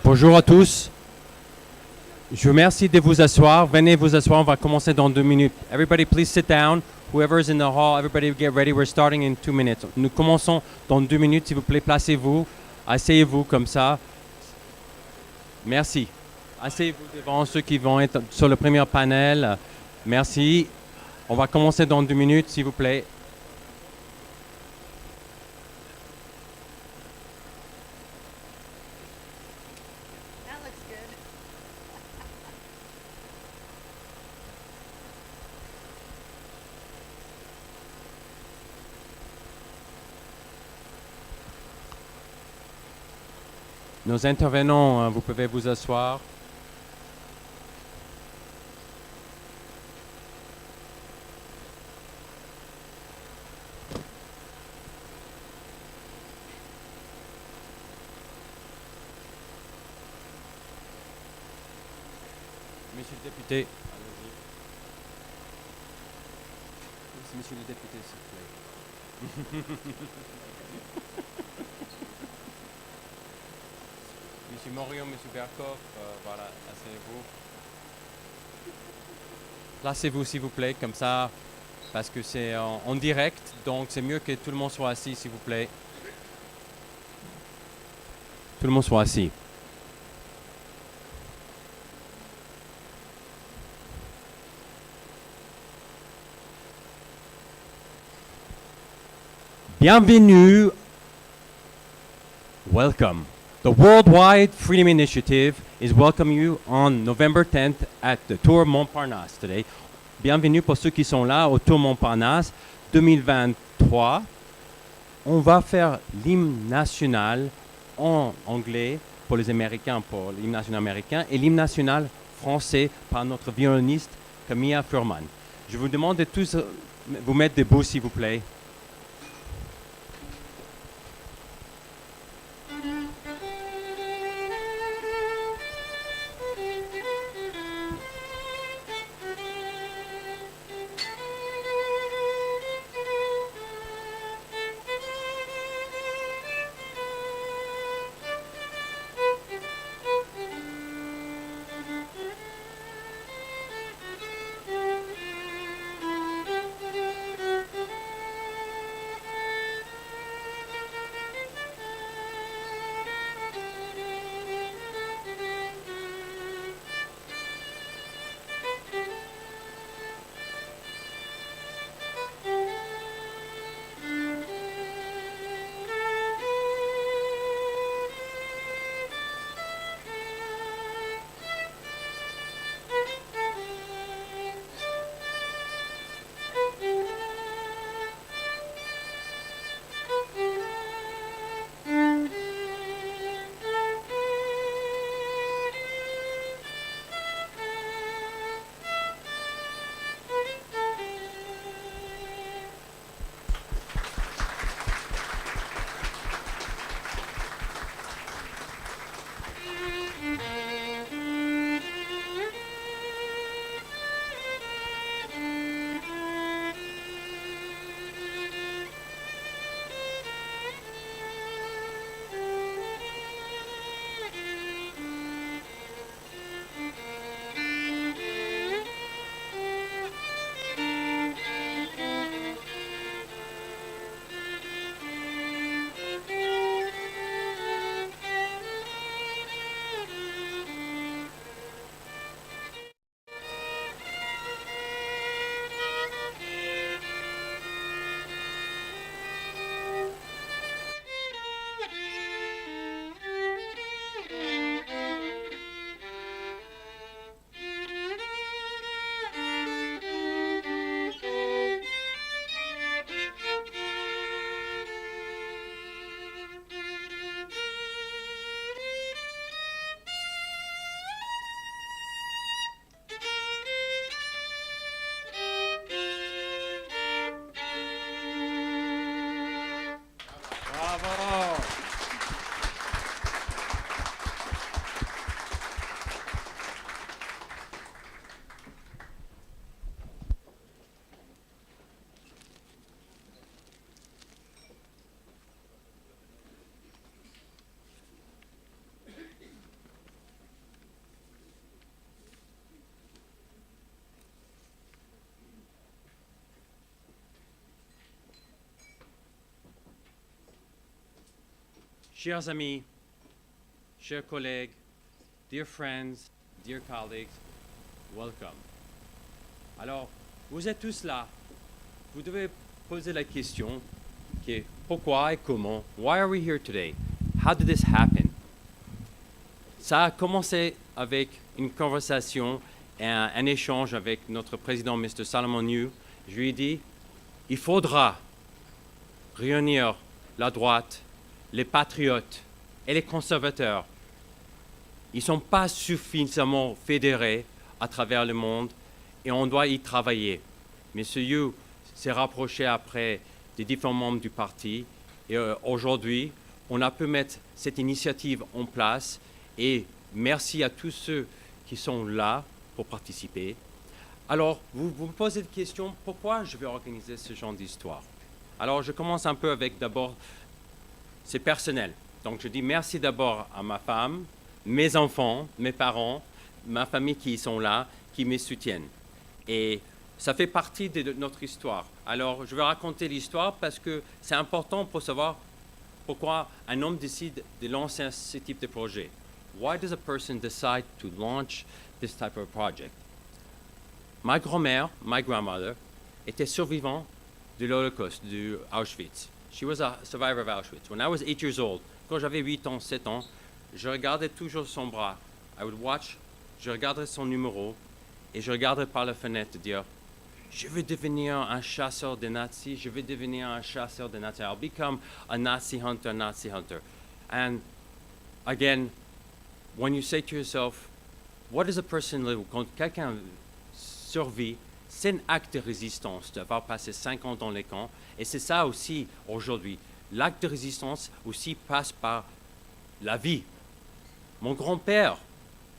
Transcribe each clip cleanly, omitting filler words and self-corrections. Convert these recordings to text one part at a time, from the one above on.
Bonjour à tous. Je vous remercie de vous asseoir. Venez vous asseoir. On va commencer dans 2 minutes. Everybody, please sit down. Whoever is in the hall, everybody get ready. We're starting in 2 minutes. Nous commençons dans 2 minutes. S'il vous plaît, placez-vous. Asseyez-vous comme ça. Merci. Asseyez-vous devant ceux qui vont être sur le premier panel. Merci. On va commencer dans 2 minutes, s'il vous plaît. That looks good. Nos intervenants, vous pouvez vous asseoir. Monsieur le député, allez-y. Monsieur le député, s'il vous plaît. Monsieur Morion, Monsieur Berkoff, voilà, asseyez-vous. Placez-vous, s'il vous plaît, comme ça, parce que c'est en direct, donc c'est mieux que tout le monde soit assis, s'il vous plaît. Tout le monde soit assis. Bienvenue. Welcome. The Worldwide Freedom Initiative is welcoming you on November 10th at the Tour Montparnasse today. Bienvenue pour ceux qui sont là au Tour Montparnasse 2023. On va faire l'hymne national en anglais pour les Américains, pour l'hymne national américain, et l'hymne national français par notre violoniste Camilla Furman. Je vous demande de tous vous mettre debout, s'il vous plaît. Chers amis, chers collègues, dear friends, dear colleagues, welcome. Alors, vous êtes tous là. Vous devez poser la question qui est pourquoi et comment? Why are we here today? How did this happen? Ça a commencé avec une conversation et un échange avec notre président, Mr. Salomon New. Je lui ai dit, il faudra réunir la droite, les patriotes et les conservateurs. Ils ne sont pas suffisamment fédérés à travers le monde et on doit y travailler. M. Yu s'est rapproché après des différents membres du parti et aujourd'hui, on a pu mettre cette initiative en place et merci à tous ceux qui sont là pour participer. Alors, vous me posez la question, pourquoi je vais organiser ce genre d'histoire? Alors, je commence un peu avec d'abord, c'est personnel. Donc, je dis merci d'abord à ma femme, mes enfants, mes parents, ma famille qui sont là, qui me soutiennent. Et ça fait partie de notre histoire. Alors, je vais raconter l'histoire parce que c'est important pour savoir pourquoi un homme décide de lancer ce type de projet. Why does a person decide to launch this type of project? Ma grand-mère, my grandmother, était survivante de l'Holocauste, du Auschwitz. She was a survivor of Auschwitz. When I was 8 years old, quand j'avais 8 ans, 7 ans, je regardais toujours son bras. I would watch, je regardais son numéro et je regardais par la fenêtre dire je veux devenir un chasseur de nazis, je veux devenir un chasseur de nazis. I'll become a Nazi hunter, Nazi hunter. And again, when you say to yourself, what does a person live? Quand quelqu'un survit, c'est un acte de résistance d'avoir passé 5 ans dans les camps. Et c'est ça aussi aujourd'hui. L'acte de résistance aussi passe par la vie. Mon grand-père,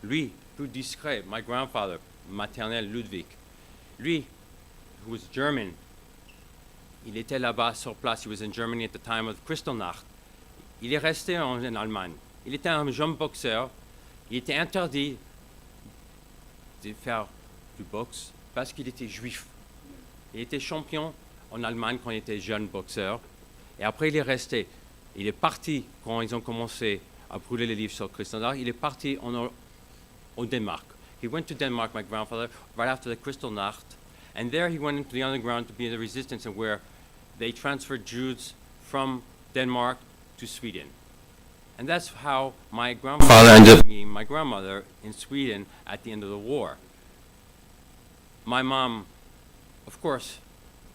lui, plus discret, my grandfather, maternel Ludwig, lui, who was German, il était là-bas sur place. He was in Germany at the time of Kristallnacht. Il est resté en Allemagne. Il était un jeune boxeur. Il était interdit de faire du boxe parce qu'il était juif. Il était champion en Allemagne quand il était jeune boxeur. Et après, il est resté. Il est parti quand ils ont commencé à brûler les livres sur Kristallnacht. Il est parti au Danemark. He went to Denmark, my grandfather, right after the Kristallnacht. And there he went into the underground to be in the resistance and where they transferred Jews from Denmark to Sweden. And that's how my grandfather ended up meeting my grandmother in Sweden at the end of the war. My mom, of course,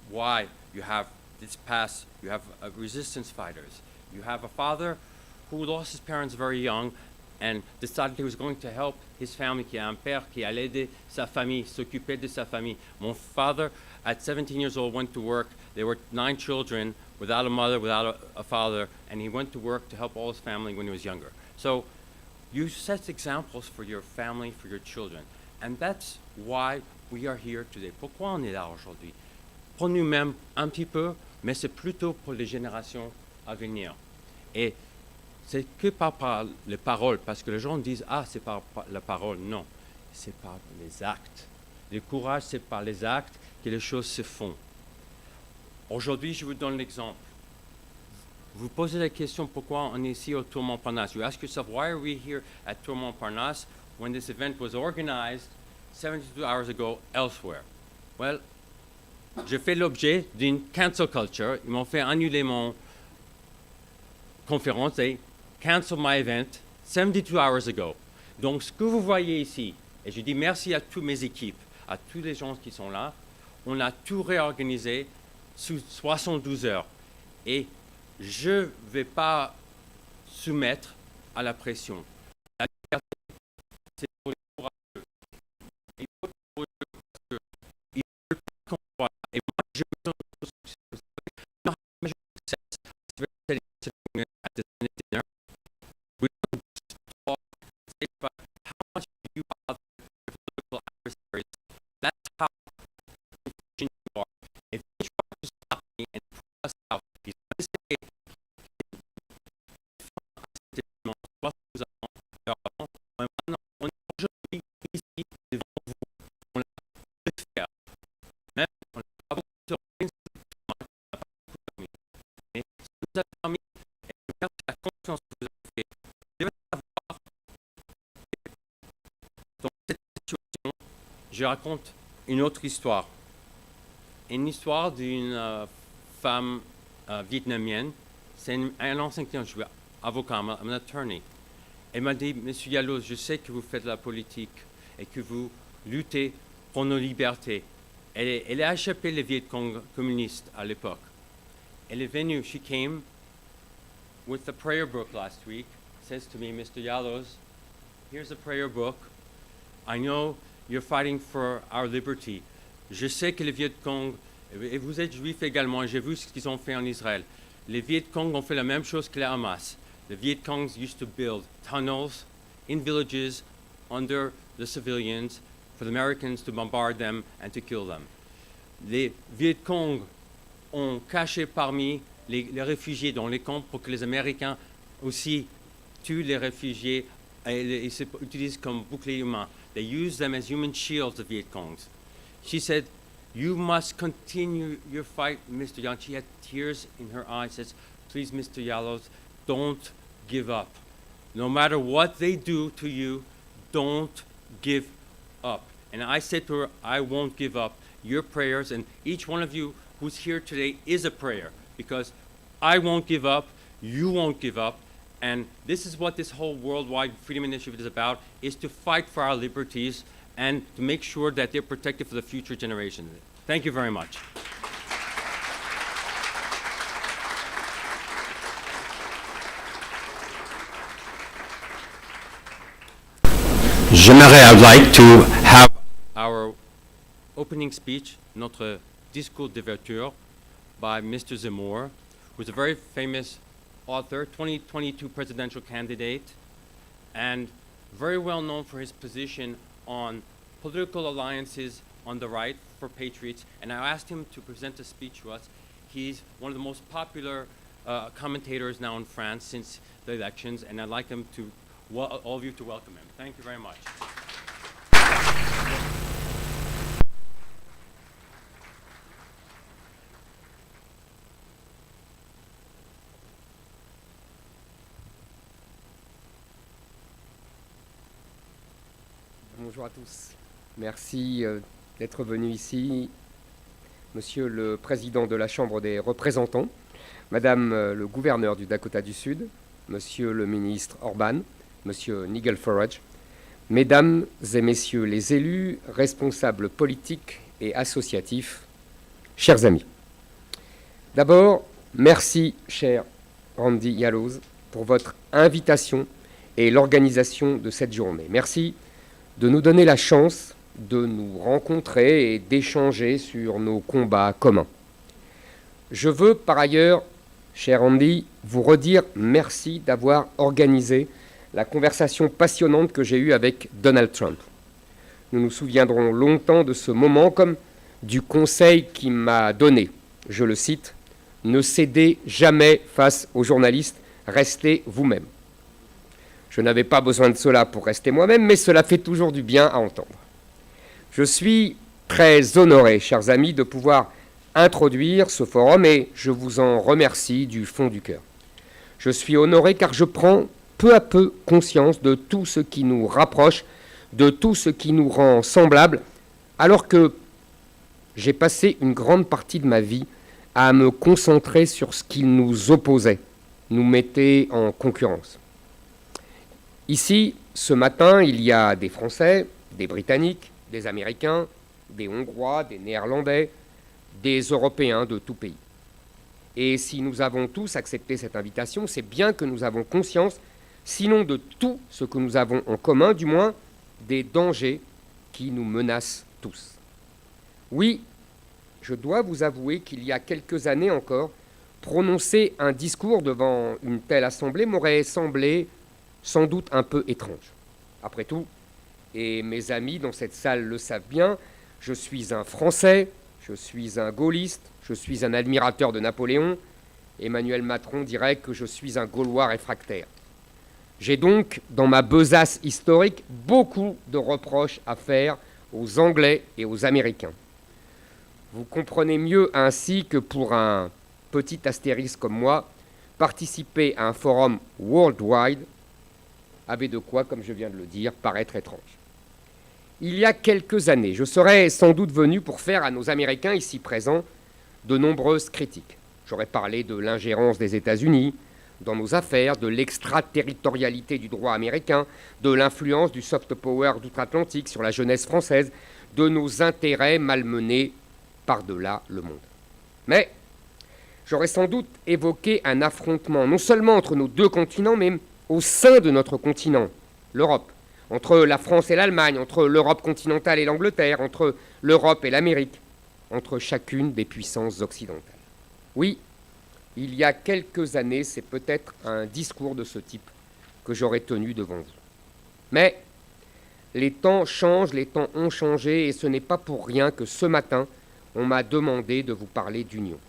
why? You have this past, you have resistance fighters. You have a father who lost his parents very young and decided he was going to help his family, qui est un père qui allait aider sa famille, s'occuper de sa famille. Mon father, at 17 years old, went to work. There were 9 children without a mother, without a father, and he went to work to help all his family when he was younger. So you set examples for your family, for your children. And that's why we are here today. Pourquoi on est là aujourd'hui? Pour nous-mêmes un petit peu, mais c'est plutôt pour les générations à venir. Et c'est que par les paroles, parce que les gens disent « Ah, c'est par la parole ». Non, c'est par les actes. Le courage, c'est par les actes que les choses se font. Aujourd'hui, je vous donne l'exemple. Vous posez la question pourquoi on est ici au Tour Montparnasse. You ask yourself, why are we here at Tour Montparnasse when this event was organized 72 hours ago elsewhere? Well, je fais l'objet d'une cancel culture. Ils m'ont fait annuler mon conférence et cancel my event 72 hours ago. Donc, ce que vous voyez ici, et je dis merci à toutes mes équipes, à tous les gens qui sont là, on a tout réorganisé sous 72 heures. Et je ne vais pas soumettre à la pression. La liberté, c'est pour les courageux. Il faut pour eux parce qu'ils ne veulent pas qu'on voit. Et moi, je me sens that's how you are. If you try to stop me and pull us out, he's going to say, maintenant, on est aujourd'hui ici devant vous. On l'a pu faire. Même, on n'a pas beaucoup de rien, on n'a pas beaucoup dormi. Mais ce qui nous a permis, et merci à la confiance que vous je raconte une autre histoire. Une histoire d'une femme vietnamienne. C'est un ancien client, je suis avocat, I'm an attorney. Elle m'a dit, Monsieur Yaloz, je sais que vous faites de la politique et que vous luttez pour nos libertés. Elle a échappé les Viet Cong communistes à l'époque. Elle est venue, she came with the prayer book last week, says to me, Mr. Yaloz, here's a prayer book. I know you're fighting for our liberty. Je sais que les Viet Cong, et vous êtes juif également, j'ai vu ce qu'ils ont fait en Israël. Les Viet Cong ont fait la même chose que les Hamas. The Viet Congs used to build tunnels in villages under the civilians for the Americans to bombard them and to kill them. Les Viet Cong ont caché parmi les réfugiés dans les camps pour que les Américains aussi tuent les réfugiés et s'utilisent comme boucliers humains. They use them as human shields, the Viet Congs. She said, you must continue your fight, Mr. Yang. She had tears in her eyes. Says, please, Mr. Yaloz, don't give up. No matter what they do to you, don't give up. And I said to her, I won't give up. Your prayers, and each one of you who's here today is a prayer, because I won't give up, you won't give up, and this is what this whole worldwide freedom initiative is about, is to fight for our liberties and to make sure that they're protected for the future generations. Thank you very much. J'aimerais, I'd like to have our opening speech, notre discours d'ouverture, by Mr. Zemmour, who's a very famous author, 2022 presidential candidate, and very well known for his position on political alliances on the right for patriots. And I asked him to present a speech to us. He's one of the most popular commentators now in France since the elections, and I'd like him to, all of you to welcome him. Thank you very much. Bonjour à tous. Merci d'être venu ici, Monsieur le Président de la Chambre des représentants, Madame le gouverneur du Dakota du Sud, Monsieur le ministre Orban, Monsieur Nigel Farage, Mesdames et Messieurs les élus, responsables politiques et associatifs, chers amis. D'abord, merci, cher Randy Yaloz, pour votre invitation et l'organisation de cette journée. Merci de nous donner la chance de nous rencontrer et d'échanger sur nos combats communs. Je veux par ailleurs, cher Andy, vous redire merci d'avoir organisé la conversation passionnante que j'ai eue avec Donald Trump. Nous nous souviendrons longtemps de ce moment comme du conseil qu'il m'a donné. Je le cite, « Ne cédez jamais face aux journalistes, restez vous-même ». Je n'avais pas besoin de cela pour rester moi-même, mais cela fait toujours du bien à entendre. Je suis très honoré, chers amis, de pouvoir introduire ce forum et je vous en remercie du fond du cœur. Je suis honoré car je prends peu à peu conscience de tout ce qui nous rapproche, de tout ce qui nous rend semblables, alors que j'ai passé une grande partie de ma vie à me concentrer sur ce qui nous opposait, nous mettait en concurrence. Ici, ce matin, il y a des Français, des Britanniques, des Américains, des Hongrois, des Néerlandais, des Européens de tout pays. Et si nous avons tous accepté cette invitation, c'est bien que nous avons conscience, sinon de tout ce que nous avons en commun, du moins des dangers qui nous menacent tous. Oui, je dois vous avouer qu'il y a quelques années encore, prononcer un discours devant une telle assemblée m'aurait semblé sans doute un peu étrange. Après tout, et mes amis dans cette salle le savent bien, je suis un Français, je suis un gaulliste, je suis un admirateur de Napoléon. Emmanuel Macron dirait que je suis un Gaulois réfractaire. J'ai donc, dans ma besace historique, beaucoup de reproches à faire aux Anglais et aux Américains. Vous comprenez mieux ainsi que pour un petit astérisque comme moi, participer à un forum worldwide avait de quoi, comme je viens de le dire, paraître étrange. Il y a quelques années, je serais sans doute venu pour faire à nos Américains ici présents de nombreuses critiques. J'aurais parlé de l'ingérence des États-Unis dans nos affaires, de l'extraterritorialité du droit américain, de l'influence du soft power d'outre-Atlantique sur la jeunesse française, de nos intérêts malmenés par-delà le monde. Mais j'aurais sans doute évoqué un affrontement non seulement entre nos deux continents, mais au sein de notre continent, l'Europe, entre la France et l'Allemagne, entre l'Europe continentale et l'Angleterre, entre l'Europe et l'Amérique, entre chacune des puissances occidentales. Oui, il y a quelques années, c'est peut-être un discours de ce type que j'aurais tenu devant vous. Mais les temps changent, les temps ont changé, et ce n'est pas pour rien que ce matin, on m'a demandé de vous parler d'union.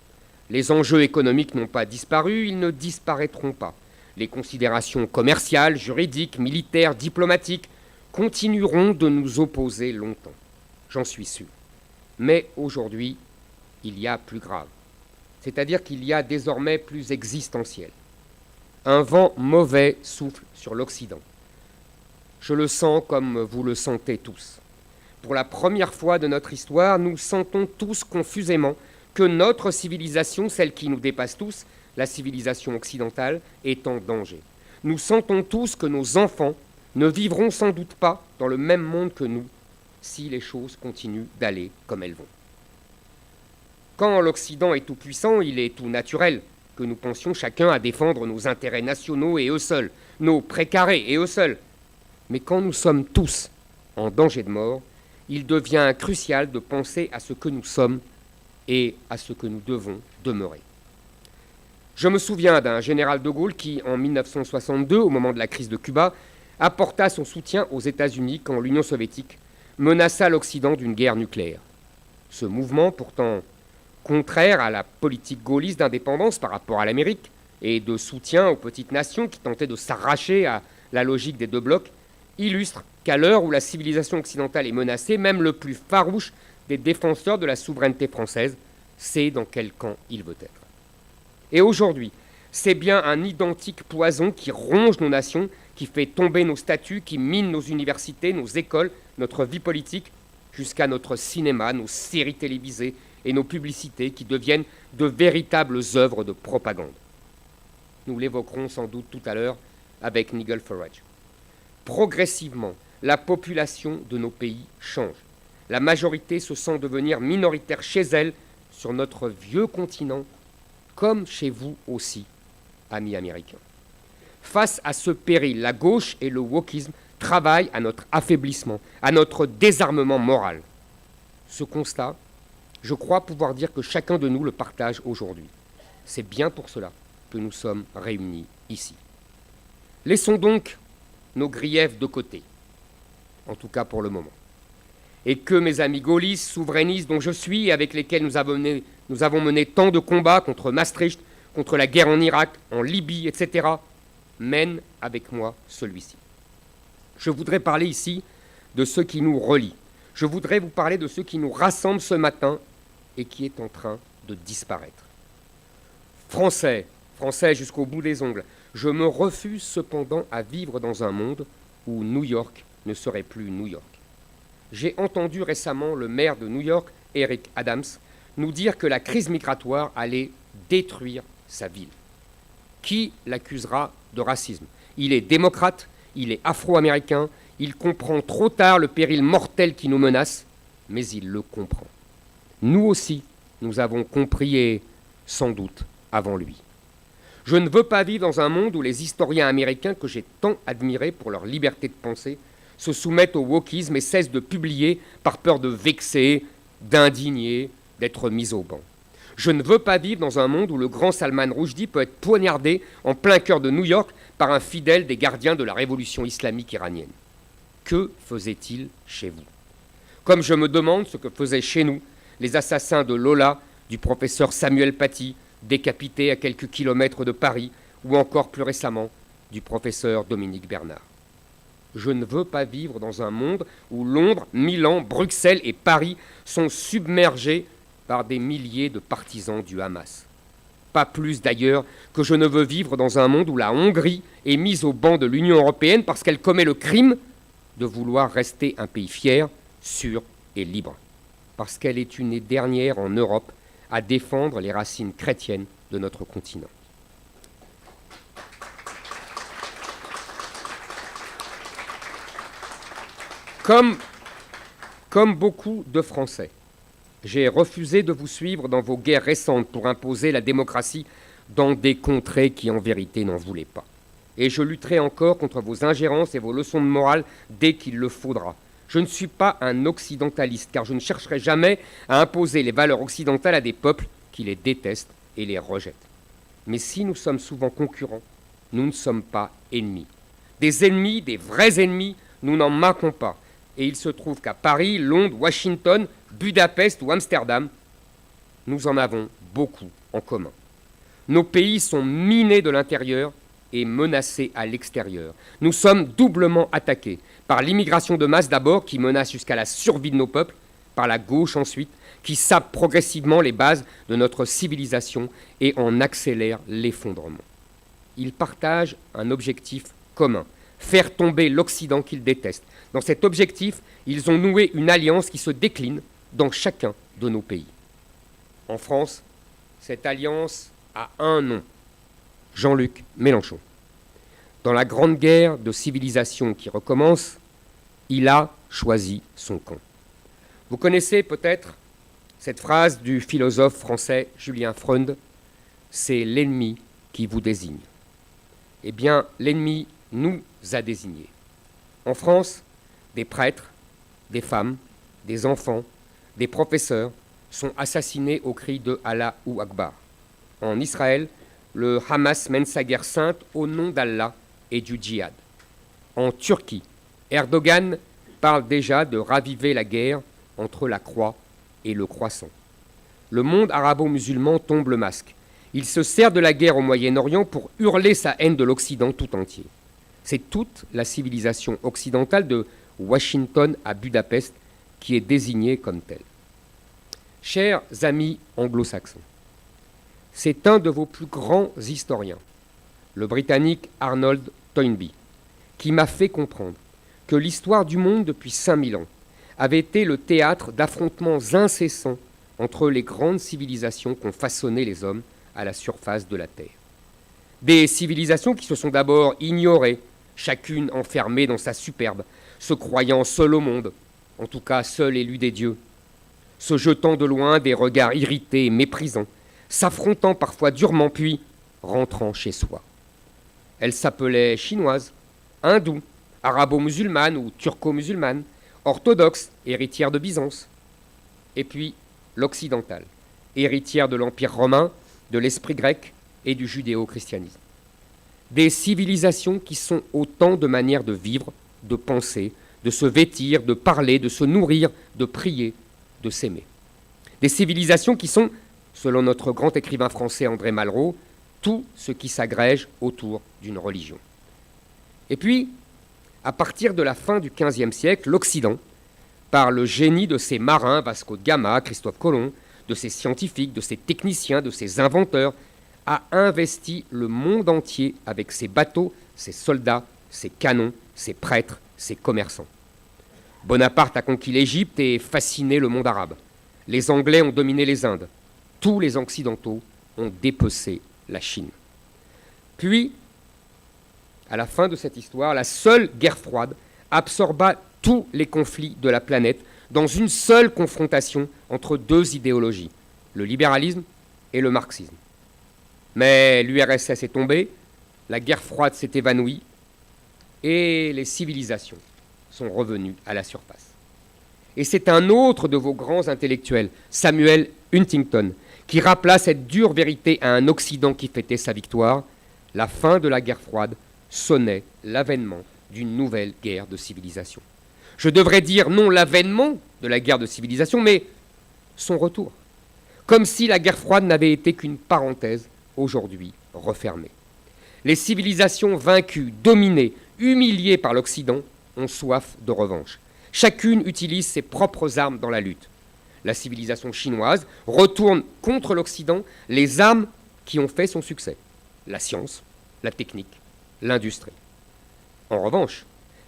Les enjeux économiques n'ont pas disparu, ils ne disparaîtront pas. Les considérations commerciales, juridiques, militaires, diplomatiques continueront de nous opposer longtemps. J'en suis sûr. Mais aujourd'hui, il y a plus grave. C'est-à-dire qu'il y a désormais plus existentiel. Un vent mauvais souffle sur l'Occident. Je le sens comme vous le sentez tous. Pour la première fois de notre histoire, nous sentons tous confusément que notre civilisation, celle qui nous dépasse tous, la civilisation occidentale, est en danger. Nous sentons tous que nos enfants ne vivront sans doute pas dans le même monde que nous si les choses continuent d'aller comme elles vont. Quand l'Occident est tout puissant, il est tout naturel que nous pensions chacun à défendre nos intérêts nationaux et eux seuls, nos précarés et eux seuls. Mais quand nous sommes tous en danger de mort, il devient crucial de penser à ce que nous sommes et à ce que nous devons demeurer. Je me souviens d'un général de Gaulle qui, en 1962, au moment de la crise de Cuba, apporta son soutien aux États-Unis quand l'Union soviétique menaça l'Occident d'une guerre nucléaire. Ce mouvement, pourtant contraire à la politique gaulliste d'indépendance par rapport à l'Amérique et de soutien aux petites nations qui tentaient de s'arracher à la logique des deux blocs, illustre qu'à l'heure où la civilisation occidentale est menacée, même le plus farouche des défenseurs de la souveraineté française sait dans quel camp il veut être. Et aujourd'hui, c'est bien un identique poison qui ronge nos nations, qui fait tomber nos statuts, qui mine nos universités, nos écoles, notre vie politique, jusqu'à notre cinéma, nos séries télévisées et nos publicités qui deviennent de véritables œuvres de propagande. Nous l'évoquerons sans doute tout à l'heure avec Nigel Farage. Progressivement, la population de nos pays change. La majorité se sent devenir minoritaire chez elle, sur notre vieux continent, comme chez vous aussi, amis américains. Face à ce péril, la gauche et le wokisme travaillent à notre affaiblissement, à notre désarmement moral. Ce constat, je crois pouvoir dire que chacun de nous le partage aujourd'hui. C'est bien pour cela que nous sommes réunis ici. Laissons donc nos griefs de côté, en tout cas pour le moment. Et que mes amis gaullistes, souverainistes dont je suis et avec lesquels nous avons mené tant de combats contre Maastricht, contre la guerre en Irak, en Libye, etc., mènent avec moi celui-ci. Je voudrais parler ici de ce qui nous relie. Je voudrais vous parler de ce qui nous rassemble ce matin et qui est en train de disparaître. Français jusqu'au bout des ongles, je me refuse cependant à vivre dans un monde où New York ne serait plus New York. J'ai entendu récemment le maire de New York, Eric Adams, nous dire que la crise migratoire allait détruire sa ville. Qui l'accusera de racisme? Il est démocrate, il est afro-américain, il comprend trop tard le péril mortel qui nous menace, mais il le comprend. Nous aussi, nous avons compris et sans doute avant lui. Je ne veux pas vivre dans un monde où les historiens américains que j'ai tant admirés pour leur liberté de penser se soumettent au wokisme et cessent de publier par peur de vexer, d'indigner, d'être mis au banc. Je ne veux pas vivre dans un monde où le grand Salman Rushdie peut être poignardé en plein cœur de New York par un fidèle des gardiens de la révolution islamique iranienne. Que faisait-il chez vous? Comme je me demande ce que faisaient chez nous les assassins de Lola, du professeur Samuel Paty, décapité à quelques kilomètres de Paris, ou encore plus récemment du professeur Dominique Bernard. Je ne veux pas vivre dans un monde où Londres, Milan, Bruxelles et Paris sont submergés par des milliers de partisans du Hamas. Pas plus d'ailleurs que je ne veux vivre dans un monde où la Hongrie est mise au banc de l'Union européenne parce qu'elle commet le crime de vouloir rester un pays fier sûre et libre, parce qu'elle est une des dernières en Europe à défendre les racines chrétiennes de notre continent. Comme beaucoup de Français, j'ai refusé de vous suivre dans vos guerres récentes pour imposer la démocratie dans des contrées qui en vérité n'en voulaient pas. Et je lutterai encore contre vos ingérences et vos leçons de morale dès qu'il le faudra. Je ne suis pas un occidentaliste, car je ne chercherai jamais à imposer les valeurs occidentales à des peuples qui les détestent et les rejettent. Mais si nous sommes souvent concurrents, nous ne sommes pas ennemis. Des ennemis, des vrais ennemis, nous n'en manquons pas. Et il se trouve qu'à Paris, Londres, Washington, Budapest ou Amsterdam, nous en avons beaucoup en commun. Nos pays sont minés de l'intérieur et menacés à l'extérieur. Nous sommes doublement attaqués par l'immigration de masse d'abord, qui menace jusqu'à la survie de nos peuples, par la gauche ensuite, qui sape progressivement les bases de notre civilisation et en accélère l'effondrement. Ils partagent un objectif commun, faire tomber l'Occident qu'ils détestent. Dans cet objectif, ils ont noué une alliance qui se décline dans chacun de nos pays. En France, cette alliance a un nom, Jean-Luc Mélenchon. Dans la grande guerre de civilisation qui recommence, il a choisi son camp. Vous connaissez peut-être cette phrase du philosophe français Julien Freund, « C'est l'ennemi qui vous désigne ». Eh bien, l'ennemi nous a désignés. En France, des prêtres, des femmes, des enfants, des professeurs sont assassinés au cri de Allah ou Akbar. En Israël, le Hamas mène sa guerre sainte au nom d'Allah et du djihad. En Turquie, Erdogan parle déjà de raviver la guerre entre la croix et le croissant. Le monde arabo-musulman tombe le masque. Il se sert de la guerre au Moyen-Orient pour hurler sa haine de l'Occident tout entier. C'est toute la civilisation occidentale de Washington à Budapest qui est désignée comme telle. Chers amis anglo-saxons, c'est un de vos plus grands historiens, le Britannique Arnold Toynbee, qui m'a fait comprendre que l'histoire du monde depuis 5000 ans avait été le théâtre d'affrontements incessants entre les grandes civilisations qu'ont façonné les hommes à la surface de la Terre. Des civilisations qui se sont d'abord ignorées, chacune enfermée dans sa superbe, se croyant seule au monde, en tout cas seule élue des dieux, se jetant de loin des regards irrités et méprisants, s'affrontant parfois durement, puis rentrant chez soi. Elles s'appelaient chinoises, hindoues, arabo-musulmanes ou turco-musulmanes, orthodoxes, héritières de Byzance, et puis l'occidentale, héritière de l'Empire romain, de l'esprit grec et du judéo-christianisme. Des civilisations qui sont autant de manières de vivre, de penser, de se vêtir, de parler, de se nourrir, de prier, de s'aimer. Des civilisations qui sont, selon notre grand écrivain français André Malraux, tout ce qui s'agrège autour d'une religion. Et puis, à partir de la fin du XVe siècle, l'Occident, par le génie de ses marins, Vasco de Gama, Christophe Colomb, de ses scientifiques, de ses techniciens, de ses inventeurs, a investi le monde entier avec ses bateaux, ses soldats, ses canons, ses prêtres, ses commerçants. Bonaparte a conquis l'Égypte et fasciné le monde arabe. Les Anglais ont dominé les Indes. Tous les Occidentaux ont dépecé la Chine. Puis, à la fin de cette histoire, la seule guerre froide absorba tous les conflits de la planète dans une seule confrontation entre deux idéologies, le libéralisme et le marxisme. Mais l'URSS est tombée, la guerre froide s'est évanouie et les civilisations sont revenues à la surface. Et c'est un autre de vos grands intellectuels, Samuel Huntington, qui rappela cette dure vérité à un Occident qui fêtait sa victoire. La fin de la guerre froide sonnait l'avènement d'une nouvelle guerre de civilisation. Je devrais dire non l'avènement de la guerre de civilisation, mais son retour. Comme si la guerre froide n'avait été qu'une parenthèse, aujourd'hui refermée. Les civilisations vaincues, dominées, humiliées par l'Occident ont soif de revanche. Chacune utilise ses propres armes dans la lutte. La civilisation chinoise retourne contre l'Occident les armes qui ont fait son succès. La science, la technique, l'industrie. En revanche,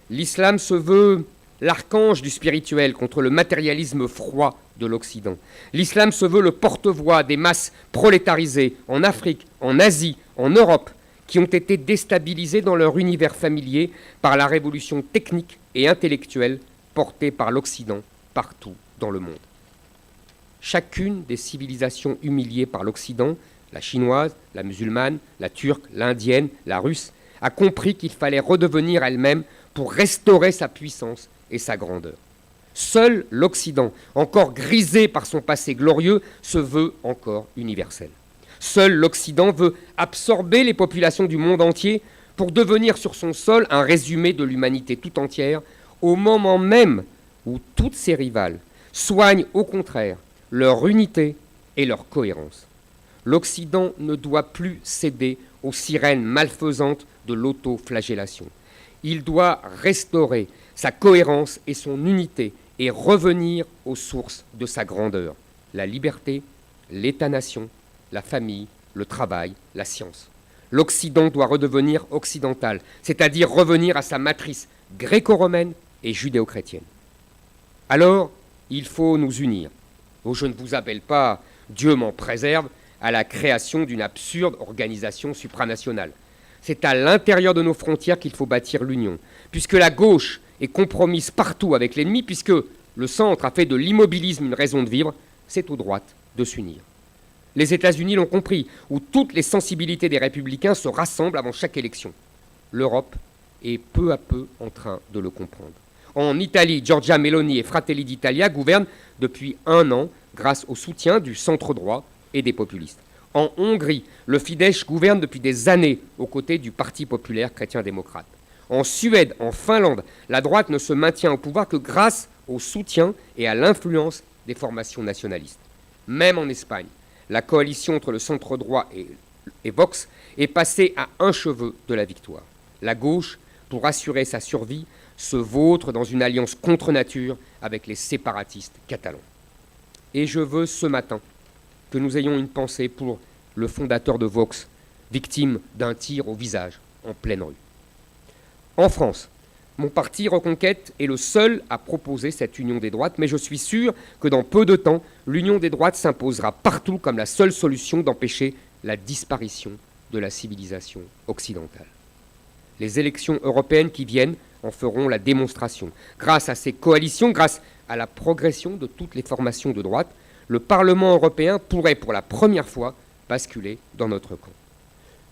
l'islam se veut l'archange du spirituel contre le matérialisme froid de l'Occident. L'islam se veut le porte-voix des masses prolétarisées en Afrique, en Asie, en Europe, qui ont été déstabilisées dans leur univers familier par la révolution technique et intellectuelle portée par l'Occident partout dans le monde. Chacune des civilisations humiliées par l'Occident, la chinoise, la musulmane, la turque, l'indienne, la russe, a compris qu'il fallait redevenir elle-même pour restaurer sa puissance et sa grandeur. Seul l'Occident, encore grisé par son passé glorieux, se veut encore universel. Seul l'Occident veut absorber les populations du monde entier pour devenir sur son sol un résumé de l'humanité tout entière, au moment même où toutes ses rivales soignent au contraire leur unité et leur cohérence. L'Occident ne doit plus céder aux sirènes malfaisantes de l'autoflagellation. Il doit restaurer sa cohérence et son unité et revenir aux sources de sa grandeur, la liberté, l'État-nation, la famille, le travail, la science. L'Occident doit redevenir occidental, c'est-à-dire revenir à sa matrice gréco-romaine et judéo-chrétienne. Alors, il faut nous unir. Oh, je ne vous appelle pas, Dieu m'en préserve, à la création d'une absurde organisation supranationale. C'est à l'intérieur de nos frontières qu'il faut bâtir l'union, puisque la gauche est compromise partout avec l'ennemi, puisque le centre a fait de l'immobilisme une raison de vivre, c'est aux droites de s'unir. Les États-Unis l'ont compris, où toutes les sensibilités des républicains se rassemblent avant chaque élection. L'Europe est peu à peu en train de le comprendre. En Italie, Giorgia Meloni et Fratelli d'Italia gouvernent depuis 1 an grâce au soutien du centre-droit et des populistes. En Hongrie, le Fidesz gouverne depuis des années aux côtés du Parti populaire chrétien-démocrate. En Suède, en Finlande, la droite ne se maintient au pouvoir que grâce au soutien et à l'influence des formations nationalistes. Même en Espagne, la coalition entre le centre-droit et Vox est passée à un cheveu de la victoire. La gauche, pour assurer sa survie, se vautre dans une alliance contre nature avec les séparatistes catalans. Et je veux ce matin que nous ayons une pensée pour le fondateur de Vox, victime d'un tir au visage en pleine rue. En France, mon parti Reconquête est le seul à proposer cette union des droites, mais je suis sûr que dans peu de temps, l'union des droites s'imposera partout comme la seule solution d'empêcher la disparition de la civilisation occidentale. Les élections européennes qui viennent en feront la démonstration. Grâce à ces coalitions, grâce à la progression de toutes les formations de droite, le Parlement européen pourrait pour la première fois basculer dans notre camp.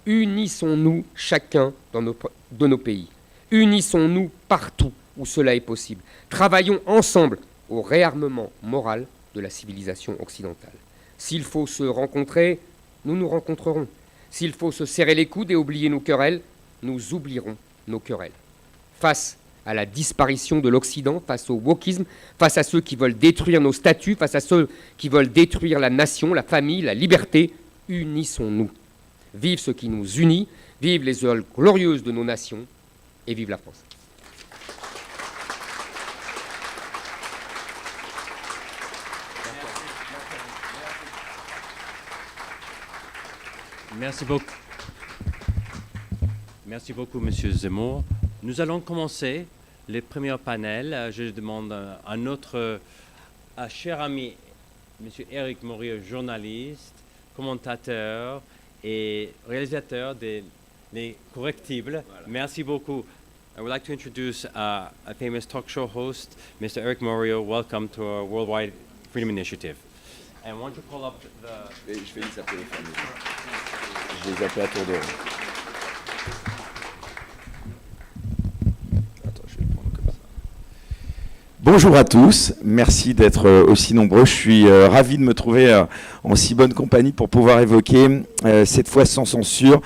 Unissons-nous chacun de nos pays. Unissons-nous partout où cela est possible. Travaillons ensemble au réarmement moral de la civilisation occidentale. S'il faut se rencontrer, nous nous rencontrerons. S'il faut se serrer les coudes et oublier nos querelles, nous oublierons nos querelles. Face à la disparition de l'Occident, face au wokisme, face à ceux qui veulent détruire nos statuts, face à ceux qui veulent détruire la nation, la famille, la liberté, unissons-nous. Vive ce qui nous unit, vive les heures glorieuses de nos nations, et vive la France. Merci beaucoup. Merci beaucoup, Monsieur Zemmour. Nous allons commencer les premiers panels. Je demande à notre cher ami, Monsieur Éric Morillo, journaliste, commentateur et réalisateur des Correctibles. Voilà. Merci beaucoup. I would like to introduce a famous talk show host, Mr. Éric Morillo. Welcome to our Worldwide Freedom Initiative. And why don't you call up the... Je vais les appeler les familles. Je les appelle à tour de rôle. Attends, je vais le prendre comme ça. Bonjour à tous, merci d'être aussi nombreux. Je suis ravi de me trouver en si bonne compagnie pour pouvoir évoquer, cette fois sans censure,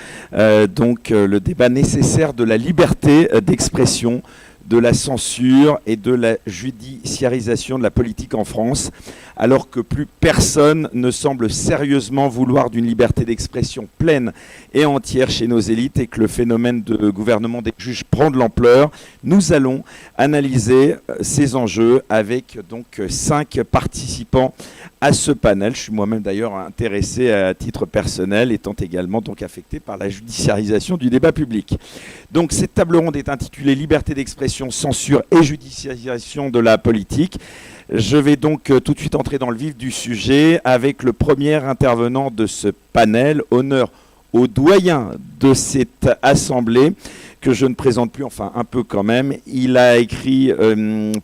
donc le débat nécessaire de la liberté d'expression, de la censure et de la judiciarisation de la politique en France, alors que plus personne ne semble sérieusement vouloir d'une liberté d'expression pleine et entière chez nos élites et que le phénomène de gouvernement des juges prend de l'ampleur. Nous allons analyser ces enjeux avec donc 5 participants à ce panel. Je suis moi-même d'ailleurs intéressé à titre personnel, étant également donc affecté par la judiciarisation du débat public. Donc cette table ronde est intitulée Liberté d'expression, censure et judiciarisation de la politique. Je vais donc tout de suite entrer dans le vif du sujet avec le premier intervenant de ce panel. Honneur au doyen de cette assemblée, que je ne présente plus, enfin un peu quand même. Il a écrit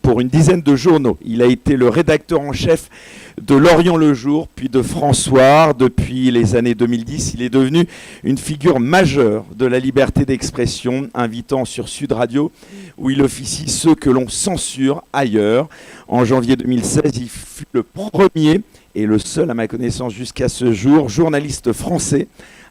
pour une dizaine de journaux. Il a été le rédacteur en chef de L'Orient le Jour, puis de François. Depuis les années 2010, il est devenu une figure majeure de la liberté d'expression, invitant sur Sud Radio, où il officie ceux que l'on censure ailleurs. En janvier 2016, il fut le premier et le seul, à ma connaissance jusqu'à ce jour, journaliste français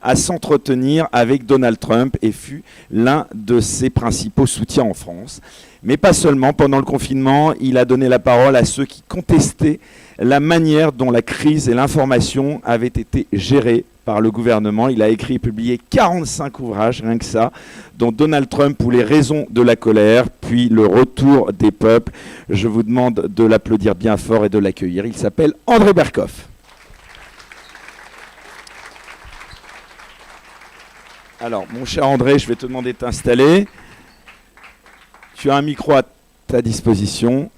à s'entretenir avec Donald Trump et fut l'un de ses principaux soutiens en France. Mais pas seulement, pendant le confinement, il a donné la parole à ceux qui contestaient la manière dont la crise et l'information avaient été gérées par le gouvernement. Il a écrit et publié 45 ouvrages, rien que ça, dont Donald Trump ou les raisons de la colère, puis le retour des peuples. Je vous demande de l'applaudir bien fort et de l'accueillir. Il s'appelle André Berkoff. Alors, mon cher André, je vais te demander de t'installer. Tu as un micro à ta disposition.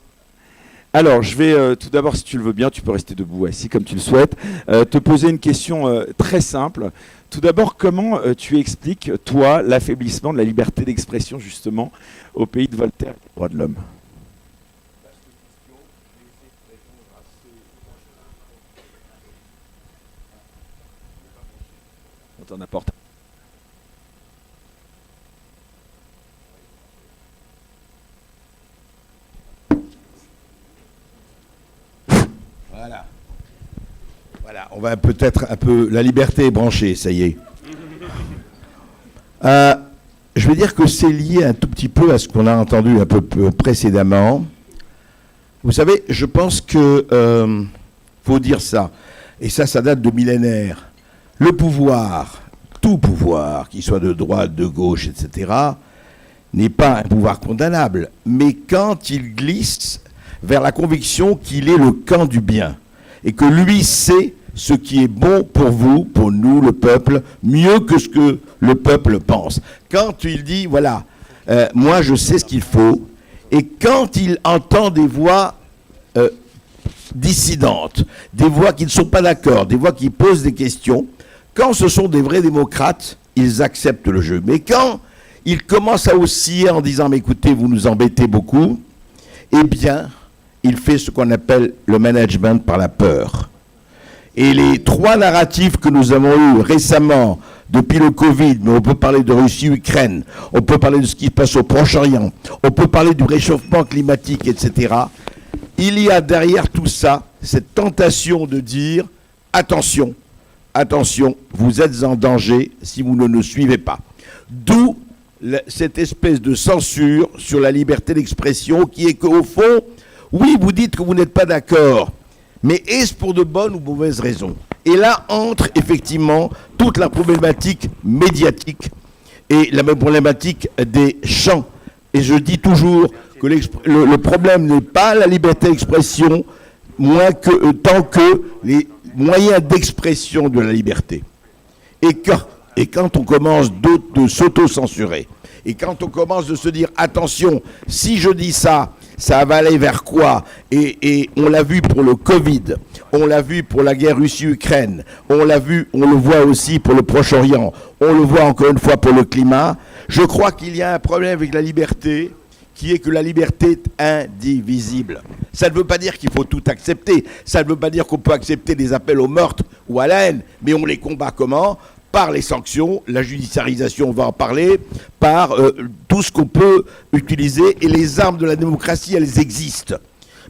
Alors, je vais tout d'abord, si tu le veux bien, tu peux rester debout, assis comme tu le souhaites, te poser une question très simple. Tout d'abord, comment tu expliques, toi, l'affaiblissement de la liberté d'expression, justement, au pays de Voltaire et des droits de l'homme ? On t'en apporte. Voilà, on va peut-être un peu... La liberté est branchée, ça y est. Je vais dire que c'est lié un tout petit peu à ce qu'on a entendu un peu précédemment. Vous savez, je pense que faut dire ça, et ça date de millénaires. Le pouvoir, tout pouvoir, qu'il soit de droite, de gauche, etc., n'est pas un pouvoir condamnable, mais quand il glisse vers la conviction qu'il est le camp du bien, et que lui sait ce qui est bon pour vous, pour nous, le peuple, mieux que ce que le peuple pense. Quand il dit, voilà, moi je sais ce qu'il faut, et quand il entend des voix dissidentes, des voix qui ne sont pas d'accord, des voix qui posent des questions, quand ce sont des vrais démocrates, ils acceptent le jeu. Mais quand ils commencent à osciller en disant, mais écoutez, vous nous embêtez beaucoup, eh bien, il fait ce qu'on appelle le management par la peur. Et les trois narratifs que nous avons eus récemment, depuis le Covid, mais on peut parler de Russie-Ukraine, on peut parler de ce qui se passe au Proche-Orient, on peut parler du réchauffement climatique, etc. Il y a derrière tout ça cette tentation de dire « Attention, attention, vous êtes en danger si vous ne nous suivez pas ». D'où cette espèce de censure sur la liberté d'expression qui est qu'au fond, oui, vous dites que vous n'êtes pas d'accord, mais est-ce pour de bonnes ou mauvaises raisons? Et là entre effectivement toute la problématique médiatique et la même problématique des champs. Et je dis toujours que le problème n'est pas la liberté d'expression, tant que les moyens d'expression de la liberté. Et quand on commence de s'auto-censurer, et quand on commence de se dire, attention, si je dis ça, ça va aller vers quoi? Et on l'a vu pour le Covid, on l'a vu pour la guerre Russie-Ukraine, on le voit aussi pour le Proche-Orient, on le voit encore une fois pour le climat. Je crois qu'il y a un problème avec la liberté, qui est que la liberté est indivisible. Ça ne veut pas dire qu'il faut tout accepter, ça ne veut pas dire qu'on peut accepter des appels au meurtre ou à la haine, mais on les combat comment? Par les sanctions, la judiciarisation, on va en parler, par tout ce qu'on peut utiliser. Et les armes de la démocratie, elles existent.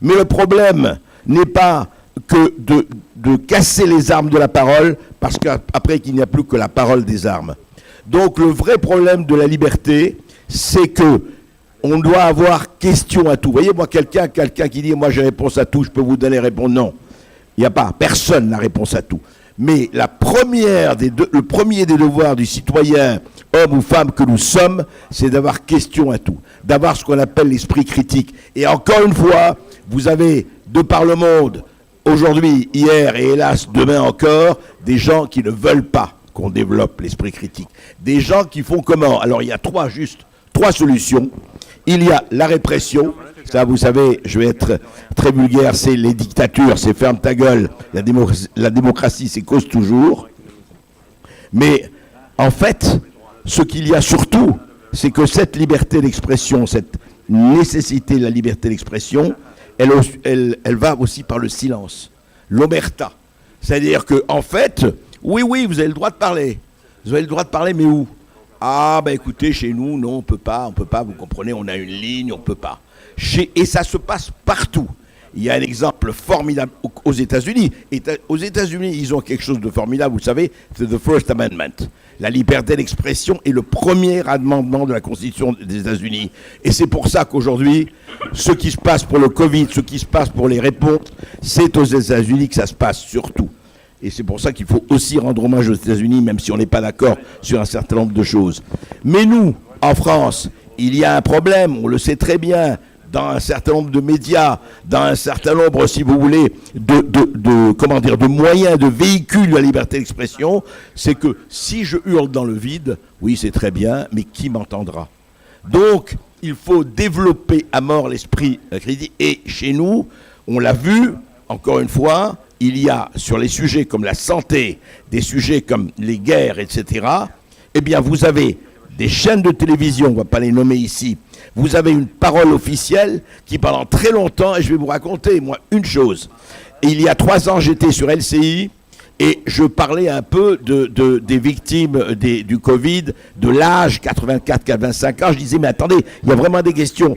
Mais le problème n'est pas que de casser les armes de la parole, parce qu'après qu'il n'y a plus que la parole des armes. Donc le vrai problème de la liberté, c'est que on doit avoir question à tout. Vous voyez, moi, quelqu'un qui dit « moi j'ai réponse à tout, je peux vous donner réponse ». Non, il n'y a pas, personne n'a réponse à tout. Mais le premier des devoirs du citoyen, homme ou femme que nous sommes, c'est d'avoir question à tout, d'avoir ce qu'on appelle l'esprit critique. Et encore une fois, vous avez, de par le monde, aujourd'hui, hier et hélas demain encore, des gens qui ne veulent pas qu'on développe l'esprit critique. Des gens qui font comment? Alors il y a trois solutions. Il y a la répression. Ça, vous savez, je vais être très vulgaire, c'est les dictatures, c'est ferme ta gueule. La démocratie, c'est cause toujours. Mais en fait, ce qu'il y a surtout, c'est que cette liberté d'expression, cette nécessité de la liberté d'expression, elle va aussi par le silence, l'omerta. C'est-à-dire que, en fait, oui, vous avez le droit de parler. Vous avez le droit de parler, mais où? Ah, ben écoutez, chez nous, non, on peut pas, vous comprenez, on a une ligne, on peut pas. Et ça se passe partout. Il y a un exemple formidable aux États-Unis. Aux États-Unis, ils ont quelque chose de formidable, vous savez, c'est the First Amendment. La liberté d'expression est le premier amendement de la Constitution des États-Unis. Et c'est pour ça qu'aujourd'hui, ce qui se passe pour le Covid, ce qui se passe pour les réponses, c'est aux États-Unis que ça se passe surtout. Et c'est pour ça qu'il faut aussi rendre hommage aux États-Unis, même si on n'est pas d'accord sur un certain nombre de choses. Mais nous, en France, il y a un problème, on le sait très bien, dans un certain nombre de médias, dans un certain nombre, si vous voulez, de moyens, de véhicules de la liberté d'expression, c'est que si je hurle dans le vide, oui, c'est très bien, mais qui m'entendra? Donc, il faut développer à mort l'esprit critique. Et chez nous, on l'a vu, encore une fois, il y a sur les sujets comme la santé, des sujets comme les guerres, etc., eh bien, vous avez des chaînes de télévision, on ne va pas les nommer ici, vous avez une parole officielle qui pendant très longtemps, et je vais vous raconter, moi, une chose. Il y a 3 ans, j'étais sur LCI et je parlais un peu des victimes du Covid, de l'âge 84-85 ans. Je disais, mais attendez, il y a vraiment des questions.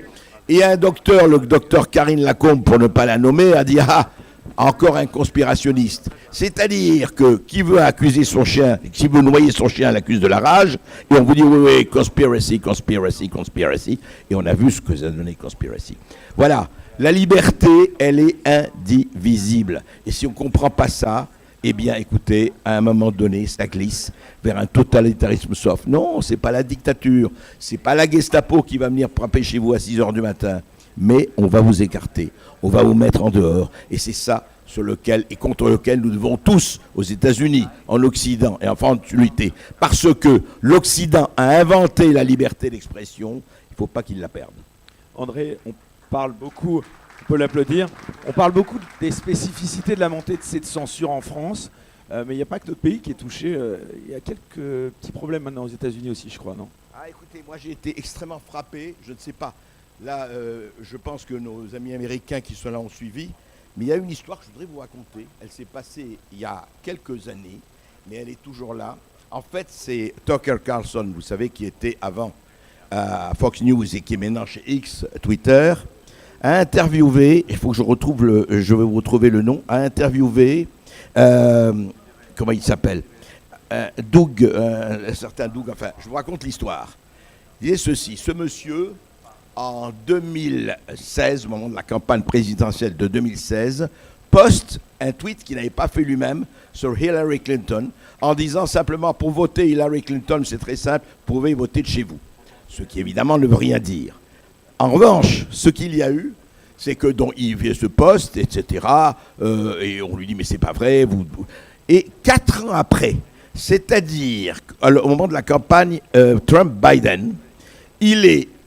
Et un docteur, le docteur Karine Lacombe, pour ne pas la nommer, a dit, ah, encore un conspirationniste. C'est-à-dire que qui veut accuser son chien, qui veut noyer son chien, l'accuse de la rage, et on vous dit oui, conspiracy. Et on a vu ce que ça a donné, conspiracy. Voilà, la liberté, elle est indivisible. Et si on ne comprend pas ça, eh bien écoutez, à un moment donné, ça glisse vers un totalitarisme soft. Non, c'est pas la dictature, c'est pas la Gestapo qui va venir frapper chez vous à 6h du matin. Mais on va vous écarter, on va vous mettre en dehors. Et c'est ça sur lequel et contre lequel nous devons tous, aux États-Unis, en Occident et en France, lutter. Parce que l'Occident a inventé la liberté d'expression, il ne faut pas qu'il la perde. André, on parle beaucoup, on peut l'applaudir, on parle beaucoup des spécificités de la montée de cette censure en France, mais il n'y a pas que notre pays qui est touché. Il y a quelques petits problèmes maintenant aux États-Unis aussi, je crois, non? Ah, écoutez, moi j'ai été extrêmement frappé, je ne sais pas. Là, je pense que nos amis américains qui sont là ont suivi. Mais il y a une histoire que je voudrais vous raconter. Elle s'est passée il y a quelques années, mais elle est toujours là. En fait, c'est Tucker Carlson, vous savez, qui était avant à Fox News et qui est maintenant chez X, Twitter, a interviewé, il faut que je vais vous retrouver le nom, a interviewé, comment il s'appelle, Doug, un certain Doug, enfin, je vous raconte l'histoire. Il disait ceci, ce monsieur... En 2016, au moment de la campagne présidentielle de 2016, poste un tweet qu'il n'avait pas fait lui-même sur Hillary Clinton en disant simplement pour voter Hillary Clinton, c'est très simple, vous pouvez voter de chez vous. Ce qui évidemment ne veut rien dire. En revanche, ce qu'il y a eu, c'est que donc, il fait ce poste, etc. Et on lui dit mais c'est pas vrai. Et 4 ans après, c'est-à-dire au moment de la campagne Trump-Biden,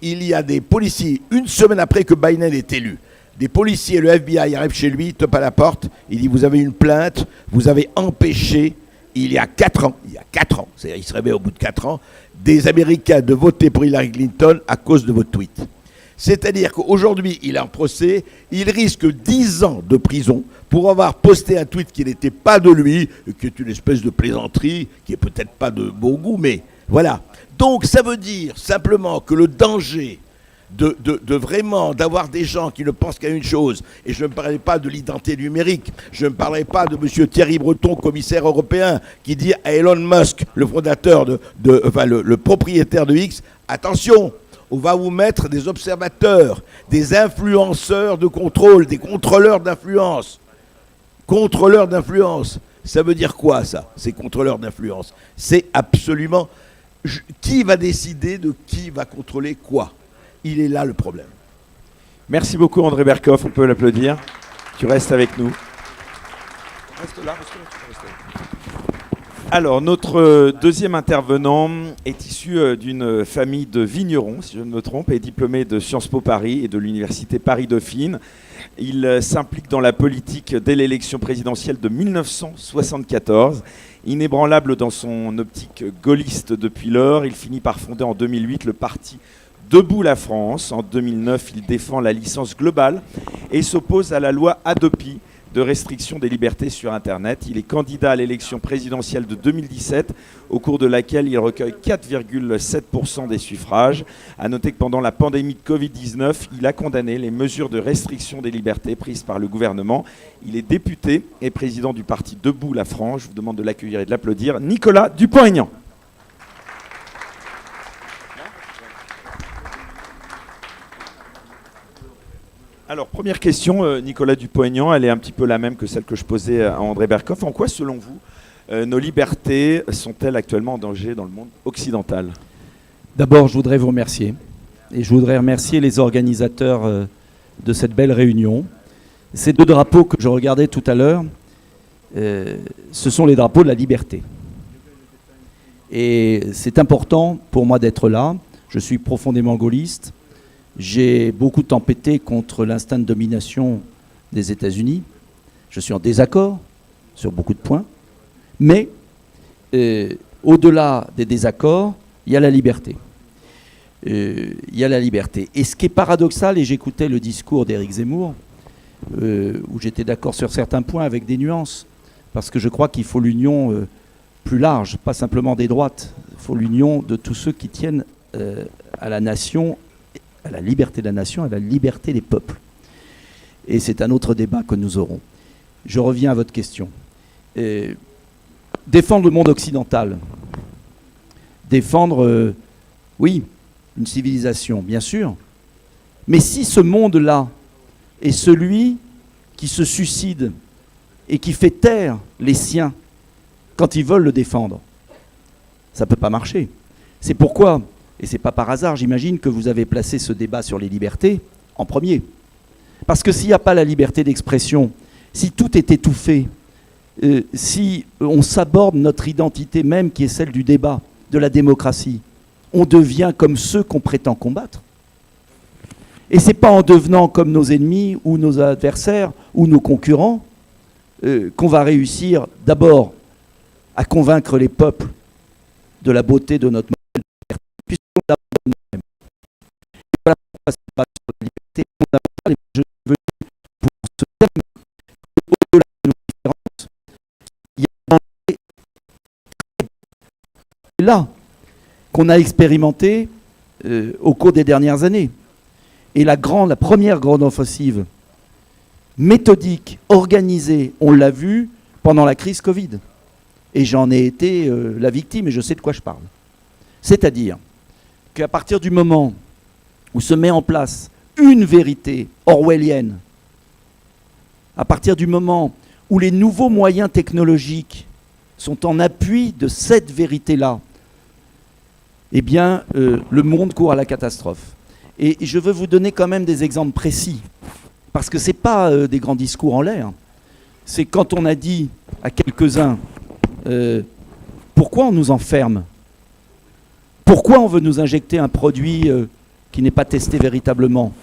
il y a des policiers, une semaine après que Biden est élu, des policiers, le FBI arrive chez lui, tape à la porte, il dit vous avez une plainte, vous avez empêché, il y a 4 ans, c'est-à-dire il se réveille au bout de 4 ans, des Américains de voter pour Hillary Clinton à cause de votre tweet. C'est-à-dire qu'aujourd'hui, il est en procès, il risque 10 ans de prison pour avoir posté un tweet qui n'était pas de lui, qui est une espèce de plaisanterie, qui est peut-être pas de bon goût, mais voilà. Donc ça veut dire simplement que le danger de vraiment d'avoir des gens qui ne pensent qu'à une chose, et je ne parlerai pas de l'identité numérique, je ne parlerai pas de M. Thierry Breton, commissaire européen, qui dit à Elon Musk, le fondateur le propriétaire de X, attention, on va vous mettre des observateurs, des influenceurs de contrôle, des contrôleurs d'influence. Contrôleurs d'influence, ça veut dire quoi ça, ces contrôleurs d'influence? C'est absolument... Qui va décider de qui va contrôler quoi? Il est là le problème. Merci beaucoup André Berkoff, on peut l'applaudir. Tu restes avec nous. Reste là, tu peux rester là. Alors, notre deuxième intervenant est issu d'une famille de vignerons, si je ne me trompe, et diplômé de Sciences Po Paris et de l'Université Paris-Dauphine. Il s'implique dans la politique dès l'élection présidentielle de 1974. Inébranlable dans son optique gaulliste depuis lors, il finit par fonder en 2008 le parti Debout la France. En 2009, il défend la licence globale et s'oppose à la loi Hadopi de restriction des libertés sur Internet. Il est candidat à l'élection présidentielle de 2017, au cours de laquelle il recueille 4,7% des suffrages. À noter que pendant la pandémie de Covid-19, il a condamné les mesures de restriction des libertés prises par le gouvernement. Il est député et président du parti Debout la France. Je vous demande de l'accueillir et de l'applaudir. Nicolas Dupont-Aignan. Alors, première question, Nicolas Dupont-Aignan, elle est un petit peu la même que celle que je posais à André Berkoff. En quoi, selon vous, nos libertés sont-elles actuellement en danger dans le monde occidental ? D'abord, je voudrais vous remercier. Et je voudrais remercier les organisateurs de cette belle réunion. Ces deux drapeaux que je regardais tout à l'heure, ce sont les drapeaux de la liberté. Et c'est important pour moi d'être là. Je suis profondément gaulliste. J'ai beaucoup tempêté contre l'instinct de domination des États-Unis. Je suis en désaccord sur beaucoup de points. Mais au-delà des désaccords, il y a la liberté. Il y a la liberté. Et ce qui est paradoxal, et j'écoutais le discours d'Éric Zemmour, où j'étais d'accord sur certains points avec des nuances, parce que je crois qu'il faut l'union plus large, pas simplement des droites. Il faut l'union de tous ceux qui tiennent à la nation, à la liberté de la nation, à la liberté des peuples. Et c'est un autre débat que nous aurons. Je reviens à votre question. Défendre le monde occidental, défendre, oui, une civilisation, bien sûr, mais si ce monde-là est celui qui se suicide et qui fait taire les siens quand ils veulent le défendre, ça ne peut pas marcher. C'est pourquoi, et ce n'est pas par hasard, j'imagine que vous avez placé ce débat sur les libertés en premier. Parce que s'il n'y a pas la liberté d'expression, si tout est étouffé, si on s'aborde notre identité même qui est celle du débat, de la démocratie, on devient comme ceux qu'on prétend combattre. Et ce n'est pas en devenant comme nos ennemis ou nos adversaires ou nos concurrents qu'on va réussir d'abord à convaincre les peuples de la beauté de notre modèle, puisqu'on l'aborde nous-mêmes. Et voilà pourquoi ce débat sur la liberté fondamentale, et je suis venu pour ce thème, au-delà de nos différences, il y a un danger là qu'on a expérimenté au cours des dernières années. Et la première grande offensive méthodique, organisée, on l'a vu pendant la crise Covid. Et j'en ai été la victime et je sais de quoi je parle. C'est-à-dire qu'à partir du moment où se met en place une vérité orwellienne, à partir du moment où les nouveaux moyens technologiques sont en appui de cette vérité-là, eh bien, le monde court à la catastrophe. Et je veux vous donner quand même des exemples précis, parce que ce n'est pas des grands discours en l'air. C'est quand on a dit à quelques-uns pourquoi on nous enferme ? Pourquoi on veut nous injecter un produit qui n'est pas testé véritablement ?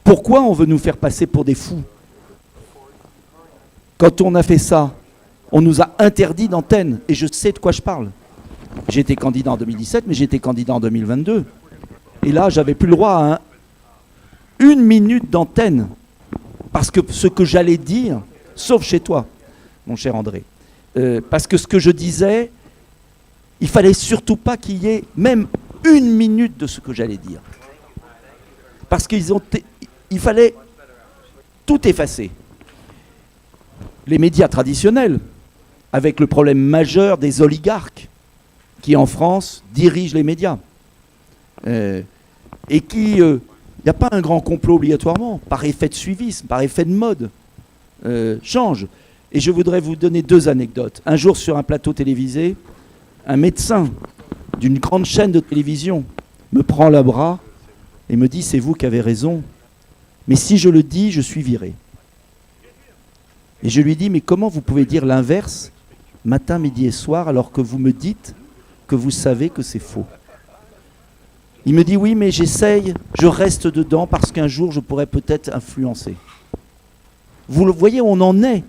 Pourquoi on veut nous faire passer pour des fous ? Quand on a fait ça, on nous a interdit d'antenne, et je sais de quoi je parle. J'étais candidat en 2017, mais j'étais candidat en 2022. Et là, j'avais plus le droit à une minute d'antenne. Parce que ce que j'allais dire, sauf chez toi, mon cher André, parce que ce que je disais, il fallait surtout pas qu'il y ait même une minute de ce que j'allais dire. Parce qu'il fallait tout effacer. Les médias traditionnels, avec le problème majeur des oligarques, qui en France dirigent les médias. Et qui, il n'y a pas un grand complot obligatoirement, par effet de suivisme, par effet de mode, change. Et je voudrais vous donner deux anecdotes. Un jour, sur un plateau télévisé, un médecin d'une grande chaîne de télévision me prend le bras et me dit « C'est vous qui avez raison, mais si je le dis, je suis viré. » Et je lui dis, mais comment vous pouvez dire l'inverse, matin, midi et soir, alors que vous me dites que vous savez que c'est faux? Il me dit, oui, mais j'essaye, je reste dedans parce qu'un jour, je pourrais peut-être influencer. Vous le voyez, on en est.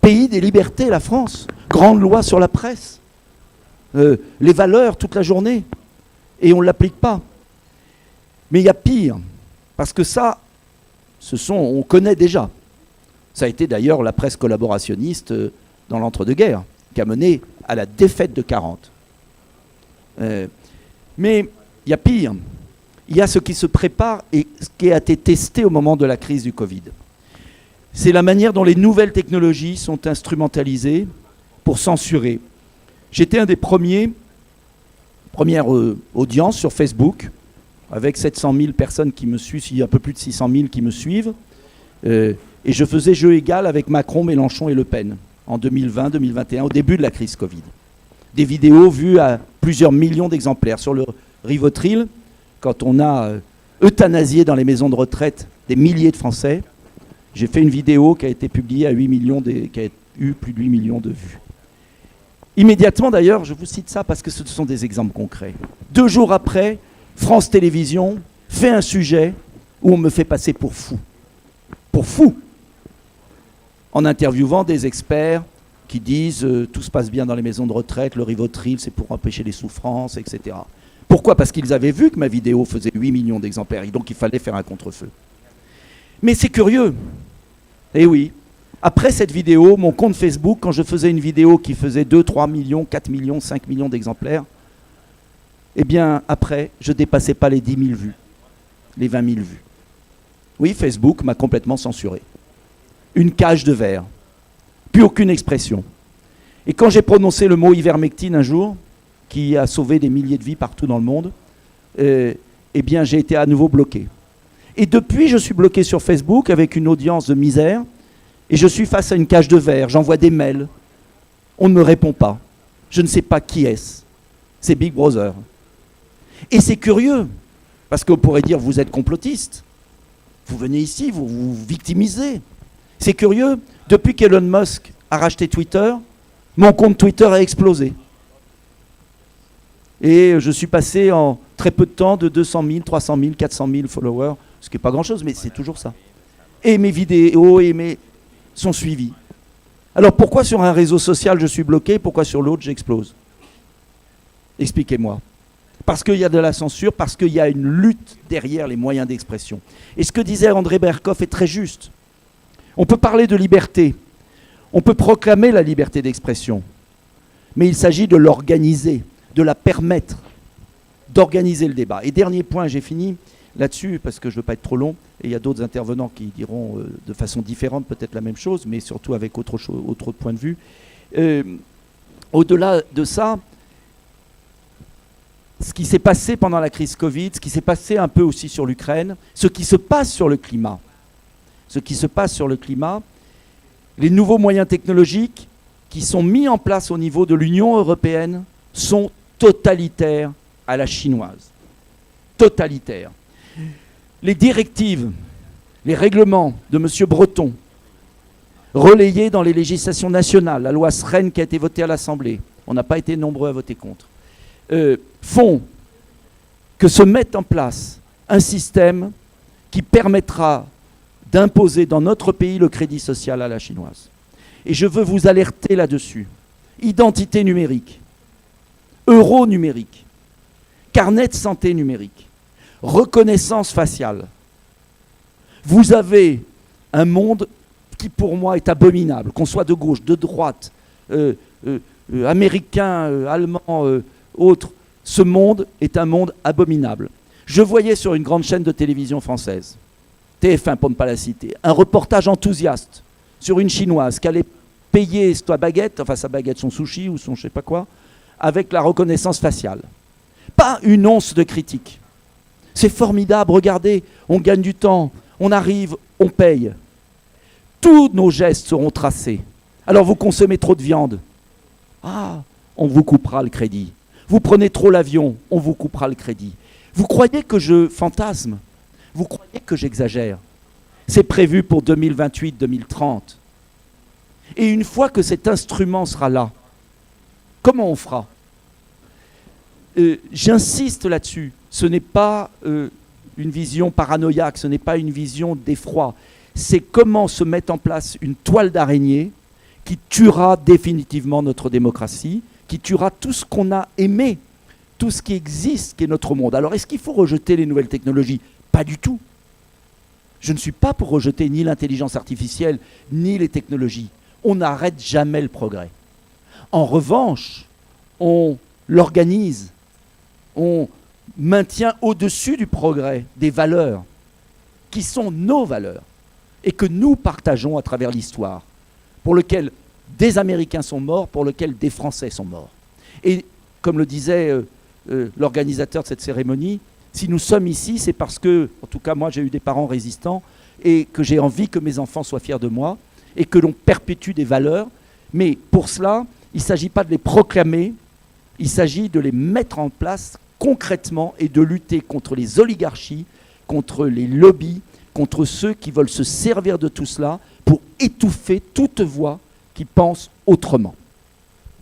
Pays des libertés, la France. Grande loi sur la presse. Les valeurs toute la journée. Et on ne l'applique pas. Mais il y a pire. Parce que ça, on connaît déjà. Ça a été d'ailleurs la presse collaborationniste dans l'entre-deux-guerres, qui a mené à la défaite de 40. Mais il y a pire. Il y a ce qui se prépare et ce qui a été testé au moment de la crise du Covid. C'est la manière dont les nouvelles technologies sont instrumentalisées pour censurer. J'étais un des premières audiences sur Facebook, avec 700 000 personnes qui me suivent, un peu plus de 600 000 qui me suivent. Et je faisais jeu égal avec Macron, Mélenchon et Le Pen en 2020-2021, au début de la crise Covid. Des vidéos vues à plusieurs millions d'exemplaires. Sur le Rivotril, quand on a euthanasié dans les maisons de retraite des milliers de Français, j'ai fait une vidéo qui a été publiée à 8 millions, qui a eu plus de 8 millions de vues. Immédiatement d'ailleurs, je vous cite ça parce que ce sont des exemples concrets. 2 jours après, France Télévisions fait un sujet où on me fait passer pour fou. Pour fou. En interviewant des experts qui disent tout se passe bien dans les maisons de retraite, le Rivotril c'est pour empêcher les souffrances, etc. Pourquoi? Parce qu'ils avaient vu que ma vidéo faisait 8 millions d'exemplaires et donc il fallait faire un contre-feu. Mais c'est curieux. Eh oui. Après cette vidéo, mon compte Facebook, quand je faisais une vidéo qui faisait 2, 3 millions, 4 millions, 5 millions d'exemplaires, eh bien, après, je ne dépassais pas les 10 000 vues, les 20 000 vues. Oui, Facebook m'a complètement censuré. Une cage de verre. Plus aucune expression. Et quand j'ai prononcé le mot ivermectine un jour, qui a sauvé des milliers de vies partout dans le monde, eh bien, j'ai été à nouveau bloqué. Et depuis, je suis bloqué sur Facebook avec une audience de misère, et je suis face à une cage de verre, j'envoie des mails, on ne me répond pas. Je ne sais pas qui est-ce. C'est Big Brother. Et c'est curieux, parce qu'on pourrait dire vous êtes complotiste. Vous venez ici, vous vous victimisez. C'est curieux, depuis qu'Elon Musk a racheté Twitter, mon compte Twitter a explosé. Et je suis passé en très peu de temps de 200 000, 300 000, 400 000 followers, ce qui n'est pas grand-chose, mais c'est toujours ça. Et mes vidéos sont suivies. Alors pourquoi sur un réseau social je suis bloqué, pourquoi sur l'autre j'explose? Expliquez-moi. Parce qu'il y a de la censure, parce qu'il y a une lutte derrière les moyens d'expression. Et ce que disait André Berkoff est très juste. On peut parler de liberté, on peut proclamer la liberté d'expression, mais il s'agit de l'organiser, de la permettre, d'organiser le débat. Et dernier point, j'ai fini là-dessus, parce que je ne veux pas être trop long, et il y a d'autres intervenants qui diront de façon différente peut-être la même chose, mais surtout avec autre point de vue. Au-delà de ça, ce qui s'est passé pendant la crise Covid, ce qui s'est passé un peu aussi sur l'Ukraine, ce qui se passe sur le climat, les nouveaux moyens technologiques qui sont mis en place au niveau de l'Union européenne sont totalitaires à la chinoise. Totalitaires. Les directives, les règlements de M. Breton, relayés dans les législations nationales, la loi SREN qui a été votée à l'Assemblée, on n'a pas été nombreux à voter contre, font que se mette en place un système qui permettra d'imposer dans notre pays le crédit social à la chinoise. Et je veux vous alerter là-dessus. Identité numérique, euro numérique, carnet de santé numérique, reconnaissance faciale. Vous avez un monde qui pour moi est abominable, qu'on soit de gauche, de droite, américain, allemand, autre. Ce monde est un monde abominable. Je voyais sur une grande chaîne de télévision française, TF1 pour ne pas la citer, un reportage enthousiaste sur une chinoise qui allait payer sa baguette, son sushi ou son je sais pas quoi, avec la reconnaissance faciale. Pas une once de critique. C'est formidable, regardez, on gagne du temps, on arrive, on paye. Tous nos gestes seront tracés. Alors vous consommez trop de viande. Ah, on vous coupera le crédit. Vous prenez trop l'avion, on vous coupera le crédit. Vous croyez que je fantasme? Vous croyez que j'exagère? C'est prévu pour 2028-2030. Et une fois que cet instrument sera là, comment on fera ? J'insiste là-dessus, ce n'est pas une vision paranoïaque, ce n'est pas une vision d'effroi, c'est comment se mettre en place une toile d'araignée qui tuera définitivement notre démocratie, qui tuera tout ce qu'on a aimé, tout ce qui existe, qui est notre monde. Alors est-ce qu'il faut rejeter les nouvelles technologies ? Pas du tout. Je ne suis pas pour rejeter ni l'intelligence artificielle, ni les technologies. On n'arrête jamais le progrès. En revanche, on l'organise, on maintient au-dessus du progrès des valeurs qui sont nos valeurs et que nous partageons à travers l'histoire, pour lesquelles des Américains sont morts, pour lesquels des Français sont morts. Et comme le disait l'organisateur de cette cérémonie, si nous sommes ici, c'est parce que, en tout cas moi j'ai eu des parents résistants, et que j'ai envie que mes enfants soient fiers de moi, et que l'on perpétue des valeurs. Mais pour cela, il ne s'agit pas de les proclamer, il s'agit de les mettre en place concrètement et de lutter contre les oligarchies, contre les lobbies, contre ceux qui veulent se servir de tout cela pour étouffer toute voix qui pense autrement.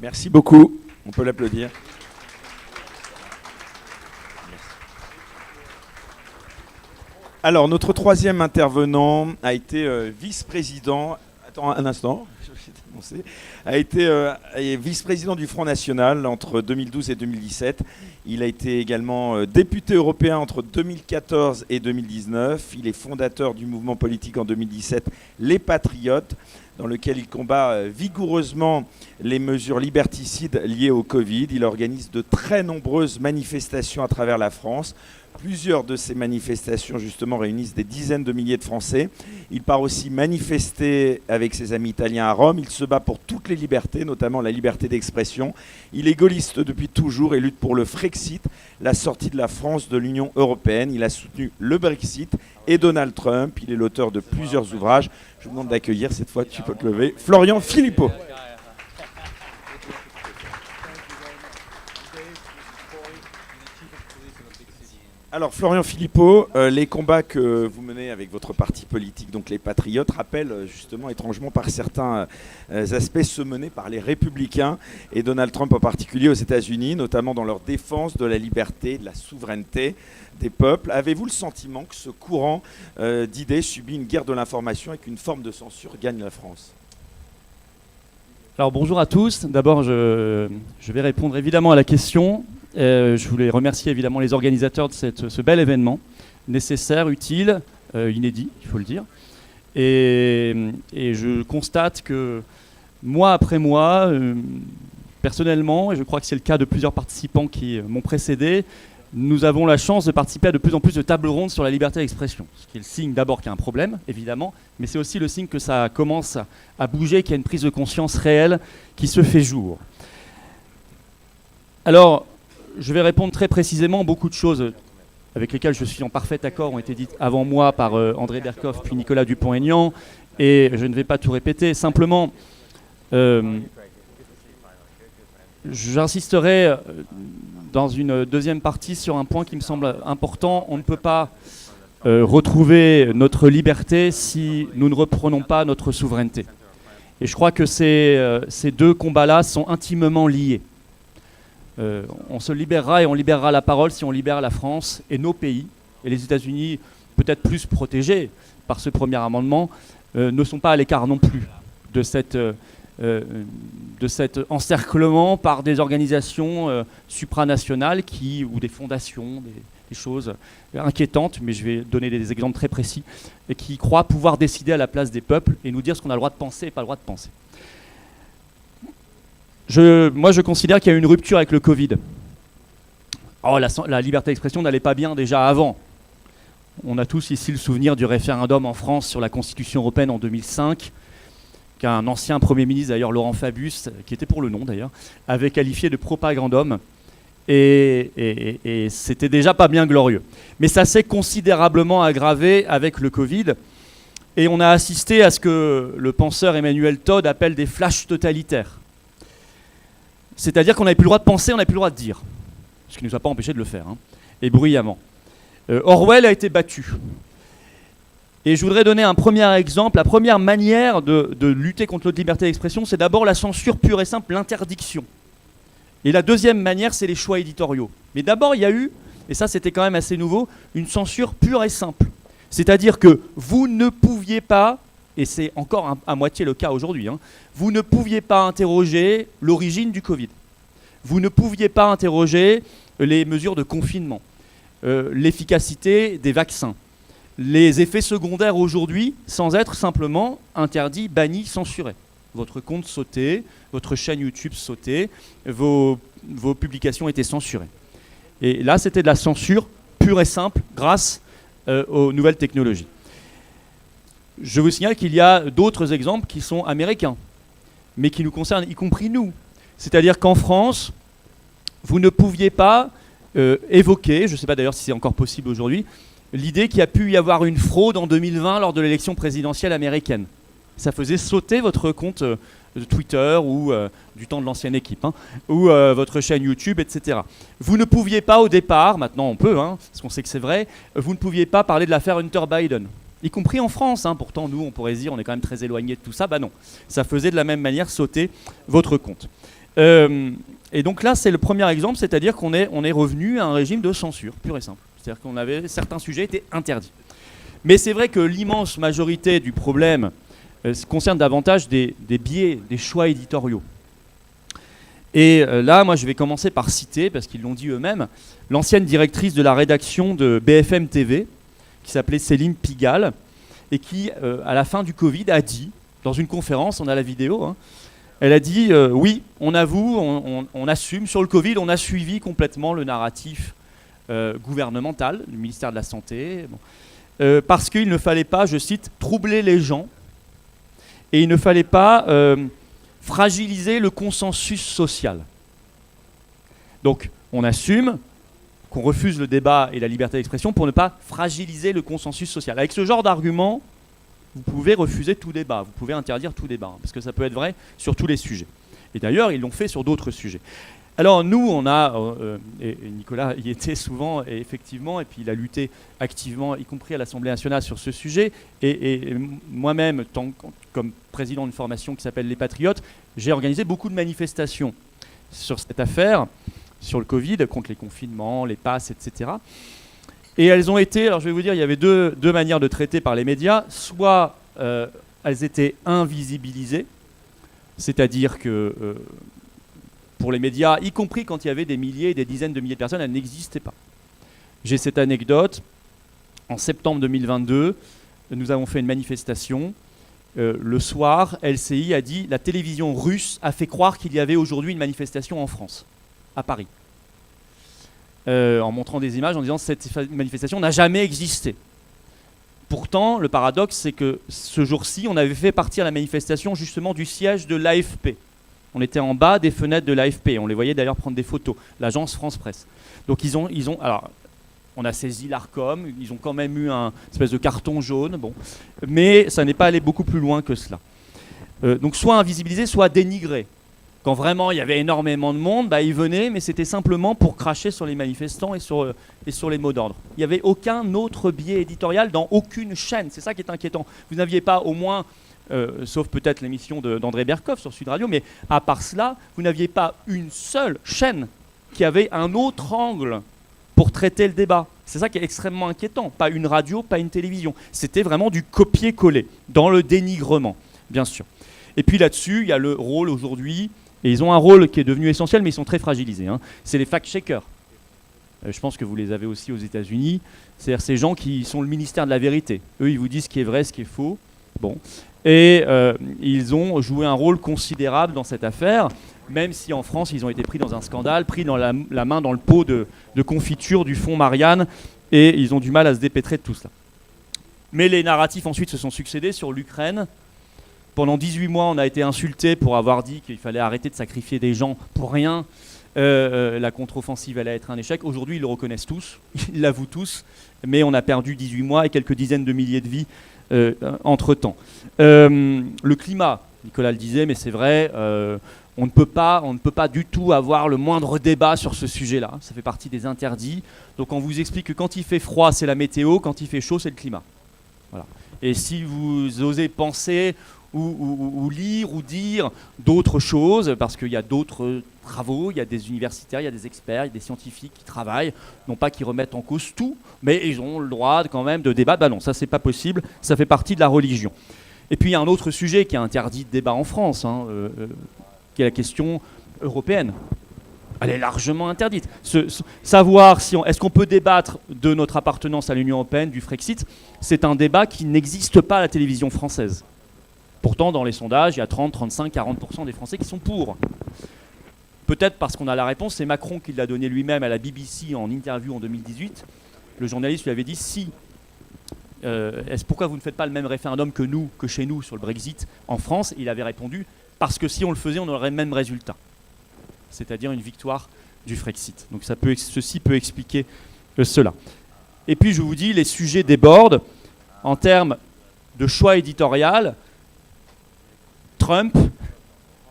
Merci beaucoup. On peut l'applaudir. Alors, notre troisième intervenant a été vice-président. Attends un instant. A été vice-président du Front National entre 2012 et 2017. Il a été également député européen entre 2014 et 2019. Il est fondateur du mouvement politique en 2017, Les Patriotes, dans lequel il combat vigoureusement les mesures liberticides liées au Covid. Il organise de très nombreuses manifestations à travers la France. Plusieurs de ces manifestations, justement, réunissent des dizaines de milliers de Français. Il part aussi manifester avec ses amis italiens à Rome. Il se bat pour toutes les libertés, notamment la liberté d'expression. Il est gaulliste depuis toujours et lutte pour le Frexit, la sortie de la France de l'Union européenne. Il a soutenu le Brexit et Donald Trump. Il est l'auteur de plusieurs ouvrages. Je vous demande d'accueillir, cette fois tu peux te lever, Florian Philippot. Alors Florian Philippot, les combats que vous menez avec votre parti politique, donc les Patriotes, rappellent justement étrangement par certains aspects ceux menés par les Républicains et Donald Trump en particulier aux États-Unis, notamment dans leur défense de la liberté, de la souveraineté des peuples. Avez-vous le sentiment que ce courant d'idées subit une guerre de l'information et qu'une forme de censure gagne la France ? Alors bonjour à tous. D'abord, je vais répondre évidemment à la question. Je voulais remercier évidemment les organisateurs de ce bel événement, nécessaire, utile, inédit, il faut le dire. Et je constate que mois après mois, personnellement, et je crois que c'est le cas de plusieurs participants qui m'ont précédé, nous avons la chance de participer à de plus en plus de tables rondes sur la liberté d'expression. Ce qui est le signe d'abord qu'il y a un problème, évidemment, mais c'est aussi le signe que ça commence à bouger, qu'il y a une prise de conscience réelle qui se fait jour. Alors, je vais répondre très précisément. Beaucoup de choses avec lesquelles je suis en parfait accord ont été dites avant moi par André Berkoff puis Nicolas Dupont-Aignan, et je ne vais pas tout répéter. Simplement, j'insisterai dans une deuxième partie sur un point qui me semble important. On ne peut pas retrouver notre liberté si nous ne reprenons pas notre souveraineté. Et je crois que ces deux combats-là sont intimement liés. On se libérera et on libérera la parole si on libère la France et nos pays. Et les États-Unis, peut-être plus protégés par ce premier amendement, ne sont pas à l'écart non plus de cet encerclement par des organisations supranationales ou des fondations, des choses inquiétantes, mais je vais donner des exemples très précis, et qui croient pouvoir décider à la place des peuples et nous dire ce qu'on a le droit de penser et pas le droit de penser. Moi, je considère qu'il y a eu une rupture avec le Covid. Oh, la liberté d'expression n'allait pas bien déjà avant. On a tous ici le souvenir du référendum en France sur la Constitution européenne en 2005, qu'un ancien Premier ministre, d'ailleurs Laurent Fabius, qui était pour le nom d'ailleurs, avait qualifié de propagandum. Et c'était déjà pas bien glorieux. Mais ça s'est considérablement aggravé avec le Covid. Et on a assisté à ce que le penseur Emmanuel Todd appelle des flashs totalitaires. C'est-à-dire qu'on n'avait plus le droit de penser, on n'avait plus le droit de dire. Ce qui ne nous a pas empêché de le faire, et bruyamment. Orwell a été battu. Et je voudrais donner un premier exemple. La première manière de lutter contre notre liberté d'expression, c'est d'abord la censure pure et simple, l'interdiction. Et la deuxième manière, c'est les choix éditoriaux. Mais d'abord, il y a eu, et ça c'était quand même assez nouveau, une censure pure et simple. C'est-à-dire que vous ne pouviez pas, et c'est encore à moitié le cas aujourd'hui, vous ne pouviez pas interroger l'origine du Covid. Vous ne pouviez pas interroger les mesures de confinement, l'efficacité des vaccins, les effets secondaires aujourd'hui, sans être simplement interdits, bannis, censurés. Votre compte sautait, votre chaîne YouTube sautait, vos publications étaient censurées. Et là, c'était de la censure pure et simple grâce aux nouvelles technologies. Je vous signale qu'il y a d'autres exemples qui sont américains, mais qui nous concernent, y compris nous. C'est-à-dire qu'en France, vous ne pouviez pas évoquer, je ne sais pas d'ailleurs si c'est encore possible aujourd'hui, l'idée qu'il y a pu y avoir une fraude en 2020 lors de l'élection présidentielle américaine. Ça faisait sauter votre compte de Twitter ou du temps de l'ancienne équipe, ou votre chaîne YouTube, etc. Vous ne pouviez pas au départ, maintenant on peut, parce qu'on sait que c'est vrai, vous ne pouviez pas parler de l'affaire Hunter Biden, y compris en France. Pourtant, nous, on pourrait se dire, on est quand même très éloigné de tout ça. Bah non, ça faisait de la même manière sauter votre compte. Et donc là, c'est le premier exemple, c'est-à-dire qu'on est revenu à un régime de censure, pur et simple. C'est-à-dire qu'on avait certains sujets étaient interdits. Mais c'est vrai que l'immense majorité du problème concerne davantage des biais, des choix éditoriaux. Et là, moi, je vais commencer par citer, parce qu'ils l'ont dit eux-mêmes, l'ancienne directrice de la rédaction de BFM TV, qui s'appelait Céline Pigalle, et qui, à la fin du Covid, a dit, dans une conférence, on a la vidéo, elle a dit oui, on avoue, on assume, sur le Covid, on a suivi complètement le narratif gouvernemental, du ministère de la Santé, parce qu'il ne fallait pas, je cite, troubler les gens, et il ne fallait pas fragiliser le consensus social. Donc, on assume qu'on refuse le débat et la liberté d'expression pour ne pas fragiliser le consensus social. Avec ce genre d'argument, vous pouvez refuser tout débat, vous pouvez interdire tout débat, parce que ça peut être vrai sur tous les sujets. Et d'ailleurs, ils l'ont fait sur d'autres sujets. Alors nous, on a, et Nicolas y était souvent, et effectivement, et puis il a lutté activement, y compris à l'Assemblée nationale, sur ce sujet, et moi-même, comme président d'une formation qui s'appelle Les Patriotes, j'ai organisé beaucoup de manifestations sur cette affaire, sur le Covid, contre les confinements, les passes, etc. Et elles ont été, alors je vais vous dire, il y avait deux manières de traiter par les médias. Soit elles étaient invisibilisées, c'est-à-dire que pour les médias, y compris quand il y avait des milliers et des dizaines de milliers de personnes, elles n'existaient pas. J'ai cette anecdote. En septembre 2022, nous avons fait une manifestation. Le soir, LCI a dit « La télévision russe a fait croire qu'il y avait aujourd'hui une manifestation en France, à Paris. » En montrant des images, en disant « Cette manifestation n'a jamais existé. » Pourtant, le paradoxe, c'est que ce jour-ci, on avait fait partir la manifestation justement du siège de l'AFP. On était en bas des fenêtres de l'AFP. On les voyait d'ailleurs prendre des photos, l'agence France Presse. Donc ils ont alors, on a saisi l'Arcom, ils ont quand même eu un espèce de carton jaune, bon. Mais ça n'est pas allé beaucoup plus loin que cela. Donc soit invisibilisé, soit dénigré. Quand vraiment il y avait énormément de monde, ils venaient, mais c'était simplement pour cracher sur les manifestants et sur les mots d'ordre. Il n'y avait aucun autre biais éditorial dans aucune chaîne. C'est ça qui est inquiétant. Vous n'aviez pas au moins, sauf peut-être l'émission d'André Berkoff sur Sud Radio, mais à part cela, vous n'aviez pas une seule chaîne qui avait un autre angle pour traiter le débat. C'est ça qui est extrêmement inquiétant. Pas une radio, pas une télévision. C'était vraiment du copier-coller, dans le dénigrement, bien sûr. Et puis là-dessus, il y a le rôle aujourd'hui, et ils ont un rôle qui est devenu essentiel, mais ils sont très fragilisés. C'est les fact-checkers. Je pense que vous les avez aussi aux États-Unis. C'est-à-dire ces gens qui sont le ministère de la vérité. Eux, ils vous disent ce qui est vrai, ce qui est faux. Bon. Et ils ont joué un rôle considérable dans cette affaire, même si en France, ils ont été pris dans un scandale, pris dans la main dans le pot de confiture du fonds Marianne, et ils ont du mal à se dépêtrer de tout cela. Mais les narratifs ensuite se sont succédés sur l'Ukraine. Pendant 18 mois, on a été insultés pour avoir dit qu'il fallait arrêter de sacrifier des gens pour rien. La contre-offensive allait être un échec. Aujourd'hui, ils le reconnaissent tous, ils l'avouent tous, mais on a perdu 18 mois et quelques dizaines de milliers de vies entre-temps. Le climat, Nicolas le disait, mais c'est vrai, on ne peut pas du tout avoir le moindre débat sur ce sujet-là. Ça fait partie des interdits. Donc on vous explique que quand il fait froid, c'est la météo, quand il fait chaud, c'est le climat. Voilà. Et si vous osez penser ou lire ou dire d'autres choses, parce qu'il y a d'autres travaux, il y a des universitaires, il y a des experts, il y a des scientifiques qui travaillent, non pas qui remettent en cause tout, mais ils ont le droit quand même de débattre. Bah non, ça c'est pas possible, ça fait partie de la religion. Et puis il y a un autre sujet qui est interdit de débat en France, qui est la question européenne. Elle est largement interdite. Savoir si est-ce qu'on peut débattre de notre appartenance à l'Union européenne, du Frexit, c'est un débat qui n'existe pas à la télévision française. Pourtant, dans les sondages, il y a 30, 35, 40% des Français qui sont pour. Peut-être parce qu'on a la réponse, c'est Macron qui l'a donné lui-même à la BBC en interview en 2018. Le journaliste lui avait dit pourquoi vous ne faites pas le même référendum que nous, que chez nous, sur le Brexit en France? Il avait répondu, parce que si on le faisait, on aurait le même résultat. C'est-à-dire une victoire du Frexit. Donc ceci peut expliquer cela. Et puis je vous dis, les sujets débordent en termes de choix éditorial. Trump,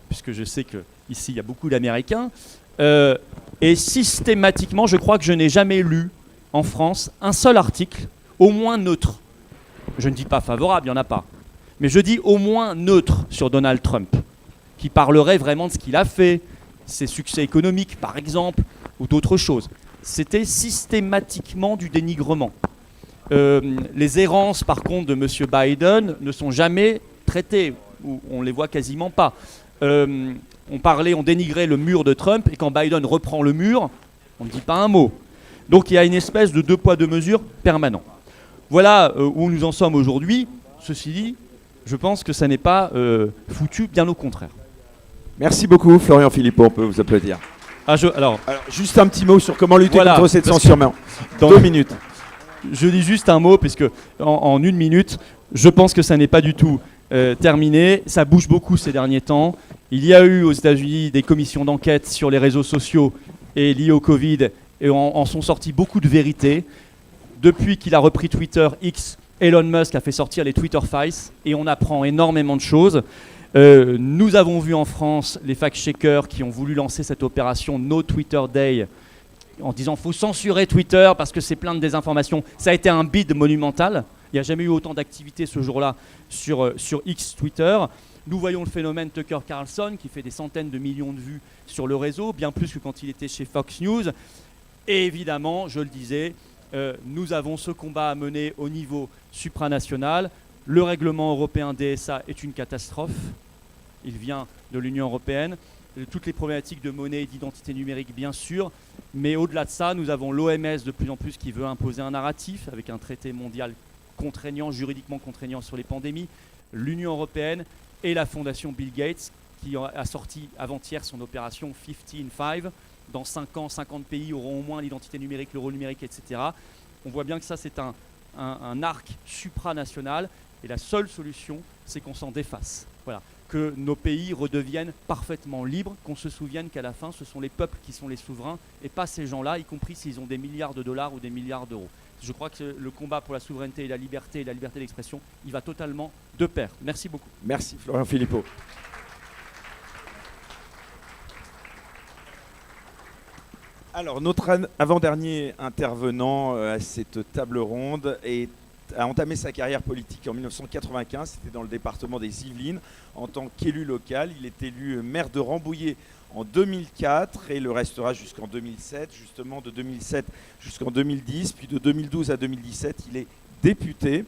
puisque je sais qu'ici il y a beaucoup d'Américains, et systématiquement, je crois que je n'ai jamais lu en France un seul article, au moins neutre. Je ne dis pas favorable, il n'y en a pas. Mais je dis au moins neutre sur Donald Trump, qui parlerait vraiment de ce qu'il a fait, ses succès économiques par exemple, ou d'autres choses. C'était systématiquement du dénigrement. Les errances par contre de M. Biden ne sont jamais traitées, ou on les voit quasiment pas. On dénigrait le mur de Trump, et quand Biden reprend le mur, on ne dit pas un mot. Donc il y a une espèce de deux poids deux mesures permanent. Voilà où nous en sommes aujourd'hui. Ceci dit, je pense que ça n'est pas foutu, bien au contraire. Merci beaucoup, Florian Philippot, on peut vous applaudir. Alors, juste un petit mot sur comment lutter contre cette censure. Dans 2 minutes. Je dis juste un mot, puisque en 1 minute, je pense que ça n'est pas du tout terminé. Ça bouge beaucoup ces derniers temps. Il y a eu aux États-Unis des commissions d'enquête sur les réseaux sociaux et liées au Covid, et en sont sorties beaucoup de vérités. Depuis qu'il a repris Twitter, X, Elon Musk a fait sortir les Twitter Files, et on apprend énormément de choses. Nous avons vu en France les fact-checkers qui ont voulu lancer cette opération No Twitter Day en disant qu'il faut censurer Twitter parce que c'est plein de désinformation. Ça a été un bid monumental. Il n'y a jamais eu autant d'activité ce jour-là sur X Twitter. Nous voyons le phénomène Tucker Carlson qui fait des centaines de millions de vues sur le réseau, bien plus que quand il était chez Fox News. Et évidemment, je le disais, nous avons ce combat à mener au niveau supranational. Le règlement européen DSA est une catastrophe. Il vient de l'Union européenne. Toutes les problématiques de monnaie et d'identité numérique, bien sûr. Mais au-delà de ça, nous avons l'OMS de plus en plus qui veut imposer un narratif avec un traité mondial contraignant, juridiquement contraignant sur les pandémies. L'Union européenne et la fondation Bill Gates qui a sorti avant-hier son opération 15-5. Dans 5 ans, 50 pays auront au moins l'identité numérique, l'euro numérique, etc. On voit bien que ça, c'est un arc supranational. Et la seule solution, c'est qu'on s'en défasse. Voilà. Que nos pays redeviennent parfaitement libres, qu'on se souvienne qu'à la fin, ce sont les peuples qui sont les souverains et pas ces gens-là, y compris s'ils ont des milliards de dollars ou des milliards d'euros. Je crois que le combat pour la souveraineté et la liberté d'expression, il va totalement de pair. Merci beaucoup. Merci Florian Philippot. Alors, notre avant-dernier intervenant à cette table ronde a entamé sa carrière politique en 1995, c'était dans le département des Yvelines, en tant qu'élu local. Il est élu maire de Rambouillet en 2004 et le restera jusqu'en 2007, justement de 2007 jusqu'en 2010, puis de 2012 à 2017, il est député.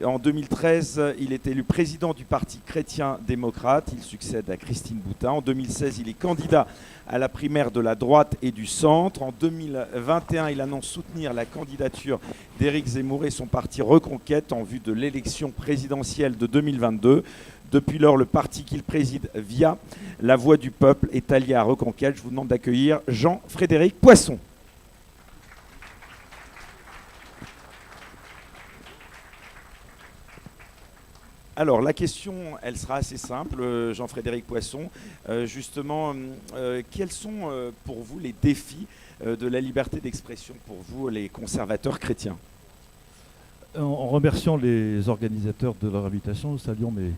En 2013, il est élu président du Parti chrétien-démocrate. Il succède à Christine Boutin. En 2016, il est candidat à la primaire de la droite et du centre. En 2021, il annonce soutenir la candidature d'Éric Zemmour et son parti Reconquête en vue de l'élection présidentielle de 2022. Depuis lors, le parti qu'il préside via La Voix du Peuple est allié à Reconquête. Je vous demande d'accueillir Jean-Frédéric Poisson. Alors, la question, elle sera assez simple, Jean-Frédéric Poisson. Justement, quels sont pour vous les défis de la liberté d'expression pour vous, les conservateurs chrétiens? En remerciant les organisateurs de leur invitation, nous saluons mes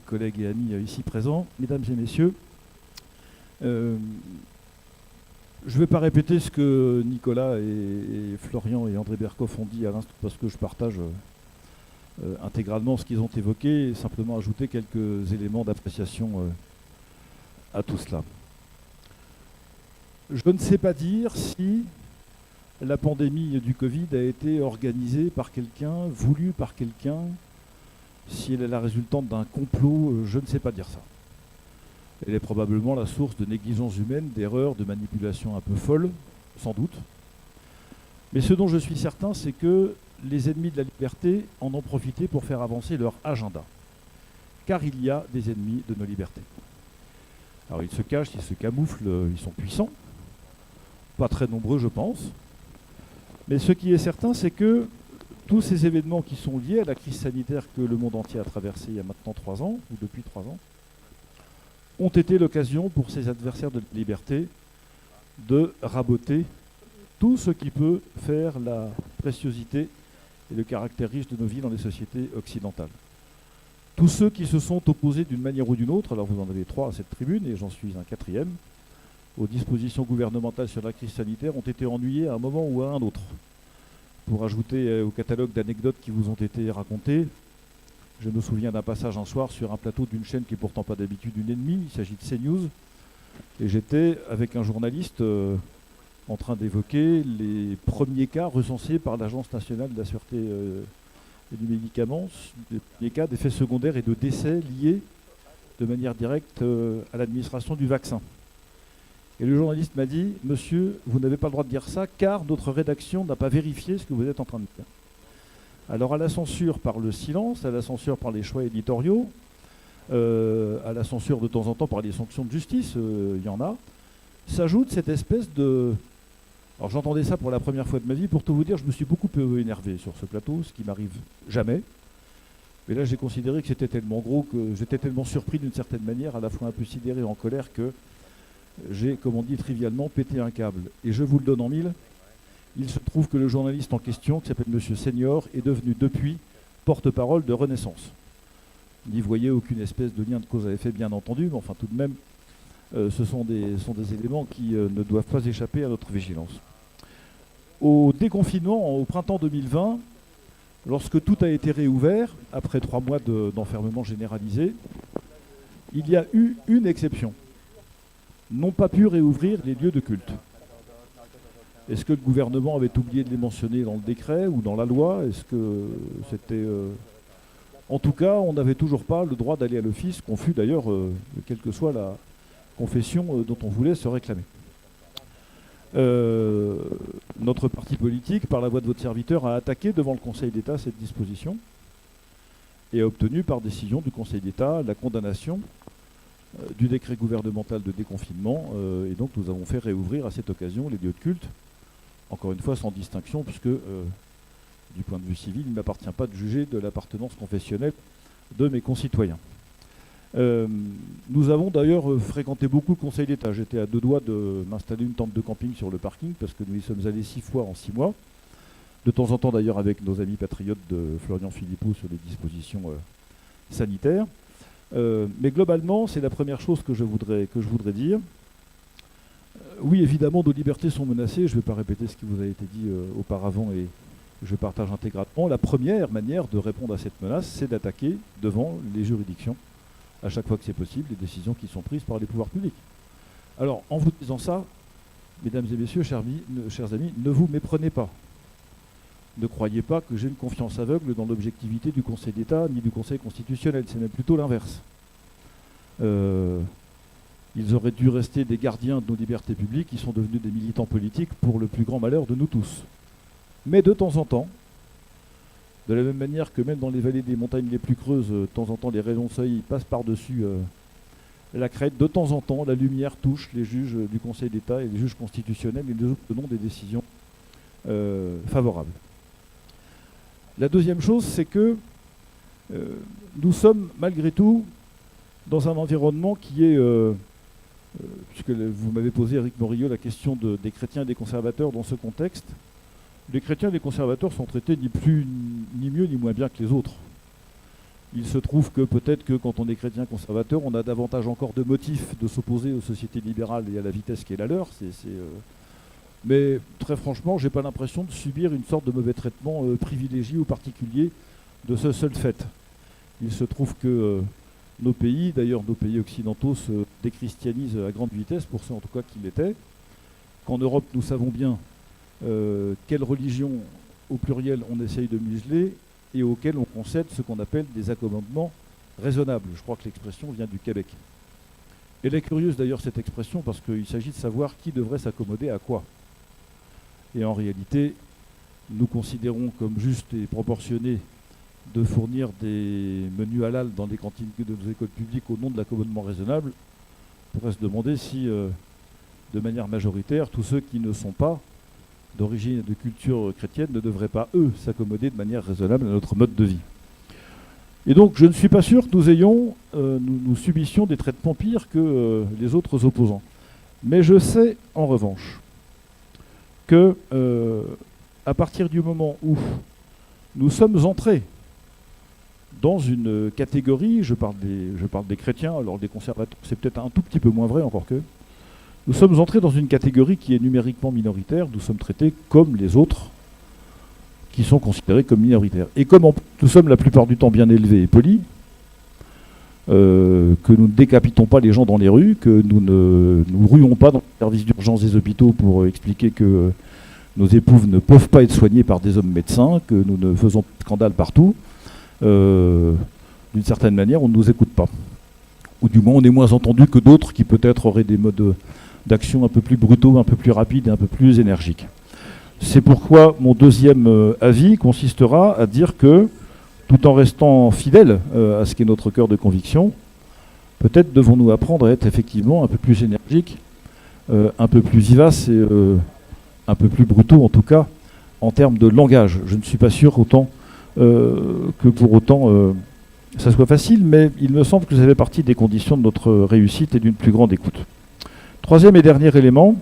collègues et amis ici présents. Mesdames et messieurs, je ne vais pas répéter ce que Nicolas et Florian et André Berkoff ont dit à l'instant, parce que je partage intégralement ce qu'ils ont évoqué et simplement ajouter quelques éléments d'appréciation à tout cela. Je ne sais pas dire si la pandémie du Covid a été organisée par quelqu'un, voulue par quelqu'un, si elle est la résultante d'un complot, je ne sais pas dire ça. Elle est probablement la source de négligence humaine, d'erreurs, de manipulations un peu folles, sans doute. Mais ce dont je suis certain, c'est que les ennemis de la liberté en ont profité pour faire avancer leur agenda. Car il y a des ennemis de nos libertés. Alors ils se cachent, ils se camouflent, ils sont puissants. Pas très nombreux, je pense. Mais ce qui est certain, c'est que tous ces événements qui sont liés à la crise sanitaire que le monde entier a traversée il y a maintenant 3 ans, ou depuis 3 ans, ont été l'occasion pour ces adversaires de la liberté de raboter tout ce qui peut faire la préciosité et le caractère riche de nos vies dans les sociétés occidentales. Tous ceux qui se sont opposés d'une manière ou d'une autre, alors vous en avez 3 à cette tribune et j'en suis un 4e, aux dispositions gouvernementales sur la crise sanitaire ont été ennuyés à un moment ou à un autre. Pour ajouter au catalogue d'anecdotes qui vous ont été racontées, je me souviens d'un passage un soir sur un plateau d'une chaîne qui n'est pourtant pas d'habitude une ennemie, il s'agit de CNews, et j'étais avec un journaliste en train d'évoquer les premiers cas recensés par l'Agence nationale de la sûreté et du médicament, les cas d'effets secondaires et de décès liés de manière directe à l'administration du vaccin. Et le journaliste m'a dit « Monsieur, vous n'avez pas le droit de dire ça car notre rédaction n'a pas vérifié ce que vous êtes en train de dire. » Alors à la censure par le silence, à la censure par les choix éditoriaux, à la censure de temps en temps par les sanctions de justice, il y en a, s'ajoute cette espèce de... Alors j'entendais ça pour la première fois de ma vie, pour tout vous dire, je me suis beaucoup énervé sur ce plateau, ce qui m'arrive jamais. Mais là j'ai considéré que c'était tellement gros, que j'étais tellement surpris d'une certaine manière, à la fois un peu sidéré et en colère, que j'ai, comme on dit trivialement, pété un câble. Et je vous le donne en mille, il se trouve que le journaliste en question, qui s'appelle Monsieur Senior, est devenu depuis porte-parole de Renaissance. N'y voyez aucune espèce de lien de cause à effet, bien entendu, mais enfin tout de même, ce sont des éléments qui ne doivent pas échapper à notre vigilance. Au déconfinement, au printemps 2020, lorsque tout a été réouvert, après 3 mois d'enfermement généralisé, il y a eu une exception. N'ont pas pu réouvrir les lieux de culte. Est-ce que le gouvernement avait oublié de les mentionner dans le décret ou dans la loi? Est-ce que c'était... En tout cas, on n'avait toujours pas le droit d'aller à l'office, confus d'ailleurs, quelle que soit la confession dont on voulait se réclamer. Notre parti politique, par la voix de votre serviteur, a attaqué devant le Conseil d'État cette disposition et a obtenu par décision du Conseil d'État la condamnation du décret gouvernemental de déconfinement, et donc nous avons fait réouvrir à cette occasion les lieux de culte, encore une fois sans distinction, puisque du point de vue civil, il ne m'appartient pas de juger de l'appartenance confessionnelle de mes concitoyens. Nous avons d'ailleurs fréquenté beaucoup le Conseil d'État. J'étais à 2 doigts de m'installer une tente de camping sur le parking, parce que nous y sommes allés 6 fois en 6 mois, de temps en temps d'ailleurs avec nos amis patriotes de Florian Philippot sur les dispositions sanitaires. Mais globalement, c'est la première chose que je voudrais dire. Oui, évidemment, nos libertés sont menacées. Je ne vais pas répéter ce qui vous a été dit auparavant et je partage intégralement. La première manière de répondre à cette menace, c'est d'attaquer devant les juridictions, à chaque fois que c'est possible, les décisions qui sont prises par les pouvoirs publics. Alors, en vous disant ça, mesdames et messieurs, chers amis, ne vous méprenez pas. Ne croyez pas que j'ai une confiance aveugle dans l'objectivité du Conseil d'État ni du Conseil constitutionnel. C'est même plutôt l'inverse. Ils auraient dû rester des gardiens de nos libertés publiques. Ils sont devenus des militants politiques pour le plus grand malheur de nous tous. Mais de temps en temps, de la même manière que même dans les vallées des montagnes les plus creuses, de temps en temps les rayons de soleil passent par-dessus la crête, de temps en temps la lumière touche les juges du Conseil d'État et les juges constitutionnels et nous obtenons des décisions favorables. La deuxième chose, c'est que nous sommes malgré tout dans un environnement qui est, puisque vous m'avez posé, Éric Morillo, la question des chrétiens et des conservateurs dans ce contexte, les chrétiens et les conservateurs sont traités ni mieux ni moins bien que les autres. Il se trouve que peut-être que quand on est chrétien conservateur, on a davantage encore de motifs de s'opposer aux sociétés libérales et à la vitesse qui est la leur. Mais très franchement, je n'ai pas l'impression de subir une sorte de mauvais traitement privilégié ou particulier de ce seul fait. Il se trouve que nos pays, d'ailleurs nos pays occidentaux, se déchristianisent à grande vitesse, pour ceux en tout cas qui l'étaient. Qu'en Europe, nous savons bien quelle religion, au pluriel, on essaye de museler et auquel on concède ce qu'on appelle des accommodements raisonnables. Je crois que l'expression vient du Québec. Elle est curieuse d'ailleurs cette expression parce qu'il s'agit de savoir qui devrait s'accommoder à quoi. Et en réalité, nous considérons comme juste et proportionné de fournir des menus halal dans les cantines de nos écoles publiques au nom de l'accommodement raisonnable. On pourrait se demander si, de manière majoritaire, tous ceux qui ne sont pas d'origine et de culture chrétienne ne devraient pas, eux, s'accommoder de manière raisonnable à notre mode de vie. Et donc, je ne suis pas sûr que nous subissions des traitements pires que les autres opposants. Mais je sais, en revanche, que à partir du moment où nous sommes entrés dans une catégorie, je parle des chrétiens, alors des conservateurs, c'est peut-être un tout petit peu moins vrai encore que, nous sommes entrés dans une catégorie qui est numériquement minoritaire, nous sommes traités comme les autres qui sont considérés comme minoritaires. Et comme nous sommes la plupart du temps bien élevés et polis, que nous ne décapitons pas les gens dans les rues, que nous ne nous ruons pas dans les services d'urgence des hôpitaux pour expliquer que nos épouses ne peuvent pas être soignées par des hommes médecins, que nous ne faisons pas de scandale partout, d'une certaine manière, on ne nous écoute pas. Ou du moins, on est moins entendu que d'autres qui peut-être auraient des modes d'action un peu plus brutaux, un peu plus rapides et un peu plus énergiques. C'est pourquoi mon deuxième avis consistera à dire que, tout en restant fidèles à ce qui est notre cœur de conviction, peut-être devons-nous apprendre à être effectivement un peu plus énergiques, un peu plus vivaces et un peu plus brutaux en tout cas, en termes de langage. Je ne suis pas sûr que pour autant ça soit facile, mais il me semble que ça fait partie des conditions de notre réussite et d'une plus grande écoute. Troisième et dernier élément,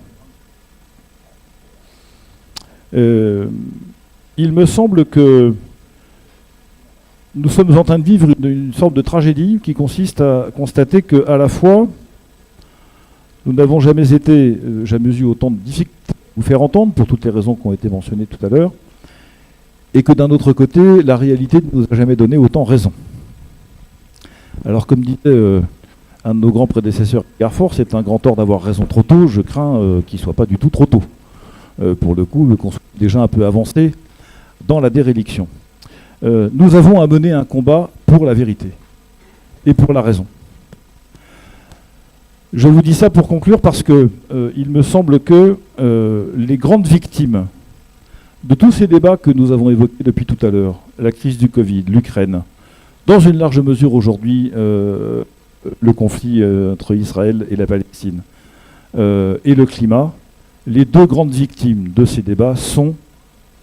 il me semble que nous sommes en train de vivre une sorte de tragédie qui consiste à constater qu'à la fois, nous n'avons jamais eu autant de difficultés à vous faire entendre, pour toutes les raisons qui ont été mentionnées tout à l'heure, et que d'un autre côté, la réalité ne nous a jamais donné autant raison. Alors comme disait un de nos grands prédécesseurs, Carrefour, c'est un grand tort d'avoir raison trop tôt, je crains qu'il ne soit pas du tout trop tôt. Pour le coup, qu'on soit déjà un peu avancé dans la déréliction. Nous avons à mener un combat pour la vérité et pour la raison. Je vous dis ça pour conclure parce que il me semble que les grandes victimes de tous ces débats que nous avons évoqués depuis tout à l'heure, la crise du Covid, l'Ukraine, dans une large mesure aujourd'hui le conflit entre Israël et la Palestine, et le climat, les deux grandes victimes de ces débats sont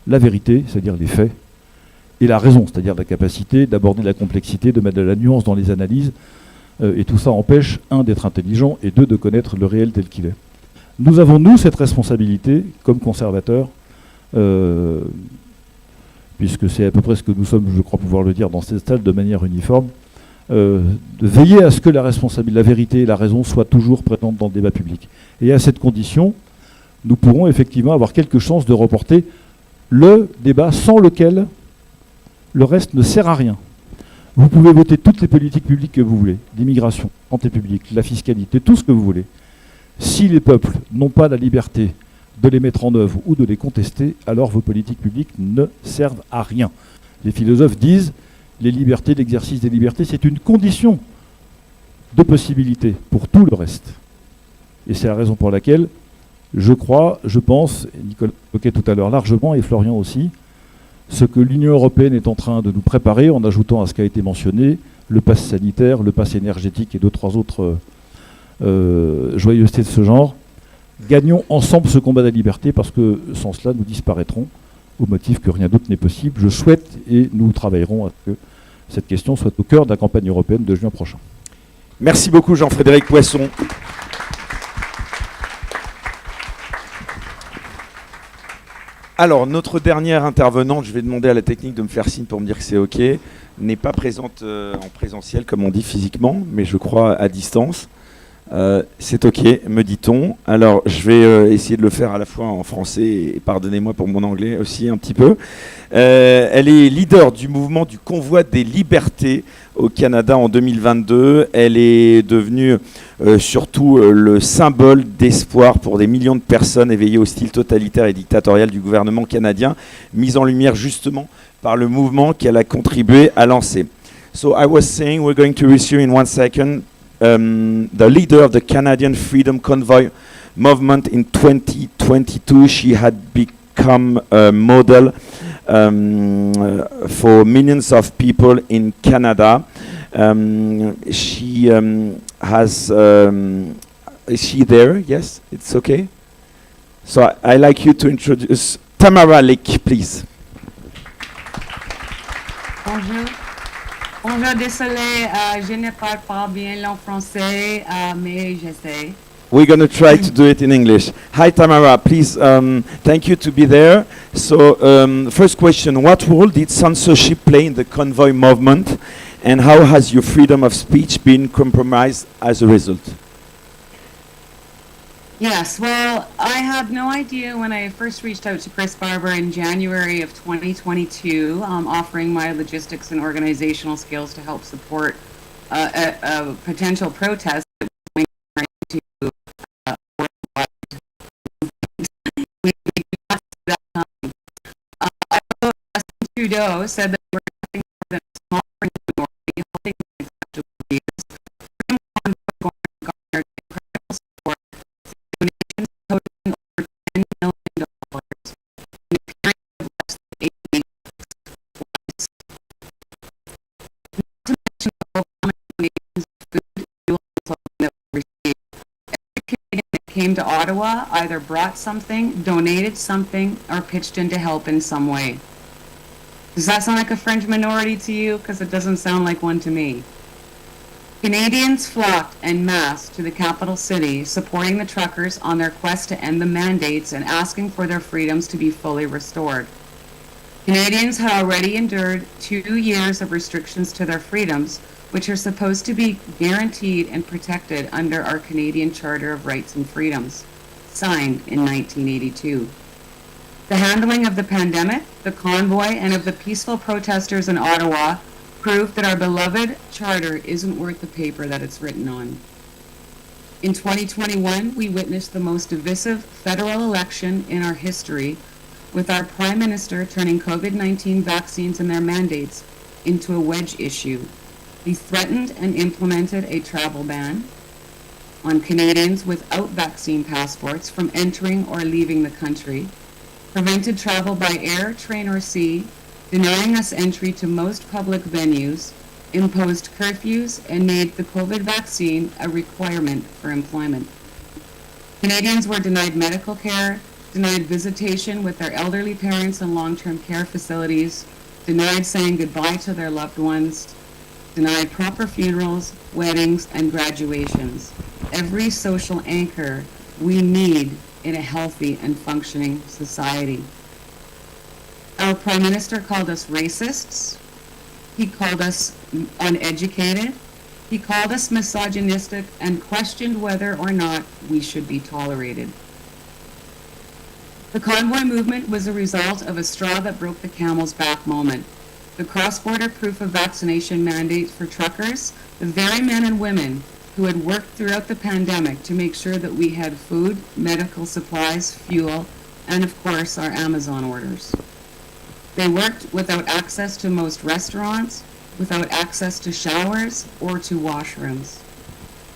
la vérité, c'est-à-dire les faits, et la raison, c'est-à-dire la capacité d'aborder la complexité, de mettre de la nuance dans les analyses, et tout ça empêche, un, d'être intelligent, et deux, de connaître le réel tel qu'il est. Nous avons, nous, cette responsabilité, comme conservateurs, puisque c'est à peu près ce que nous sommes, je crois pouvoir le dire, dans cette salle de manière uniforme, de veiller à ce que la vérité et la raison soient toujours présentes dans le débat public. Et à cette condition, nous pourrons effectivement avoir quelques chances de reporter le débat sans lequel le reste ne sert à rien. Vous pouvez voter toutes les politiques publiques que vous voulez, l'immigration, santé publique, la fiscalité, tout ce que vous voulez. Si les peuples n'ont pas la liberté de les mettre en œuvre ou de les contester, alors vos politiques publiques ne servent à rien. Les philosophes disent les libertés, l'exercice des libertés, c'est une condition de possibilité pour tout le reste. Et c'est la raison pour laquelle je crois, je pense, et Nicolas évoquait tout à l'heure largement, et Florian aussi, ce que l'Union européenne est en train de nous préparer, en ajoutant à ce qui a été mentionné, le pass sanitaire, le pass énergétique et deux, trois autres joyeusetés de ce genre. Gagnons ensemble ce combat de la liberté, parce que sans cela, nous disparaîtrons, au motif que rien d'autre n'est possible. Je souhaite, et nous travaillerons à ce que cette question soit au cœur de la campagne européenne de juin prochain. Merci beaucoup Jean-Frédéric Poisson. Alors, notre dernière intervenante, je vais demander à la technique de me faire signe pour me dire que c'est OK, n'est pas présente en présentiel, comme on dit physiquement, mais je crois à distance. C'est ok, me dit-on. Alors, je vais essayer de le faire à la fois en français et pardonnez-moi pour mon anglais aussi un petit peu. Elle est leader du mouvement du convoi des libertés au Canada en 2022. Elle est devenue surtout le symbole d'espoir pour des millions de personnes éveillées au style totalitaire et dictatorial du gouvernement canadien, mise en lumière justement par le mouvement qu'elle a contribué à lancer. So I was saying, we're going to reach you in 1 second. The leader of the Canadian Freedom Convoy movement in 2022. She had become a model for millions of people in Canada. She has. Is she there? Yes, it's okay. So I like you to introduce Tamara Lick, please. Bonjour. Bonjour, désolé, je ne parle pas bien le français, mais j'essaie. We're going to try to do it in English. Hi, Tamara. Please, thank you to be there. So, first question, what role did censorship play in the convoy movement, and how has your freedom of speech been compromised as a result? Yes, well, I had no idea when I first reached out to Chris Barber in January of 2022, offering my logistics and organizational skills to help support a potential protest that was going to worldwide. We did not see that coming. Although Justin Trudeau said that we were nothing more than a small minority holding unacceptable views, Freedom Convoy garnered incredible support, donations totaling over $10 million in a period of less than 8 weeks. Not to mention the overwhelming donations of food, fuel, and clothing that we received. Every Canadian that came to Ottawa either brought something, donated something, or pitched in to help in some way. Does that sound like a fringe minority to you? Because it doesn't sound like one to me. Canadians flocked en masse to the capital city, supporting the truckers on their quest to end the mandates and asking for their freedoms to be fully restored. Canadians had already endured 2 years of restrictions to their freedoms, which are supposed to be guaranteed and protected under our Canadian Charter of Rights and Freedoms, signed in 1982. The handling of the pandemic, the convoy, and of the peaceful protesters in Ottawa proved that our beloved charter isn't worth the paper that it's written on. In 2021, we witnessed the most divisive federal election in our history, with our Prime Minister turning COVID-19 vaccines and their mandates into a wedge issue. He threatened and implemented a travel ban on Canadians without vaccine passports from entering or leaving the country, prevented travel by air, train, or sea, denying us entry to most public venues, imposed curfews, and made the COVID vaccine a requirement for employment. Canadians were denied medical care, denied visitation with their elderly parents in long-term care facilities, denied saying goodbye to their loved ones, denied proper funerals, weddings, and graduations. Every social anchor we need in a healthy and functioning society. Our Prime Minister called us racists. He called us uneducated. He called us misogynistic and questioned whether or not we should be tolerated. The convoy movement was a result of a straw that broke the camel's back moment. The cross-border proof of vaccination mandate for truckers, the very men and women who had worked throughout the pandemic to make sure that we had food, medical supplies, fuel, and of course our Amazon orders. They worked without access to most restaurants, without access to showers or to washrooms.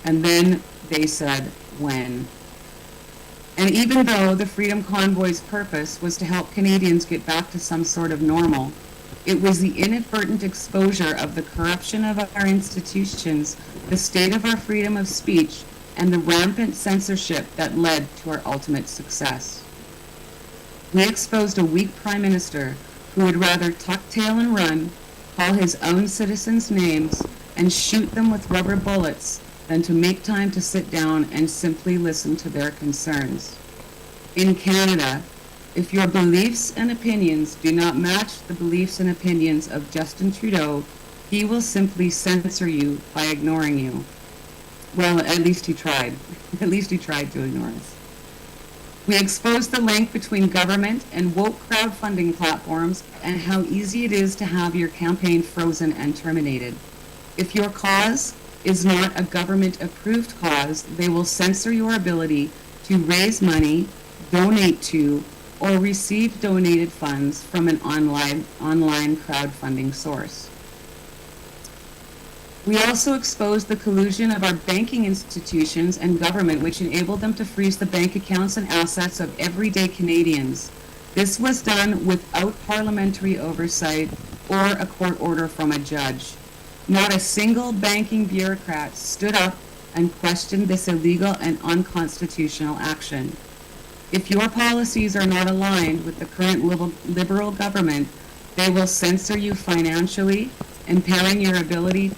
And then they said, when? And even though the Freedom Convoy's purpose was to help Canadians get back to some sort of normal, it was the inadvertent exposure of the corruption of our institutions, the state of our freedom of speech, and the rampant censorship that led to our ultimate success. We exposed a weak Prime Minister who would rather tuck tail and run, call his own citizens names, and shoot them with rubber bullets than to make time to sit down and simply listen to their concerns. In Canada, if your beliefs and opinions do not match the beliefs and opinions of Justin Trudeau, he will simply censor you by ignoring you. Well, at least he tried. At least he tried to ignore us. We exposed the link between government and woke crowdfunding platforms and how easy it is to have your campaign frozen and terminated. If your cause is not a government-approved cause, they will censor your ability to raise money, donate to, or receive donated funds from an online crowdfunding source. We also exposed the collusion of our banking institutions and government, which enabled them to freeze the bank accounts and assets of everyday Canadians. This was done without parliamentary oversight or a court order from a judge. Not a single banking bureaucrat stood up and questioned this illegal and unconstitutional action. If your policies are not aligned with the current liberal government, they will censor you financially, impairing your ability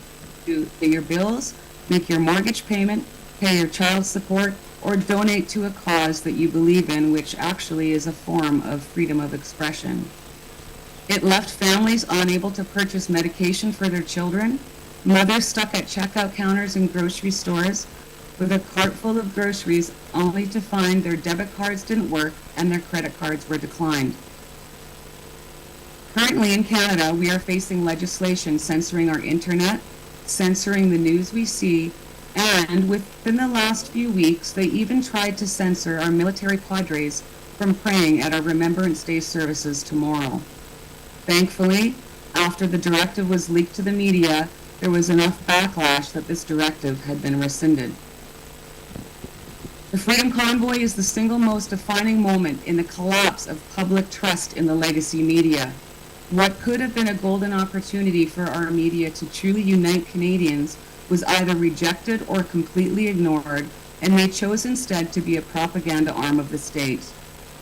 to pay your bills, make your mortgage payment, pay your child support, or donate to a cause that you believe in, which actually is a form of freedom of expression. It left families unable to purchase medication for their children, mothers stuck at checkout counters in grocery stores with a cart full of groceries only to find their debit cards didn't work and their credit cards were declined. Currently in Canada, we are facing legislation censoring our internet, censoring the news we see, and within the last few weeks, they even tried to censor our military padres from praying at our Remembrance Day services tomorrow. Thankfully, after the directive was leaked to the media, there was enough backlash that this directive had been rescinded. The Freedom Convoy is the single most defining moment in the collapse of public trust in the legacy media. What could have been a golden opportunity for our media to truly unite Canadians was either rejected or completely ignored, and they chose instead to be a propaganda arm of the state.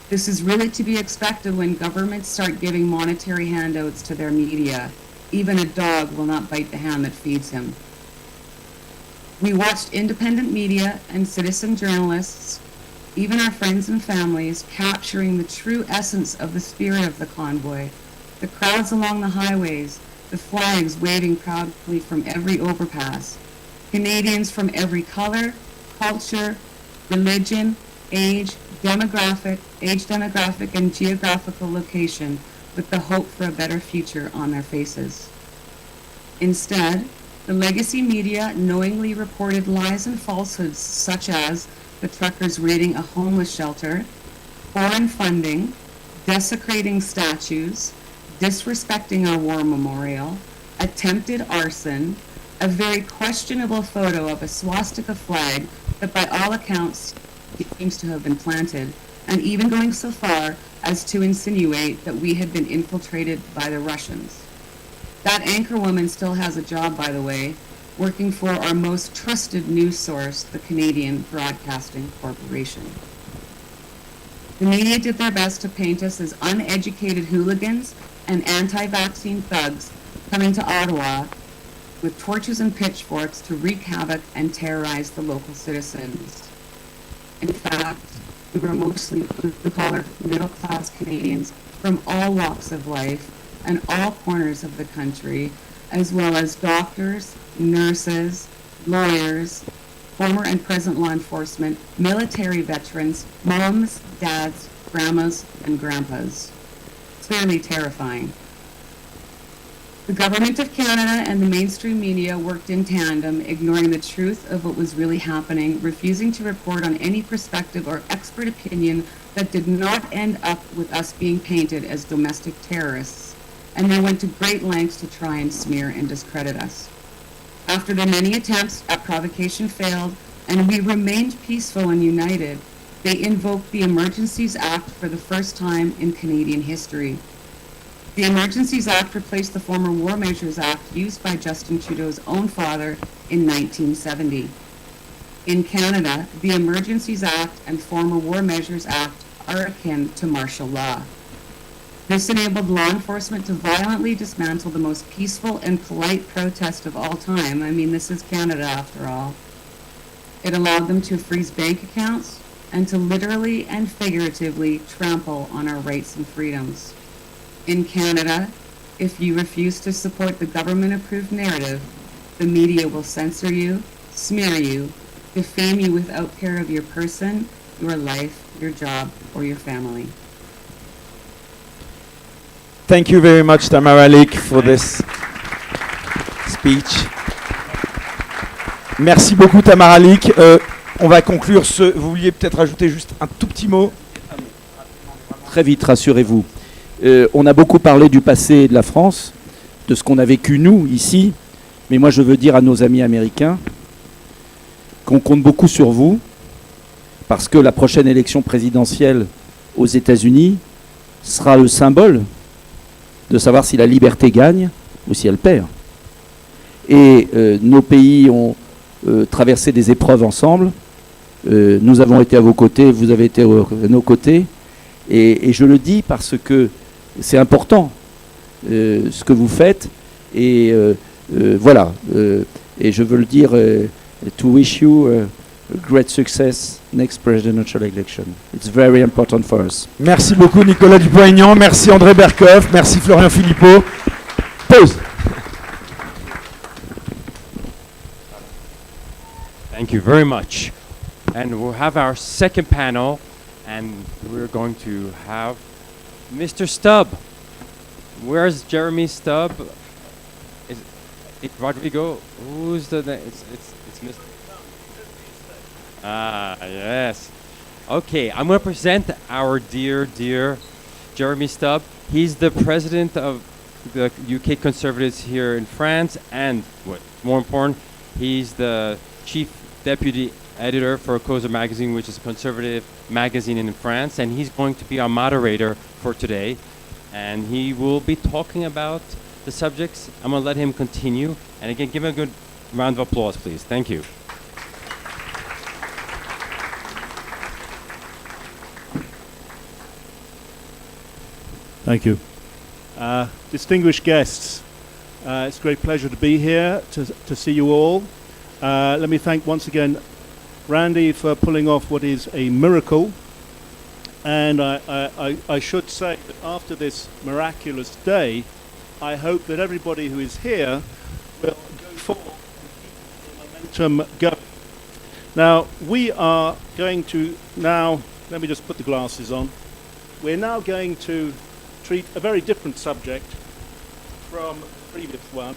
This is really to be expected when governments start giving monetary handouts to their media. Even a dog will not bite the hand that feeds him. We watched independent media and citizen journalists, even our friends and families, capturing the true essence of the spirit of the convoy. The crowds along the highways, the flags waving proudly from every overpass. Canadians from every color, culture, religion, age demographic, and geographical location with the hope for a better future on their faces. Instead, the legacy media knowingly reported lies and falsehoods such as the truckers raiding a homeless shelter, foreign funding, desecrating statues, disrespecting our war memorial, attempted arson, a very questionable photo of a swastika flag that by all accounts seems to have been planted, and even going so far as to insinuate that we had been infiltrated by the Russians. That anchor woman still has a job, by the way, working for our most trusted news source, the Canadian Broadcasting Corporation. The media did their best to paint us as uneducated hooligans and anti-vaccine thugs coming to Ottawa with torches and pitchforks to wreak havoc and terrorize the local citizens. In fact, we were mostly blue-collar, middle-class Canadians from all walks of life and all corners of the country, as well as doctors, nurses, lawyers, former and present law enforcement, military veterans, moms, dads, grandmas, and grandpas. Clearly terrifying. The Government of Canada and the mainstream media worked in tandem, ignoring the truth of what was really happening, refusing to report on any perspective or expert opinion that did not end up with us being painted as domestic terrorists, and they went to great lengths to try and smear and discredit us. After their many attempts at provocation failed, and we remained peaceful and united, they invoked the Emergencies Act for the first time in Canadian history. The Emergencies Act replaced the former War Measures Act used by Justin Trudeau's own father in 1970. In Canada, the Emergencies Act and former War Measures Act are akin to martial law. This enabled law enforcement to violently dismantle the most peaceful and polite protest of all time. I mean, this is Canada after all. It allowed them to freeze bank accounts and to literally and figuratively trample on our rights and freedoms. In Canada, if you refuse to support the government-approved narrative, the media will censor you, smear you, defame you without care of your person, your life, your job, or your family. Thank you very much, Tamara Lik, for this speech. Merci beaucoup, Tamara Lik. On va conclure ce... Vous vouliez peut-être ajouter juste un tout petit mot? Très vite, rassurez-vous. On a beaucoup parlé du passé de la France, de ce qu'on a vécu nous, ici. Mais moi, je veux dire à nos amis américains qu'on compte beaucoup sur vous, parce que la prochaine élection présidentielle aux États-Unis sera le symbole de savoir si la liberté gagne ou si elle perd. Et nos pays ont traversé des épreuves ensemble. Nous avons été à vos côtés, vous avez été à nos côtés. Et je le dis parce que c'est important ce que vous faites. Et voilà. Et je veux le dire, to wish you great success next presidential election. It's very important for us. Merci beaucoup, Nicolas Dupont-Aignan. Merci, André Berkoff. Merci, Florian Philippot. Pause. Thank you very much. And we'll have our second panel, and we're going to have Mr. Stubb. Where's Jeremy Stubb? Is it Rodrigo? Who's the name? It's Mr. Ah, yes. Okay, I'm going to present our dear Jeremy Stubb. He's the president of the UK Conservatives here in France, and what more important, he's the chief deputy editor for Causa magazine, which is a conservative magazine in France, and he's going to be our moderator for today. And he will be talking about the subjects. I'm going to let him continue. And again, give him a good round of applause, please. Thank you. Thank you. Distinguished guests, it's a great pleasure to be here, to see you all. Let me thank once again Randy for pulling off what is a miracle. And I should say that after this miraculous day, I hope that everybody who is here will go forward and keep the momentum going. Now, we are going to now, let me just put the glasses on. We're now going to treat a very different subject from the previous one.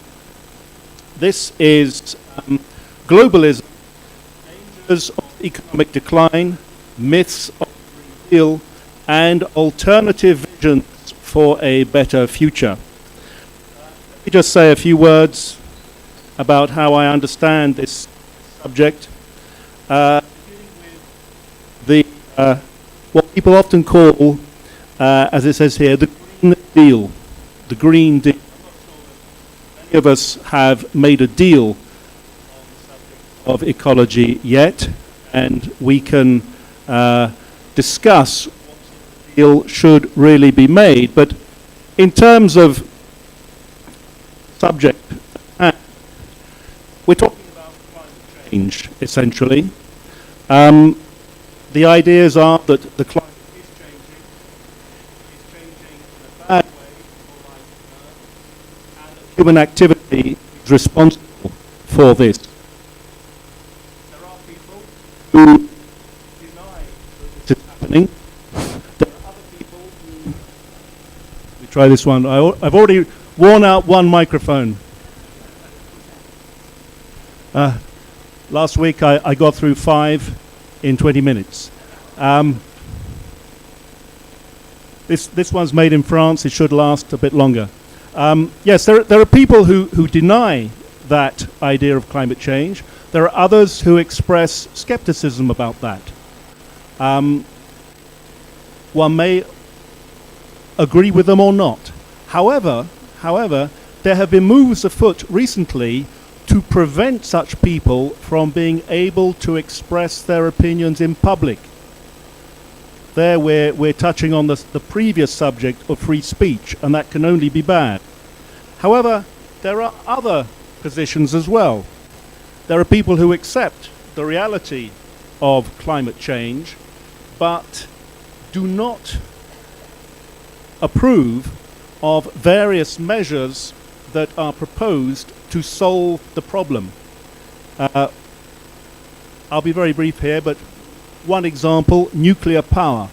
This is globalism, dangers of economic decline, myths of the Green Deal, and alternative visions for a better future. Let me just say a few words about how I understand this subject. The what people often call, as it says here, the Green Deal. The Green Deal. Many of us have made a deal on the subject of ecology yet, and we can discuss what the deal should really be made. But in terms of subject, we're talking about climate change, essentially. The ideas are that the climate is changing in a bad way for life on Earth, and that human activity is responsible for this. There are people who deny that this is happening. There are other people who... Let me try this one. I've already worn out one microphone. Last week I got through 5 in 20 minutes. This one's made in France. It should last a bit longer. Yes, there are people who deny that idea of climate change. There are others who express skepticism about that. One may agree with them or not. However, there have been moves afoot recently to prevent such people from being able to express their opinions in public. There we're touching on the previous subject of free speech, and that can only be bad. However, there are other positions as well. There are people who accept the reality of climate change, but do not approve of various measures that are proposed to solve the problem. I'll be very brief here, but one example, nuclear power.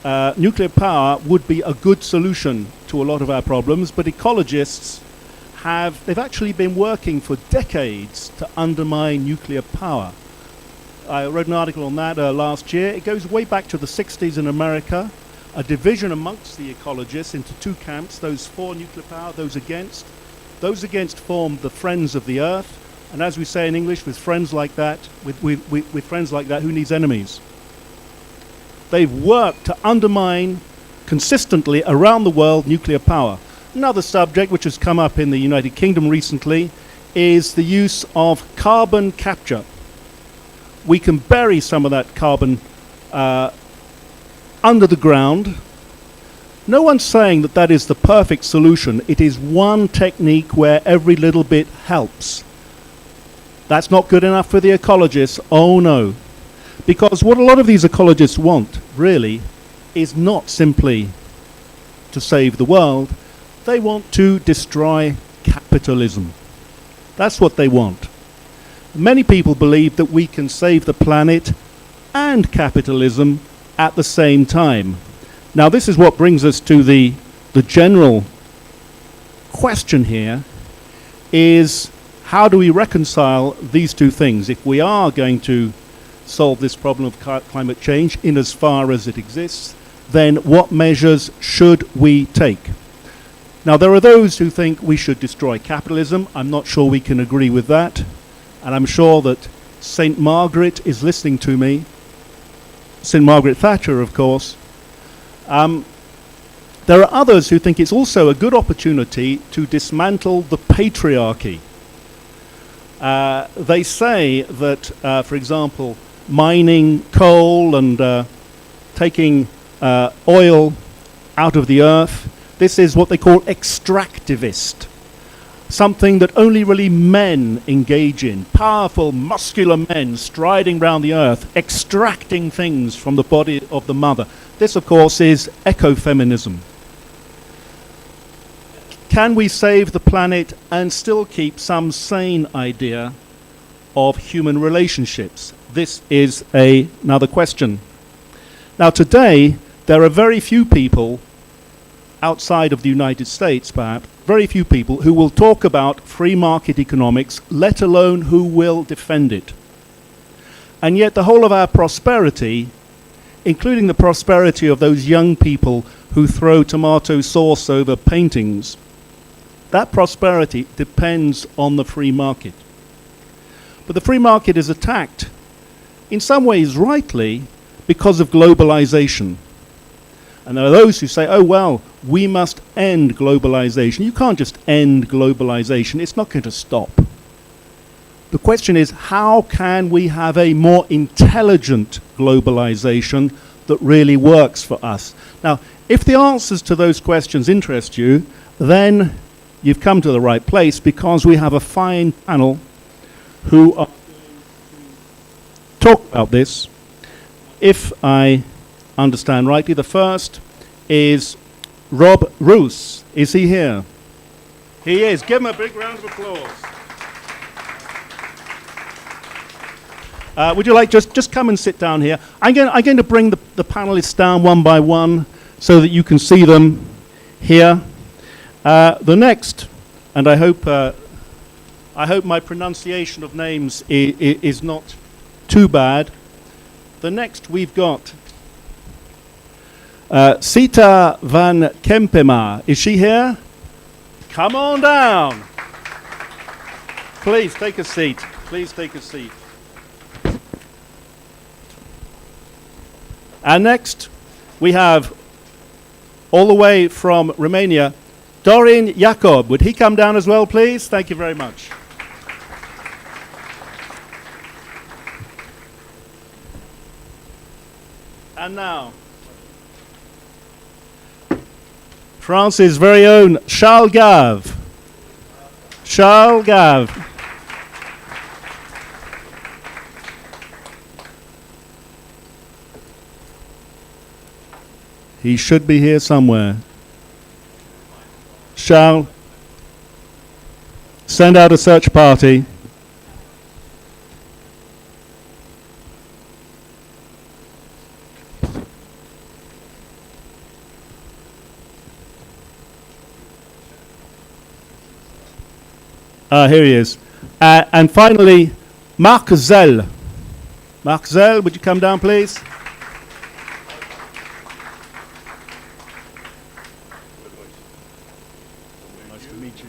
Nuclear power would be a good solution to a lot of our problems, but ecologists they've actually been working for decades to undermine nuclear power. I wrote an article on that last year. It goes way back to the 60s in America, a division amongst the ecologists into two camps, those for nuclear power, those against. Those against formed the Friends of the Earth, and as we say in English, with friends like that, with friends like that, who needs enemies? They've worked to undermine consistently around the world nuclear power. Another subject which has come up in the United Kingdom recently is the use of carbon capture. We can bury some of that carbon under the ground. No one's saying that that is the perfect solution. It is one technique where every little bit helps. That's not good enough for the ecologists. Oh no. Because what a lot of these ecologists want, really, is not simply to save the world. They want to destroy capitalism. That's what they want. Many people believe that we can save the planet and capitalism at the same time. Now, this is what brings us to the general question here, is how do we reconcile these two things? If we are going to solve this problem of climate change in as far as it exists, then what measures should we take? Now, there are those who think we should destroy capitalism. I'm not sure we can agree with that. And I'm sure that St. Margaret is listening to me. St. Margaret Thatcher, of course. There are others who think it's also a good opportunity to dismantle the patriarchy. They say that, for example, mining coal and taking oil out of the earth, this is what they call extractivist, something that only really men engage in, powerful, muscular men striding around the earth, extracting things from the body of the mother. This, of course, is ecofeminism. Can we save the planet and still keep some sane idea of human relationships? This is another question. Now, today, there are very few people outside of the United States, perhaps, very few people who will talk about free market economics, let alone who will defend it. And yet the whole of our prosperity, including the prosperity of those young people who throw tomato sauce over paintings, that prosperity depends on the free market. But the free market is attacked, in some ways rightly, because of globalization. And there are those who say, oh, well, we must end globalization. You can't just end globalization. It's not going to stop. The question is, how can we have a more intelligent globalization that really works for us? Now, if the answers to those questions interest you, then you've come to the right place, because we have a fine panel who are going to talk about this. If I understand rightly, the first is Rob Roos. Is he here? He is. Give him a big round of applause. Would you like just come and sit down here? I'm going to bring the panelists down one by one so that you can see them here. The next, and I hope my pronunciation of names is not too bad. The next we've got Sita van Kempema. Is she here? Come on down. Please take a seat. Please take a seat. And next we have, all the way from Romania, Dorin Jacob. Would he come down as well, please? Thank you very much. And now, France's very own Charles Gave. Charles Gave. He should be here somewhere. Charles, send out a search party. Here he is. And finally, Marc Zell. Marc Zell, would you come down, please? Nice to meet you.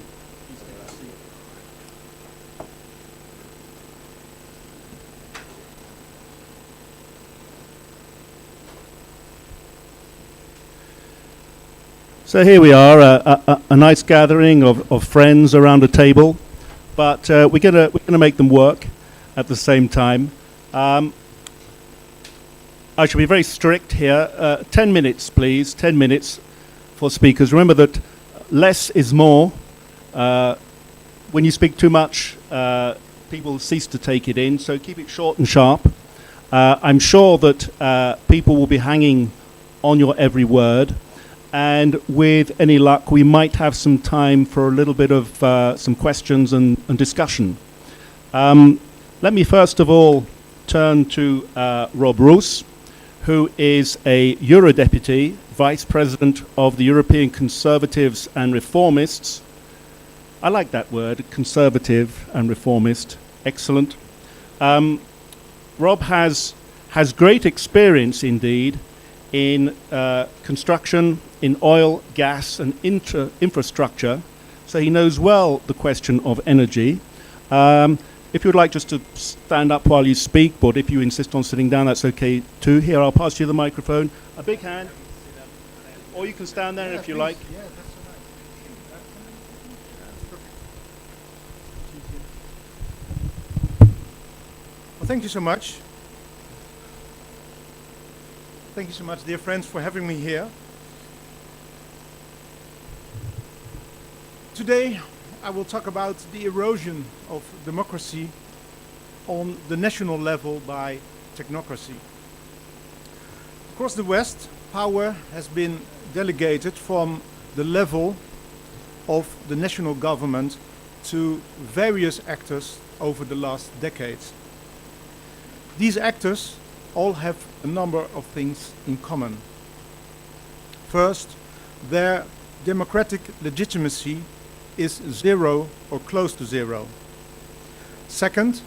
So here we are, a nice gathering of friends around a table, but we're gonna make them work at the same time. I shall be very strict here. 10 minutes, please. 10 minutes for speakers. Remember that less is more. When you speak too much, people cease to take it in. So keep it short and sharp. I'm sure that people will be hanging on your every word. And with any luck, we might have some time for a little bit of some questions and discussion. Let me first of all turn to Rob Roos, who is a Eurodeputee, Vice President of the European Conservatives and Reformists. I like that word, conservative and reformist. Excellent. Rob has great experience indeed in construction, in oil, gas, and infrastructure, so he knows well the question of energy. If you'd like just to stand up while you speak, but if you insist on sitting down, that's okay too. Here, I'll pass you the microphone. A big hand. Or you can stand there if you like. Well, thank you so much. Thank you so much, dear friends, for having me here. Today, I will talk about the erosion of democracy on the national level by technocracy. Across the West, power has been delegated from the level of the national government to various actors over the last decades. These actors all have a number of things in common. First, their democratic legitimacy is zero or close to zero. Second,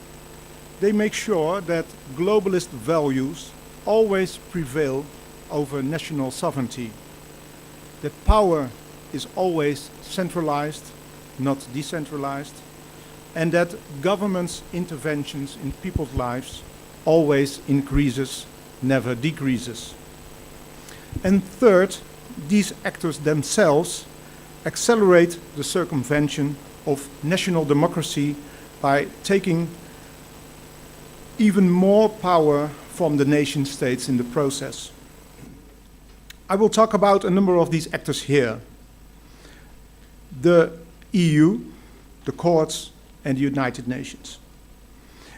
they make sure that globalist values always prevail over national sovereignty, that power is always centralized, not decentralized, and that government's interventions in people's lives always increases, never decreases. And third, these actors themselves accelerate the circumvention of national democracy by taking even more power from the nation states in the process. I will talk about a number of these actors here. The EU, the courts, and the United Nations.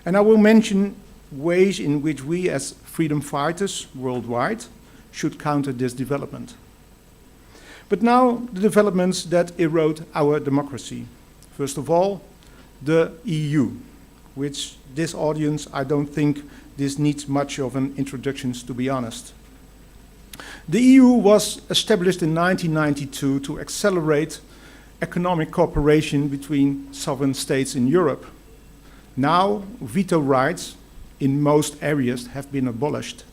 And I will mention ways in which we as freedom fighters worldwide should counter this development. But now the developments that erode our democracy. First of all, the EU, which this audience, I don't think this needs much of an introduction, to be honest. The EU was established in 1992 to accelerate economic cooperation between sovereign states in Europe. Now, veto rights in most areas have been abolished.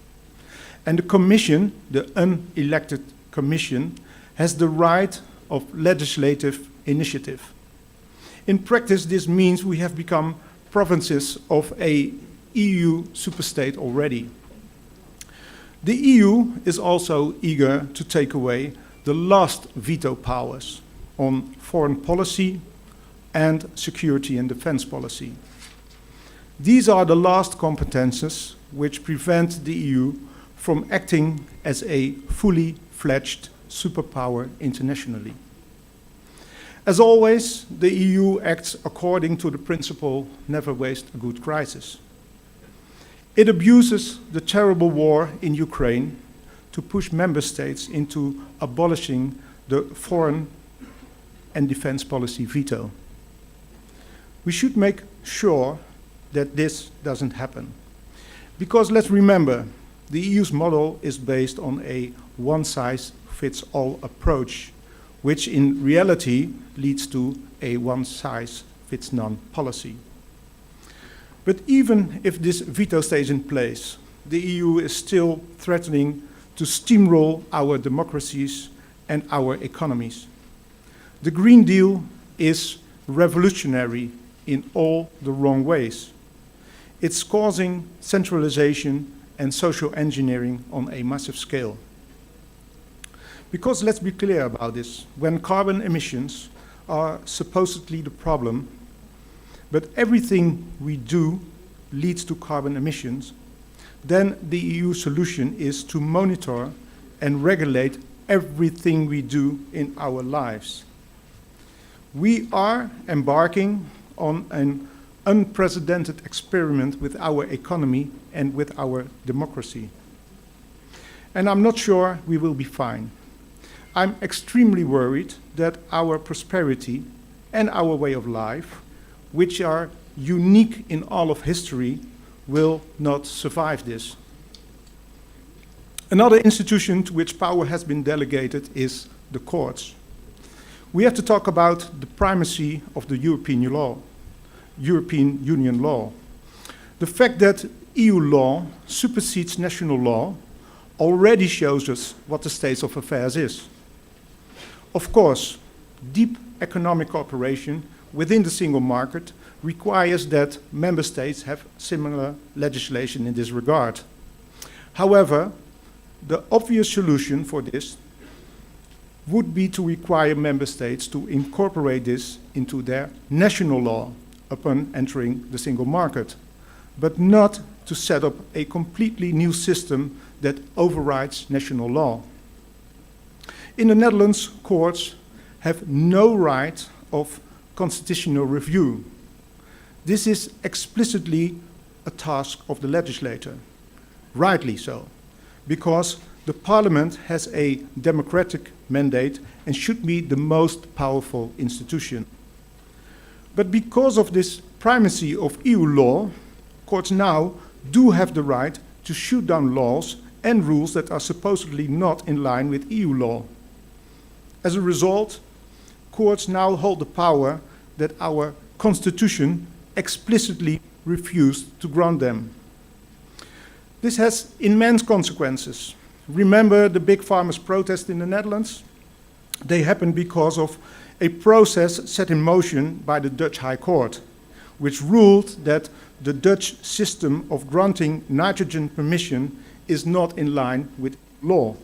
And the Commission, the unelected Commission, has the right of legislative initiative. In practice, this means we have become provinces of a EU superstate already. The EU is also eager to take away the last veto powers on foreign policy and security and defense policy. These are the last competences which prevent the EU from acting as a fully fledged superpower internationally. As always, the EU acts according to the principle, never waste a good crisis. It abuses the terrible war in Ukraine to push member states into abolishing the foreign and defense policy veto. We should make sure that this doesn't happen. Because let's remember, the EU's model is based on a one-size-fits-all approach, which in reality leads to a one-size-fits-all one-size-fits-none policy. But even if this veto stays in place, the EU is still threatening to steamroll our democracies and our economies. The Green Deal is revolutionary in all the wrong ways. It's causing centralization and social engineering on a massive scale. Because let's be clear about this, when carbon emissions are supposedly the problem, but everything we do leads to carbon emissions, then the EU solution is to monitor and regulate everything we do in our lives. We are embarking on an unprecedented experiment with our economy and with our democracy. And I'm not sure we will be fine. I'm extremely worried that our prosperity and our way of life, which are unique in all of history, will not survive this. Another institution to which power has been delegated is the courts. We have to talk about the primacy of the European Union law. The fact that EU law supersedes national law already shows us what the state of affairs is. Of course, deep economic cooperation within the single market requires that member states have similar legislation in this regard. However, the obvious solution for this would be to require member states to incorporate this into their national law upon entering the single market, but not to set up a completely new system that overrides national law. In the Netherlands, courts have no right of constitutional review. This is explicitly a task of the legislator, rightly so, because the parliament has a democratic mandate and should be the most powerful institution. But because of this primacy of EU law, courts now do have the right to shoot down laws and rules that are supposedly not in line with EU law. As a result, courts now hold the power that our constitution explicitly refused to grant them. This has immense consequences. Remember the big farmers' protest in the Netherlands? They happened because of a process set in motion by the Dutch High Court, which ruled that the Dutch system of granting nitrogen permission is not in line with law.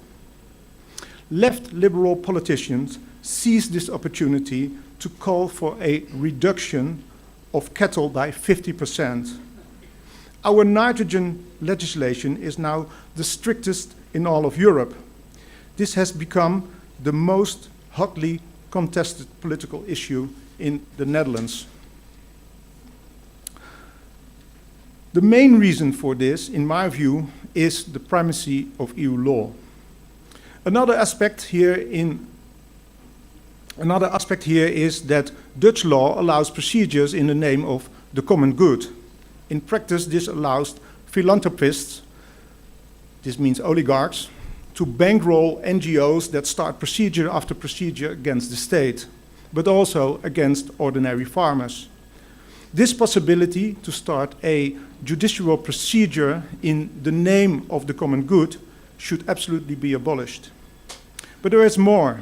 Left liberal politicians seized this opportunity to call for a reduction of cattle by 50%. Our nitrogen legislation is now the strictest in all of Europe. This has become the most hotly contested political issue in the Netherlands. The main reason for this, in my view, is the primacy of EU law. Another aspect here is that Dutch law allows procedures in the name of the common good. In practice, this allows philanthropists, this means oligarchs, to bankroll NGOs that start procedure after procedure against the state, but also against ordinary farmers. This possibility to start a judicial procedure in the name of the common good should absolutely be abolished. But there is more.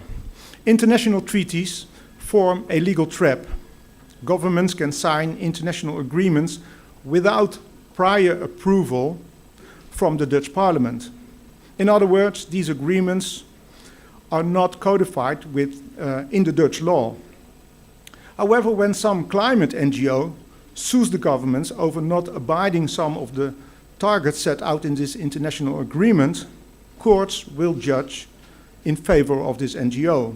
International treaties form a legal trap. Governments can sign international agreements without prior approval from the Dutch Parliament. In other words, these agreements are not codified in the Dutch law. However, when some climate NGO sues the governments over not abiding some of the targets set out in this international agreement, courts will judge in favor of this NGO.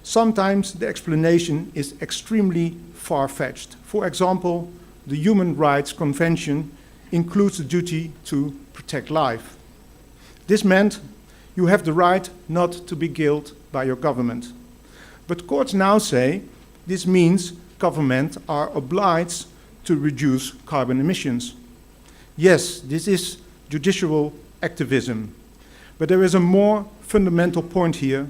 Sometimes the explanation is extremely far-fetched. For example, the Human Rights Convention includes the duty to protect life. This meant you have the right not to be killed by your government. But courts now say this means governments are obliged to reduce carbon emissions. Yes, this is judicial activism. But there is a more fundamental point here.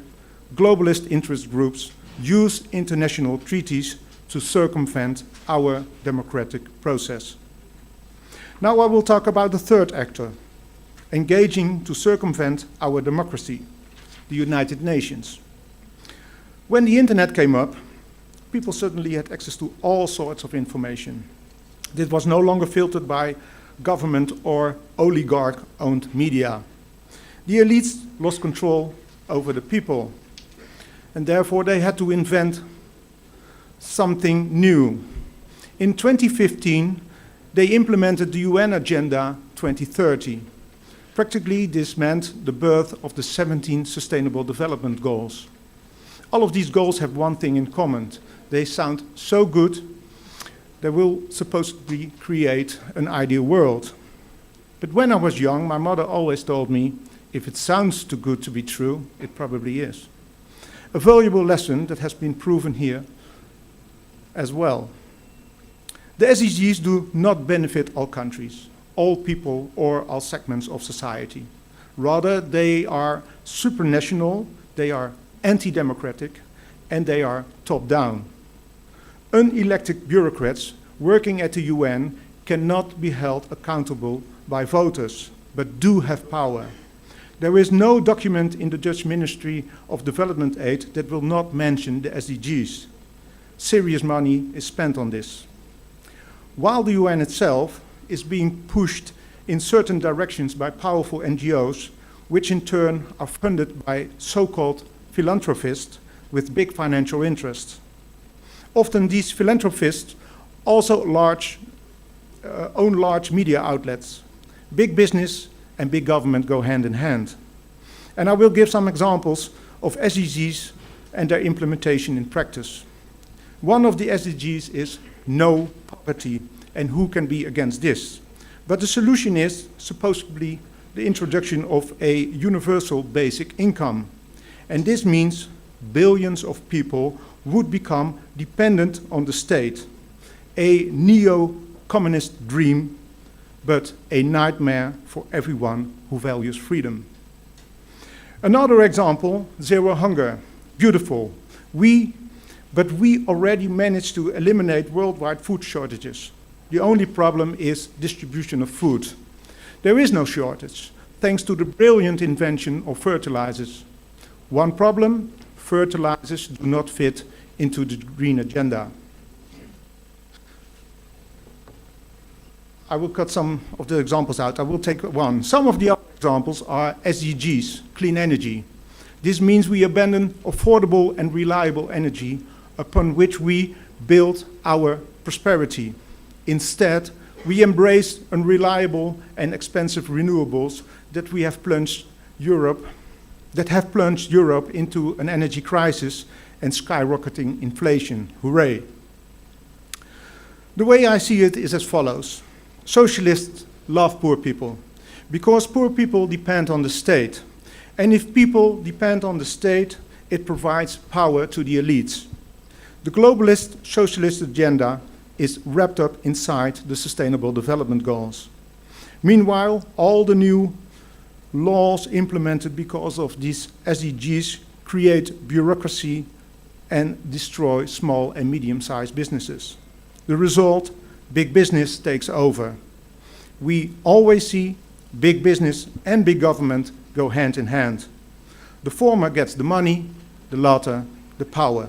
Globalist interest groups use international treaties to circumvent our democratic process. Now I will talk about the third actor, engaging to circumvent our democracy, the United Nations. When the internet came up, people suddenly had access to all sorts of information. This was no longer filtered by government or oligarch-owned media. The elites lost control over the people, and therefore they had to invent something new. In 2015, they implemented the UN Agenda 2030. Practically, this meant the birth of the 17 Sustainable Development Goals. All of these goals have one thing in common. They sound so good, they will supposedly create an ideal world. But when I was young, my mother always told me, if it sounds too good to be true, it probably is. A valuable lesson that has been proven here as well. The SDGs do not benefit all countries, all people, or all segments of society. Rather, they are supranational, they are anti-democratic, and they are top-down. Unelected bureaucrats working at the UN cannot be held accountable by voters, but do have power. There is no document in the Dutch Ministry of Development Aid that will not mention the SDGs. Serious money is spent on this. While the UN itself is being pushed in certain directions by powerful NGOs, which in turn are funded by so-called philanthropists with big financial interests. Often these philanthropists also own large media outlets. Big business and big government go hand in hand. And I will give some examples of SDGs and their implementation in practice. One of the SDGs is no poverty, and who can be against this? But the solution is supposedly the introduction of a universal basic income. And this means billions of people would become dependent on the state. A neo-communist dream, but a nightmare for everyone who values freedom. Another example, zero hunger. Beautiful. But we already managed to eliminate worldwide food shortages. The only problem is distribution of food. There is no shortage, thanks to the brilliant invention of fertilizers. One problem, fertilizers do not fit into the green agenda. I will cut some of the examples out. I will take one. Some of the other examples are SDGs, clean energy. This means we abandon affordable and reliable energy upon which we build our prosperity. Instead, we embrace unreliable and expensive renewables that have plunged Europe into an energy crisis and skyrocketing inflation. Hooray. The way I see it is as follows. Socialists love poor people because poor people depend on the state. And if people depend on the state, it provides power to the elites. The globalist socialist agenda is wrapped up inside the Sustainable Development Goals. Meanwhile, all the new laws implemented because of these SDGs create bureaucracy and destroy small and medium-sized businesses. The result, big business takes over. We always see big business and big government go hand in hand. The former gets the money, the latter the power.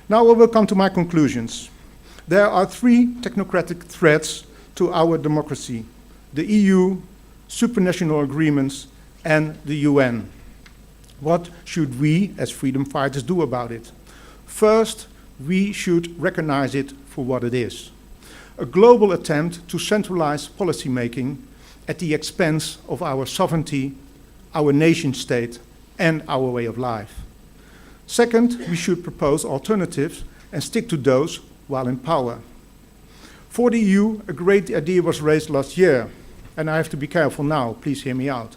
Now I will come to my conclusions. There are three technocratic threats to our democracy: the EU, supranational agreements, and the UN. What should we, as freedom fighters, do about it? First, we should recognize it for what it is: a global attempt to centralize policymaking at the expense of our sovereignty, our nation state, and our way of life. Second, we should propose alternatives and stick to those while in power. For the EU, a great idea was raised last year, and I have to be careful now, please hear me out.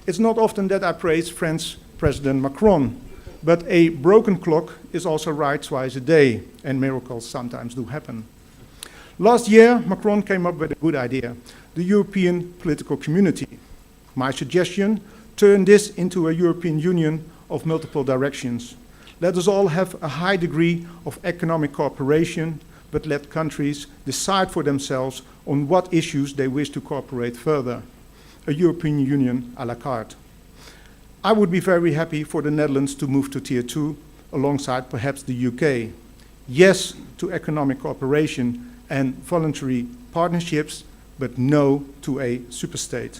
It's not often that I praise French President Macron, but a broken clock is also right twice a day, and miracles sometimes do happen. Last year, Macron came up with a good idea, the European Political Community. My suggestion, turn this into a European Union of multiple directions. Let us all have a high degree of economic cooperation, but let countries decide for themselves on what issues they wish to cooperate further. A European Union à la carte. I would be very happy for the Netherlands to move to Tier 2 alongside perhaps the UK. Yes to economic cooperation and voluntary partnerships, but no to a superstate.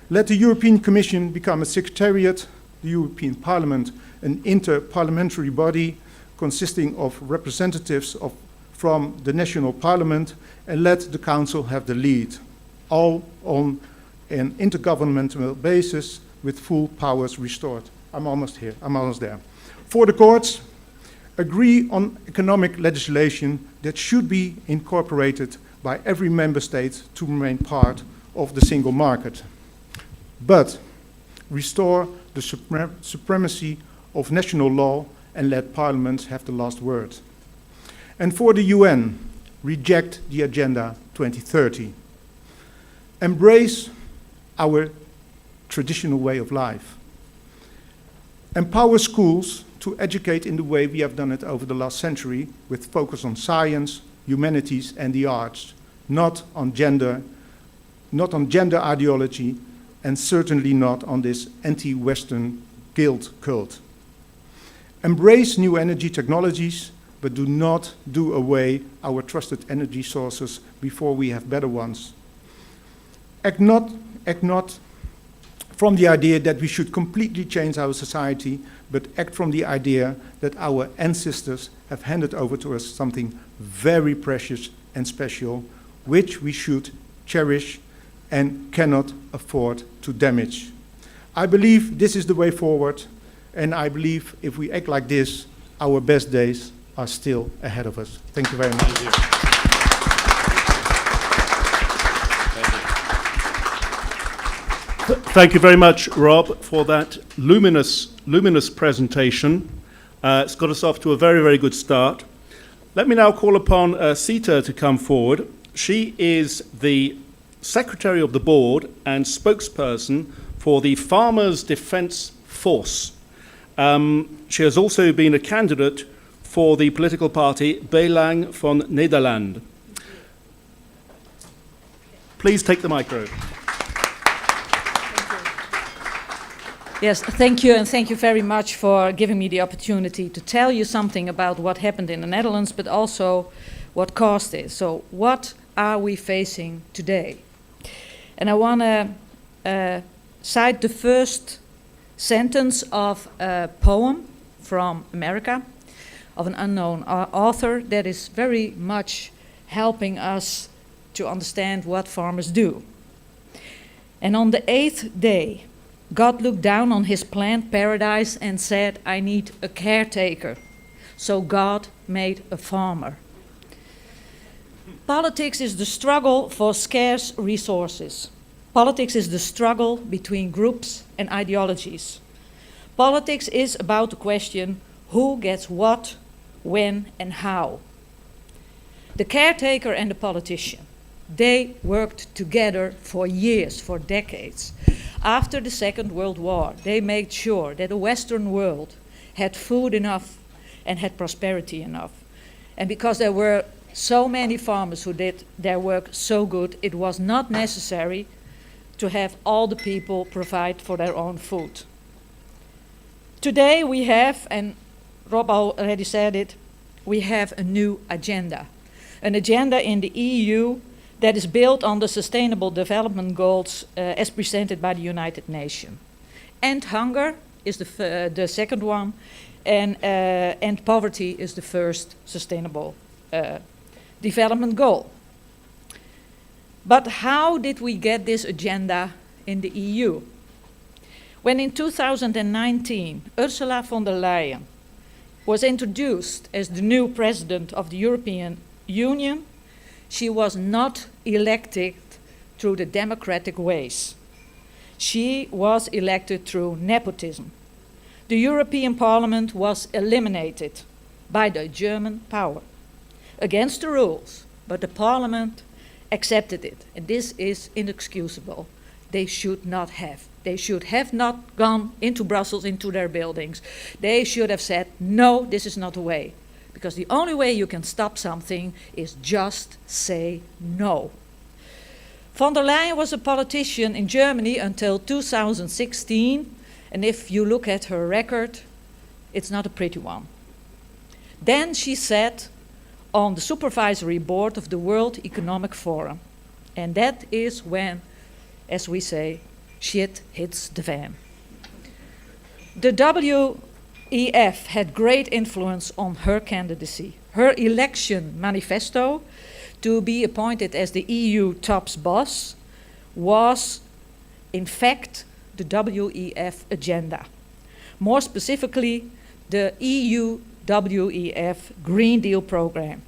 Let the European Commission become a secretariat, the European Parliament an inter-parliamentary body consisting of representatives from the national parliament, and let the Council have the lead, all on an intergovernmental basis with full powers restored. I'm almost there. For the courts, agree on economic legislation that should be incorporated by every member state to remain part of the single market. But restore the supremacy of national law and let parliaments have the last word. And for the UN, reject the Agenda 2030. Embrace our traditional way of life. Empower schools to educate in the way we have done it over the last century, with focus on science, humanities, and the arts, not on gender ideology, and certainly not on this anti-Western guilt cult. Embrace new energy technologies, but do not do away our trusted energy sources before we have better ones. Act not from the idea that we should completely change our society, but act from the idea that our ancestors have handed over to us something very precious and special, which we should cherish and cannot afford to damage. I believe this is the way forward, and I believe if we act like this, our best days are still ahead of us. Thank you very much. Thank you. Thank you very much, Rob, for that luminous presentation. It's got us off to a very, very good start. Let me now call upon Sita to come forward. She is the Secretary of the Board and spokesperson for the Farmers Defence Force. She has also been a candidate for the political party Belang van Nederland. Please take the micro. Yes, thank you, and thank you very much for giving me the opportunity to tell you something about what happened in the Netherlands, but also what caused it. So what are we facing today? And I want to cite the first sentence of a poem from America, of an unknown author that is very much helping us to understand what farmers do. And on the 8th day, God looked down on his planned paradise and said, I need a caretaker. So God made a farmer. Politics is the struggle for scarce resources. Politics is the struggle between groups and ideologies. Politics is about the question, who gets what, when, and how. The caretaker and the politician, they worked together for years, for decades. After the Second World War, they made sure that the Western world had food enough and had prosperity enough. And because there were so many farmers who did their work so good, it was not necessary to have all the people provide for their own food. Today we have, and Rob already said it, we have a new agenda. An agenda in the EU that is built on the Sustainable Development Goals as presented by the United Nations. End hunger is the second one, and end poverty is the first Sustainable Development Goal. But how did we get this agenda in the EU? When in 2019, Ursula von der Leyen was introduced as the new president of the European Union, she was not elected through the democratic ways. She was elected through nepotism. The European Parliament was eliminated by the German power, against the rules, but the Parliament accepted it, and this is inexcusable. they should not have. They should have not gone into Brussels, into their buildings. They should have said, no, this is not the way. Because the only way you can stop something is just say no. Von der Leyen was a politician in Germany until 2016, and if you look at her record, it's not a pretty one. Then she sat on the supervisory board of the World Economic Forum, and that is when, as we say, shit hits the fan. The WEF had great influence on her candidacy. Her election manifesto to be appointed as the EU TOPS boss was, in fact, the WEF agenda. More specifically, the EU WEF Green Deal program,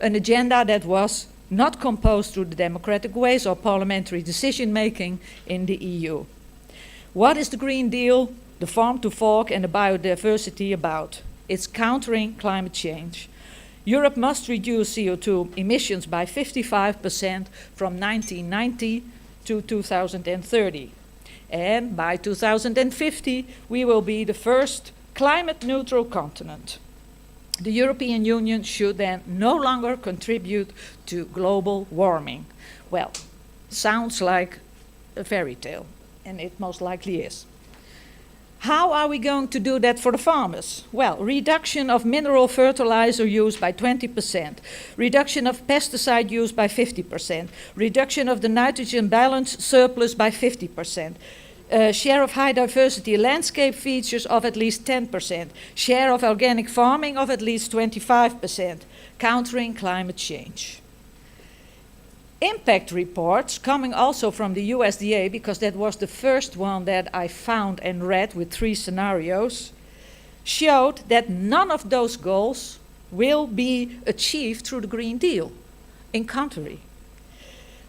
an agenda that was not composed through the democratic ways or parliamentary decision-making in the EU. What is the Green Deal, the farm to fork and the biodiversity about? It's countering climate change. Europe must reduce CO2 emissions by 55% from 1990 to 2030. And by 2050, we will be the first climate-neutral continent. The European Union should then no longer contribute to global warming. Well, sounds like a fairy tale, and it most likely is. How are we going to do that for the farmers? Well, reduction of mineral fertilizer use by 20%, reduction of pesticide use by 50%, reduction of the nitrogen balance surplus by 50%, share of high diversity landscape features of at least 10%, share of organic farming of at least 25%, countering climate change. Impact reports, coming also from the USDA, because that was the first one that I found and read with 3 scenarios, showed that none of those goals will be achieved through the Green Deal, in contrary.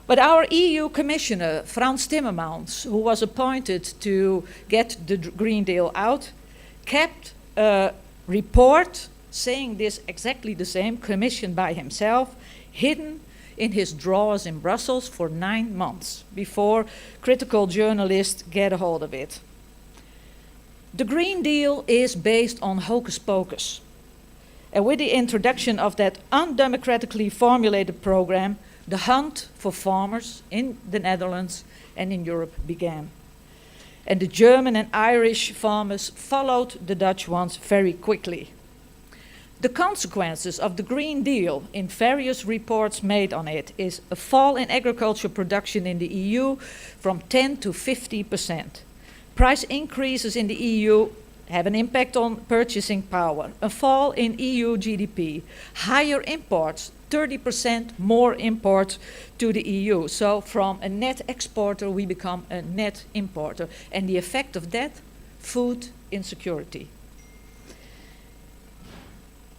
But our EU Commissioner, Frans Timmermans, who was appointed to get the Green Deal out, kept a report saying this exactly the same, commissioned by himself, hidden in his drawers in Brussels for 9 months before critical journalists get a hold of it. The Green Deal is based on hocus pocus. And with the introduction of that undemocratically formulated program, the hunt for farmers in the Netherlands and in Europe began. And the German and Irish farmers followed the Dutch ones very quickly. The consequences of the Green Deal in various reports made on it is a fall in agriculture production in the EU from 10 to 50%. Price increases in the EU have an impact on purchasing power, a fall in EU GDP, higher imports, 30% more imports to the EU. So from a net exporter, we become a net importer. And the effect of that, food insecurity.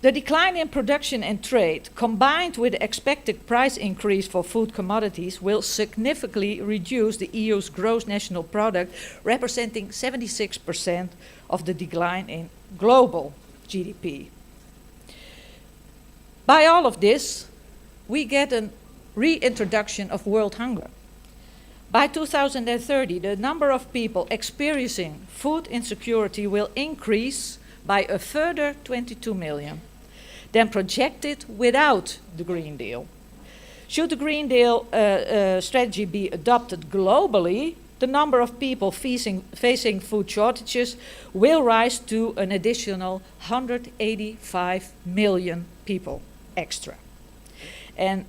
The decline in production and trade, combined with the expected price increase for food commodities, will significantly reduce the EU's gross national product, representing 76% of the decline in global GDP. By all of this, we get a reintroduction of world hunger. By 2030, the number of people experiencing food insecurity will increase by a further 22 million than projected without the Green Deal. Should the Green Deal strategy be adopted globally, the number of people facing food shortages will rise to an additional 185 million people extra. And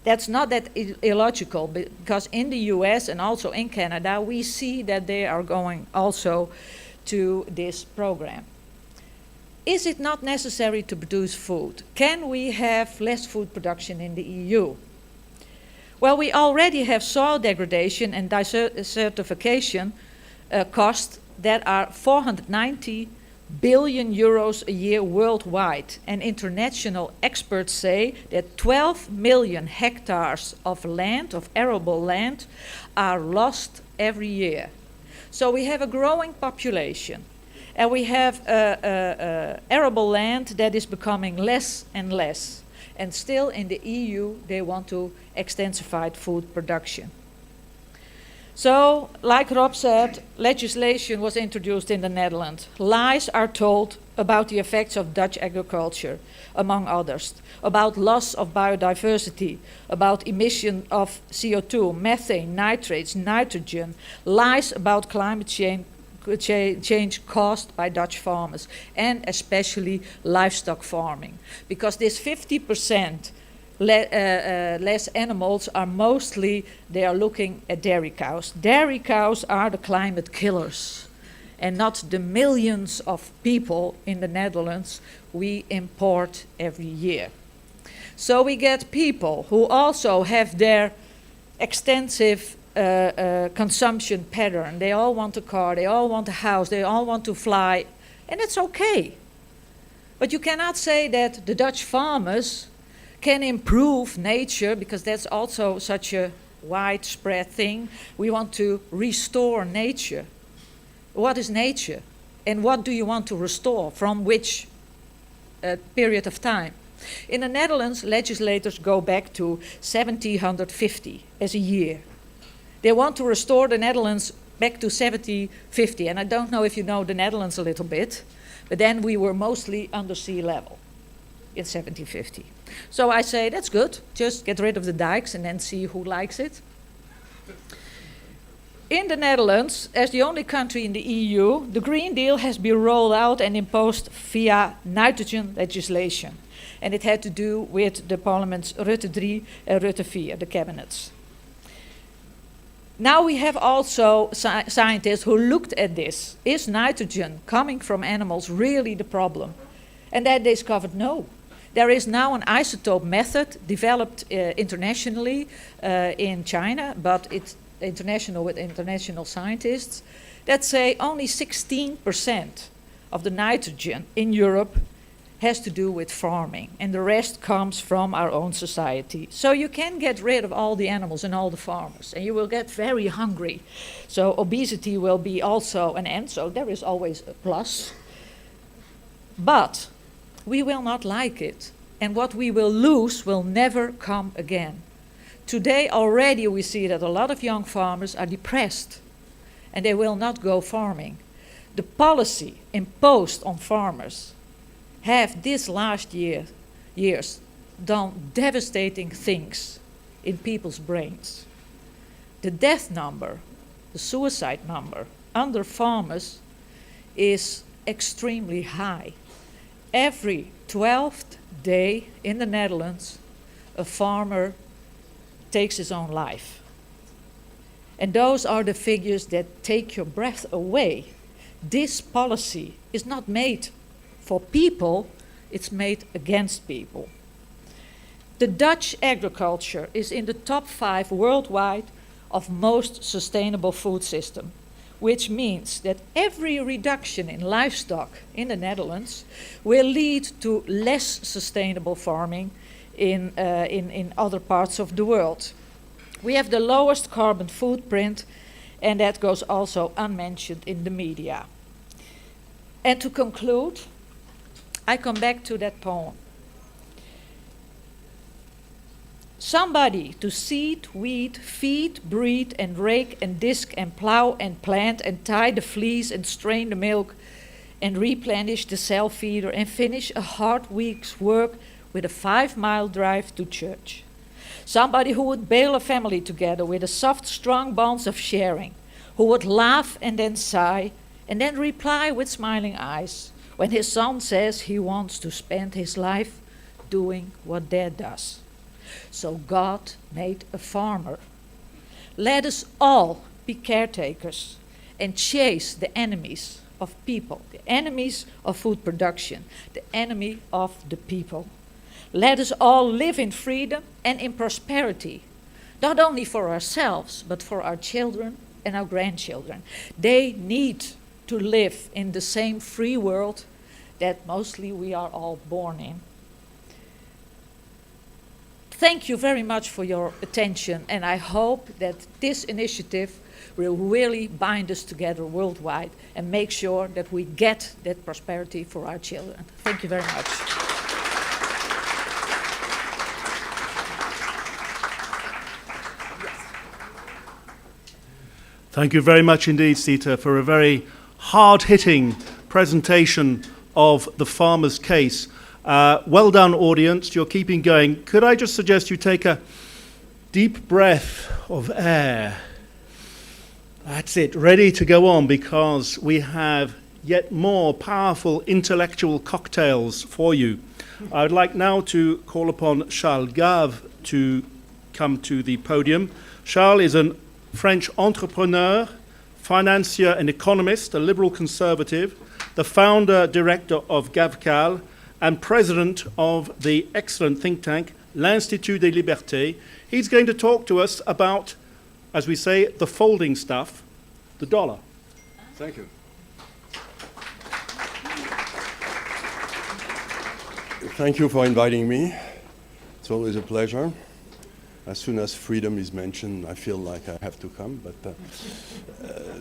that's not that illogical, because in the US and also in Canada, we see that they are going also to this program. Is it not necessary to produce food? Can we have less food production in the EU? Well, we already have soil degradation and desertification costs that are 490 billion euros a year worldwide. And international experts say that 12 million hectares of land, of arable land, are lost every year. So we have a growing population. And we have arable land that is becoming less and less. And still in the EU, they want to extensify food production. So, like Rob said, legislation was introduced in the Netherlands. Lies are told about the effects of Dutch agriculture, among others, about loss of biodiversity, about emission of CO2, methane, nitrates, nitrogen, lies about climate change caused by Dutch farmers, and especially livestock farming. Because this 50% less animals are mostly, they are looking at dairy cows. Dairy cows are the climate killers, and not the millions of people in the Netherlands we import every year. So we get people who also have their extensive consumption pattern. They all want a car, they all want a house, they all want to fly, and it's okay. But you cannot say that the Dutch farmers can improve nature, because that's also such a widespread thing. We want to restore nature. What is nature? And what do you want to restore? From which period of time? In the Netherlands, legislators go back to 1750 as a year. They want to restore the Netherlands back to 1750. And I don't know if you know the Netherlands a little bit, but then we were mostly under sea level in 1750. So I say, that's good, just get rid of the dikes and then see who likes it. In the Netherlands, as the only country in the EU, the Green Deal has been rolled out and imposed via nitrogen legislation. And it had to do with the parliaments Rutte 3 and Rutte 4, the cabinets. Now we have also scientists who looked at this. Is nitrogen coming from animals really the problem? And they discovered no. There is now an isotope method developed internationally in China, but it's international with international scientists, that say only 16% of the nitrogen in Europe has to do with farming, and the rest comes from our own society. So you can get rid of all the animals and all the farmers, and you will get very hungry. So obesity will be also an end, so there is always a plus. But we will not like it, and what we will lose will never come again. Today already we see that a lot of young farmers are depressed, and they will not go farming. The policy imposed on farmers have this last years done devastating things in people's brains. The death number, the suicide number under farmers is extremely high. Every 12th day in the Netherlands, a farmer takes his own life. And those are the figures that take your breath away. This policy is not made for people, it's made against people. The Dutch agriculture is in the top 5 worldwide of most sustainable food system, which means that every reduction in livestock in the Netherlands will lead to less sustainable farming in other parts of the world. We have the lowest carbon footprint, and that goes also unmentioned in the media. And to conclude, I come back to that poem. Somebody to seed, weed, feed, breed, and rake, and disc, and plow, and plant, and tie the fleece, and strain the milk, and replenish the cell feeder, and finish a hard week's work with a 5-mile drive to church. Somebody who would bail a family together with a soft, strong bonds of sharing, who would laugh and then sigh, and then reply with smiling eyes when his son says he wants to spend his life doing what Dad does. So God made a farmer. Let us all be caretakers and chase the enemies of people, the enemies of food production, the enemy of the people. Let us all live in freedom and in prosperity, not only for ourselves, but for our children and our grandchildren. They need to live in the same free world that mostly we are all born in. Thank you very much for your attention, and I hope that this initiative will really bind us together worldwide and make sure that we get that prosperity for our children. Thank you very much. Thank you very much indeed, Sita, for a very hard-hitting presentation of the farmer's case. Well done, audience. You're keeping going. Could I just suggest you take a deep breath of air? That's it. Ready to go on, because we have yet more powerful intellectual cocktails for you. I would like now to call upon Charles Gave to come to the podium. Charles is a French entrepreneur, financier and economist, a liberal conservative, the founder director of GAVCAL, and president of the excellent think tank, l'Institut des Libertés. He's going to talk to us about, as we say, the folding stuff, the dollar. Thank you. Thank you for inviting me. It's always a pleasure. As soon as freedom is mentioned, I feel like I have to come, but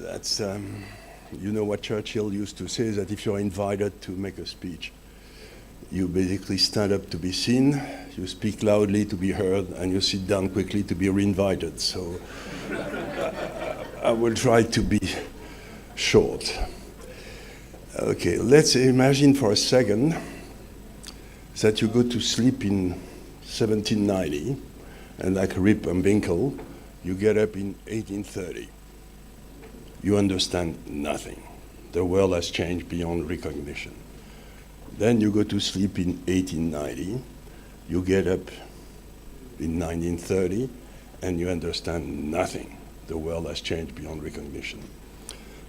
that's, you know what Churchill used to say, is that if you're invited to make a speech, you basically stand up to be seen, you speak loudly to be heard, and you sit down quickly to be re-invited. So I will try to be short. Okay, let's imagine for a second that you go to sleep in 1790, and like Rip and Winkle, you get up in 1830. You understand nothing. The world has changed beyond recognition. Then you go to sleep in 1890, you get up in 1930, and you understand nothing. The world has changed beyond recognition.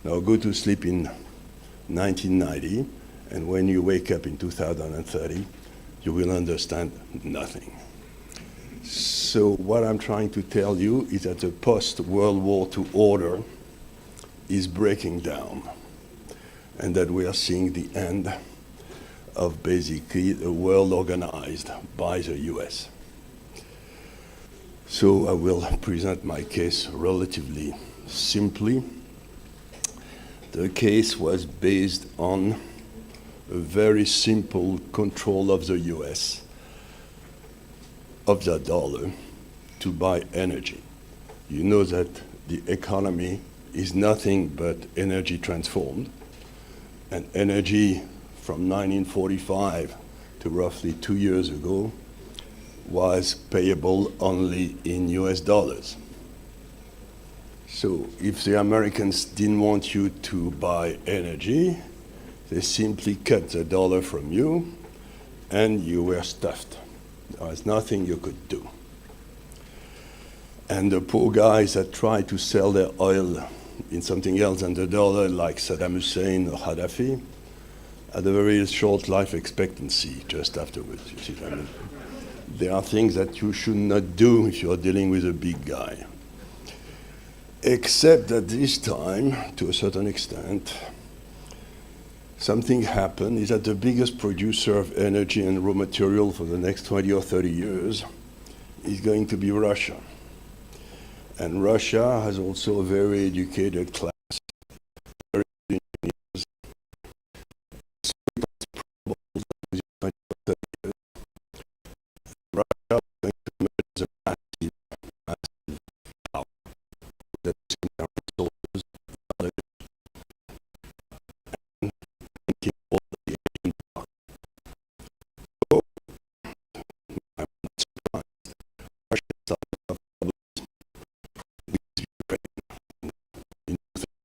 Now go to sleep in 1990, and when you wake up in 2030, you will understand nothing. So what I'm trying to tell you is that the post-World War II order is breaking down, and that we are seeing the end of basically a world organized by the US. So I will present my case relatively simply. The case was based on a very simple control of the US, of the dollar, to buy energy. You know that the economy is nothing but energy transformed, and energy from 1945 to roughly 2 years ago was payable only in US dollars. So if the Americans didn't want you to buy energy, they simply cut the dollar from you and you were stuffed. There was nothing you could do. And the poor guys that tried to sell their oil in something else than the dollar, like Saddam Hussein or Gaddafi, had a very short life expectancy just afterwards. You see what I mean? There are things that you should not do if you're dealing with a big guy. Except that this time, to a certain extent, something happened, is that the biggest producer of energy and raw material for the next 20 or 30 years is going to be Russia. And Russia has also a very educated class, very engineers. So it was probable that within 20 or 30 years, Russia was going to emerge as a massive power that is in their resources, knowledge, and thinking all the Asian power. So, I'm not surprised. Russia started to have problems with Ukraine in 2014.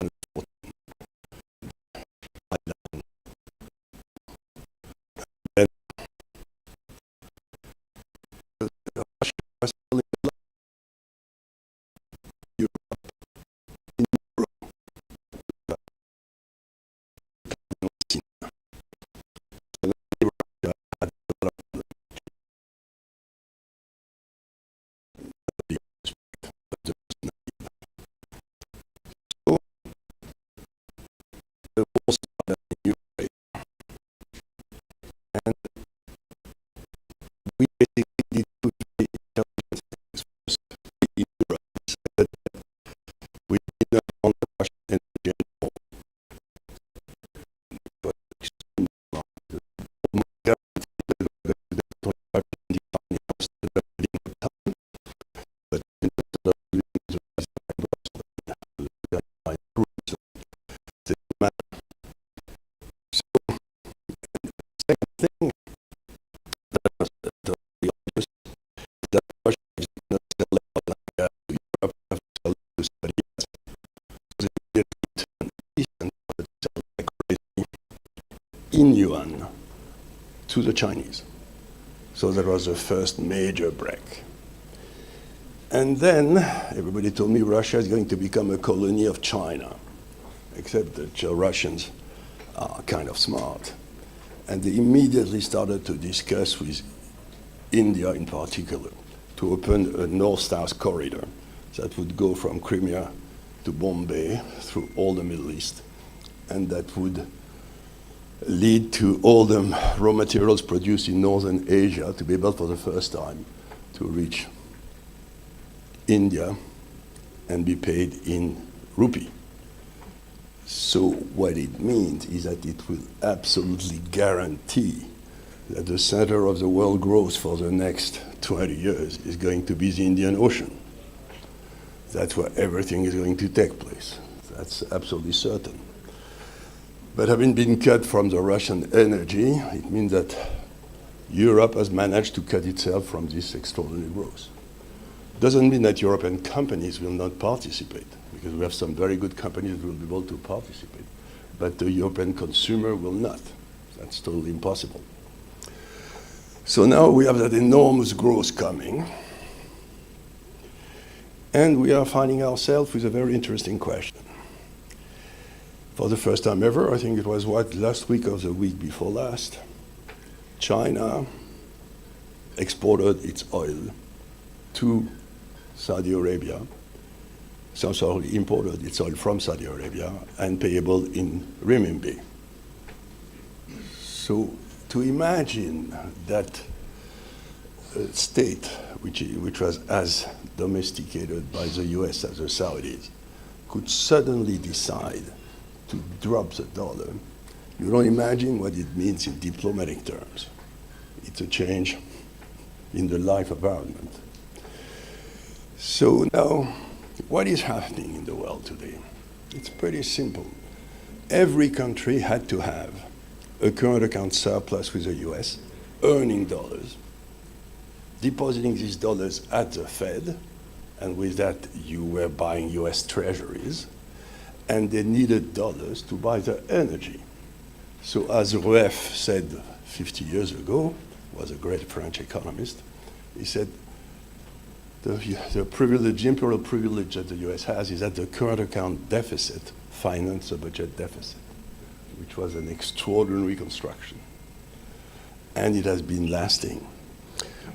in yuan to the Chinese. So that was the first major break. And then everybody told me Russia is going to become a colony of China, except that the Russians are kind of smart. And they immediately started to discuss with India in particular to open a north-south corridor that would go from Crimea to Bombay through all the Middle East, and that would lead to all the raw materials produced in northern Asia to be able for the first time to reach India and be paid in rupee. So what it means is that it will absolutely guarantee that the center of the world growth for the next 20 years is going to be the Indian Ocean. That's where everything is going to take place. That's absolutely certain. But having been cut from the Russian energy, it means that Europe has managed to cut itself from this extraordinary growth. Doesn't mean that European companies will not participate, because we have some very good companies that will be able to participate, but the European consumer will not. That's totally impossible. So now we have that enormous growth coming, and we are finding ourselves with a very interesting question. For the first time ever, I think it was last week or the week before last, China exported its oil to Saudi Arabia. Sorry, imported its oil from Saudi Arabia and payable in renminbi. So to imagine that a state which was as domesticated by the US as the Saudis could suddenly decide to drop the dollar, you don't imagine what it means in diplomatic terms. It's a change in the life environment. So now, what is happening in the world today? It's pretty simple. Every country had to have a current account surplus with the US, earning dollars, depositing these dollars at the Fed, and with that you were buying US treasuries, and they needed dollars to buy their energy. So as Rueff said 50 years ago, was a great French economist, he said, the privilege, imperial privilege that the US has is that the current account deficit financed the budget deficit, which was an extraordinary construction. And it has been lasting,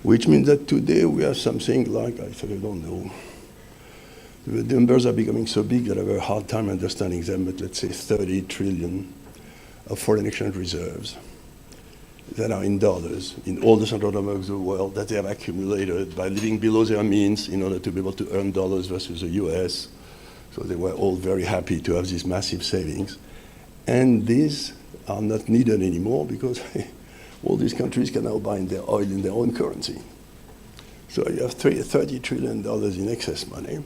which means that today we have something like, I don't know, the numbers are becoming so big that I have a hard time understanding them, but let's say 30 trillion of foreign exchange reserves that are in dollars in all the central banks of the world that they have accumulated by living below their means in order to be able to earn dollars versus the US. So they were all very happy to have these massive savings. And these are not needed anymore because all these countries can now buy their oil in their own currency. So you have $30 trillion in excess money.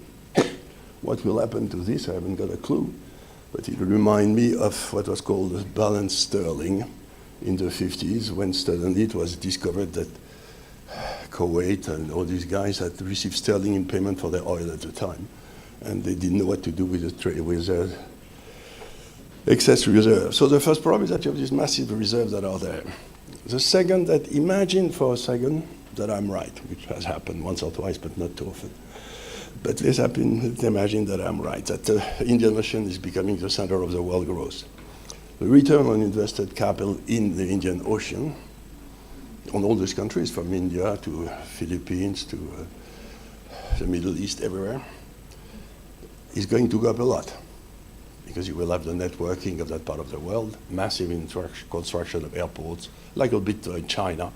What will happen to this? I haven't got a clue. But it will remind me of what was called the balance sterling in the 50s, when suddenly it was discovered that Kuwait and all these guys had received sterling in payment for their oil at the time. And they didn't know what to do with the trade, with their excess reserves. So the first problem is that you have these massive reserves that are there. The second, that imagine for a second that I'm right, which has happened once or twice, but not too often. But let's imagine that I'm right, that the Indian Ocean is becoming the center of the world growth. The return on invested capital in the Indian Ocean, on all these countries, from India to Philippines to the Middle East, everywhere, is going to go up a lot. Because you will have the networking of that part of the world, massive construction of airports, like a bit in China,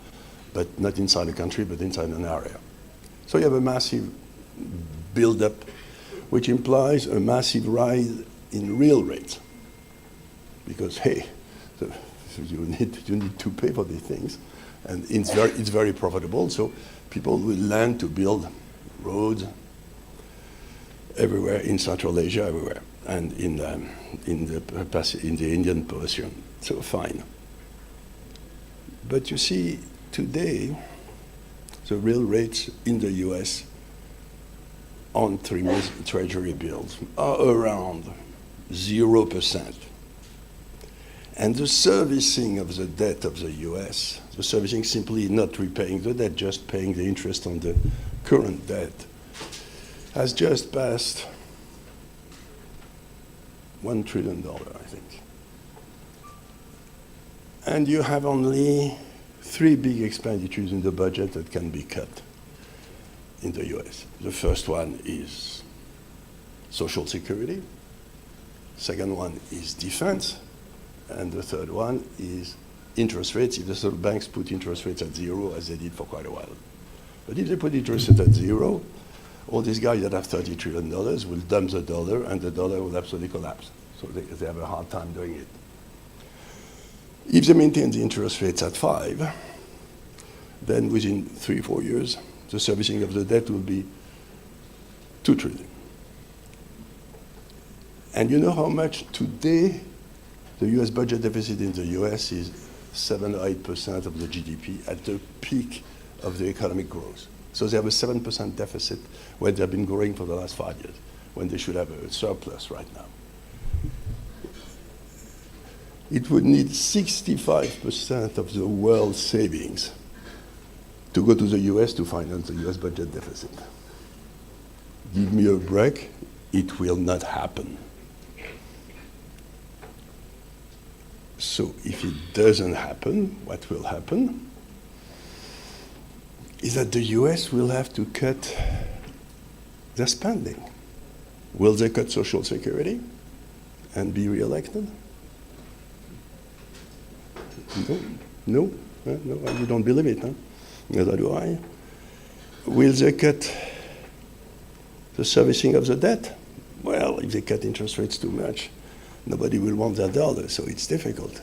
but not inside the country, but inside an area. So you have a massive build-up, which implies a massive rise in real rates. Because, hey, you need to pay for these things, and it's very profitable, so people will learn to build roads everywhere in Central Asia, everywhere, and in the Indian Ocean. So fine. But you see, today, the real rates in the US on 3-month treasury bills are around 0%. And the servicing of the debt of the US, the servicing simply not repaying the debt, just paying the interest on the current debt, has just passed $1 trillion, I think. And you have only 3 big expenditures in the budget that can be cut in the US. The first one is Social Security. Second one is defense. And the third one is interest rates, if the central banks put interest rates at 0, as they did for quite a while. But if they put interest rates at 0, all these guys that have $30 trillion will dump the dollar, and the dollar will absolutely collapse. So they have a hard time doing it. If they maintain the interest rates at 5, then within 3-4 years, the servicing of the debt will be $2 trillion. And you know how much today the US budget deficit in the US is 7 or 8% of the GDP at the peak of the economic growth. So they have a 7% deficit where they've been growing for the last 5 years, when they should have a surplus right now. It would need 65% of the world's savings to go to the US to finance the US budget deficit. Give me a break, it will not happen. So if it doesn't happen, what will happen is that the US will have to cut their spending. Will they cut Social Security and be re-elected? No, you don't believe it, huh? Neither do I. Will they cut the servicing of the debt? Well, if they cut interest rates too much, nobody will want their dollar, so it's difficult.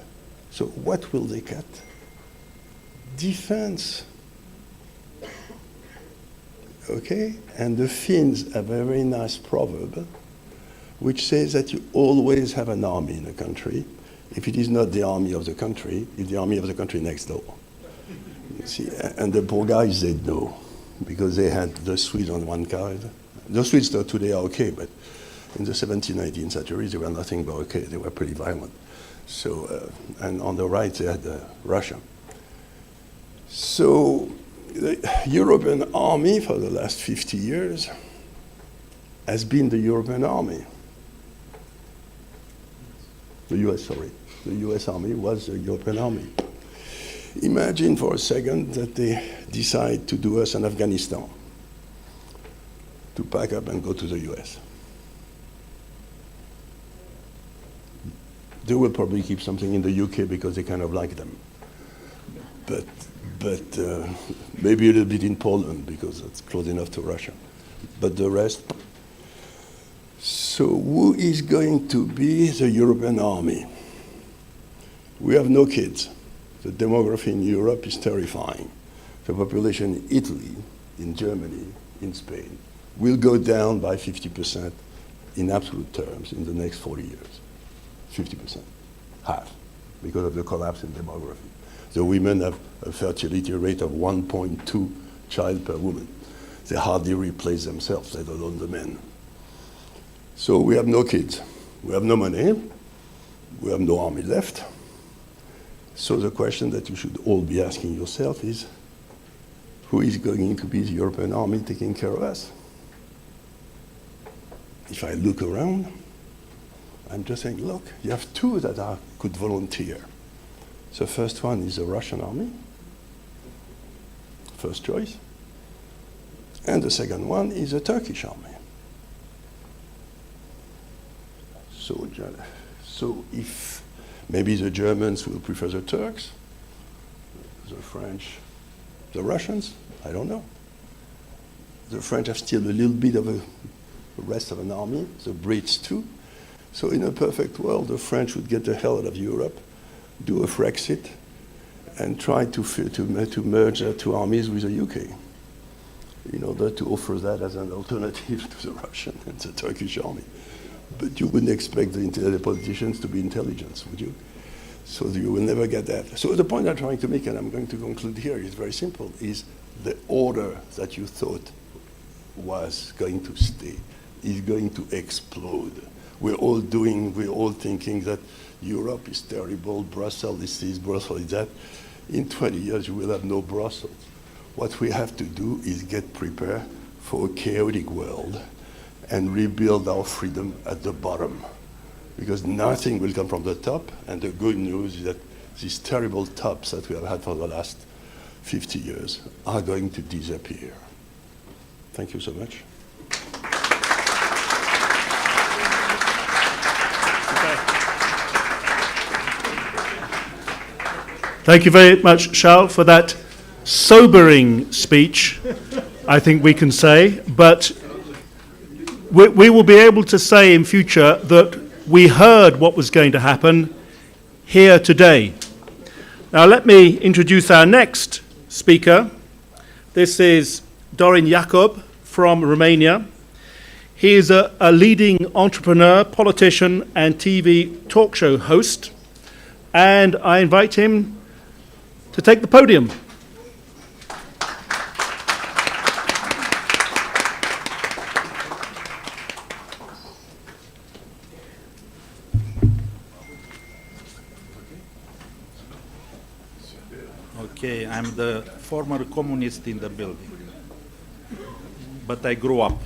So what will they cut? Defense. Okay? And the Finns have a very nice proverb which says that you always have an army in a country if it is not the army of the country, it's the army of the country next door. You see, and the poor guys, they know, because they had the Swedes on one side. The Swedes today are okay, but in the 17th, 18th centuries, they were nothing but okay. They were pretty violent. So, and on the right, they had Russia. So the European army for the last 50 years has been the European army. The US, sorry. The US army was the European army. Imagine for a second that they decide to do us in Afghanistan, to pack up and go to the US. They will probably keep something in the UK because they kind of like them. But maybe a little bit in Poland because it's close enough to Russia. But the rest. So who is going to be the European army? We have no kids. The demography in Europe is terrifying. The population in Italy, in Germany, in Spain, will go down by 50% in absolute terms in the next 40 years. 50%, half, because of the collapse in demography. The women have a fertility rate of 1.2 child per woman. They hardly replace themselves, let alone the men. So we have no kids, we have no money, we have no army left. So the question that you should all be asking yourself is, who is going to be the European army taking care of us? If I look around, I'm just saying, look, you have two that could volunteer. The first one is the Russian army, first choice. And the second one is the Turkish army. So if maybe the Germans will prefer the Turks, the French, the Russians, I don't know. The French have still a little bit of a rest of an army, the Brits too. So in a perfect world, the French would get the hell out of Europe, do a Frexit, and try to merge their two armies with the UK in order to offer that as an alternative to the Russian and the Turkish army. But you wouldn't expect the politicians to be intelligent, would you? So you will never get that. So the point I'm trying to make, and I'm going to conclude here, is very simple, is the order that you thought was going to stay is going to explode. We're all thinking that Europe is terrible, Brussels is this, Brussels is that. In 20 years, you will have no Brussels. What we have to do is get prepared for a chaotic world and rebuild our freedom at the bottom. Because nothing will come from the top, and the good news is that these terrible tops that we have had for the last 50 years are going to disappear. Thank you so much. Thank you very much, Charles, for that sobering speech, I think we can say. But we will be able to say in future that we heard what was going to happen here today. Now let me introduce our next speaker. This is Dorin Jacob from Romania. He is a leading entrepreneur, politician, and TV talk show host. And I invite him to take the podium. Okay, I'm the former communist in the building, but I grew up.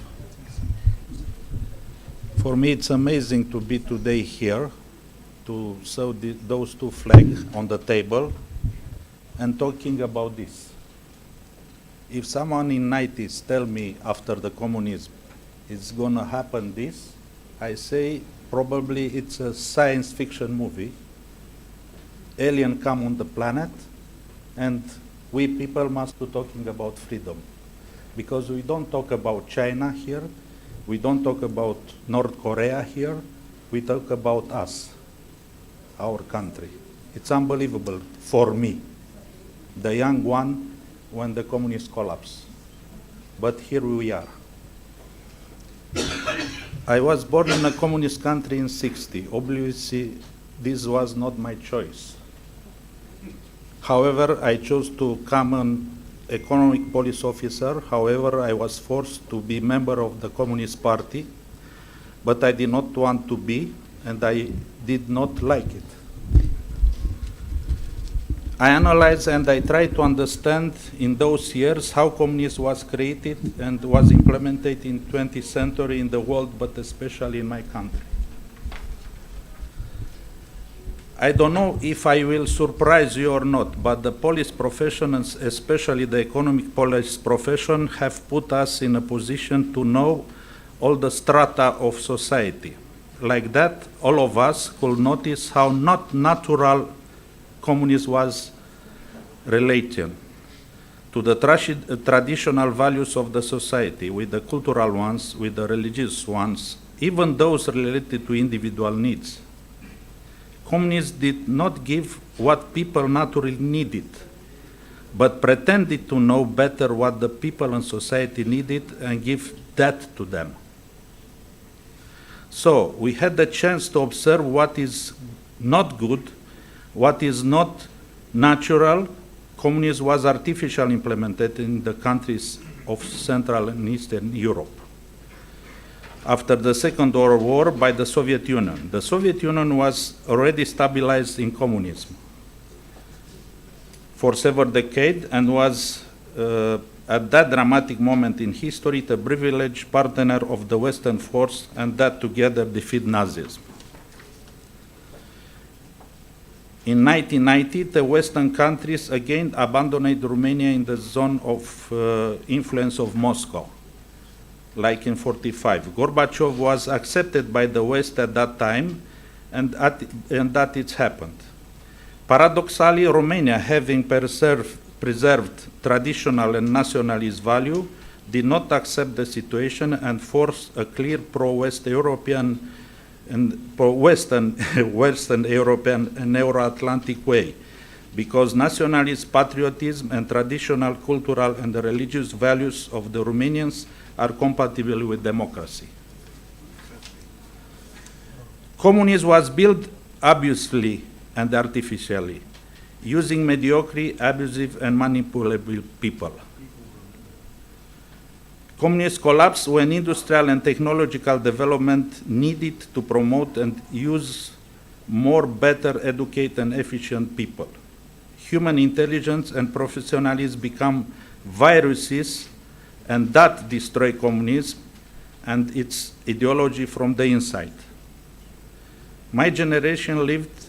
For me, it's amazing to be today here, to show those two flags on the table and talking about this. If someone in 90s tell me after the communism it's gonna happen this, I say probably it's a science fiction movie. Alien come on the planet, and we people must be talking about freedom. Because we don't talk about China here, we don't talk about North Korea here, we talk about us, our country. It's unbelievable for me, the young one, when the communists collapsed. But here we are. I was born in a communist country in '60. Obviously, this was not my choice. However, I chose to become an economic police officer. However, I was forced to be member of the Communist Party, but I did not want to be, and I did not like it. I analyzed and I tried to understand in those years how communism was created and was implemented in 20th century in the world, but especially in my country. I don't know if I will surprise you or not, but the police profession, and especially the economic police profession, have put us in a position to know all the strata of society. Like that, all of us could notice how not natural communism was related to the traditional values of the society, with the cultural ones, with the religious ones, even those related to individual needs. Communists did not give what people naturally needed, but pretended to know better what the people and society needed and give that to them. So we had the chance to observe what is not good, what is not natural. Communism was artificially implemented in the countries of Central and Eastern Europe. After the Second World War by the Soviet Union. The Soviet Union was already stabilized in communism for several decades and was at that dramatic moment in history the privileged partner of the Western force, and that together defeat Nazism. In 1990, the Western countries again abandoned Romania in the zone of influence of Moscow, like in '45. Gorbachev was accepted by the West at that time, and that it's happened. Paradoxally, Romania, having preserved traditional and nationalist value, did not accept the situation and forced a clear pro-West European and pro-Western Western European and Euro-Atlantic way, because nationalist patriotism and traditional cultural and religious values of the Romanians are compatible with democracy. Communism was built abusively and artificially, using mediocre, abusive, and manipulable people. Communism collapsed when industrial and technological development needed to promote and use more better educated and efficient people. Human intelligence and professionalism become viruses, and that destroy communism and its ideology from the inside. My generation lived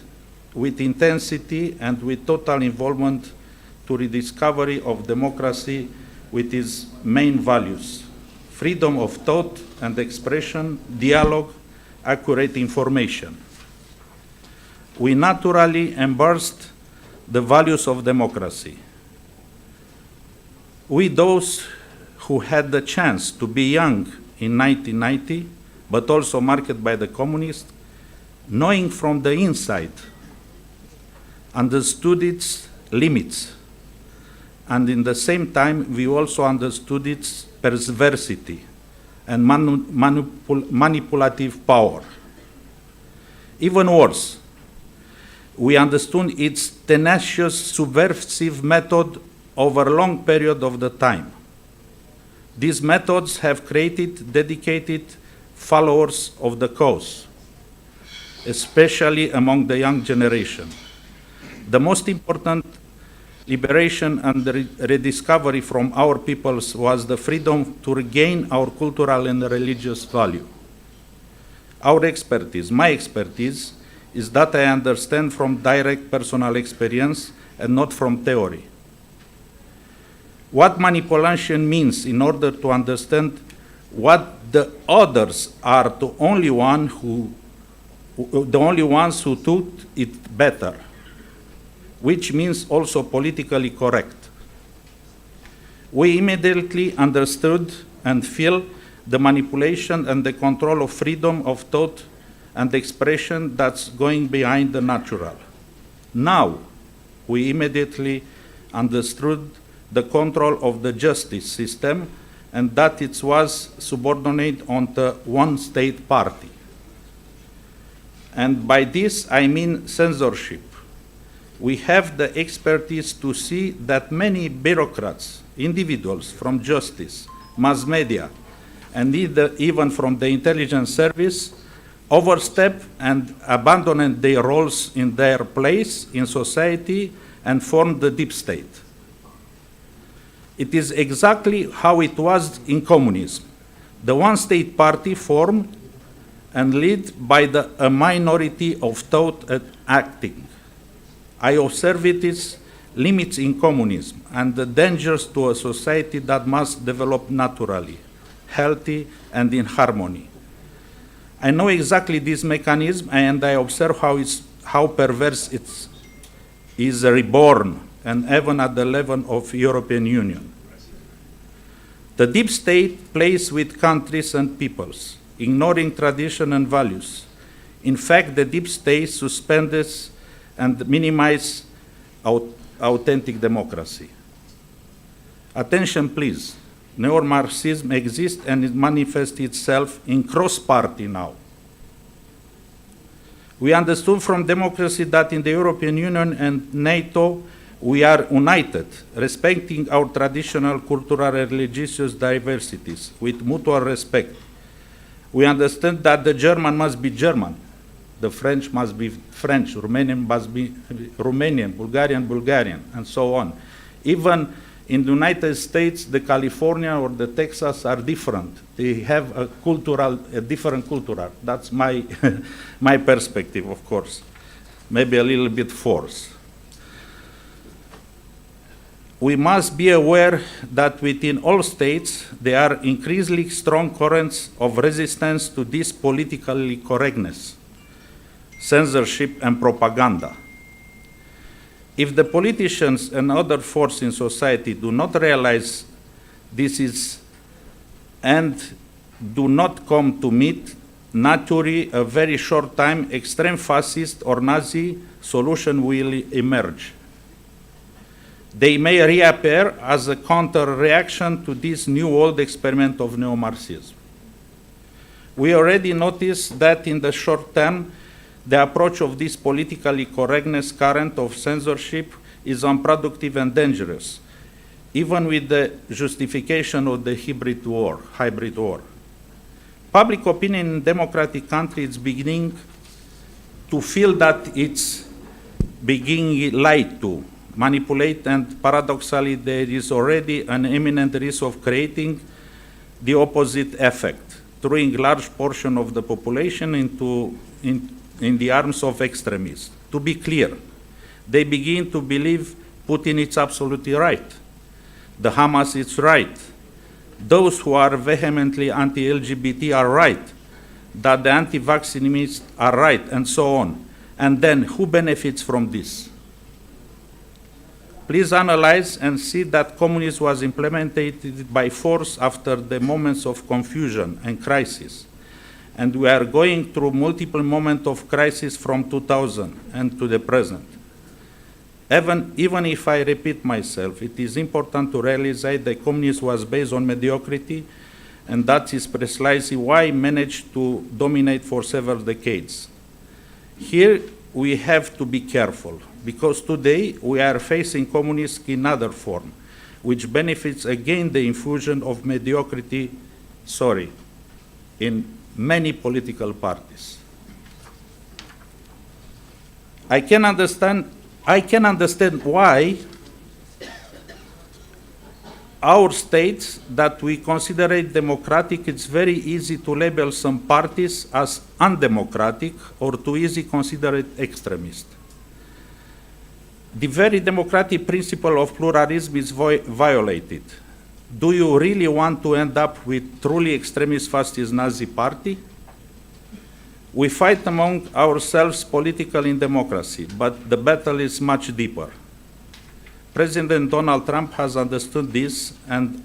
with intensity and with total involvement to rediscovery of democracy with its main values: freedom of thought and expression, dialogue, accurate information. We naturally embraced the values of democracy. We, those who had the chance to be young in 1990, but also marked by the communists, knowing from the inside, understood its limits, and in the same time we also understood its perversity and manipulative power. Even worse, we understood its tenacious subversive method over a long period of the time. These methods have created dedicated followers of the cause, especially among the young generation. The most important liberation and rediscovery from our peoples was the freedom to regain our cultural and religious value. Our expertise, my expertise, is that I understand from direct personal experience and not from theory. What manipulation means in order to understand what the others are the only ones who do it better, which means also politically correct. We immediately understood and feel the manipulation and the control of freedom of thought and expression that's going behind the natural. Now, we immediately understood the control of the justice system and that it was subordinate on the one-state party. And by this, I mean censorship. We have the expertise to see that many bureaucrats, individuals from justice, mass media, and even from the intelligence service, overstep and abandon their roles in their place in society and form the deep state. It is exactly how it was in communism. The one-state party formed and led by a minority of thought and acting. I observe its limits in communism and the dangers to a society that must develop naturally, healthy, and in harmony. I know exactly this mechanism, and I observe how perverse it is reborn, and even at the level of European Union. The deep state plays with countries and peoples, ignoring tradition and values. In fact, the deep state suspends and minimizes authentic democracy. Attention, please. Neo-Marxism exists and it manifests itself in cross-party now. We understood from democracy that in the European Union and NATO, we are united, respecting our traditional, cultural, and religious diversities with mutual respect. We understand that the German must be German, the French must be French, Romanian must be Romanian, Bulgarian, Bulgarian, and so on. Even in the United States, the California or the Texas are different. They have a different cultural. That's my, my perspective, of course. Maybe a little bit forced. We must be aware that within all states, there are increasingly strong currents of resistance to this politically correctness, censorship, and propaganda. If the politicians and other forces in society do not realize this is and do not come to meet, naturally, a very short time, extreme fascist or Nazi solution will emerge. They may reappear as a counter-reaction to this new old experiment of neo-Marxism. We already noticed that in the short term, the approach of this politically correctness current of censorship is unproductive and dangerous, even with the justification of the hybrid war. Public opinion in democratic countries is beginning to feel that it's being lied to, manipulate, and paradoxically there is already an imminent risk of creating the opposite effect, throwing large portion of the population in the arms of extremists. To be clear, they begin to believe Putin is absolutely right. The Hamas is right. Those who are vehemently anti-LGBT are right. That the anti-vaccinists are right, and so on. And then who benefits from this? Please analyze and see that communism was implemented by force after the moments of confusion and crisis. And we are going through multiple moments of crisis from 2000 and to the present. Even if I repeat myself, it is important to realize that communism was based on mediocrity, and that is precisely why it managed to dominate for several decades. Here we have to be careful, because today we are facing communism in another form, which benefits again the infusion of mediocrity, in many political parties. I can understand why our states that we consider it democratic, it's very easy to label some parties as undemocratic or too easy consider it extremist. The very democratic principle of pluralism is violated. Do you really want to end up with truly extremist fascist Nazi party? We fight among ourselves politically in democracy, but the battle is much deeper. President Donald Trump has understood this, and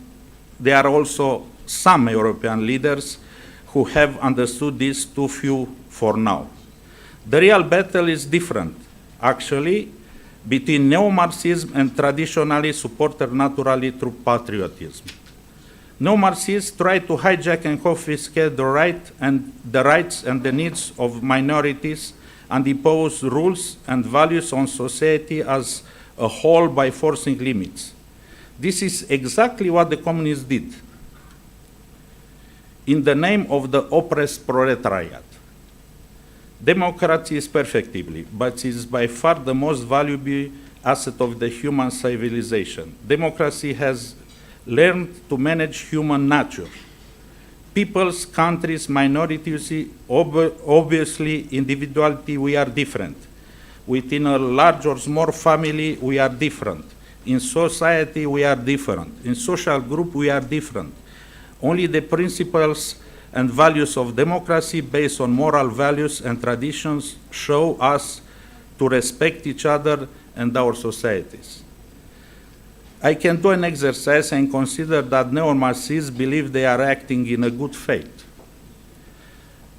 there are also some European leaders who have understood this, too few for now. The real battle is different, actually, between neo-Marxism and traditionally supported naturally through patriotism. Neo-Marxists try to hijack and confiscate the rights and the needs of minorities and impose rules and values on society as a whole by forcing limits. This is exactly what the communists did in the name of the oppressed proletariat. Democracy is perfectible, but it is by far the most valuable asset of the human civilization. Democracy has learned to manage human nature. Peoples, countries, minorities, obviously, individuality, we are different. Within a large or small family, we are different. In society, we are different. In social group, we are different. Only the principles and values of democracy based on moral values and traditions show us to respect each other and our societies. I can do an exercise and consider that neo-Marxists believe they are acting in a good faith.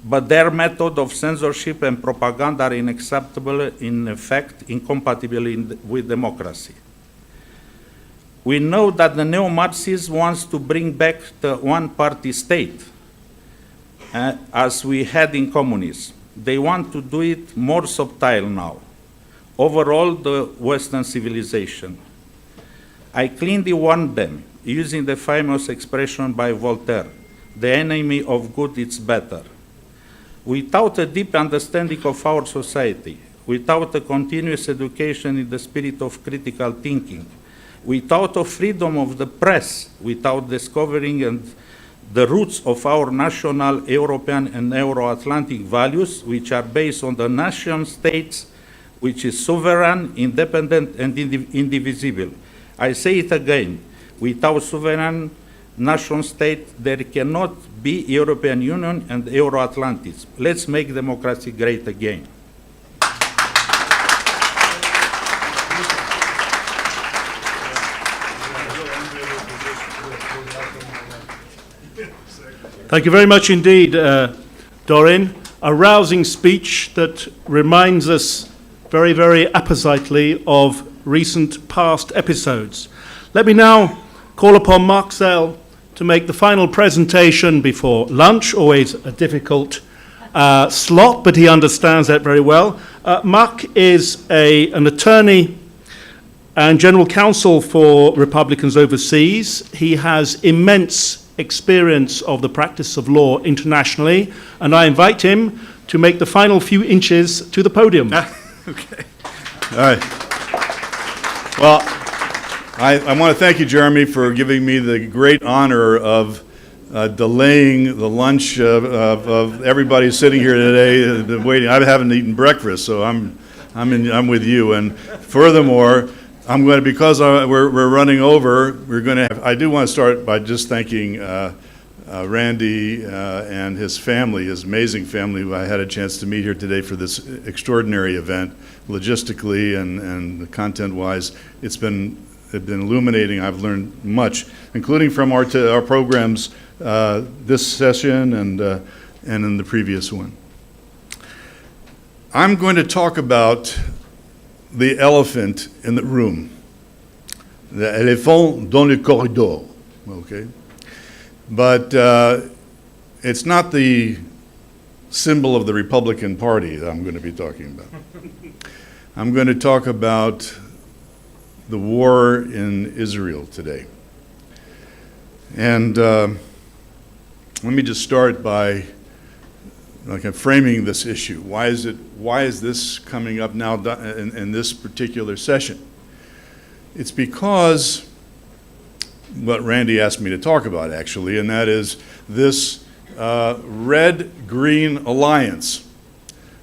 But their method of censorship and propaganda are unacceptable, in effect, incompatible with democracy. We know that the neo-Marxists wants to bring back the one-party state, as we had in communism. They want to do it more subtle now, overall the Western civilization. I cleanly warned them, using the famous expression by Voltaire, the enemy of good is better. Without a deep understanding of our society, without a continuous education in the spirit of critical thinking, without a freedom of the press, without discovering the roots of our national, European, and Euro-Atlantic values, which are based on the nation states, which is sovereign, independent, and indivisible. I say it again, without sovereign nation state, there cannot be European Union and Euro-Atlantism. Let's make democracy great again. Thank you very much indeed, Dorin. A rousing speech that reminds us very, very appositely of recent past episodes. Let me now call upon Marcel to make the final presentation before lunch, always a difficult slot, but he understands that very well. Marc is an attorney and general counsel for Republicans overseas. He has immense experience of the practice of law internationally, and I invite him to make the final few inches to the podium. Okay. All right. Well, I want to thank you, Jeremy, for giving me the great honor of delaying the lunch of everybody sitting here today, waiting. I haven't eaten breakfast, so I'm with you. And furthermore, I'm going to, because we're running over, I do want to start by just thanking Randy and his family, his amazing family, who I had a chance to meet here today for this extraordinary event, logistically and content-wise. It's been illuminating. I've learned much, including from our programs this session and in the previous one. I'm going to talk about the elephant in the room, the éléphant dans le corridor, okay? But it's not the symbol of the Republican Party that I'm going to be talking about. I'm going to talk about the war in Israel today. And let me just start by framing this issue. Why is this coming up now in this particular session? It's because what Randy asked me to talk about, actually, and that is this Red-Green Alliance.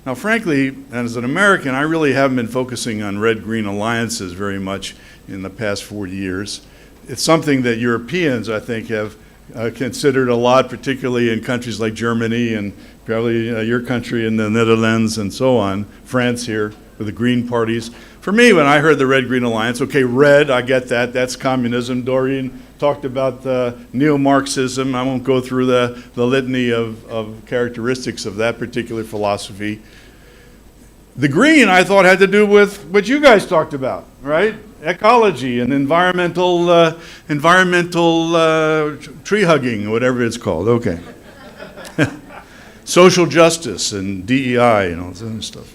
Now, frankly, as an American, I really haven't been focusing on red-green alliances very much in the past 40 years. It's something that Europeans, I think, have considered a lot, particularly in countries like Germany and probably your country in the Netherlands and so on, France here with the Green parties. For me, when I heard the Red-Green Alliance, okay, red, I get that, that's communism. Doreen talked about neo-Marxism. I won't go through the litany of characteristics of that particular philosophy. The green, I thought, had to do with what you guys talked about, right? Ecology and environmental tree hugging, whatever it's called, okay. Social justice and DEI and all this other stuff.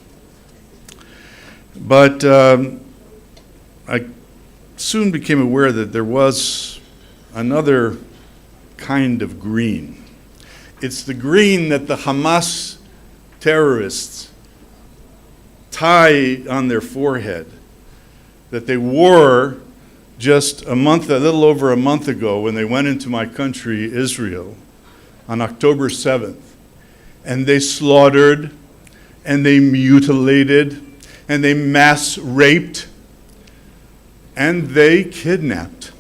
But I soon became aware that there was another kind of green. It's the green that the Hamas terrorists tie on their forehead, that they wore just a little over a month ago when they went into my country, Israel, on October 7th. And they slaughtered, and they mutilated, and they mass raped, and they kidnapped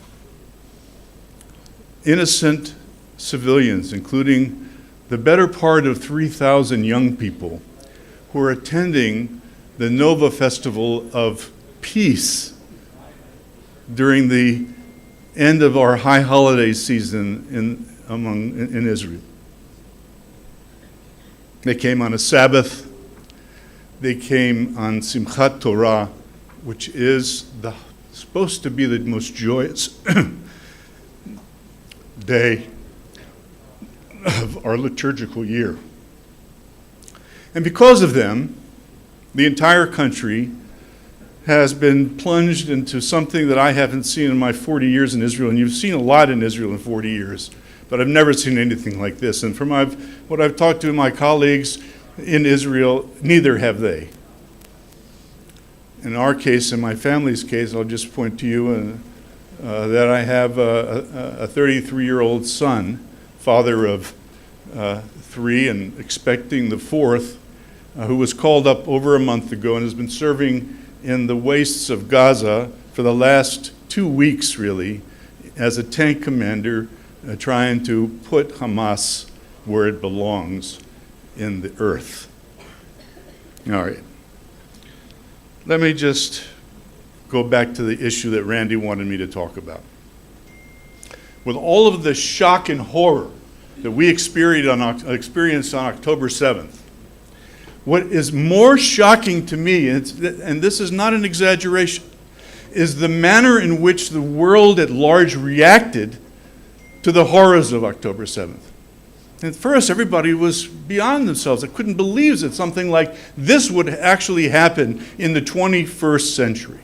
innocent civilians, including the better part of 3,000 young people who are attending the Nova Festival of Peace during the end of our high holiday season in Israel. They came on a Sabbath. They came on Simchat Torah, which is supposed to be the most joyous day of our liturgical year. And because of them, the entire country has been plunged into something that I haven't seen in my 40 years in Israel, and you've seen a lot in Israel in 40 years, but I've never seen anything like this. And from what I've talked to my colleagues in Israel, neither have they. In our case, in my family's case, I'll just point to you that I have a 33-year-old son, father of 3 and expecting the 4th, who was called up over a month ago and has been serving in the wastes of Gaza for the last 2 weeks, really, as a tank commander, trying to put Hamas where it belongs in the earth. All right. Let me just go back to the issue that Randy wanted me to talk about. With all of the shock and horror that we experienced on October 7th, what is more shocking to me, and this is not an exaggeration, is the manner in which the world at large reacted to the horrors of October 7th. At first, everybody was beyond themselves. They couldn't believe that something like this would actually happen in the 21st century.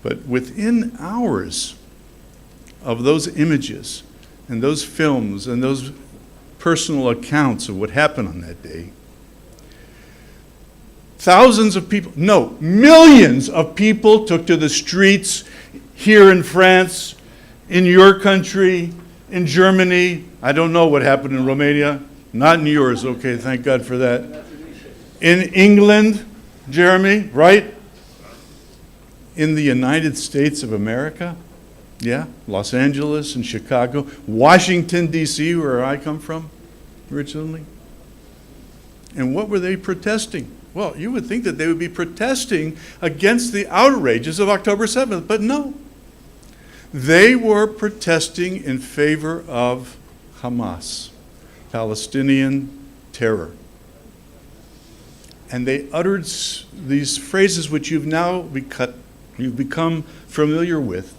But within hours of those images and those films and those personal accounts of what happened on that day. Thousands of people, no, millions of people took to the streets here in France, in your country, in Germany. I don't know what happened in Romania. Not in yours, okay, thank God for that. In England, Jeremy, right? In the United States of America, yeah, Los Angeles and Chicago, Washington, D.C., where I come from originally. And what were they protesting? Well, you would think that they would be protesting against the outrages of October 7th, but no. They were protesting in favor of Hamas, Palestinian terror. And they uttered these phrases which you've become familiar with.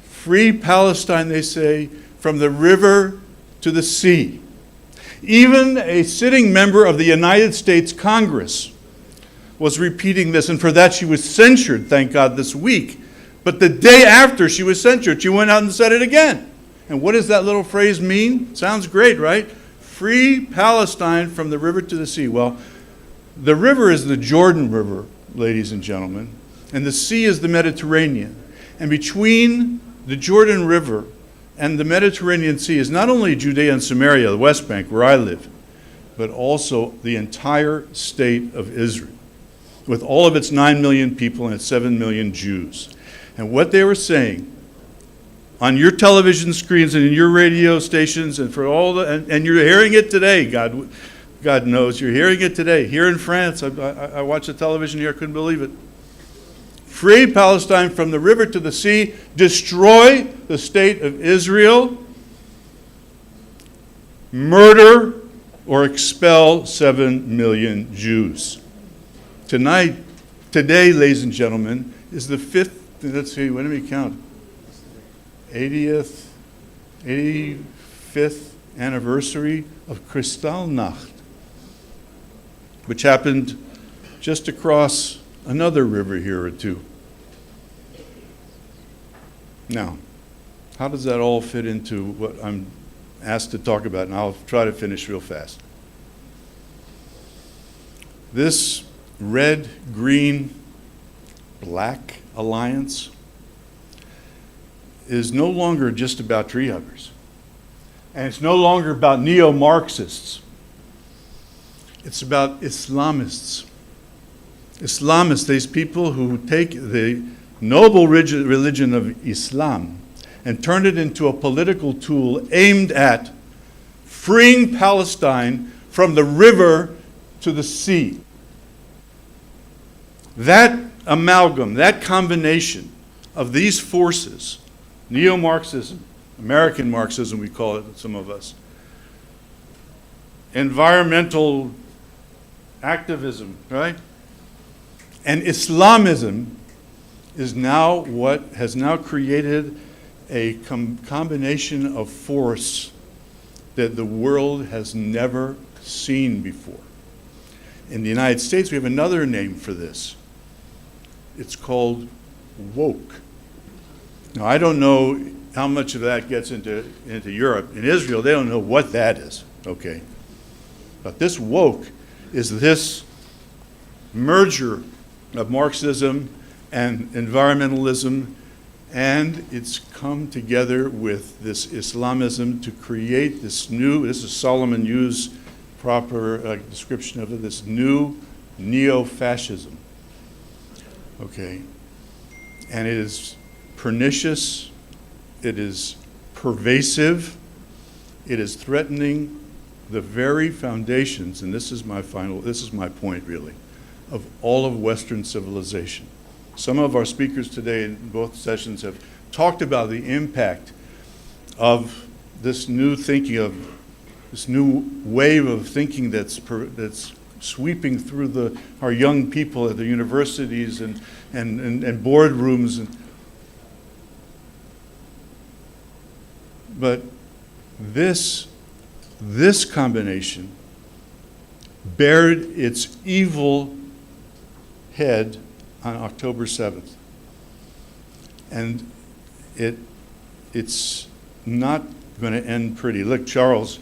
Free Palestine, they say, from the river to the sea. Even a sitting member of the United States Congress was repeating this, and for that she was censured, thank God, this week. But the day after she was censured, she went out and said it again. And what does that little phrase mean? Sounds great, right? Free Palestine from the river to the sea. Well, the river is the Jordan River, ladies and gentlemen, and the sea is the Mediterranean. And between the Jordan River and the Mediterranean Sea is not only Judea and Samaria, the West Bank, where I live, but also the entire state of Israel, with all of its 9 million people and its 7 million Jews. And what they were saying on your television screens and in your radio stations and for all the, and you're hearing it today, God knows, you're hearing it today. Here in France, I watched the television here, I couldn't believe it. Free Palestine from the river to the sea, destroy the state of Israel, murder or expel 7 million Jews. Today, ladies and gentlemen, is the 5th, let's see, let me count, 85th anniversary of Kristallnacht, which happened just across another river here or two. Now, how does that all fit into what I'm asked to talk about? And I'll try to finish real fast. This red, green, black alliance is no longer just about tree huggers. And it's no longer about neo-Marxists. It's about Islamists. Islamists, these people who take the noble religion of Islam and turn it into a political tool aimed at freeing Palestine from the river to the sea. That amalgam, that combination of these forces, neo-Marxism, American Marxism we call it, some of us, environmental activism, right? And Islamism is now what has now created a combination of force that the world has never seen before. In the United States, we have another name for this. It's called woke. Now, I don't know how much of that gets into Europe. In Israel, they don't know what that is, okay? But this woke is this merger of Marxism and environmentalism, and it's come together with this Islamism to create this new, this is Solomon Yu's proper description of it, this new neo-fascism. Okay, and it is pernicious, it is pervasive, it is threatening the very foundations, and this is my point really, of all of Western civilization. Some of our speakers today in both sessions have talked about the impact of this new thinking, of this new wave of thinking that's sweeping through our young people at the universities and boardrooms. But this combination bared its evil head on October 7th. And it's not going to end pretty. Look, Charles,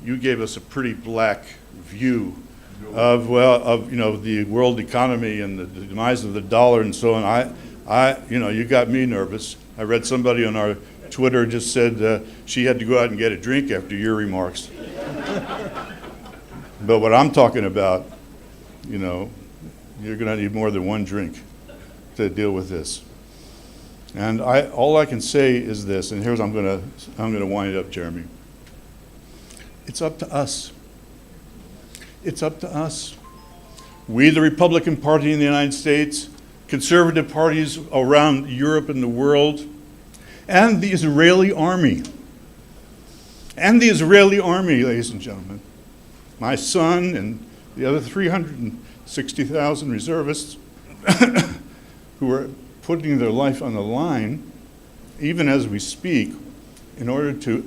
you gave us a pretty black view of, well, of, you know, the world economy and the demise of the dollar and so on. You know, you got me nervous. I read somebody on our Twitter just said she had to go out and get a drink after your remarks. But what I'm talking about, you know, you're going to need more than one drink to deal with this. And all I can say is this, and here's I'm going to wind it up, Jeremy. It's up to us. It's up to us. We, the Republican Party in the United States, conservative parties around Europe and the world, and the Israeli army. And the Israeli army, ladies and gentlemen. My son and the other 360,000 reservists who are putting their life on the line, even as we speak, in order to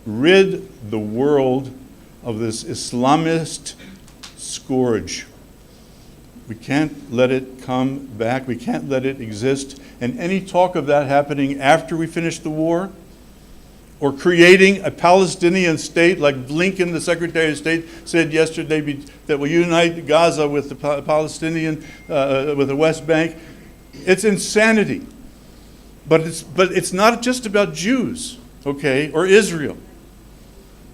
rid the world of this Islamist scourge. We can't let it come back. We can't let it exist. And any talk of that happening after we finish the war, or creating a Palestinian state like Blinken, the Secretary of State, said yesterday that will unite Gaza with the Palestinian, with the West Bank. It's insanity. But it's not just about Jews, okay, or Israel.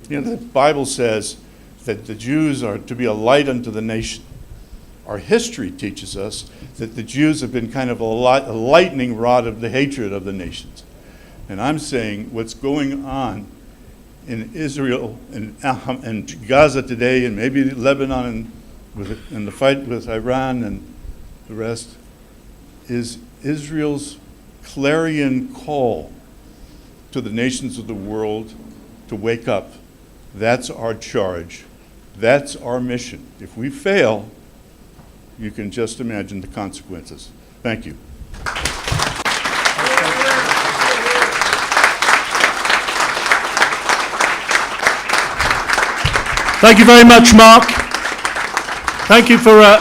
You know, the Bible says that the Jews are to be a light unto the nation. Our history teaches us that the Jews have been kind of a lightning rod of the hatred of the nations. And I'm saying what's going on in Israel and Gaza today, and maybe Lebanon and the fight with Iran and the rest, is Israel's clarion call to the nations of the world to wake up. That's our charge. That's our mission. If we fail, you can just imagine the consequences. Thank you. Thank you very much, Mark. Thank you for a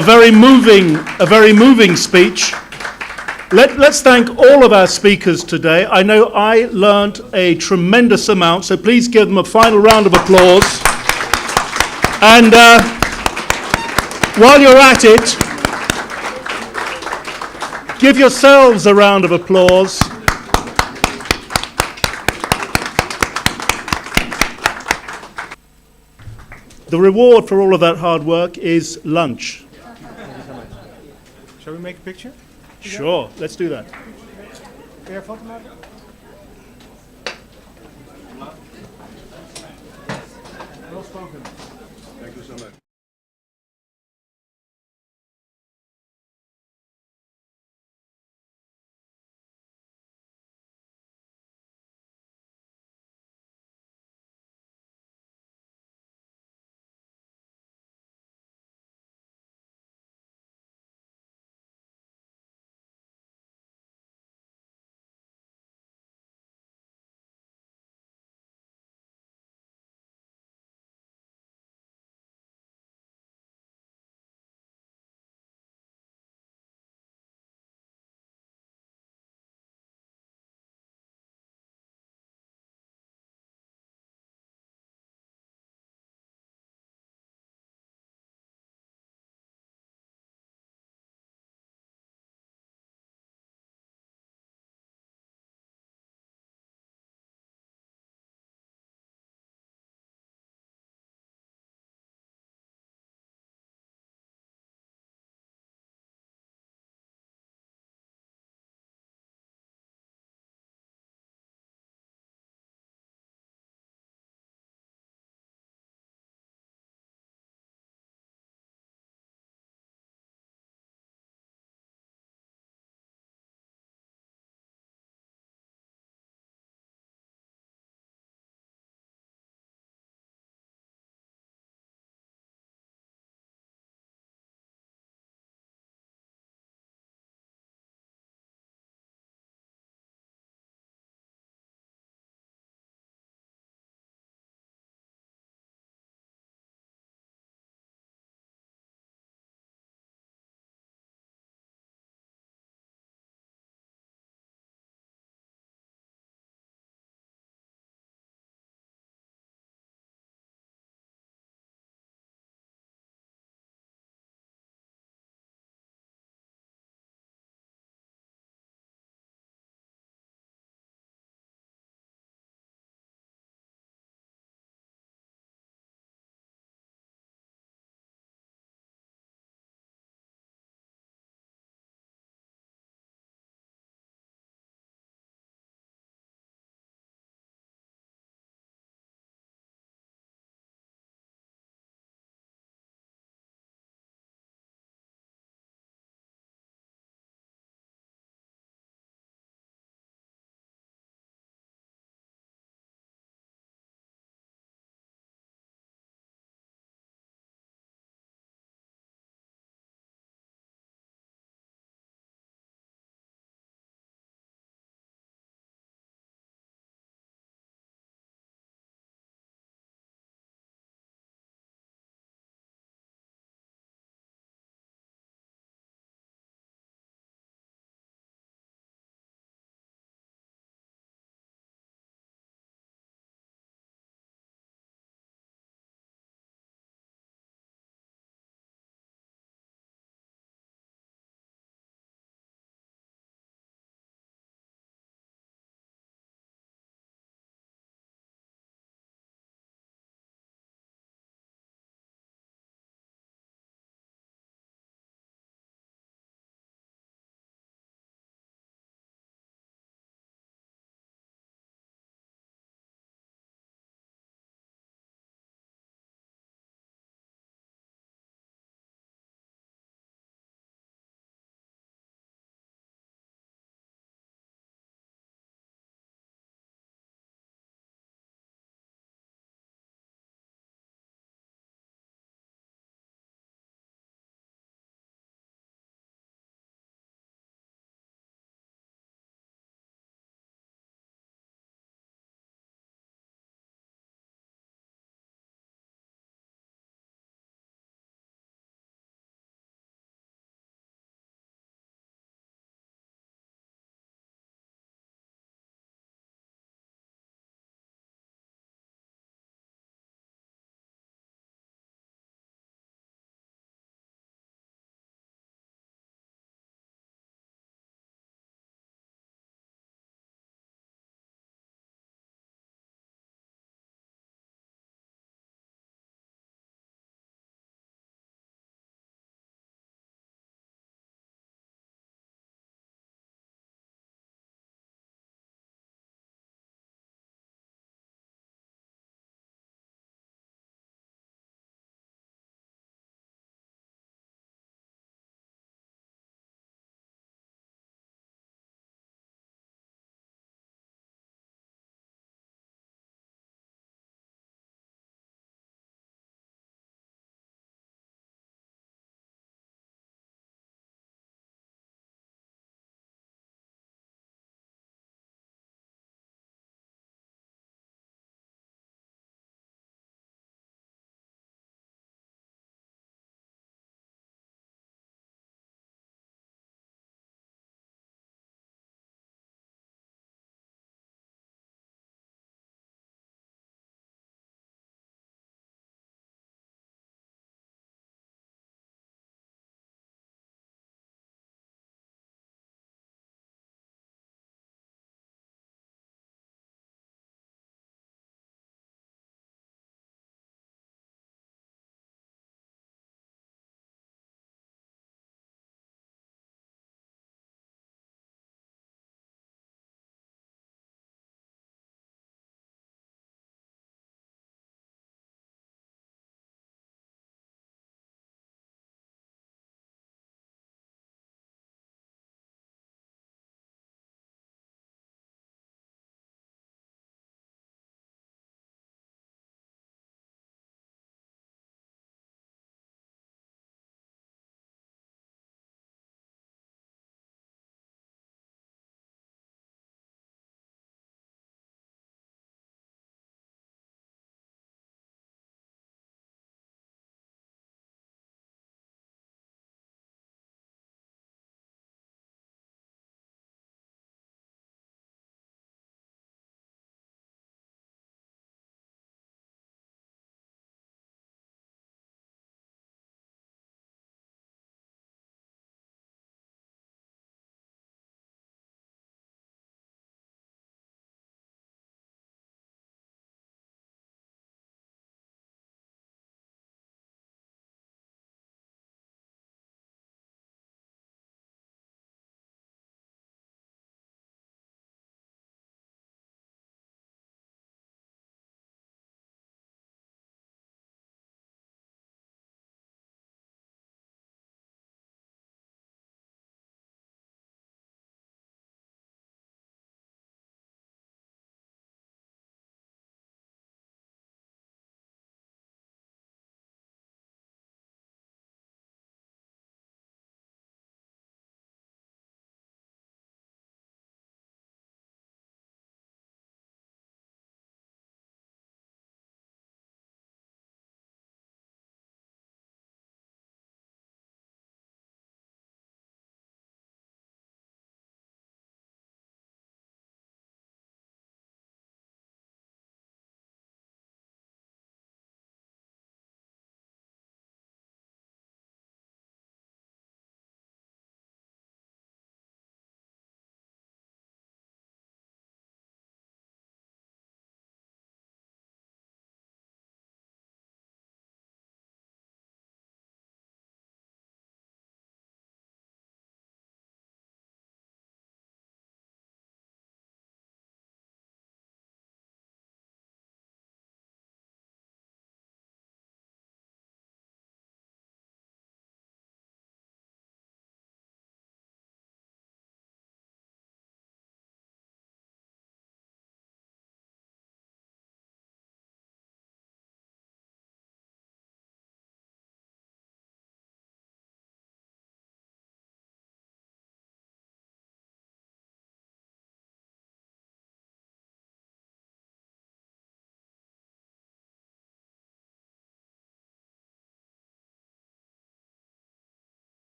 very moving speech. Let's thank all of our speakers today. I know I learned a tremendous amount, so please give them a final round of applause. And while you're at it, give yourselves a round of applause. The reward for all of that hard work is lunch. Shall we make a picture? Sure, let's do that. Kun je een foto maken? Well spoken. Thank you so much.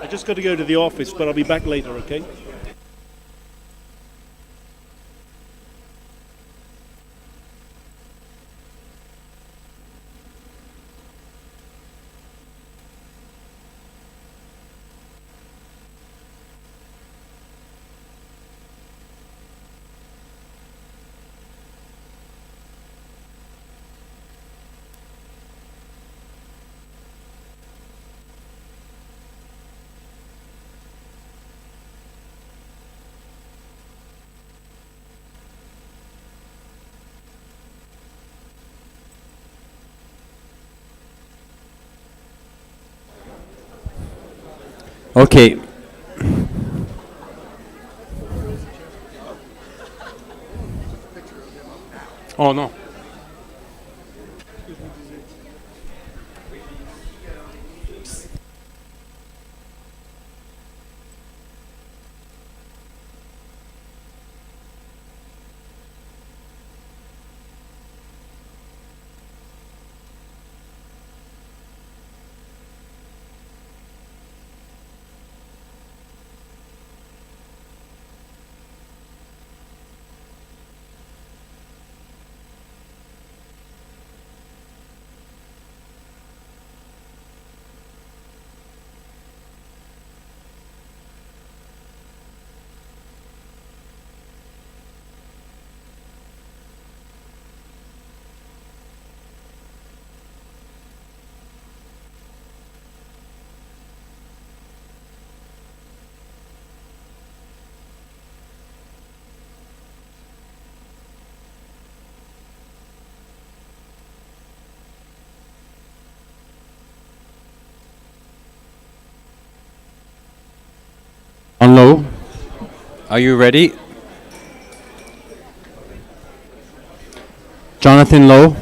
I just got to go to the office, but I'll be back later, okay? Okay. Oh non. On Lowe, are you ready? Jonathan Lowe.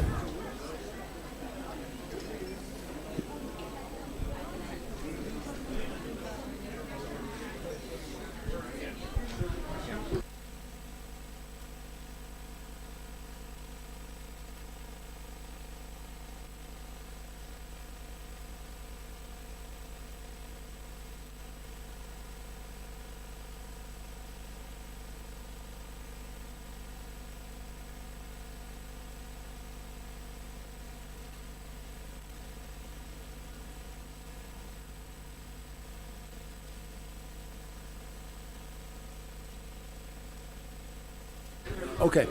Okay.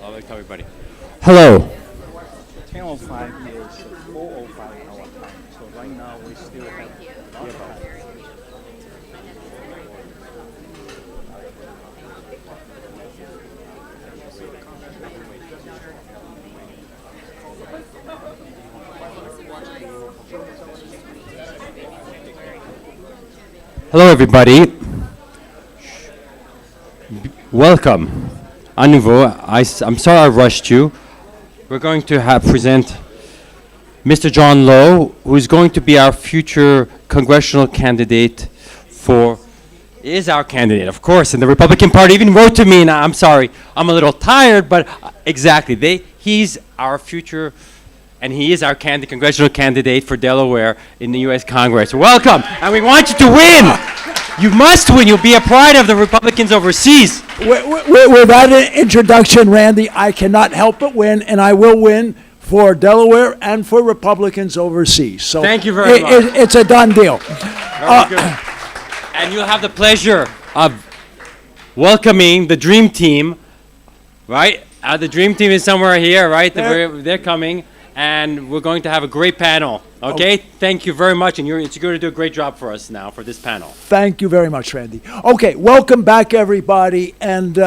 I'll wait till everybody. Hello. 10:05 is 4:05 our time. So right now we still have Hello, everybody. Welcome. À nouveau, I'm sorry I rushed you. We're going to present Mr. John Lowe, who is going to be our future congressional candidate is our candidate, of course, and the Republican Party even wrote to me, and I'm sorry, I'm a little tired, but exactly, he's our future, and he is our congressional candidate for Delaware in the U.S. Congress. Welcome, and we want you to win. You must win. You'll be a pride of the Republicans overseas. with that introduction, Randy, I cannot help but win, and I will win for Delaware and for Republicans overseas. So thank you very much. It's a done deal. Very good. And you'll have the pleasure of welcoming the Dream Team, right? The Dream Team is somewhere here, right? They're coming, and we're going to have a great panel. Okay? Thank you very much, and you're going to do a great job for us now for this panel. Thank you very much, Randy. Okay, welcome back, everybody, and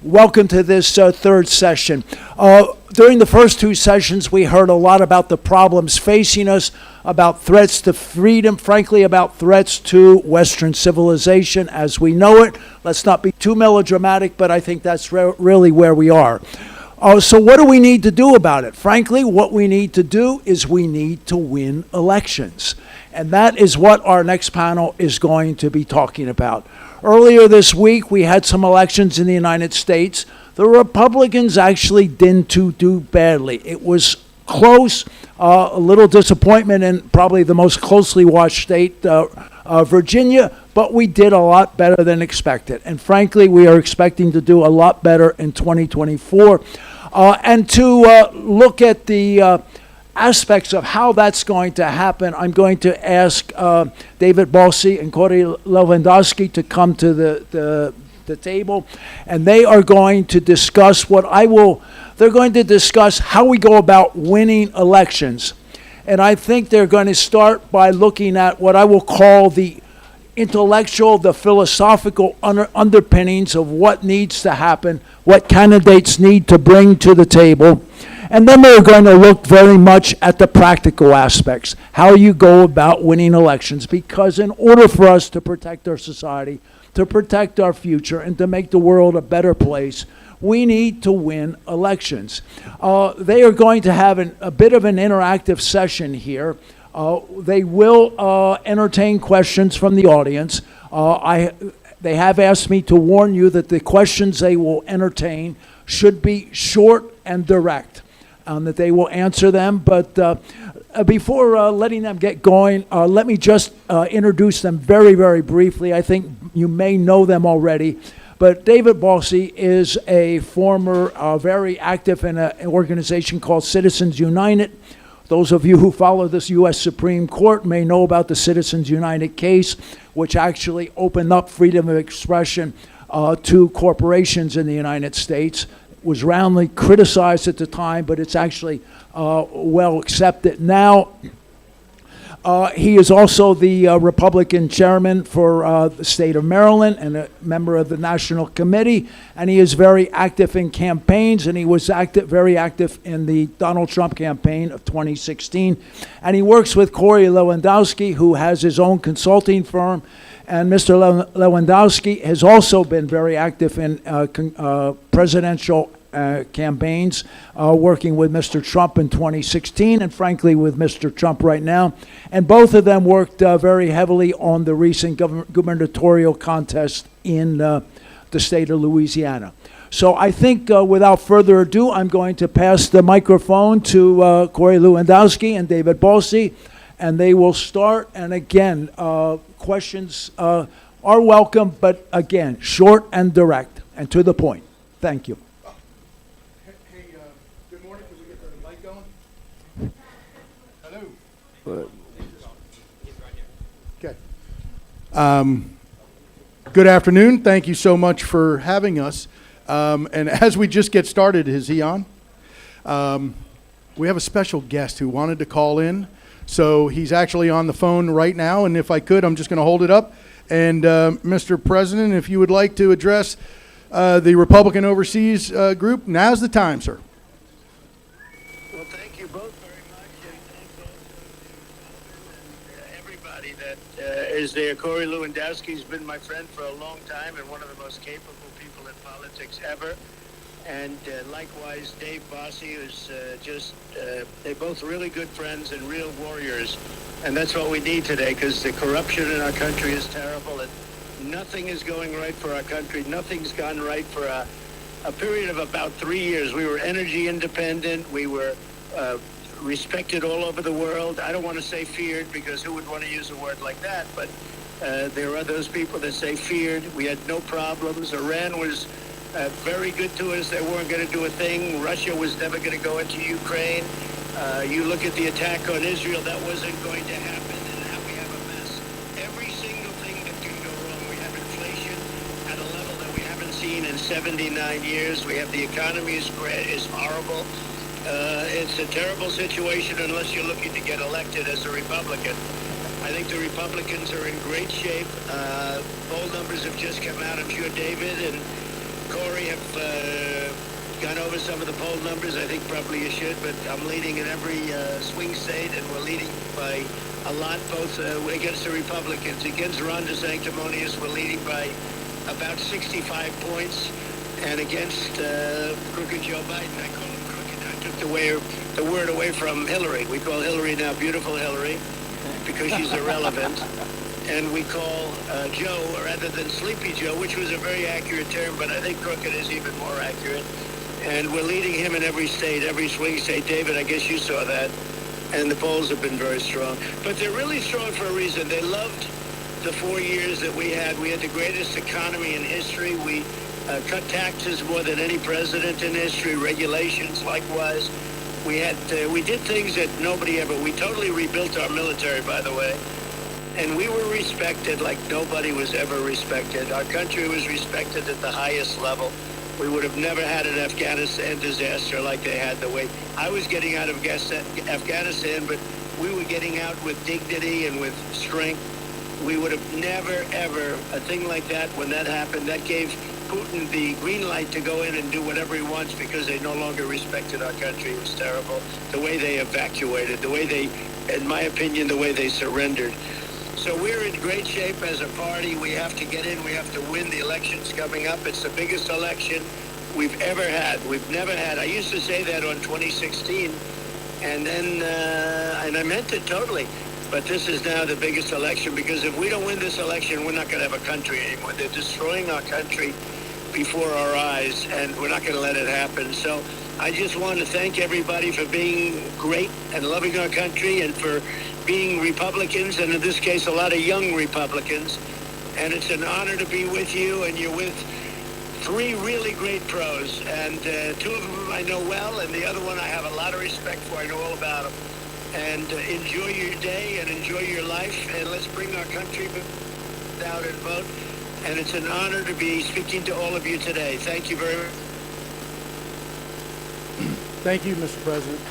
welcome to this third session. During the first two sessions, we heard a lot about the problems facing us, about threats to freedom, frankly, about threats to Western civilization as we know it. Let's not be too melodramatic, but I think that's really where we are. So what do we need to do about it? Frankly, what we need to do is we need to win elections. And that is what our next panel is going to be talking about. Earlier this week, we had some elections in the United States. The Republicans actually didn't do badly. It was close, a little disappointment in probably the most closely watched state, Virginia, but we did a lot better than expected. And frankly, we are expecting to do a lot better in 2024. And to look at the aspects of how that's going to happen, I'm going to ask David Balsi and Corey Lewandowski to come to the table, and they are going to discuss they're going to discuss how we go about winning elections. And I think they're going to start by looking at what I will call the intellectual, the philosophical underpinnings of what needs to happen, what candidates need to bring to the table. And then we're going to look very much at the practical aspects, how you go about winning elections, because in order for us to protect our society, to protect our future, and to make the world a better place, we need to win elections. They are going to have a bit of an interactive session here. They will entertain questions from the audience. They have asked me to warn you that the questions they will entertain should be short and direct, that they will answer them. But before letting them get going, let me just introduce them very, very briefly. I think you may know them already. But David Balsi is a former, very active in an organization called Citizens United. Those of you who follow this U.S. Supreme Court may know about the Citizens United case, which actually opened up freedom of expression to corporations in the United States. It was roundly criticized at the time, but it's actually well accepted now. He is also the Republican chairman for the state of Maryland and a member of the National Committee, and he is very active in campaigns, and he was very active in the Donald Trump campaign of 2016. And he works with Corey Lewandowski, who has his own consulting firm, and Mr. Lewandowski has also been very active in presidential campaigns, working with Mr. Trump in 2016 and frankly with Mr. Trump right now. And both of them worked very heavily on the recent gubernatorial contest in the state of Louisiana. So I think without further ado, I'm going to pass the microphone to Corey Lewandowski and David Balsi, and they will start. And again, questions are welcome, but again, short and direct and to the point. Thank you. Okay. Good afternoon. Thank you so much for having us. And as we just get started, is he on? We have a special guest who wanted to call in. So he's actually on the phone right now. And if I could, I'm just going to hold it up. And Mr. President, if you would like to address the Republican Overseas Group, now's the time, sir. Is there. Corey Lewandowski has been my friend for a long time and one of the most capable people in politics ever. And likewise, Dave Balsi, who's they're both really good friends and real warriors. And that's what we need today, because the corruption in our country is terrible and nothing is going right for our country. Nothing's gone right for a period of about 3 years. We were energy independent. We were respected all over the world. I don't want to say feared, because who would want to use a word like that? But there are those people that say feared. We had no problems. Iran was very good to us. They weren't going to do a thing. Russia was never going to go into Ukraine. You look at the attack on Israel, that wasn't going to happen. And now we have a mess. Every single thing that can go wrong. We have inflation at a level that we haven't seen in 79 years. We have the economy is horrible. It's a terrible situation unless you're looking to get elected as a Republican. I think the Republicans are in great shape. Poll numbers have just come out. I'm sure David and Corey have gone over some of the poll numbers. I think probably you should, but I'm leading in every swing state, and we're leading by a lot, both against the Republicans. Against Ron DeSanctimonious, we're leading by about 65 points, and against crooked Joe Biden, I call him crooked. I took the word away from Hillary. We call Hillary now Beautiful Hillary, because she's irrelevant. And we call Joe, rather than Sleepy Joe, which was a very accurate term, but I think crooked is even more accurate. And we're leading him in every state, every swing state. David, I guess you saw that. And the polls have been very strong. But they're really strong for a reason. They loved the 4 years that we had the greatest economy in history. We cut taxes more than any president in history, regulations likewise. We did things that nobody ever, we totally rebuilt our military, by the way. And we were respected like nobody was ever respected. Our country was respected at the highest level. We would have never had an Afghanistan disaster like they had the way I was getting out of Afghanistan, but we were getting out with dignity and with strength. We would have never, ever, a thing like that, when that happened, that gave Putin the green light to go in and do whatever he wants because they no longer respected our country. It was terrible. The way they evacuated, the way they, in my opinion, the way they surrendered. So we're in great shape as a party. We have to get in. We have to win. The election's coming up. It's the biggest election we've ever had. We've never had. I used to say that on 2016, and then, and I meant it totally. But this is now the biggest election because if we don't win this election, we're not going to have a country anymore. They're destroying our country before our eyes, and we're not going to let it happen. So I just want to thank everybody for being great and loving our country and for being Republicans, and in this case, a lot of young Republicans. And it's an honor to be with you, and you're with three really great pros. And two of them I know well, and the other one I have a lot of respect for. I know all about him. And enjoy your day and enjoy your life, and let's bring our country out and vote. And it's an honor to be speaking to all of you today. Thank you very much. Thank you, Mr. President.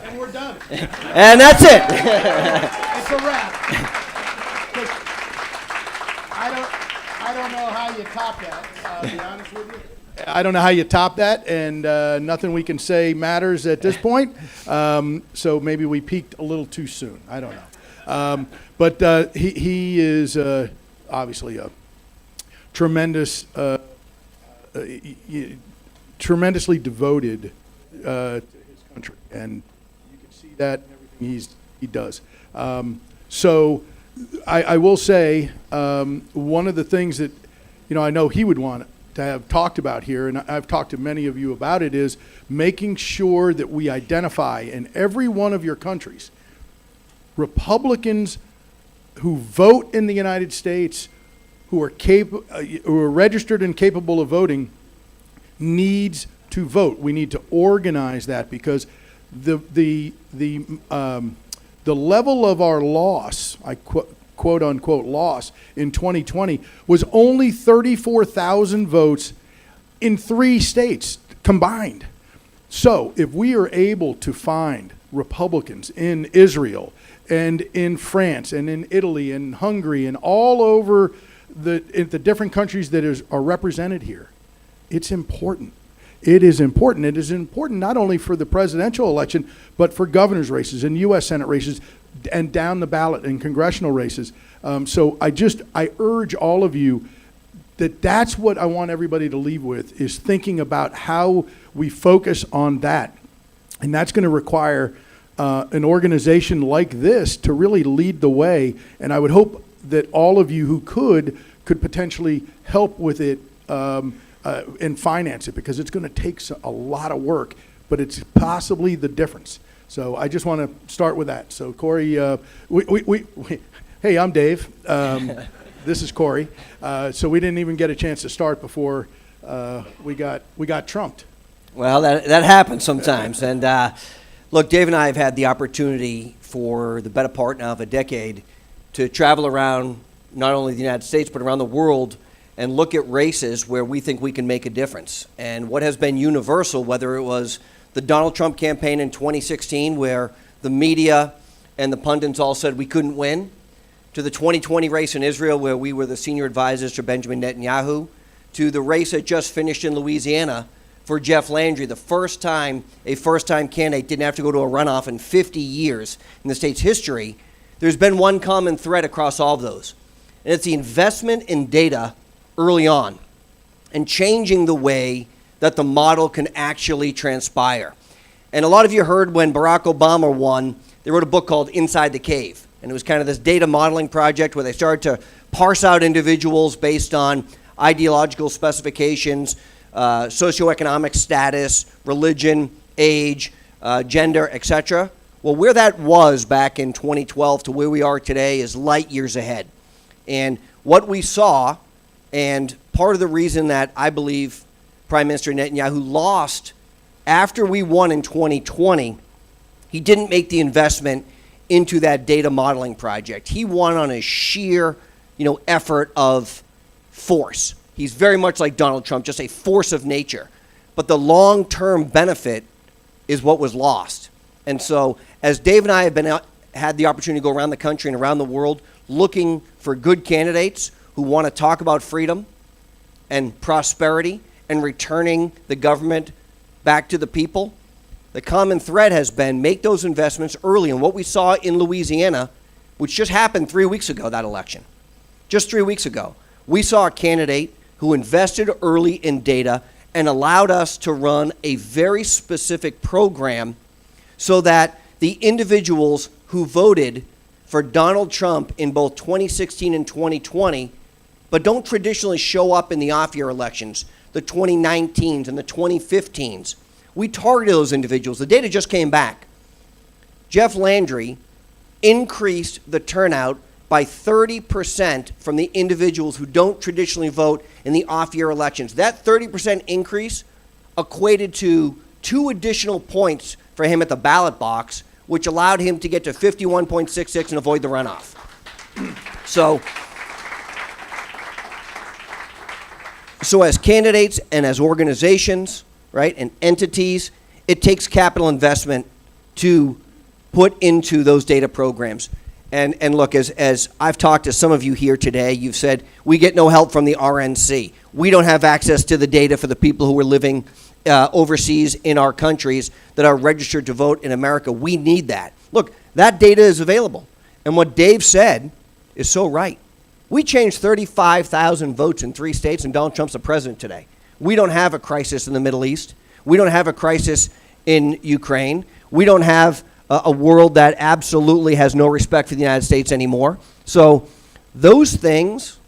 And we're done. And that's it. It's a wrap. I don't know how you top that, to be honest with you. I don't know how you top that, and nothing we can say matters at this point. So maybe we peaked a little too soon. I don't know. But he is obviously a tremendous, tremendously devoted to his country, and you can see that in everything he does. So I will say one of the things that I know he would want to have talked about here, and I've talked to many of you about it, is making sure that we identify in every one of your countries Republicans who vote in the United States, who are registered and capable of voting, needs to vote. We need to organize that because the level of our loss, quote unquote loss, in 2020 was only 34,000 votes in 3 states combined. So if we are able to find Republicans in Israel and in France and in Italy and Hungary and all over the different countries that are represented here, it's important. It is important. It is important not only for the presidential election, but for governor's races and U.S. Senate races and down the ballot in congressional races. So I urge all of you that's what I want everybody to leave with, is thinking about how we focus on that. And that's going to require an organization like this to really lead the way. And I would hope that all of you who could potentially help with it and finance it, because it's going to take a lot of work, but it's possibly the difference. So I just want to start with that. So Corey, hey, I'm Dave. This is Corey. So we didn't even get a chance to start before we got trumped. Well, that happens sometimes. And look, Dave and I have had the opportunity for the better part now of a decade to travel around not only the United States but around the world and look at races where we think we can make a difference. And what has been universal, whether it was the Donald Trump campaign in 2016, where the media and the pundits all said we couldn't win, to the 2020 race in Israel, where we were the senior advisors to Benjamin Netanyahu, to the race that just finished in Louisiana for Jeff Landry, the first time a first-time candidate didn't have to go to a runoff in 50 years in the state's history. There's been one common thread across all of those, and it's the investment in data early on and changing the way that the model can actually transpire. And a lot of you heard when Barack Obama won, they wrote a book called Inside the Cave. And it was kind of this data modeling project where they started to parse out individuals based on ideological specifications, socioeconomic status, religion, age, gender, etc. Well, where that was back in 2012 to where we are today is light years ahead. And what we saw, and part of the reason that I believe Prime Minister Netanyahu lost after we won in 2020, he didn't make the investment into that data modeling project. He won on a sheer, effort of force. He's very much like Donald Trump, just a force of nature. But the long-term benefit is what was lost. And so, as Dave and I have had the opportunity to go around the country and around the world looking for good candidates who want to talk about freedom and prosperity and returning the government back to the people, the common thread has been make those investments early. And what we saw in Louisiana, which just happened 3 weeks ago, that election, just 3 weeks ago, we saw a candidate who invested early in data and allowed us to run a very specific program so that the individuals who voted for Donald Trump in both 2016 and 2020, but don't traditionally show up in the off-year elections, the 2019s and the 2015s, we targeted those individuals. The data just came back. Jeff Landry increased the turnout by 30% from the individuals who don't traditionally vote in the off-year elections. That 30% increase equated to 2 additional points for him at the ballot box, which allowed him to get to 51.66 and avoid the runoff. So as candidates and as organizations, right, and entities, it takes capital investment to put into those data programs. And look, as I've talked to some of you here today, you've said, we get no help from the RNC. We don't have access to the data for the people who are living overseas in our countries that are registered to vote in America. We need that. Look, that data is available. And what Dave said is so right. We changed 35,000 votes in 3 states, and Donald Trump's the president today. We don't have a crisis in the Middle East. We don't have a crisis in Ukraine. We don't have a world that absolutely has no respect for the United States anymore. So those things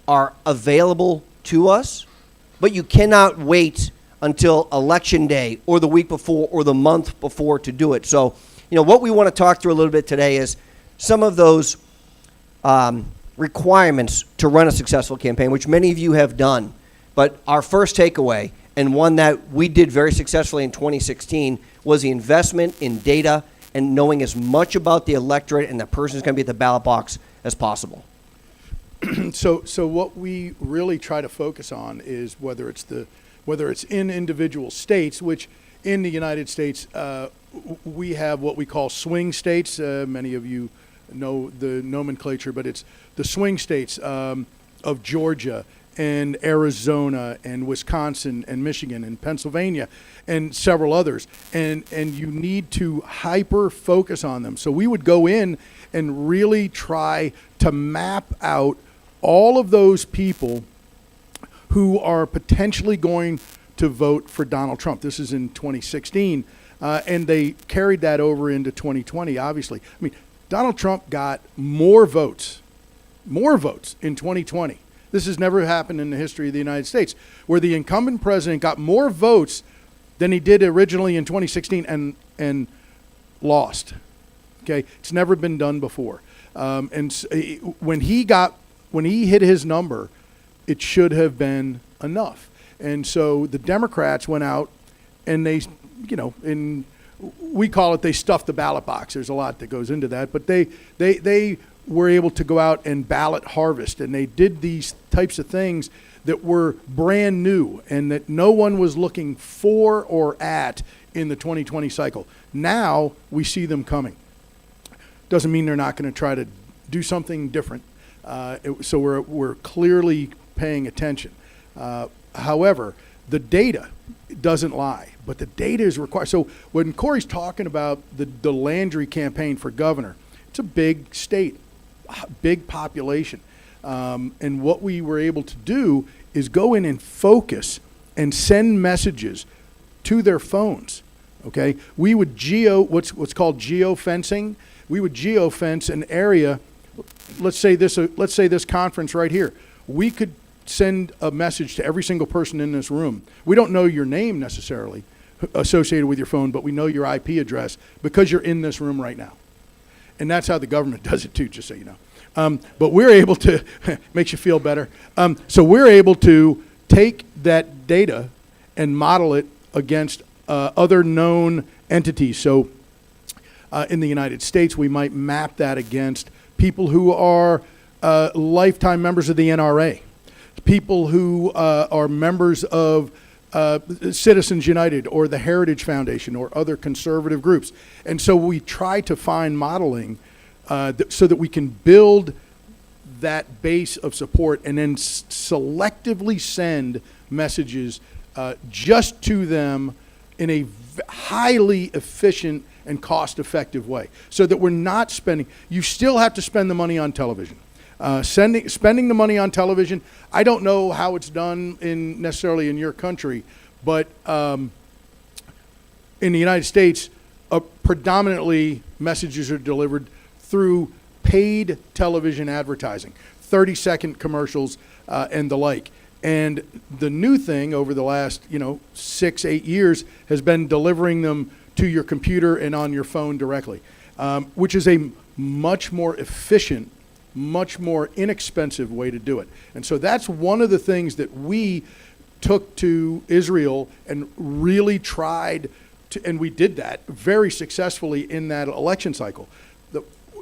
are available to us, but you cannot wait until election day or the week before or the month before to do it. So, what we want to talk through a little bit today is some of those requirements to run a successful campaign, which many of you have done. But our first takeaway, and one that we did very successfully in 2016, was the investment in data and knowing as much about the electorate and the person who's going to be at the ballot box as possible. So what we really try to focus on is whether it's in individual states, which in the United States we have what we call swing states. Many of you know the nomenclature, but it's the swing states of Georgia and Arizona and Wisconsin and Michigan and Pennsylvania and several others. And you need to hyper focus on them. So we would go in and really try to map out all of those people who are potentially going to vote for Donald Trump. This is in 2016, and they carried that over into 2020, obviously. I mean, Donald Trump got more votes in 2020. This has never happened in the history of the United States, where the incumbent president got more votes than he did originally in 2016 and lost. Okay, it's never been done before. When he hit his number, it should have been enough. And so the Democrats went out and they, we call it they stuffed the ballot box. There's a lot that goes into that, but they were able to go out and ballot harvest, and they did these types of things that were brand new and that no one was looking for or at in the 2020 cycle. Now we see them coming. Doesn't mean they're not going to try to do something different. So we're clearly paying attention. However, the data doesn't lie, but the data is required. So when Corey's talking about the Landry campaign for governor, it's a big state, big population. And what we were able to do is go in and focus and send messages to their phones Okay, we would what's called geofencing. We would geofence an area. Let's say this conference right here. We could send a message to every single person in this room. We don't know your name necessarily associated with your phone, but we know your IP address because you're in this room right now. And that's how the government does it too, just so you know. But we're able to, makes you feel better. So we're able to take that data and model it against other known entities. So in the United States, we might map that against people who are lifetime members of the NRA, people who are members of Citizens United or the Heritage Foundation or other conservative groups. And so we try to find modeling so that we can build that base of support and then selectively send messages just to them in a highly efficient and cost-effective way, so that we're not spending. You still have to spend the money on television. Spending the money on television, I don't know how it's done necessarily in your country, but in the United States, predominantly messages are delivered through paid television advertising, 30-second commercials and the like. And the new thing over the last 6-8 years has been delivering them to your computer and on your phone directly, which is a much more efficient, much more inexpensive way to do it. And so that's one of the things that we took to Israel and really tried to, and we did that very successfully in that election cycle.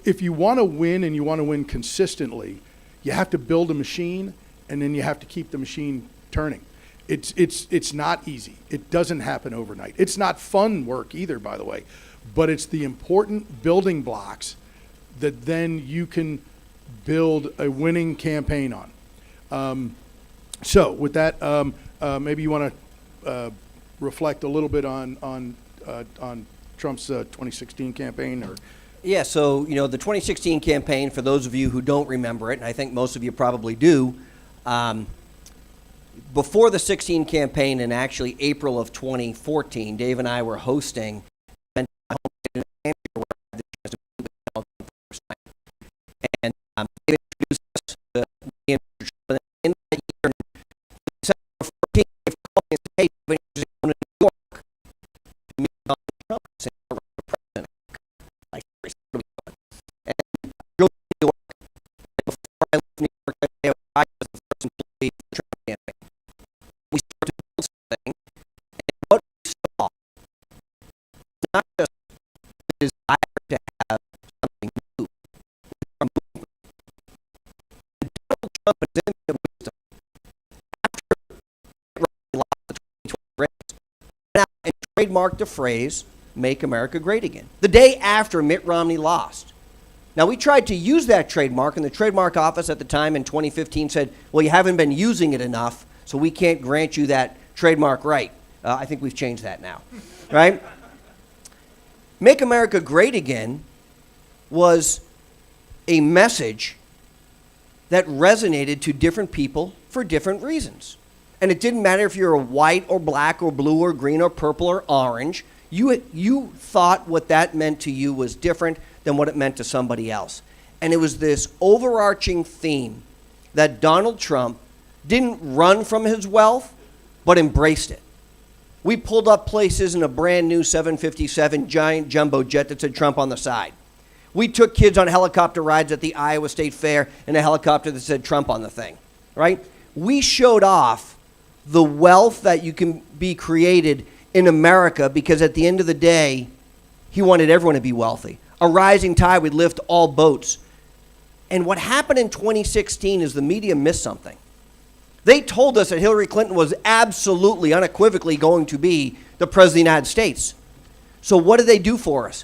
If you want to win and you want to win consistently, you have to build a machine and then you have to keep the machine turning. It's not easy. It doesn't happen overnight. It's not fun work either, by the way, but it's the important building blocks that then you can build a winning campaign on. So with that, maybe you want to reflect a little bit on Trump's 2016 campaign, or. Yeah, so the 2016 campaign, for those of you who don't remember it, and I think most of you probably do, before the 16 campaign in actually April of 2014, Dave and I were hosting and David introduced us to me and Trump. In that year, December 14th, Dave called me and said, "Hey, David, you're going to New York to meet Donald Trump and say, "We're running for president." I said, "What are we doing?" And I drove to New York, and before I left New York, I was the first employee of the Trump campaign. We started to build something, and what we saw was not just the desire to have something new, our movement. Donald Trump is in the wisdom after Romney lost the 2020 race, went out and trademarked the phrase, "Make America Great Again," the day after Mitt Romney lost. Now, we tried to use that trademark, and the trademark office at the time in 2015 said, "Well, you haven't been using it enough, so we can't grant you that trademark right." I think we've changed that now, right? Make America Great Again was a message that resonated to different people for different reasons. And it didn't matter if you're a white or black or blue or green or purple or orange. You thought what that meant to you was different than what it meant to somebody else. And it was this overarching theme that Donald Trump didn't run from his wealth, but embraced it. We pulled up places in a brand new 757 giant jumbo jet that said Trump on the side. We took kids on helicopter rides at the Iowa State Fair in a helicopter that said Trump on the thing, right? We showed off the wealth that you can be created in America, because at the end of the day, he wanted everyone to be wealthy. A rising tide would lift all boats. And what happened in 2016 is the media missed something. They told us that Hillary Clinton was absolutely, unequivocally going to be the president of the United States. So what did they do for us?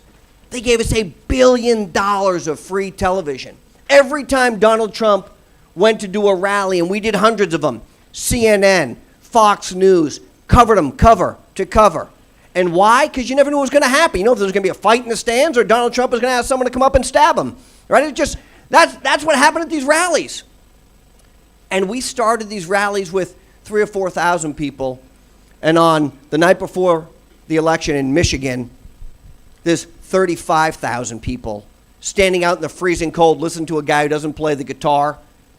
They gave us $1 billion of free television. Every time Donald Trump went to do a rally, and we did hundreds of them, CNN, Fox News, covered them cover to cover. And why? Because you never knew what was going to happen. You know, if there was going to be a fight in the stands, or Donald Trump was going to ask someone to come up and stab him. Right? It just, that's what happened at these rallies. And we started these rallies with 3,000 or 4,000 people. And on the night before the election in Michigan, there's 35,000 people standing out in the freezing cold, listening to a guy who doesn't play the guitar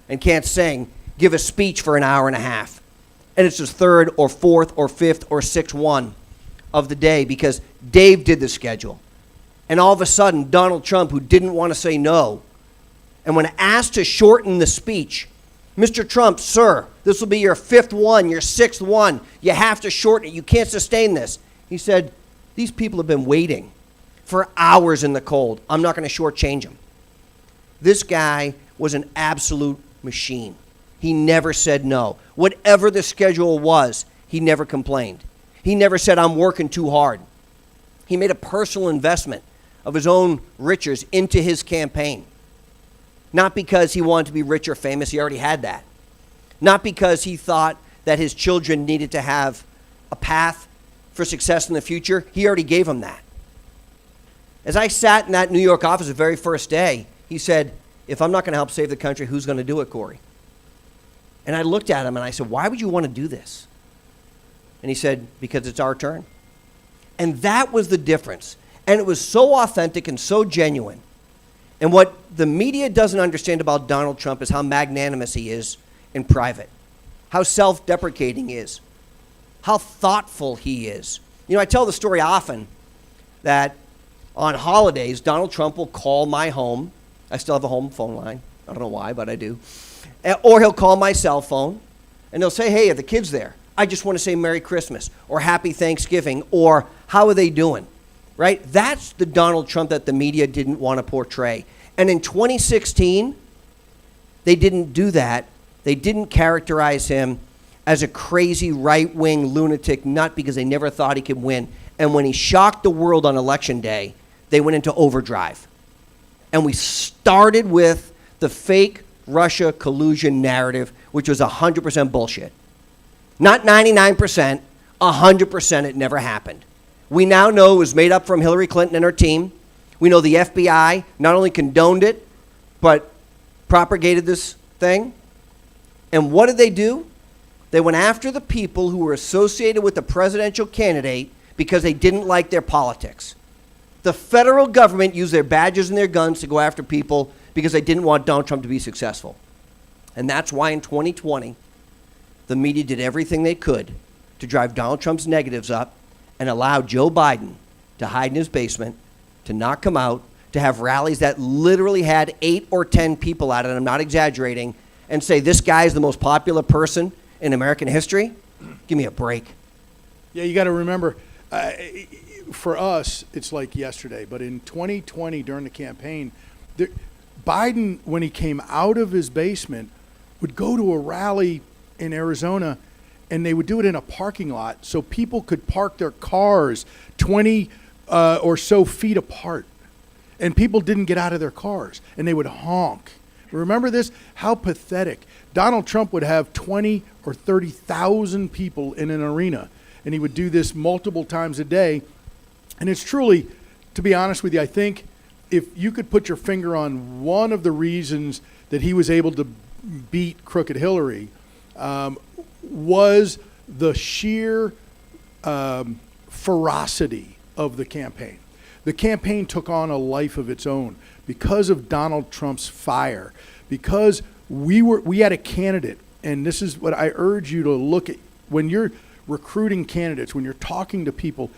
and can't sing give a speech for an hour and a half. And it's his third or fourth or fifth or sixth one of the day because Dave did the schedule. And all of a sudden, Donald Trump, who didn't want to say no, and when asked to shorten the speech, Mr. Trump, sir, this will be your fifth one, your sixth one. You have to shorten it. You can't sustain this. He said, these people have been waiting for hours in the cold. I'm not going to shortchange them. This guy was an absolute machine. He never said no. Whatever the schedule was, he never complained. He never said, I'm working too hard. He made a personal investment of his own riches into his campaign. Not because he wanted to be rich or famous, he already had that. Not because he thought that his children needed to have a path for success in the future, he already gave them that. As I sat in that New York office the very first day, he said, if I'm not going to help save the country, who's going to do it, Corey? And I looked at him and I said, why would you want to do this? And he said, because it's our turn. And that was the difference. And it was so authentic and so genuine. And what the media doesn't understand about Donald Trump is how magnanimous he is in private, how self-deprecating he is, how thoughtful he is. You know, I tell the story often that on holidays, Donald Trump will call my home. I still have a home phone line. I don't know why, but I do. Or he'll call my cell phone, and he'll say, hey, are the kids there? I just want to say Merry Christmas, or Happy Thanksgiving, or how are they doing? Right? That's the Donald Trump that the media didn't want to portray. And in 2016, they didn't do that. They didn't characterize him as a crazy right-wing lunatic nut because they never thought he could win. And when he shocked the world on Election Day, they went into overdrive. And we started with the fake Russia collusion narrative, which was 100% bullshit. Not 99%, 100% it never happened. We now know it was made up from Hillary Clinton and her team. We know the FBI not only condoned it, but propagated this thing. And what did they do? They went after the people who were associated with the presidential candidate because they didn't like their politics. The federal government used their badges and their guns to go after people because they didn't want Donald Trump to be successful. And that's why in 2020, the media did everything they could to drive Donald Trump's negatives up and allow Joe Biden to hide in his basement, to not come out, to have rallies that literally had 8 or 10 people at it, and I'm not exaggerating, and say this guy is the most popular person in American history. Give me a break. Yeah, you got to remember, for us, it's like yesterday, but in 2020 during the campaign, Biden, when he came out of his basement, would go to a rally in Arizona, and they would do it in a parking lot so people could park their cars 20 or so feet apart. And people didn't get out of their cars, and they would honk. Remember this? How pathetic. Donald Trump would have 20 or 30,000 people in an arena, and he would do this multiple times a day. And it's truly, to be honest with you, I think if you could put your finger on one of the reasons that he was able to beat crooked Hillary, was the sheer ferocity of the campaign. The campaign took on a life of its own because of Donald Trump's fire, because we had a candidate, and this is what I urge you to look at when you're recruiting candidates, when you're talking to people.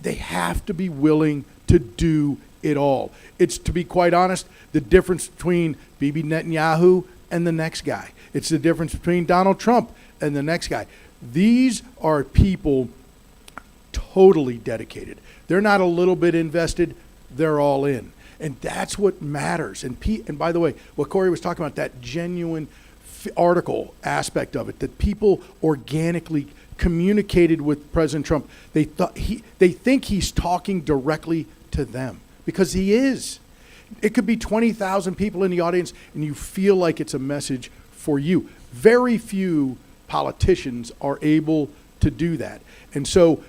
They have to be willing to do it all. It's, to be quite honest, the difference between Bibi Netanyahu and the next guy. It's the difference between Donald Trump and the next guy. These are people totally dedicated. They're not a little bit invested, they're all in. And that's what matters. And by the way, what Corey was talking about, that genuine article aspect of it, that people organically communicated with President Trump. They think he's talking directly to them, because he is. It could be 20,000 people in the audience, and you feel like it's a message for you. Very few politicians are able to do that. And so,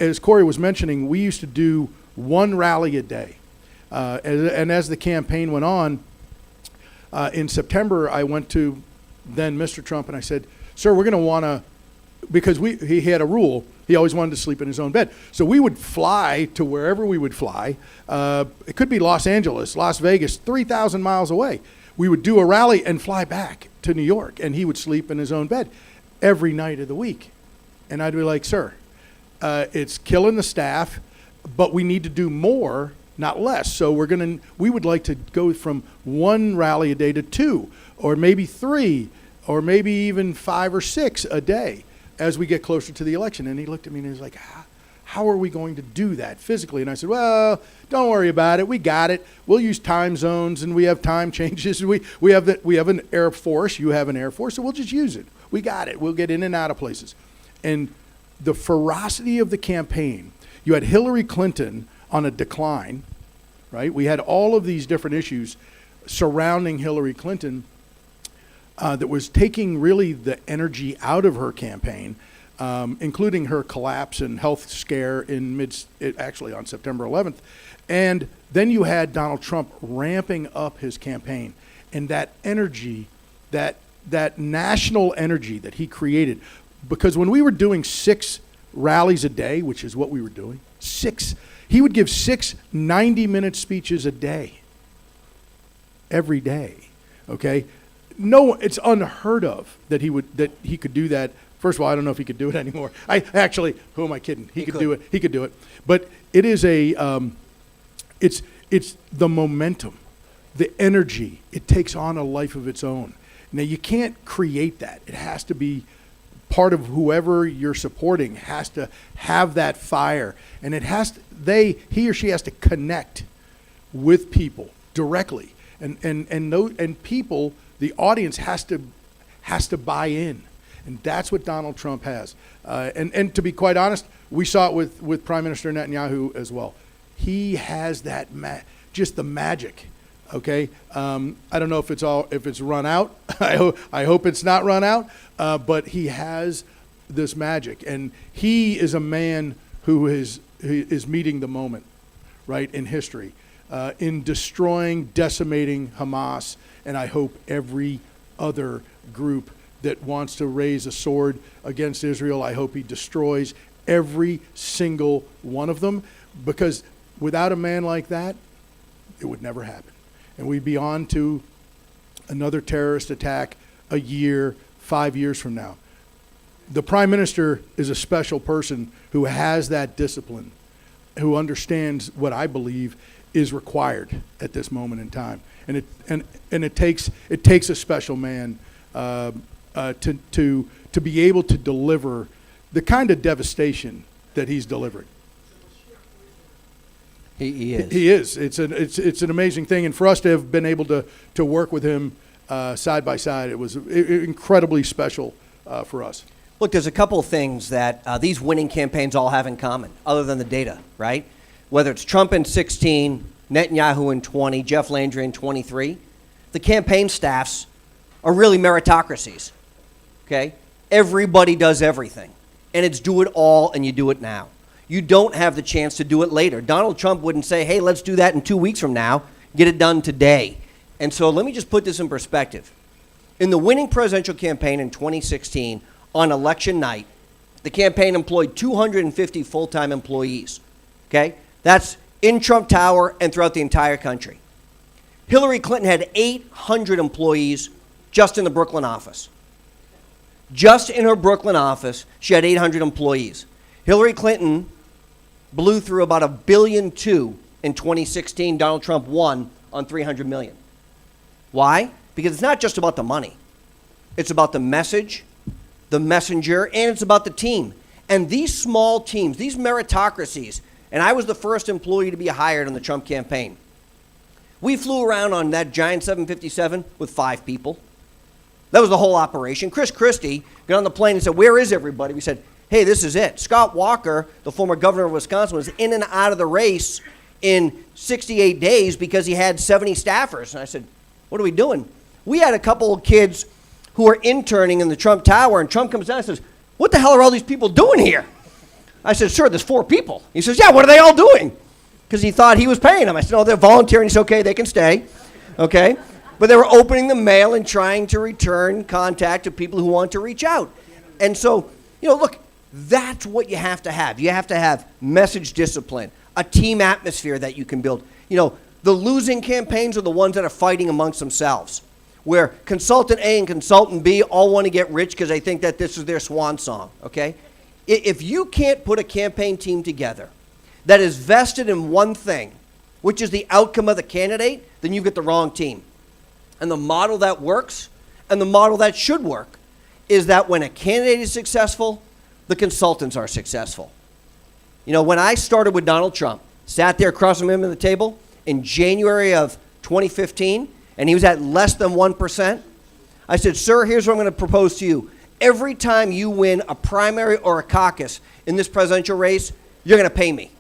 as Corey was mentioning, we used to do one rally a day. And as the campaign went on, in September, I went to then Mr. Trump and I said, sir, we're going to want to because he had a rule. He always wanted to sleep in his own bed. So we would fly to wherever we would fly. It could be Los Angeles, Las Vegas, 3,000 miles away. We would do a rally and fly back to New York, and he would sleep in his own bed every night of the week. And I'd be like, sir, it's killing the staff, but we need to do more, not less. So we would like to go from 1 rally a day to 2, or maybe 3, or maybe even 5 or 6 a day as we get closer to the election. And he looked at me and he was like, how are we going to do that physically? And I said, well, don't worry about it. We got it. We'll use time zones, and we have time changes. We have an Air Force. You have an Air Force, so we'll just use it. We got it. We'll get in and out of places. And the ferocity of the campaign, you had Hillary Clinton on a decline, right? We had all of these different issues surrounding Hillary Clinton that was taking really the energy out of her campaign, including her collapse and health scare actually on September 11th. And then you had Donald Trump ramping up his campaign, and that energy, that national energy that he created. Because when we were doing 6 rallies a day, which is what we were doing, he would give 6 90-minute speeches a day, every day, okay? No, it's unheard of that he could do that. First of all, I don't know if he could do it anymore. Who am I kidding? He could do it. He could do it. But it is it's the momentum, the energy. It takes on a life of its own. Now, you can't create that. It has to be part of whoever you're supporting has to have that fire, and he or she has to connect with people directly, and people, the audience has to buy in, and that's what Donald Trump has. And to be quite honest, we saw it with Prime Minister Netanyahu as well. He has that just the magic. Okay, I don't know if it's run out. I hope it's not run out. But he has this magic, and he is a man who is meeting the moment, right, in history, in destroying, decimating Hamas, and I hope every other group that wants to raise a sword against Israel. I hope he destroys every single one of them, because without a man like that, it would never happen. And we'd be on to another terrorist attack a year, 5 years from now. The Prime Minister is a special person who has that discipline, who understands what I believe is required at this moment in time. And it takes a special man to be able to deliver the kind of devastation that he's delivering. He is. He is. It's an amazing thing, and for us to have been able to work with him side by side, it was incredibly special for us. Look, there's a couple of things that these winning campaigns all have in common, other than the data, right? Whether it's Trump in 16, Netanyahu in 20, Jeff Landry in 23, the campaign staffs are really meritocracies, okay? Everybody does everything, and it's do it all and you do it now. You don't have the chance to do it later. Donald Trump wouldn't say, hey, let's do that in 2 weeks from now. Get it done today. And so let me just put this in perspective. In the winning presidential campaign in 2016, on election night, the campaign employed 250 full-time employees. Okay? That's in Trump Tower and throughout the entire country. Hillary Clinton had 800 employees just in the Brooklyn office. Just in her Brooklyn office, she had 800 employees. Hillary Clinton blew through about $1.2 billion in 2016. Donald Trump won on $300 million. Why? Because it's not just about the money. It's about the message, the messenger, and it's about the team. And these small teams, these meritocracies, and I was the first employee to be hired in the Trump campaign. We flew around on that giant 757 with 5 people. That was the whole operation. Chris Christie got on the plane and said, where is everybody? We said, hey, this is it. Scott Walker, the former governor of Wisconsin, was in and out of the race in 68 days because he had 70 staffers. And I said, what are we doing? We had a couple of kids who were interning in the Trump Tower, and Trump comes down and says, what the hell are all these people doing here? I said, sir, there's 4 people. He says, yeah, what are they all doing? Because he thought he was paying them. I said, no, they're volunteering. He said, okay, they can stay. Okay? But they were opening the mail and trying to return contact to people who want to reach out. And so You know, look, that's what you have to have. You have to have message discipline, a team atmosphere that you can build. You know, the losing campaigns are the ones that are fighting amongst themselves, where consultant A and consultant B all want to get rich because they think that this is their swan song, okay? If you can't put a campaign team together that is vested in one thing, which is the outcome of the candidate, then you've got the wrong team. And the model that works, and the model that should work, is that when a candidate is successful, the consultants are successful. You know, when I started with Donald Trump, sat there across from him at the table in January of 2015, and he was at less than 1%, I said, sir, here's what I'm going to propose to you. Every time you win a primary or a caucus in this presidential race, you're going to pay me.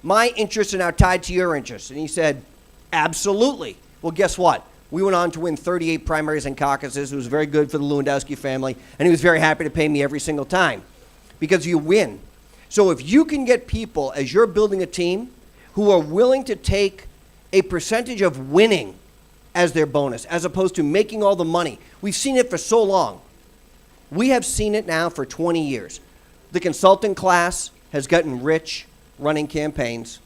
My interests are now tied to your interests. And he said, absolutely. Well, guess what? We went on to win 38 primaries and caucuses. It was very good for the Lewandowski family, and he was very happy to pay me every single time because you win. So if you can get people, as you're building a team, who are willing to take a percentage of winning as their bonus, as opposed to making all the money. We've seen it for so long. We have seen it now for 20 years. The consultant class has gotten rich running campaigns,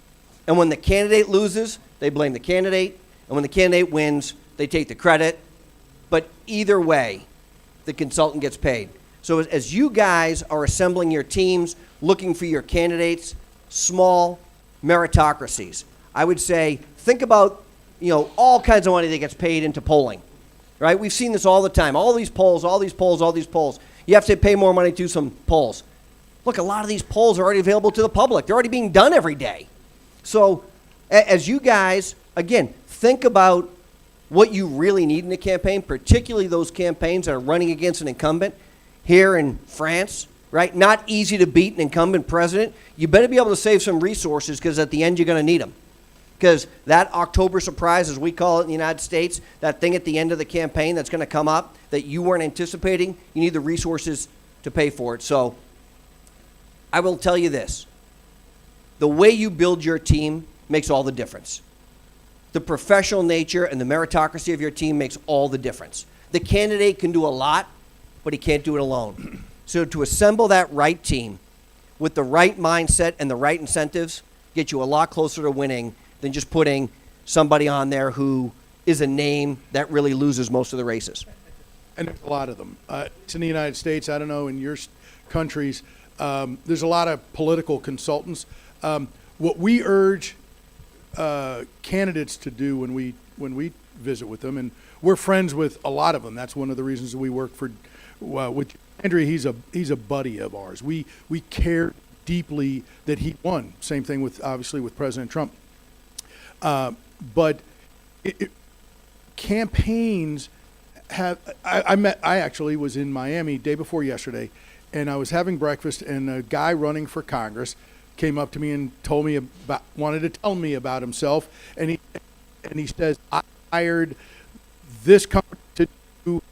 and when the candidate loses, they blame the candidate, and when the candidate wins, they take the credit. But either way, the consultant gets paid. So as you guys are assembling your teams, looking for your candidates, small meritocracies, I would say think about, you know, all kinds of money that gets paid into polling, right? We've seen this all the time. All these polls, all these polls, all these polls. You have to pay more money to do some polls. Look, a lot of these polls are already available to the public. They're already being done every day. So as you guys, again, think about what you really need in a campaign, particularly those campaigns that are running against an incumbent here in France, right? Not easy to beat an incumbent president. You better be able to save some resources because at the end you're going to need them. Because that October surprise, as we call it in the United States, that thing at the end of the campaign that's going to come up that you weren't anticipating, you need the resources to pay for it. So I will tell you this. The way you build your team makes all the difference. The professional nature and the meritocracy of your team makes all the difference. The candidate can do a lot, but he can't do it alone. So to assemble that right team with the right mindset and the right incentives get you a lot closer to winning than just putting somebody on there who is a name that really loses most of the races. And there's a lot of them. It's in the United States, I don't know, in your countries, there's a lot of political consultants. What we urge candidates to do when we visit with them, and we're friends with a lot of them. That's one of the reasons that we work for with Andrea. He's a buddy of ours. We care deeply that he won. Same thing with obviously with President Trump. But campaigns have. I actually was in Miami day before yesterday, and I was having breakfast, and a guy running for Congress came up to me and wanted to tell me about himself, and he says, I hired this company to do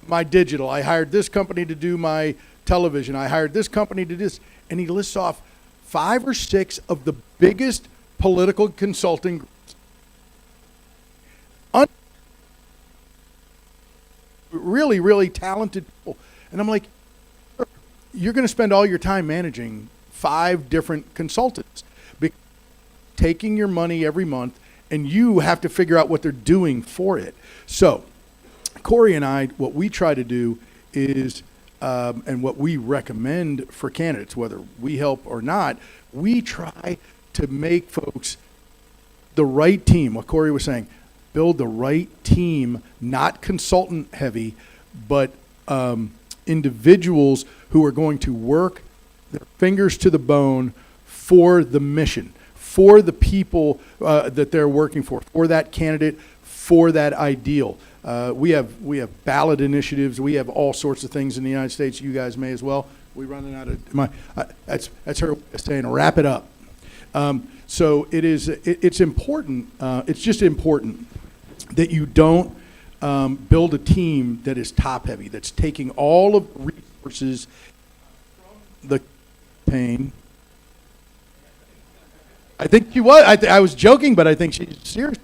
my digital. I hired this company to do my television. I hired this company to do this. And he lists off 5 or 6 of the biggest political consulting groups. Really, really talented people. And I'm like, you're going to spend all your time managing 5 different consultants, taking your money every month, and you have to figure out what they're doing for it. So Corey and I, what we try to do is, and what we recommend for candidates, whether we help or not, we try to make folks the right team. What Corey was saying, build the right team, not consultant heavy, but individuals who are going to work their fingers to the bone for the mission, for the people that they're working for that candidate, for that ideal. We have ballot initiatives. We have all sorts of things in the United States. You guys may as well. We running out of that's her saying wrap it up. So it's important. It's just important that you don't build a team that is top heavy, that's taking all of the resources from the campaign. I think she was. I was joking, but I think she's serious.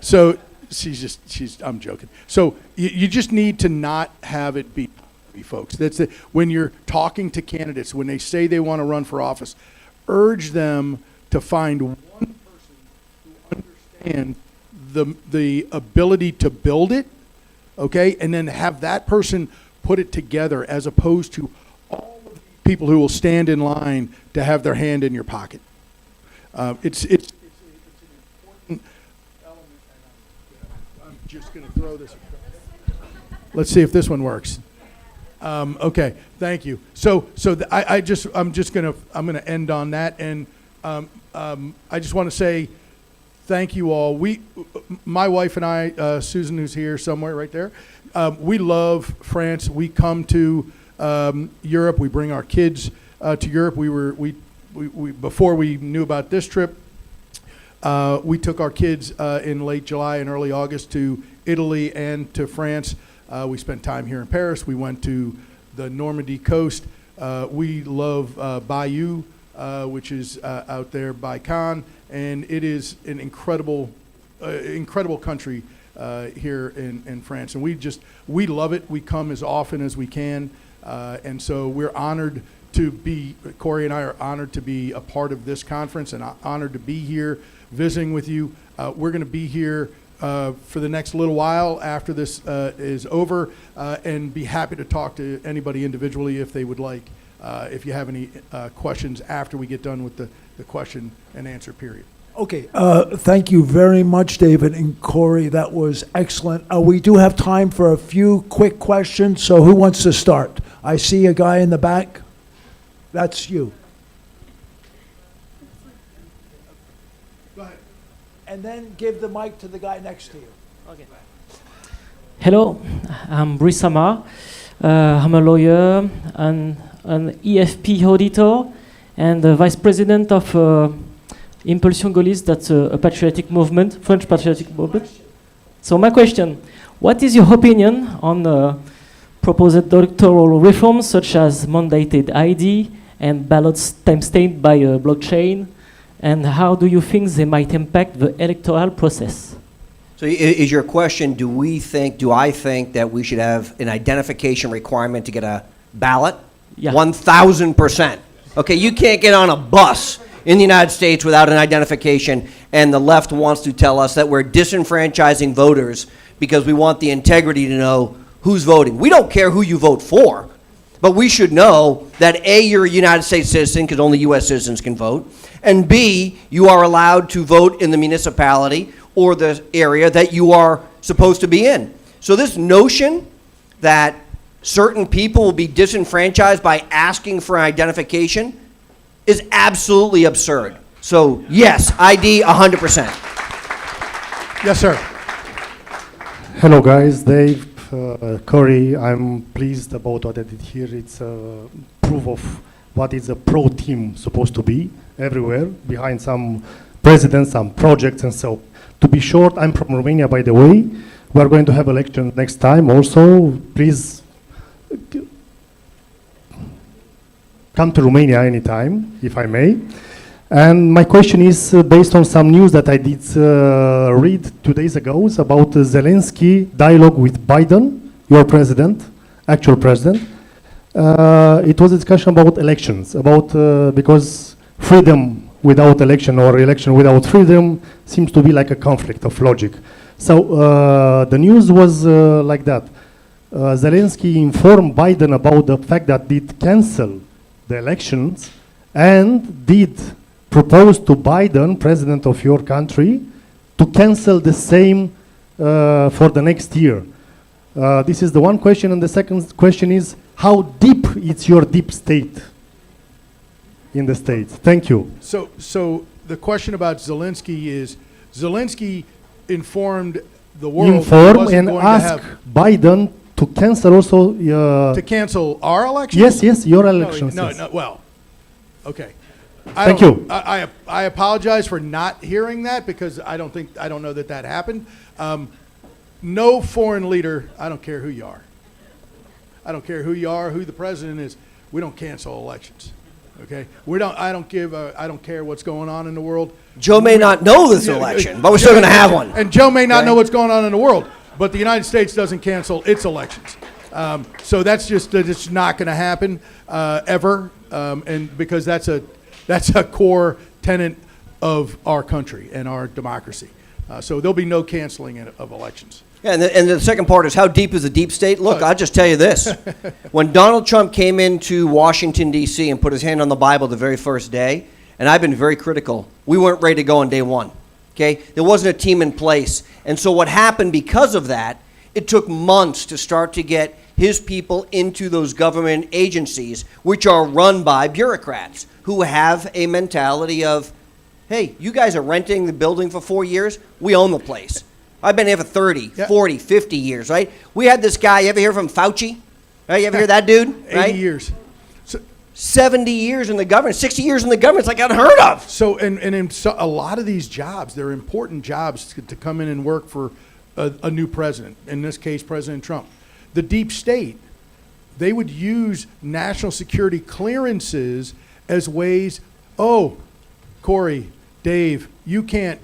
So I'm joking. So you just need to not have it be. me, folks. That's it. When you're talking to candidates, when they say they want to run for office, urge them to find one person who understands the ability to build it, okay, and then have that person put it together, as opposed to all of the people who will stand in line to have their hand in your pocket. It's an important element, and I'm just going to throw this. Let's see if this one works. Okay, thank you. I'm gonna end on that, and I just want to say thank you all. My wife and I, Susan, who's here somewhere right there, we love France. We come to Europe. We bring our kids to Europe. We before we knew about this trip, we took our kids in late July and early August to Italy and to France. We spent time here in Paris. We went to the Normandy coast. We love Bayeux, which is out there by Cannes, and it is an incredible country here in France. And we love it. We come as often as we can, and so we're honored to be, Corey and I are honored to be a part of this conference, and honored to be here visiting with you. We're going to be here for the next little while after this is over, and be happy to talk to anybody individually if they would like, if you have any questions after we get done with the question and answer period. Okay, thank you very much, David and Corey. That was excellent. We do have time for a few quick questions, so who wants to start? I see a guy in the back. That's you. Go ahead. And then give the mic to the guy next to you. Okay. Hello, I'm Brice Amar. I'm a lawyer and an EFP auditor and the vice president of Impulsion Gaulliste. That's a patriotic movement, French patriotic movement. So my question, what is your opinion on proposed electoral reforms such as mandated ID and ballots time-stamped by a blockchain? And how do you think they might impact the electoral process? So is your question, do I think that we should have an identification requirement to get a ballot? Yeah. 1,000%. Okay, you can't get on a bus in the United States without an identification, and the left wants to tell us that we're disenfranchising voters because we want the integrity to know who's voting. We don't care who you vote for, but we should know that A, you're a United States citizen because only U.S. citizens can vote, and B, you are allowed to vote in the municipality or the area that you are supposed to be in. So this notion that certain people will be disenfranchised by asking for an identification is absolutely absurd. So yes, ID 100%. Yes, sir. Hello guys, Dave, Corey, I'm pleased about what I did here. It's a proof of what is a pro team supposed to be everywhere, behind some presidents, some projects, and so. To be short, I'm from Romania, by the way. We're going to have election next time also. Please come to Romania anytime, if I may. And my question is based on some news that I did read 2 days ago about Zelensky dialogue with Biden, your president, actual president. It was a discussion about elections, about because freedom without election or election without freedom seems to be like a conflict of logic. So the news was like that. Zelensky informed Biden about the fact that did cancel the elections and did propose to Biden, president of your country, to cancel the same for the next year. This is the one question, and the second question is, how deep is your deep state in the States? Thank you. So the question about Zelensky is, Zelensky informed the world Inform and ask Biden to cancel also to cancel our elections? Yes, your elections. No, yes. well, okay. Thank you. I apologize for not hearing that because I don't know that happened. No foreign leader, I don't care who you are. I don't care who you are, who the president is. We don't cancel elections. Okay, I don't care what's going on in the world. Joe may not know this election, but we're still going to have one. And Joe may not know what's going on in the world, but the United States doesn't cancel its elections. So that's just not going to happen ever, and because that's a core tenet of our country and our democracy. So there'll be no canceling of elections. Yeah, and the second part is how deep is the deep state? Look, I'll just tell you this. When Donald Trump came into Washington, D.C. and put his hand on the Bible the very first day, and I've been very critical, we weren't ready to go on day one. Okay? There wasn't a team in place. And so what happened because of that, it took months to start to get his people into those government agencies, which are run by bureaucrats who have a mentality of, hey, you guys are renting the building for 4 years, we own the place. I've been here for 30, 40, 50 years, right? We had this guy, you ever hear from Fauci? Right? You ever hear that dude? 80 years. 70 years in the government, 60 years in the government, it's like unheard of. So, and in a lot of these jobs, they're important jobs to come in and work for a new president, in this case, President Trump. The deep state, they would use national security clearances as ways, oh, Corey, Dave, you can't,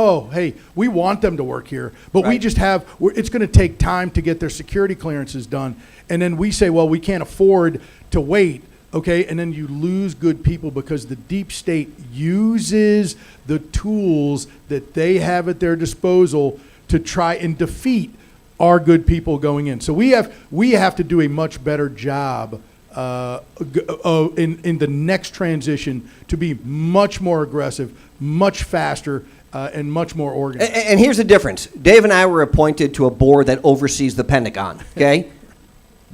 hey, we want them to work here, but we just it's going to take time to get their security clearances done. And then we say, well, we can't afford to wait, okay? And then you lose good people because the deep state uses the tools that they have at their disposal to try and defeat our good people going in. So we have to do a much better job in the next transition to be much more aggressive, much faster, and much more organized. And here's the difference. Dave and I were appointed to a board that oversees the Pentagon, okay?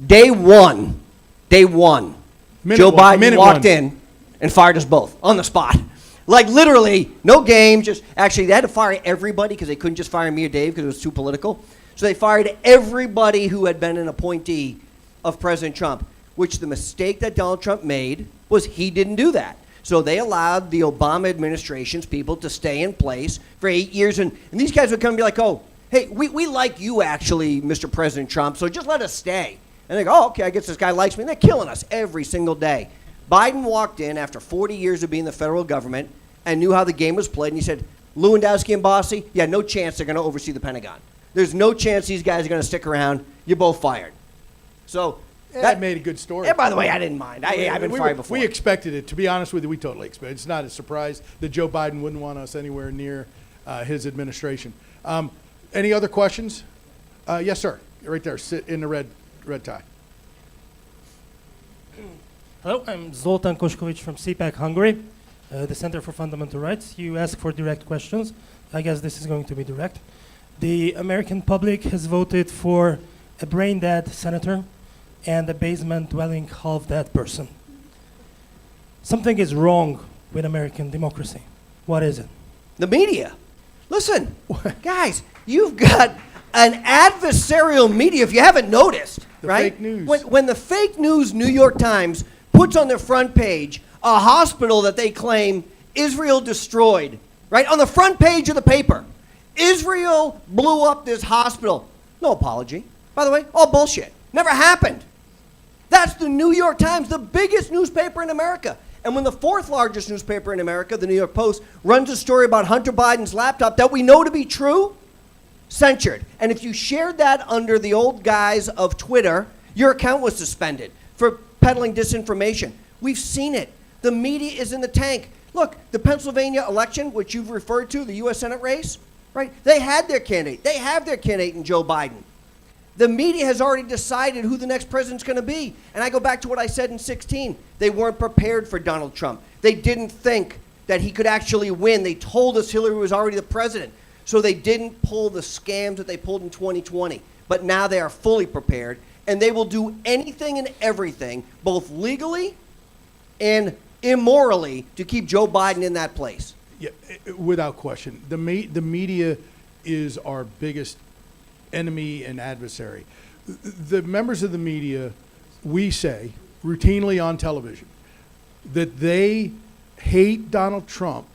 Day one, Joe Biden walked in and fired us both on the spot. Like literally, no game, actually they had to fire everybody because they couldn't just fire me or Dave because it was too political. So they fired everybody who had been an appointee of President Trump, which the mistake that Donald Trump made was he didn't do that. So they allowed the Obama administration's people to stay in place for 8 years. And these guys would come and be like, oh, hey, we like you actually, Mr. President Trump, so just let us stay. And they go, oh, okay, I guess this guy likes me. And they're killing us every single day. Biden walked in after 40 years of being in the federal government and knew how the game was played. And he said, Lewandowski and Bossie, yeah, no chance they're going to oversee the Pentagon. There's no chance these guys are going to stick around. You're both fired. So that made a good story. And by the way, I didn't mind. I've been fired before. We expected it. To be honest with you, we totally expected it. It's not a surprise that Joe Biden wouldn't want us anywhere near his administration. Any other questions? Yes, sir. Right there. Sit in the red tie. Hello, I'm Zoltan Koshkovic from CPAC Hungary, the Center for Fundamental Rights. You asked for direct questions. I guess this is going to be direct. The American public has voted for a brain-dead senator and a basement-dwelling half-dead person. Something is wrong with American democracy. What is it? The media. Listen, guys, you've got an adversarial media, if you haven't noticed, right? Fake news. When the fake news New York Times puts on their front page a hospital that they claim Israel destroyed, right? On the front page of the paper. Israel blew up this hospital. No apology. By the way, all bullshit. Never happened. That's the New York Times, the biggest newspaper in America. And when the fourth largest newspaper in America, the New York Post, runs a story about Hunter Biden's laptop that we know to be true, censored. And if you shared that under the old guise of Twitter, your account was suspended for peddling disinformation. We've seen it. The media is in the tank. Look, the Pennsylvania election, which you've referred to, the U.S. Senate race, right? They had their candidate. They have their candidate in Joe Biden. The media has already decided who the next president's going to be. And I go back to what I said in 2016. They weren't prepared for Donald Trump. They didn't think that he could actually win. They told us Hillary was already the president. So they didn't pull the scams that they pulled in 2020. But now they are fully prepared. And they will do anything and everything, both legally and immorally, to keep Joe Biden in that place. Yeah, without question. The media is our biggest enemy and adversary. The members of the media, we say routinely on television that they hate Donald Trump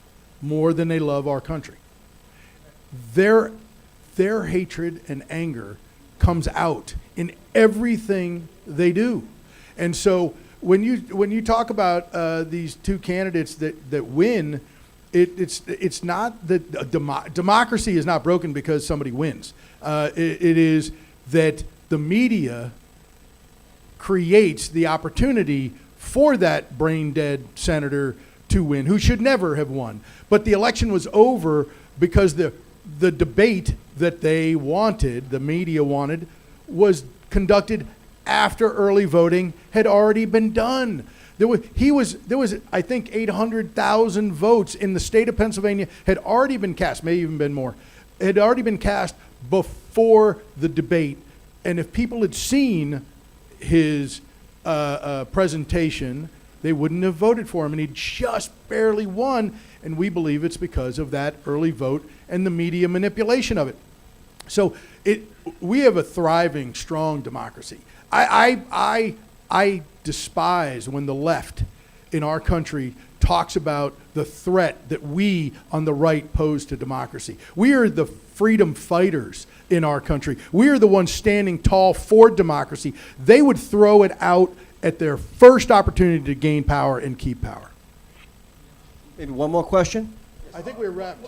more than they love our country. Their hatred and anger comes out in everything they do. And so when you talk about these two candidates that win, it's not that democracy is not broken because somebody wins. It is that the media creates the opportunity for that brain-dead senator to win, who should never have won. But the election was over because the debate that they wanted, the media wanted, was conducted after early voting had already been done. There was I think 800,000 votes in the state of Pennsylvania had already been cast, may even been more, had already been cast before the debate. And if people had seen his presentation, they wouldn't have voted for him, and he just barely won, and we believe it's because of that early vote and the media manipulation of it. So we have a thriving, strong democracy. I despise when the left in our country talks about the threat that we on the right pose to democracy. We are the freedom fighters in our country. We are the ones standing tall for democracy. They would throw it out at their first opportunity to gain power and keep power. Maybe one more question? I think we're wrapped.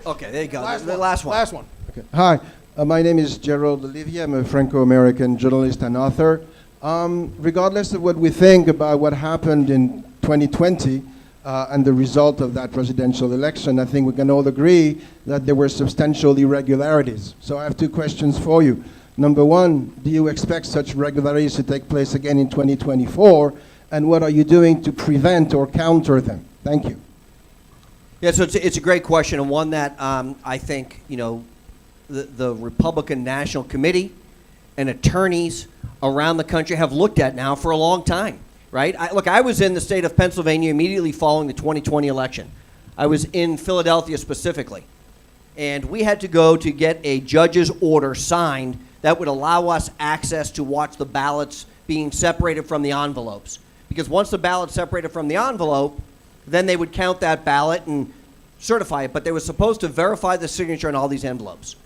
Okay, there you go. Last the one. last one. Last one. Okay. Hi, my name is Gerald Olivier. I'm a Franco-American journalist and author. Regardless of what we think about what happened in 2020 and the result of that presidential election, I think we can all agree that there were substantial irregularities. So I have two questions for you. Number one, do you expect such irregularities to take place again in 2024? And what are you doing to prevent or counter them? Thank you. Yeah, so it's a great question, and one that I think, the Republican National Committee and attorneys around the country have looked at now for a long time, right? I was in the state of Pennsylvania immediately following the 2020 election. I was in Philadelphia specifically, and we had to go to get a judge's order signed that would allow us access to watch the ballots being separated from the envelopes. Because once the ballot's separated from the envelope, then they would count that ballot and certify it, but they were supposed to verify the signature on all these envelopes.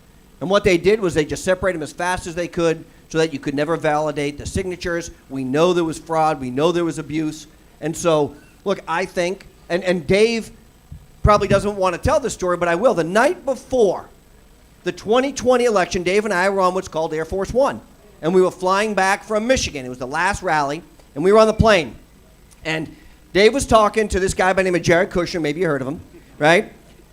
And what they did was they just separated them as fast as they could so that you could never validate the signatures. We know there was fraud. We know there was abuse. And so, look, I think, and Dave probably doesn't want to tell the story, but I will. The night before the 2020 election, Dave and I were on what's called Air Force One. And we were flying back from Michigan. It was the last rally. And we were on the plane. And Dave was talking to this guy by the name of Jared Kushner. Maybe you heard of him, right?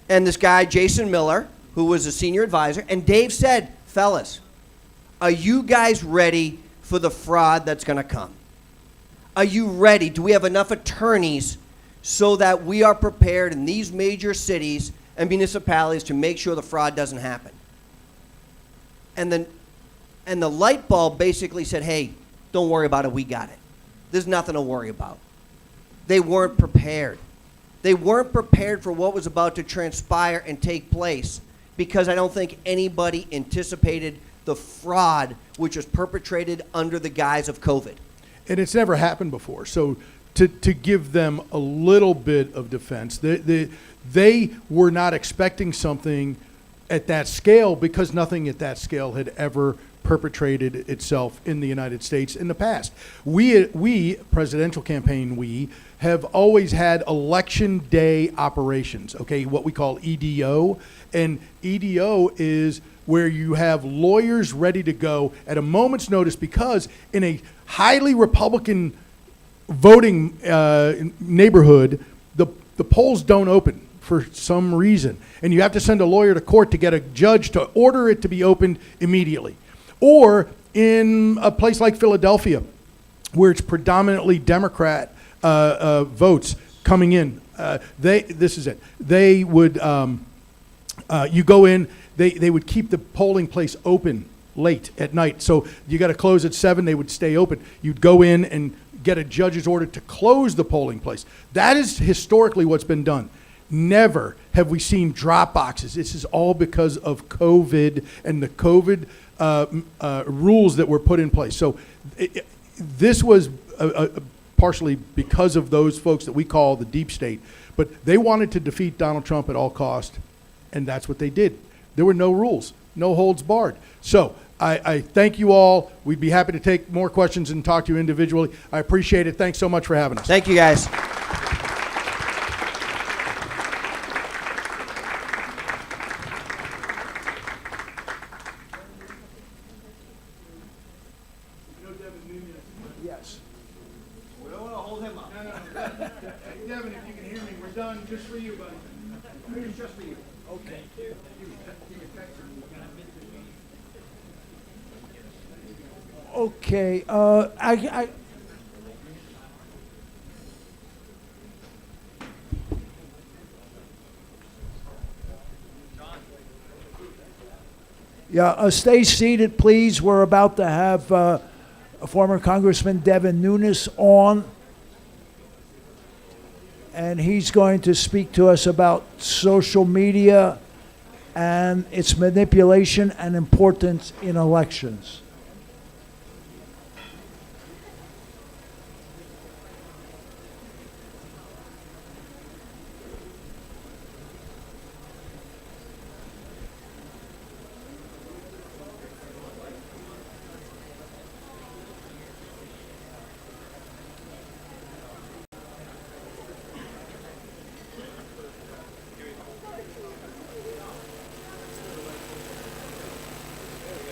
And this guy, Jason Miller, who was a senior advisor. And Dave said, fellas, are you guys ready for the fraud that's going to come? Are you ready? Do we have enough attorneys so that we are prepared in these major cities and municipalities to make sure the fraud doesn't happen? And the light bulb basically said, hey, don't worry about it, we got it. There's nothing to worry about. They weren't prepared. They weren't prepared for what was about to transpire and take place because I don't think anybody anticipated the fraud which was perpetrated under the guise of COVID. And it's never happened before. So to give them a little bit of defense, they were not expecting something at that scale because nothing at that scale had ever perpetrated itself in the United States in the past. We presidential campaign, we have always had election day operations, okay, what we call EDO. And EDO is where you have lawyers ready to go at a moment's notice because in a highly Republican voting neighborhood, the polls don't open for some reason. And you have to send a lawyer to court to get a judge to order it to be opened immediately. Or in a place like Philadelphia, where it's predominantly Democrat votes coming in, this is it. They would, you go in, they would keep the polling place open late at night. So you got to close at 7, they would stay open. You'd go in and get a judge's order to close the polling place. That is historically what's been done. Never have we seen drop boxes. This is all because of COVID and the COVID rules that were put in place. So this was partially because of those folks that we call the deep state. But they wanted to defeat Donald Trump at all cost, and that's what they did. There were no rules, no holds barred. So I thank you all. We'd be happy to take more questions and talk to you individually. I appreciate it. Thanks so much for having us. Thank you, guys. just for you, buddy. Here's just for you. Okay. Okay. Yeah, stay seated, please. We're about to have former Congressman Devin Nunes on, and he's going to speak to us about social media and its manipulation and importance in elections.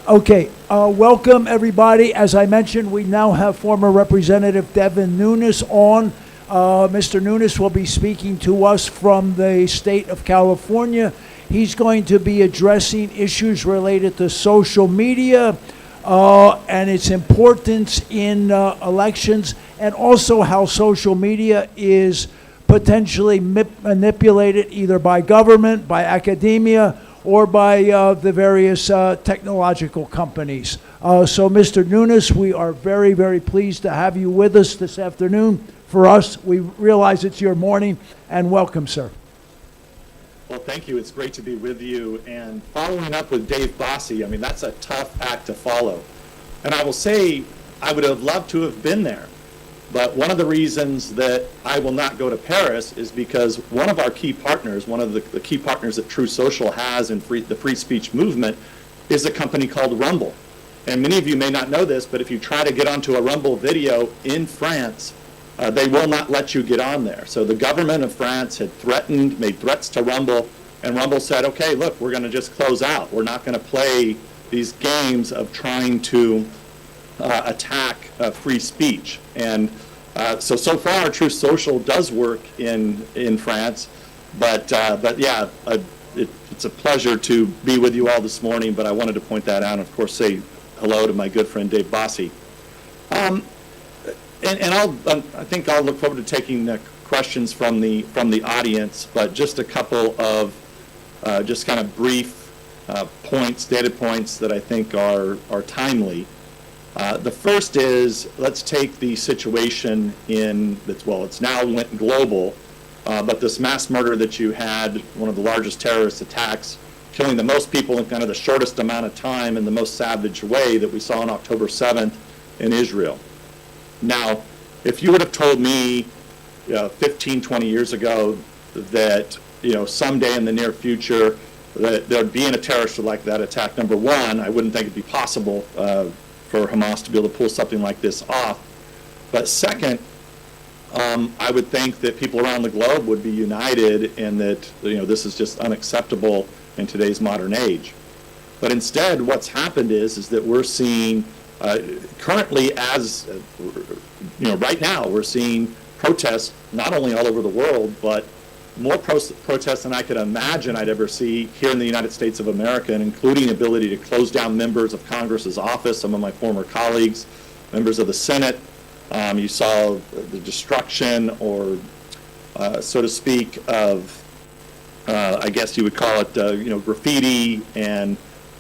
Okay, welcome everybody. As I mentioned, we now have former Representative Devin Nunes on. Mr. Nunes will be speaking to us from the state of California. He's going to be addressing issues related to social media and its importance in elections, and also how social media is potentially manipulated either by government, by academia, or by the various technological companies. So, Mr. Nunes, we are very, very pleased to have you with us this afternoon. For us, we realize it's your morning, and welcome, sir. Well, thank you. It's great to be with you. And following up with Dave Bossie, I mean, that's a tough act to follow. And I will say, I would have loved to have been there. But one of the reasons that I will not go to Paris is because one of our key partners, one of the key partners that True Social has in the free speech movement, is a company called Rumble. And many of you may not know this, but if you try to get onto a Rumble video in France, they will not let you get on there. So the government of France had made threats to Rumble, and Rumble said, okay, look, we're going to just close out. We're not going to play these games of trying to attack free speech. And so far, True Social does work in France, but yeah, it's a pleasure to be with you all this morning. But I wanted to point that out, and of course, say hello to my good friend Dave Bossie. I think I'll look forward to taking questions from the audience, but just a couple of just kind of brief data points that I think are timely. The first is, let's take the situation it's now went global, but this mass murder that you had, one of the largest terrorist attacks, killing the most people in kind of the shortest amount of time in the most savage way that we saw on October 7th in Israel. Now, if you would have told me 15, 20 years ago that someday in the near future that there'd be a terrorist like that attack, number one, I wouldn't think it'd be possible for Hamas to be able to pull something like this off. But second, I would think that people around the globe would be united and that this is just unacceptable in today's modern age. But instead, what's happened is that we're seeing currently, as right now, we're seeing protests not only all over the world, but more protests than I could imagine I'd ever see here in the United States of America, and including ability to close down members of Congress's office, some of my former colleagues, members of the Senate. You saw the destruction, or so to speak, of I guess you would call it, graffiti, and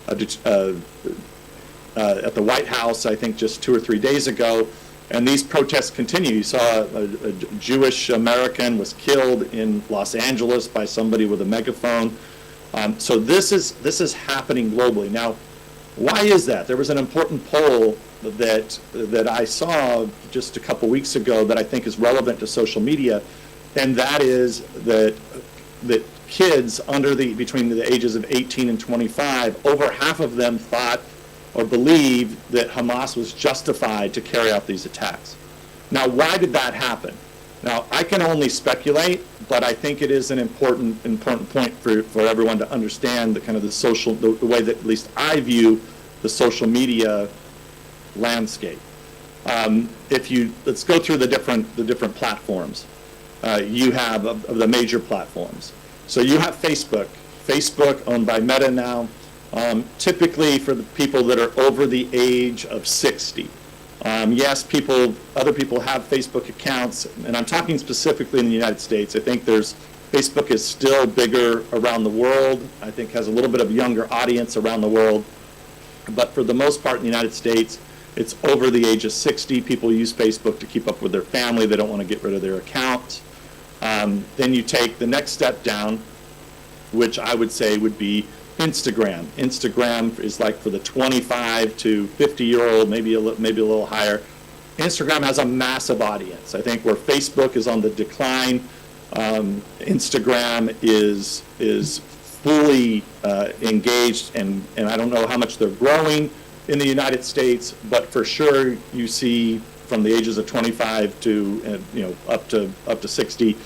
at the White House, I think just 2 or 3 days ago. And these protests continue. You saw a Jewish American was killed in Los Angeles by somebody with a megaphone. So this is happening globally. Now, why is that? There was an important poll that I saw just a couple weeks ago that I think is relevant to social media, and that is that kids between the ages of 18 and 25, over half of them thought or believed that Hamas was justified to carry out these attacks. Now, why did that happen? Now, I can only speculate, but I think it is an important point for everyone to understand the way that at least I view the social media landscape. Let's go through the different platforms. you have of the major platforms. So you have Facebook. Facebook, owned by Meta now, typically for the people that are over the age of 60. Yes, other people have Facebook accounts, and I'm talking specifically in the United States. I think Facebook is still bigger around the world. I think has a little bit of younger audience around the world. But for the most part in the United States, it's over the age of 60. People use Facebook to keep up with their family. They don't want to get rid of their accounts. Then you take the next step down, which I would say would be Instagram. Instagram is like for the 25 to 50-year-old, maybe a little higher. Instagram has a massive audience. I think where Facebook is on the decline, Instagram is fully engaged, and I don't know how much they're growing in the United States, but for sure you see from the ages of 25 to up to 60,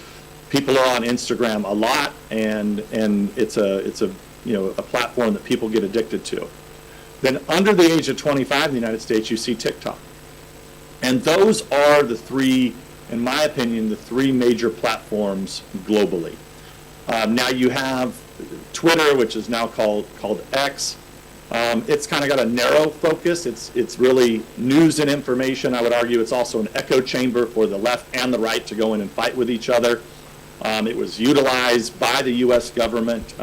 people are on Instagram a lot, and it's a platform that people get addicted to. Then under the age of 25 in the United States, you see TikTok, and those are the three, in my opinion, the three major platforms globally. Now you have Twitter, which is now called X. It's kind of got a narrow focus. It's really news and information. I would argue it's also an echo chamber for the left and the right to go in and fight with each other. It was utilized by the U.S. government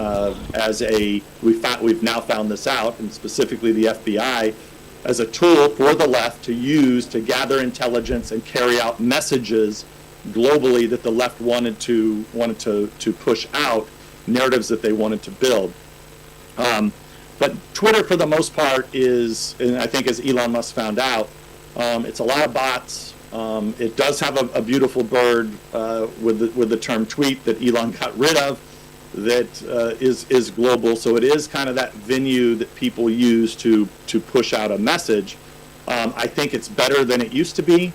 we've now found this out, and specifically the FBI, as a tool for the left to use to gather intelligence and carry out messages globally that the left wanted to push out, narratives that they wanted to build. But Twitter, for the most part, is, and I think as Elon Musk found out, it's a lot of bots. It does have a beautiful bird with the term tweet that Elon got rid of that is global. So it is kind of that venue that people use to push out a message. I think it's better than it used to be,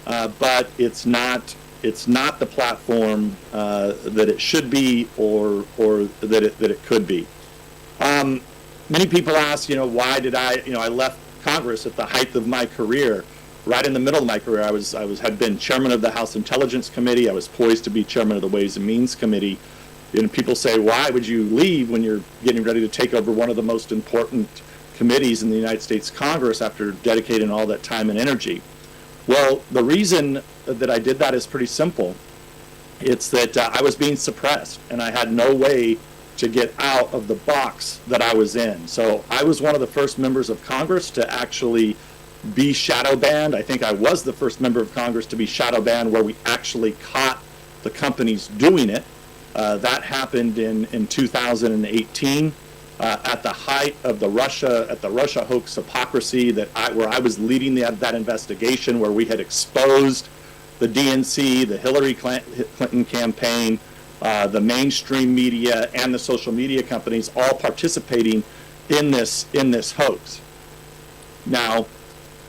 but it's not the platform that it should be or that it could be. Many people ask, why did I left Congress at the height of my career. Right in the middle of my career, had been chairman of the House Intelligence Committee. I was poised to be chairman of the Ways and Means Committee. And people say, why would you leave when you're getting ready to take over one of the most important committees in the United States Congress after dedicating all that time and energy? Well, the reason that I did that is pretty simple. It's that I was being suppressed, and I had no way to get out of the box that I was in. So I was one of the first members of Congress to actually be shadow banned. I think I was the first member of Congress to be shadow banned where we actually caught the companies doing it. That happened in 2018 at the height of the Russia hoax hypocrisy where I was leading that investigation, where we had exposed the DNC, the Hillary Clinton campaign, the mainstream media, and the social media companies all participating in this hoax. Now,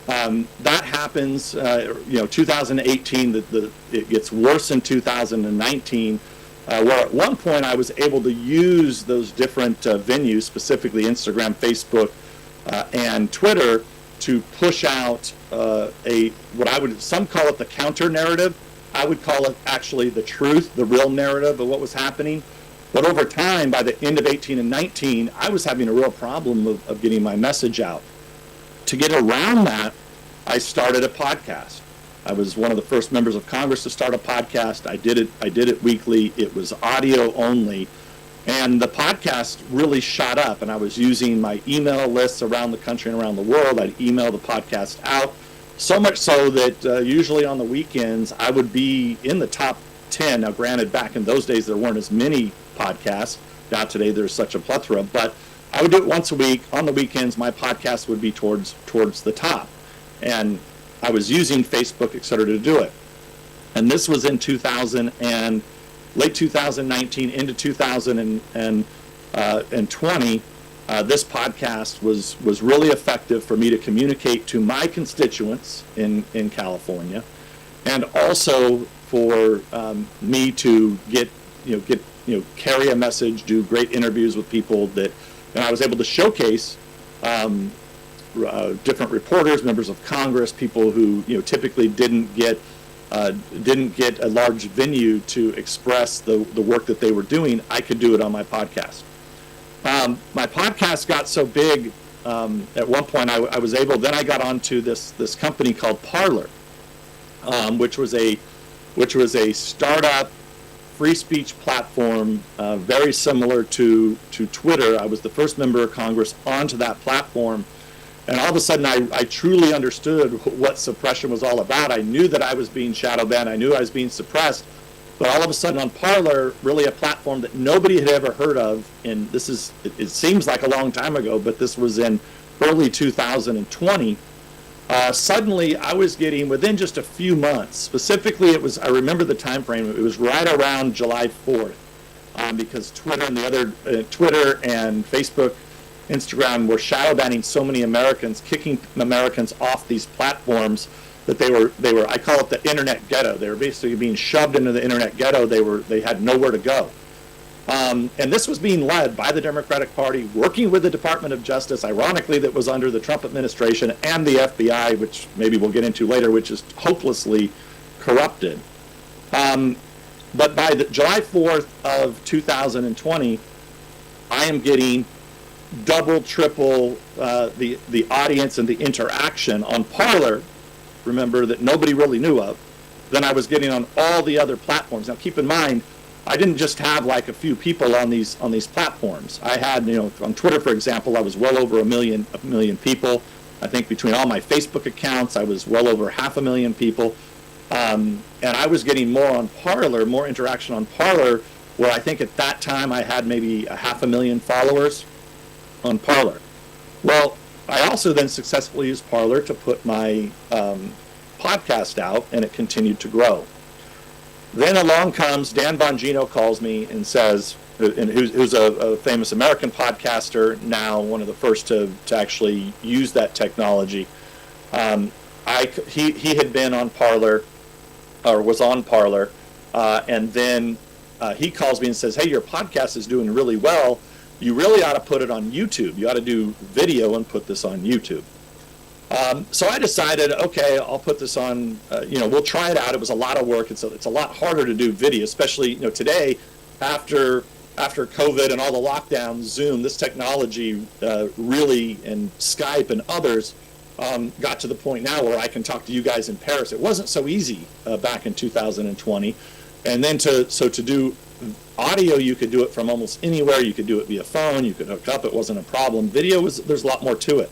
that happens, 2018, it gets worse in 2019, where at one point I was able to use those different venues, specifically Instagram, Facebook, and Twitter, to push out some call it the counter narrative. I would call it actually the truth, the real narrative of what was happening. But over time, by the end of 18 and 19, I was having a real problem of getting my message out. To get around that, I started a podcast. I was one of the first members of Congress to start a podcast. I did it weekly. It was audio only. And the podcast really shot up, and I was using my email lists around the country and around the world. I'd email the podcast out, so much so that usually on the weekends I would be in the top 10. Now, granted, back in those days there weren't as many podcasts. Now today there's such a plethora, but I would do it once a week. On the weekends, my podcast would be towards the top. And I was using Facebook, et cetera, to do it. And this was in late 2019 into 2020. This podcast was really effective for me to communicate to my constituents in California, and also for me to carry a message, do great interviews with people and I was able to showcase different reporters, members of Congress, people who typically didn't get didn't get a large venue to express the work that they were doing, I could do it on my podcast. My podcast got so big, at one point I was able, then I got onto this company called Parler, which was a startup free speech platform, very similar to Twitter. I was the first member of Congress onto that platform. And all of a sudden, I truly understood what suppression was all about. I knew that I was being shadow banned. I knew I was being suppressed. But all of a sudden on Parler, really a platform that nobody had ever heard of, and this is, it seems like a long time ago, but this was in early 2020, suddenly I was getting, within just a few months, specifically it was, I remember the time frame, it was right around July 4th, because Twitter and the other, Twitter and Facebook, Instagram were shadow banning so many Americans, kicking Americans off these platforms that they were, I call it the internet ghetto. They were basically being shoved into the internet ghetto. They had nowhere to go. And this was being led by the Democratic Party, working with the Department of Justice, ironically, that was under the Trump administration, and the FBI, which maybe we'll get into later, which is hopelessly corrupted. But by July 4th of 2020, I am getting double, triple the audience and the interaction on Parler, remember, that nobody really knew of, than I was getting on all the other platforms. Now keep in mind, I didn't just have like a few people on these platforms. I had, on Twitter, for example, I was well over a million people. I think between all my Facebook accounts, I was well over 500,000 people. And I was getting more on Parler, more interaction on Parler, where I think at that time I had maybe 500,000 followers on Parler. Well, I also then successfully used Parler to put my podcast out, and it continued to grow. Then along comes Dan Bongino, calls me and says, and who's a famous American podcaster, now one of the first to actually use that technology. He had been on Parler, or was on Parler, and then he calls me and says, hey, your podcast is doing really well. You really ought to put it on YouTube. You ought to do video and put this on YouTube. So I decided, okay, I'll put this on, we'll try it out. It was a lot of work. It's a lot harder to do video, especially, today, after COVID and all the lockdowns, Zoom, this technology really, and Skype and others, got to the point now where I can talk to you guys in Paris. It wasn't so easy back in 2020. And then to do audio, you could do it from almost anywhere. You could do it via phone. You could hook up. It wasn't a problem. Video there's a lot more to it.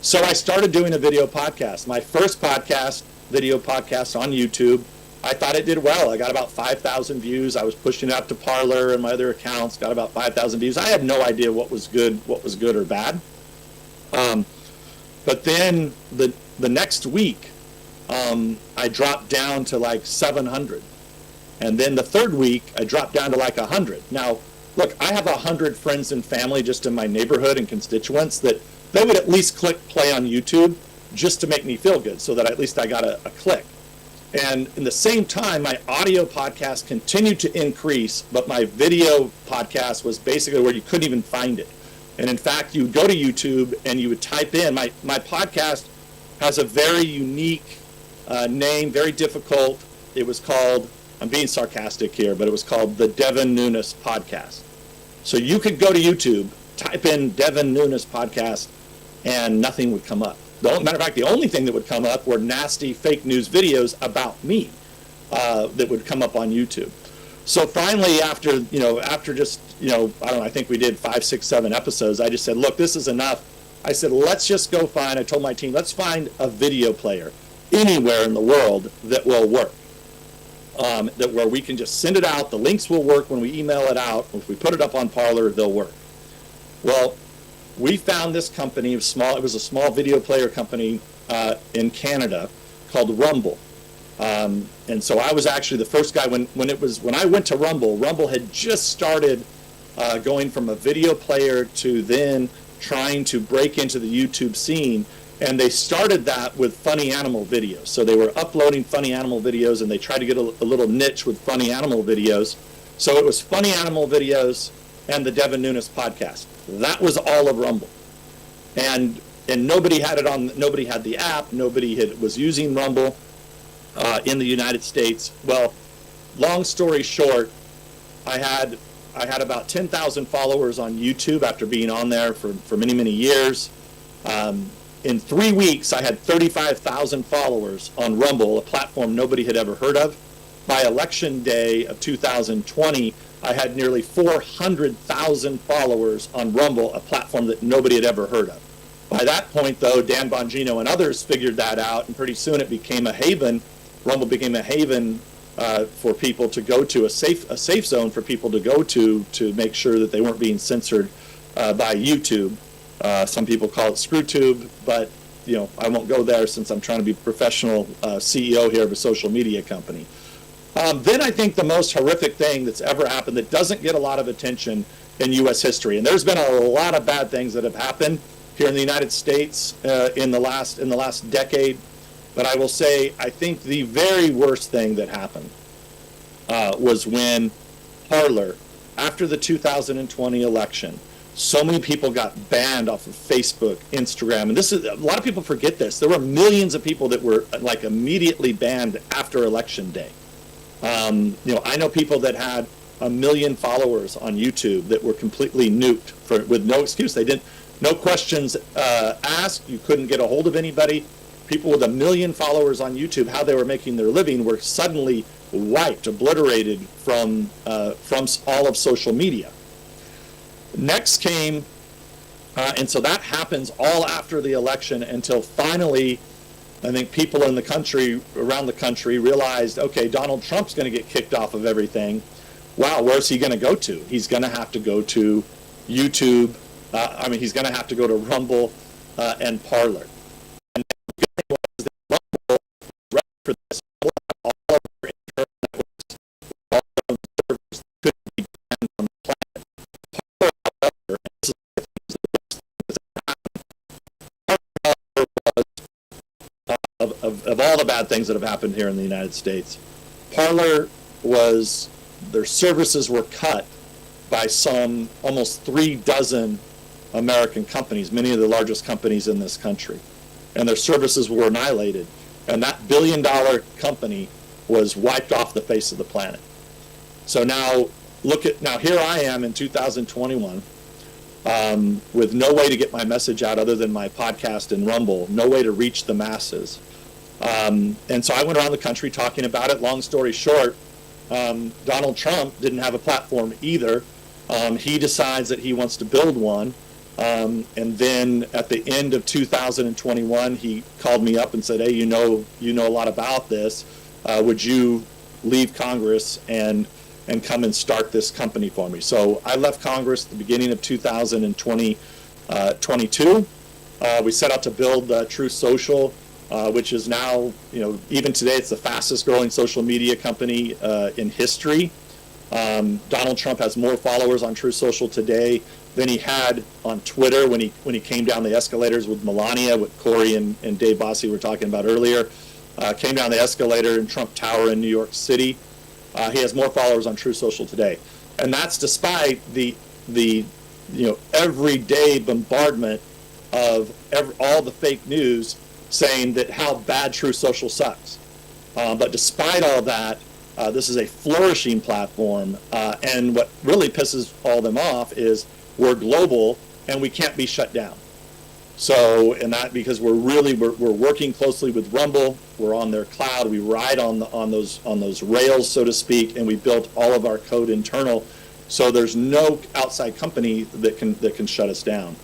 So I started doing a video podcast. My first video podcast on YouTube, I thought it did well. I got about 5,000 views. I was pushing it up to Parler and my other accounts, got about 5,000 views. I had no idea what was good or bad. But then the next week, I dropped down to like 700. And then the third week, I dropped down to like 100. Now, look, I have 100 friends and family just in my neighborhood and constituents that they would at least click play on YouTube just to make me feel good, so that at least I got a click. And in the same time, my audio podcast continued to increase, but my video podcast was basically where you couldn't even find it. And in fact, you would go to YouTube and you would type in, my podcast has a very unique name, very difficult. It was called, I'm being sarcastic here, but it was called the Devin Nunes Podcast. So you could go to YouTube, type in Devin Nunes Podcast, and nothing would come up. Matter of fact, the only thing that would come up were nasty fake news videos about me that would come up on YouTube. So finally, after just, I don't know, I think we did 5, 6, 7 episodes, I just said, look, this is enough. I said, let's just go I told my team, let's find a video player anywhere in the world that will work. Where we can just send it out, the links will work when we email it out. If we put it up on Parler, they'll work. Well, we found this company, it was a small video player company in Canada called Rumble. And so I was actually the first guy when I went to Rumble had just started going from a video player to then trying to break into the YouTube scene. And they started that with funny animal videos. So they were uploading funny animal videos, and they tried to get a little niche with funny animal videos. So it was funny animal videos and the Devin Nunes Podcast. That was all of Rumble. And nobody had it on, nobody had the app, nobody was using Rumble. in the United States. Well, long story short, I had about 10,000 followers on YouTube after being on there for many, many years. In 3 weeks, I had 35,000 followers on Rumble, a platform nobody had ever heard of. By election day of 2020, I had nearly 400,000 followers on Rumble, a platform that nobody had ever heard of. By that point, though, Dan Bongino and others figured that out, and pretty soon it became a haven. Rumble became a haven for people to go to, a safe zone for people to go to make sure that they weren't being censored by YouTube. Some people call it ScrewTube, but I won't go there since I'm trying to be a professional CEO here of a social media company. Then I think the most horrific thing that's ever happened that doesn't get a lot of attention in U.S. history, and there's been a lot of bad things that have happened here in the United States in the last decade, but I will say I think the very worst thing that happened was when Parler, after the 2020 election, so many people got banned off of Facebook, Instagram, and this is a lot of people forget this. There were millions of people that were like immediately banned after election day. I know people that had 1 million followers on YouTube that were completely nuked with no excuse. They didn't, no questions asked. You couldn't get a hold of anybody. People with 1 million followers on YouTube, how they were making their living, were suddenly wiped, obliterated from all of social media. Next came, and so that happens all after the election until finally, I think people in the country, around the country, realized, okay, Donald Trump's going to get kicked off of everything. Wow, where's he going to go to? He's going to have to go to YouTube. He's going to have to go to Rumble and Parler. And the good thing was that Rumble, right for this, all of their internal networks, all of their servers couldn't be banned on the planet. Parler, however, and this is the things that happened, of all the bad things that have happened here in the United States, Parler was, their services were cut by some almost 36 American companies, many of the largest companies in this country. And their services were annihilated. And that billion-dollar company was wiped off the face of the planet. So now, here I am in 2021 with no way to get my message out other than my podcast and Rumble, no way to reach the masses. And so I went around the country talking about it. Long story short, Donald Trump didn't have a platform either. He decides that he wants to build one. And then at the end of 2021, he called me up and said, hey, you know a lot about this. Would you leave Congress and come and start this company for me? So I left Congress at the beginning of 2022. We set out to build Truth Social, which is now, even today, it's the fastest growing social media company in history. Donald Trump has more followers on Truth Social today than he had on Twitter when he came down the escalators with Melania, what Corey and Dave Bossie were talking about earlier. Came down the escalator in Trump Tower in New York City. He has more followers on Truth Social today, and that's despite the everyday bombardment of all the fake news saying that how bad Truth Social sucks. But despite all that, this is a flourishing platform, and what really pisses all them off is we're global and we can't be shut down. So, and that because we're working closely with Rumble, we're on their cloud, we ride on those rails, so to speak, and we built all of our code internal, so there's no outside company that can shut us down.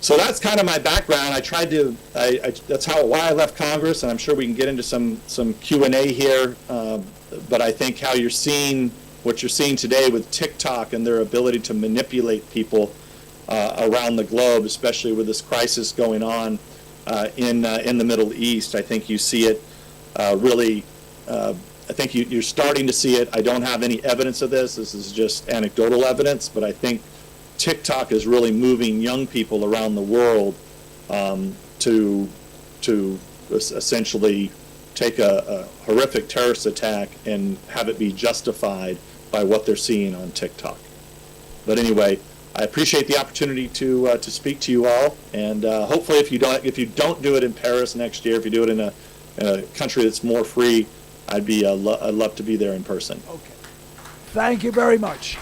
So that's kind of my background. I tried to, that's why I left Congress, and I'm sure we can get into some Q&A here. But I think what you're seeing today with TikTok and their ability to manipulate people around the globe, especially with this crisis going on in the Middle East, I think you see it really. I think you're starting to see it. I don't have any evidence of this. This is just anecdotal evidence, but I think TikTok is really moving young people around the world to essentially take a horrific terrorist attack and have it be justified by what they're seeing on TikTok. But anyway, I appreciate the opportunity to speak to you all, and hopefully if you don't do it in Paris next year, if you do it in in a country that's more free, I'd love to be there in person. Okay. Thank you very much.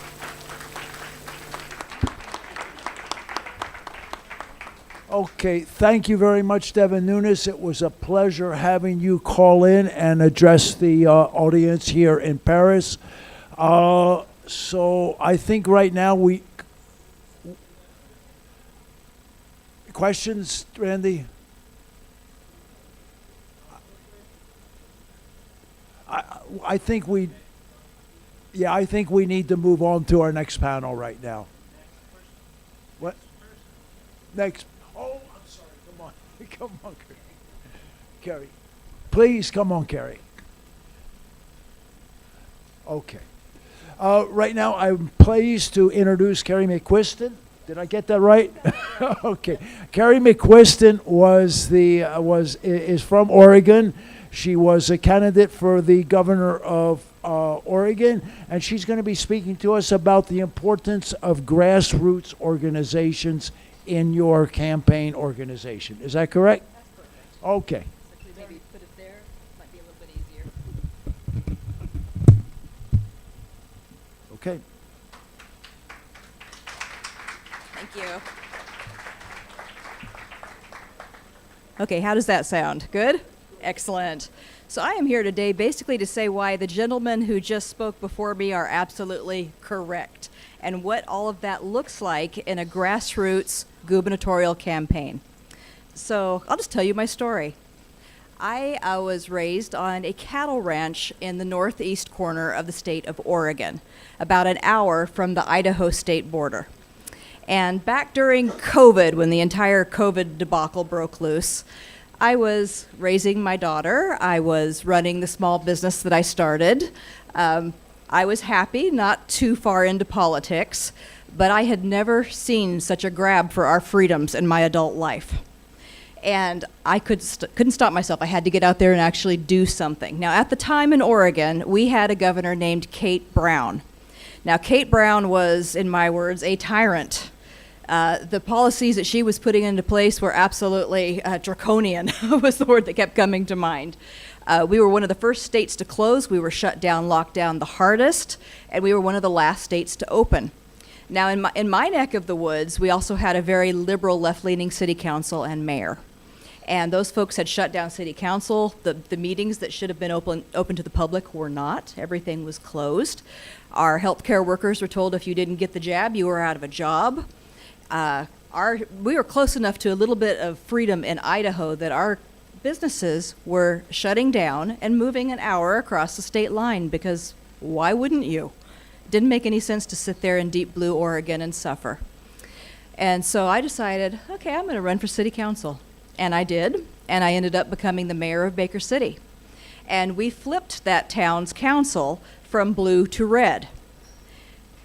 Okay, thank you very much, Devin Nunes. It was a pleasure having you call in and address the audience here in Paris. So I think right now questions, Randy? I think we need to move on to our next panel right now. What? Next. Oh, I'm sorry. Come on. Come on, Carrie. Please, come on, Carrie. Okay. Right now, I'm pleased to introduce Carrie McQuiston. Did I get that right? Okay. Carrie McQuiston is from Oregon. She was a candidate for the governor of Oregon, and she's going to be speaking to us about the importance of grassroots organizations in your campaign organization. Is that correct? That's correct. Okay. Maybe put it there. Might be a little bit easier. Okay. Thank you. Okay, how does that sound? Good? Excellent. So I am here today basically to say why the gentlemen who just spoke before me are absolutely correct, and what all of that looks like in a grassroots gubernatorial campaign. So I'll just tell you my story. I was raised on a cattle ranch in the northeast corner of the state of Oregon, about an hour from the Idaho state border. And back during COVID, when the entire COVID debacle broke loose, I was raising my daughter. I was running the small business that I started. I was happy, not too far into politics, but I had never seen such a grab for our freedoms in my adult life. And I couldn't stop myself. I had to get out there and actually do something. Now, at the time in Oregon, we had a governor named Kate Brown. Now, Kate Brown was, in my words, a tyrant. The policies that she was putting into place were absolutely draconian, was the word that kept coming to mind. We were one of the first states to close. We were shut down, locked down the hardest, and we were one of the last states to open. Now, in my neck of the woods, we also had a very liberal, left-leaning city council and mayor. And those folks had shut down city council. The meetings that should have been open to the public were not. Everything was closed. Our healthcare workers were told if you didn't get the jab, you were out of a job. We were close enough to a little bit of freedom in Idaho that our businesses were shutting down and moving an hour across the state line, because why wouldn't you? Didn't make any sense to sit there in deep blue Oregon and suffer. And so I decided, okay, I'm going to run for city council. And I did, and I ended up becoming the mayor of Baker City. And we flipped that town's council from blue to red.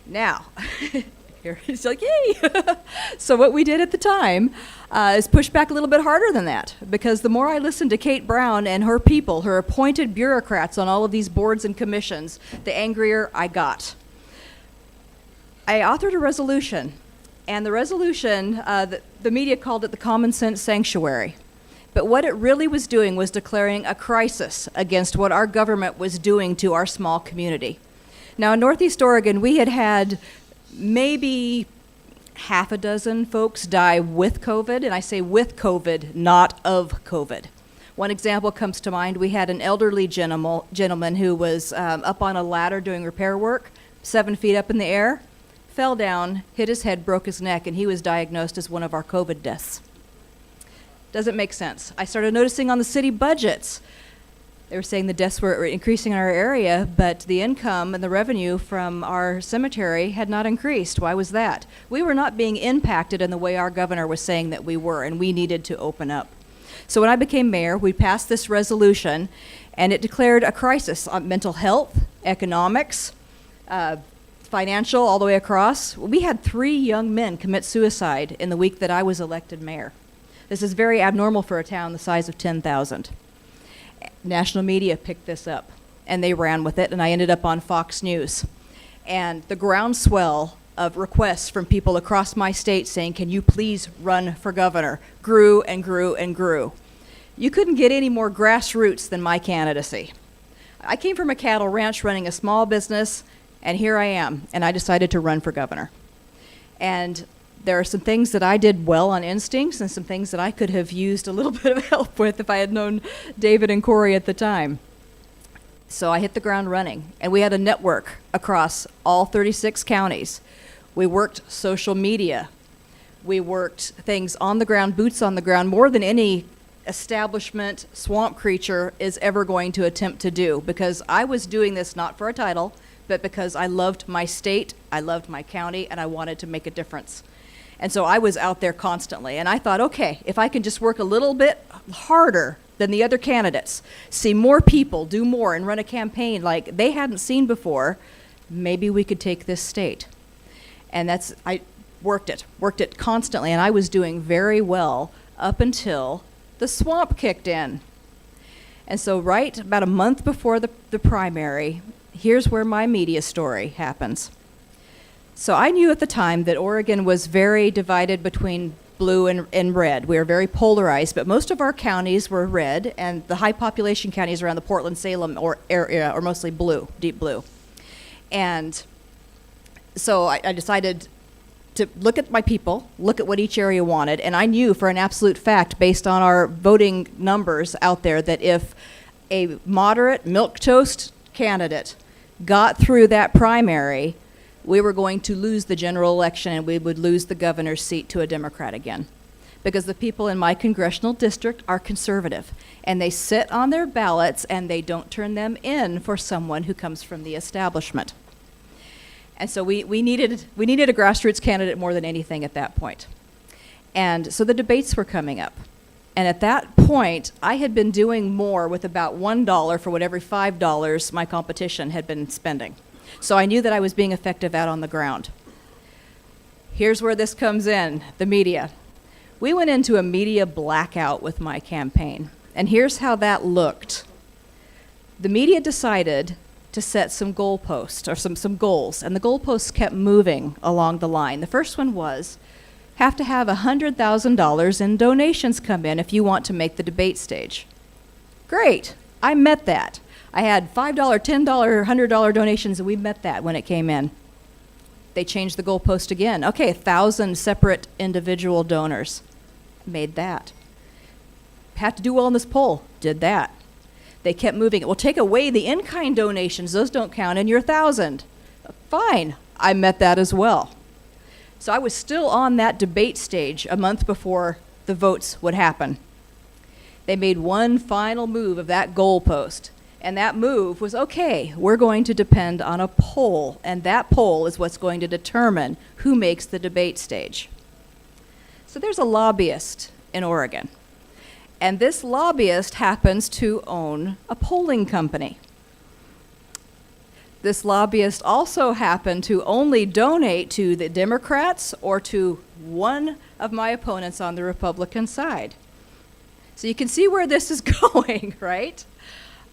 Now, here it's like, yay! So what we did at the time is push back a little bit harder than that, because the more I listened to Kate Brown and her people, her appointed bureaucrats on all of these boards and commissions, the angrier I got. I authored a resolution, and the resolution, the media called it the Common Sense Sanctuary. But what it really was doing was declaring a crisis against what our government was doing to our small community. Now, in Northeast Oregon, we had maybe half a dozen folks die with COVID, and I say with COVID, not of COVID. One example comes to mind. We had an elderly gentleman who was up on a ladder doing repair work, 7 feet up in the air, fell down, hit his head, broke his neck, and he was diagnosed as one of our COVID deaths. Doesn't make sense. I started noticing on the city budgets, they were saying the deaths were increasing in our area, but the income and the revenue from our cemetery had not increased. Why was that? We were not being impacted in the way our governor was saying that we were, and we needed to open up. So when I became mayor, we passed this resolution, and it declared a crisis on mental health, economics, financial, all the way across. We had 3 young men commit suicide in the week that I was elected mayor. This is very abnormal for a town the size of 10,000. National media picked this up, and they ran with it, and I ended up on Fox News. And the groundswell of requests from people across my state saying, can you please run for governor, grew and grew and grew. You couldn't get any more grassroots than my candidacy. I came from a cattle ranch running a small business, and here I am, and I decided to run for governor. And there are some things that I did well on instincts and some things that I could have used a little bit of help with if I had known David and Corey at the time. So I hit the ground running, and we had a network across all 36 counties. We worked social media. We worked things on the ground, boots on the ground, more than any establishment swamp creature is ever going to attempt to do, because I was doing this not for a title, but because I loved my state, I loved my county, and I wanted to make a difference. And so I was out there constantly, and I thought, okay, if I can just work a little bit harder than the other candidates, see more people, do more, and run a campaign like they hadn't seen before, maybe we could take this state. And I worked it constantly, and I was doing very well up until the swamp kicked in. And so right about a month before the primary, here's where my media story happens. So I knew at the time that Oregon was very divided between blue and red. We were very polarized, but most of our counties were red, and the high population counties around the Portland-Salem area are mostly blue, deep blue. And so I decided to look at my people, look at what each area wanted, and I knew for an absolute fact, based on our voting numbers out there, that if a moderate milquetoast candidate got through that primary, we were going to lose the general election and we would lose the governor's seat to a Democrat again. Because the people in my congressional district are conservative, and they sit on their ballots and they don't turn them in for someone who comes from the establishment. And so we needed a grassroots candidate more than anything at that point. And so the debates were coming up. And at that point, I had been doing more with about $1 for what every $5 my competition had been spending. So I knew that I was being effective out on the ground. Here's where this comes in, the media. We went into a media blackout with my campaign. And here's how that looked. The media decided to set some goalposts, or some goals, and the goalposts kept moving along the line. The first one was, have to have $100,000 in donations come in if you want to make the debate stage. Great, I met that. I had $5, $10, $100 donations, and we met that when it came in. They changed the goalpost again. Okay, 1,000 separate individual donors. Made that. Had to do well in this poll. Did that. They kept moving it. Well, take away the in-kind donations. Those don't count in your 1,000. Fine. I met that as well. So I was still on that debate stage a month before the votes would happen. They made one final move of that goalpost. And that move was, okay, we're going to depend on a poll. And that poll is what's going to determine who makes the debate stage. So there's a lobbyist in Oregon. And this lobbyist happens to own a polling company. This lobbyist also happened to only donate to the Democrats or to one of my opponents on the Republican side. So you can see where this is going, right?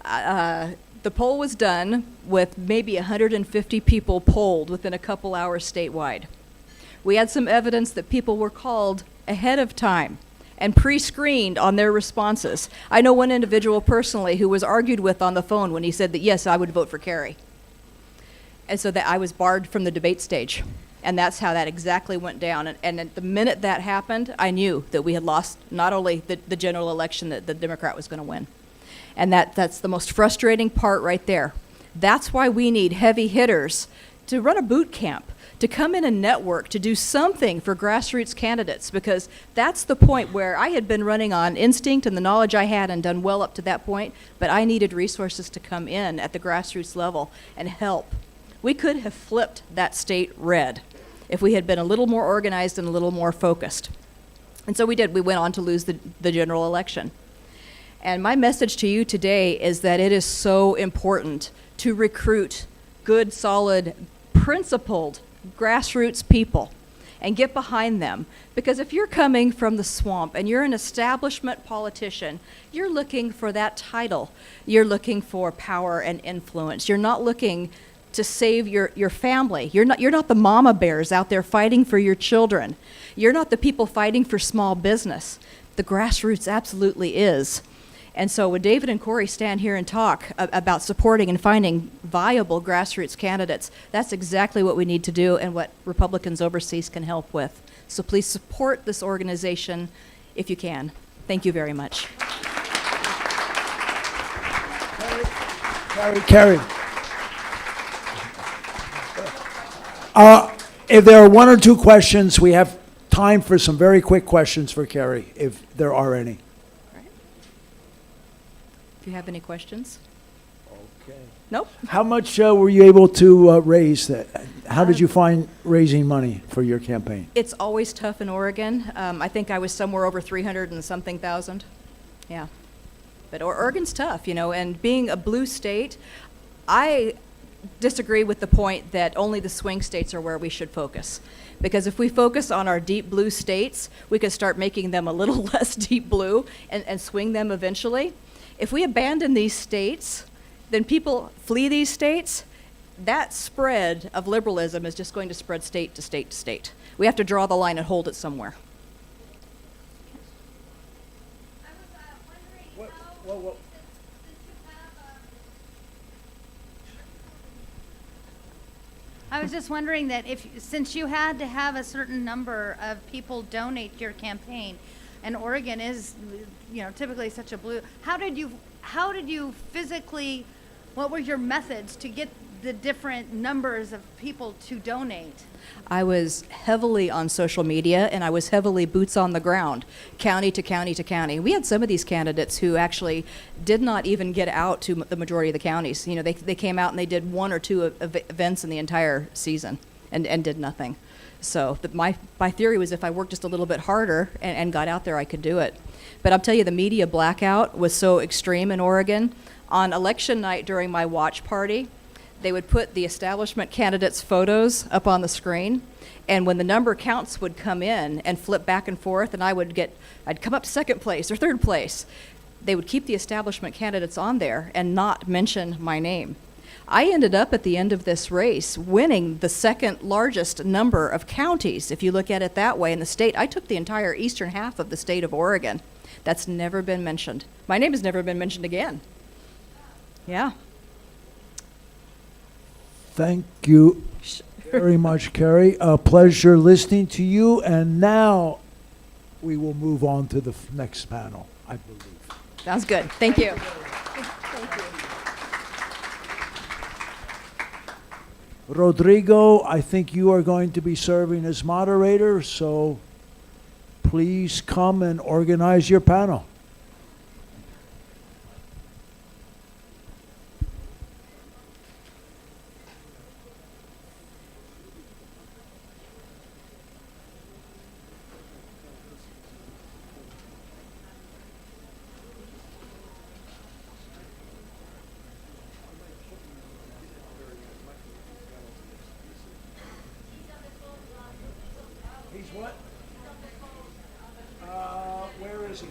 The poll was done with maybe 150 people polled within a couple hours statewide. We had some evidence that people were called ahead of time and pre-screened on their responses. I know one individual personally who was argued with on the phone when he said that, yes, I would vote for Kerry. And so that I was barred from the debate stage. And that's how that exactly went down. And at the minute that happened, I knew that we had lost not only the general election that the Democrat was going to win. And that's the most frustrating part right there. That's why we need heavy hitters to run a boot camp, to come in and network, to do something for grassroots candidates, because that's the point where I had been running on instinct and the knowledge I had and done well up to that point, but I needed resources to come in at the grassroots level and help. We could have flipped that state red if we had been a little more organized and a little more focused. And so we did. We went on to lose the general election. And my message to you today is that it is so important to recruit good, solid, principled grassroots people and get behind them. Because if you're coming from the swamp and you're an establishment politician, you're looking for that title. You're looking for power and influence. You're not looking to save your family. You're not the mama bears out there fighting for your children. You're not the people fighting for small business. The grassroots absolutely is. And so when David and Corey stand here and talk about supporting and finding viable grassroots candidates, that's exactly what we need to do and what Republicans overseas can help with. So please support this organization if you can. Thank you very much. Carrie. If there are one or two questions, we have time for some very quick questions for Carrie, if there are any. If you have any questions? Okay. Nope. How much were you able to raise? How did you find raising money for your campaign? It's always tough in Oregon. I think I was somewhere over 300 and something thousand. Yeah. But Oregon's tough, you know, and being a blue state, I disagree with the point that only the swing states are where we should focus. Because if we focus on our deep blue states, we could start making them a little less deep blue and swing them eventually. If we abandon these states, then people flee these states. That spread of liberalism is just going to spread state to state to state. We have to draw the line and hold it somewhere. I was just wondering that since you had to have a certain number of people donate to your campaign, and Oregon is, you know, typically such a blue, how did you physically, what were your methods to get the different numbers of people to donate? I was heavily on social media, and I was heavily boots on the ground, county to county to county. We had some of these candidates who actually did not even get out to the majority of the counties. You know, they came out and they did one or two events in the entire season and did nothing. So my theory was if I worked just a little bit harder and got out there, I could do it. But I'll tell you, the media blackout was so extreme in Oregon. On election night during my watch party, they would put the establishment candidates' photos up on the screen, and when the number counts would come in and flip back and forth, and I'd come up to second place or third place, they would keep the establishment candidates on there and not mention my name. I ended up at the end of this race winning the second largest number of counties, if you look at it that way, in the state. I took the entire eastern half of the state of Oregon. That's never been mentioned. My name has never been mentioned again. Yeah. Thank you very much, Carrie. A pleasure listening to you. And now we will move on to the next panel, I believe. Sounds good. Thank you. Rodrigo, I think you are going to be serving as moderator, so please come and organize your panel. He's what? Where is he?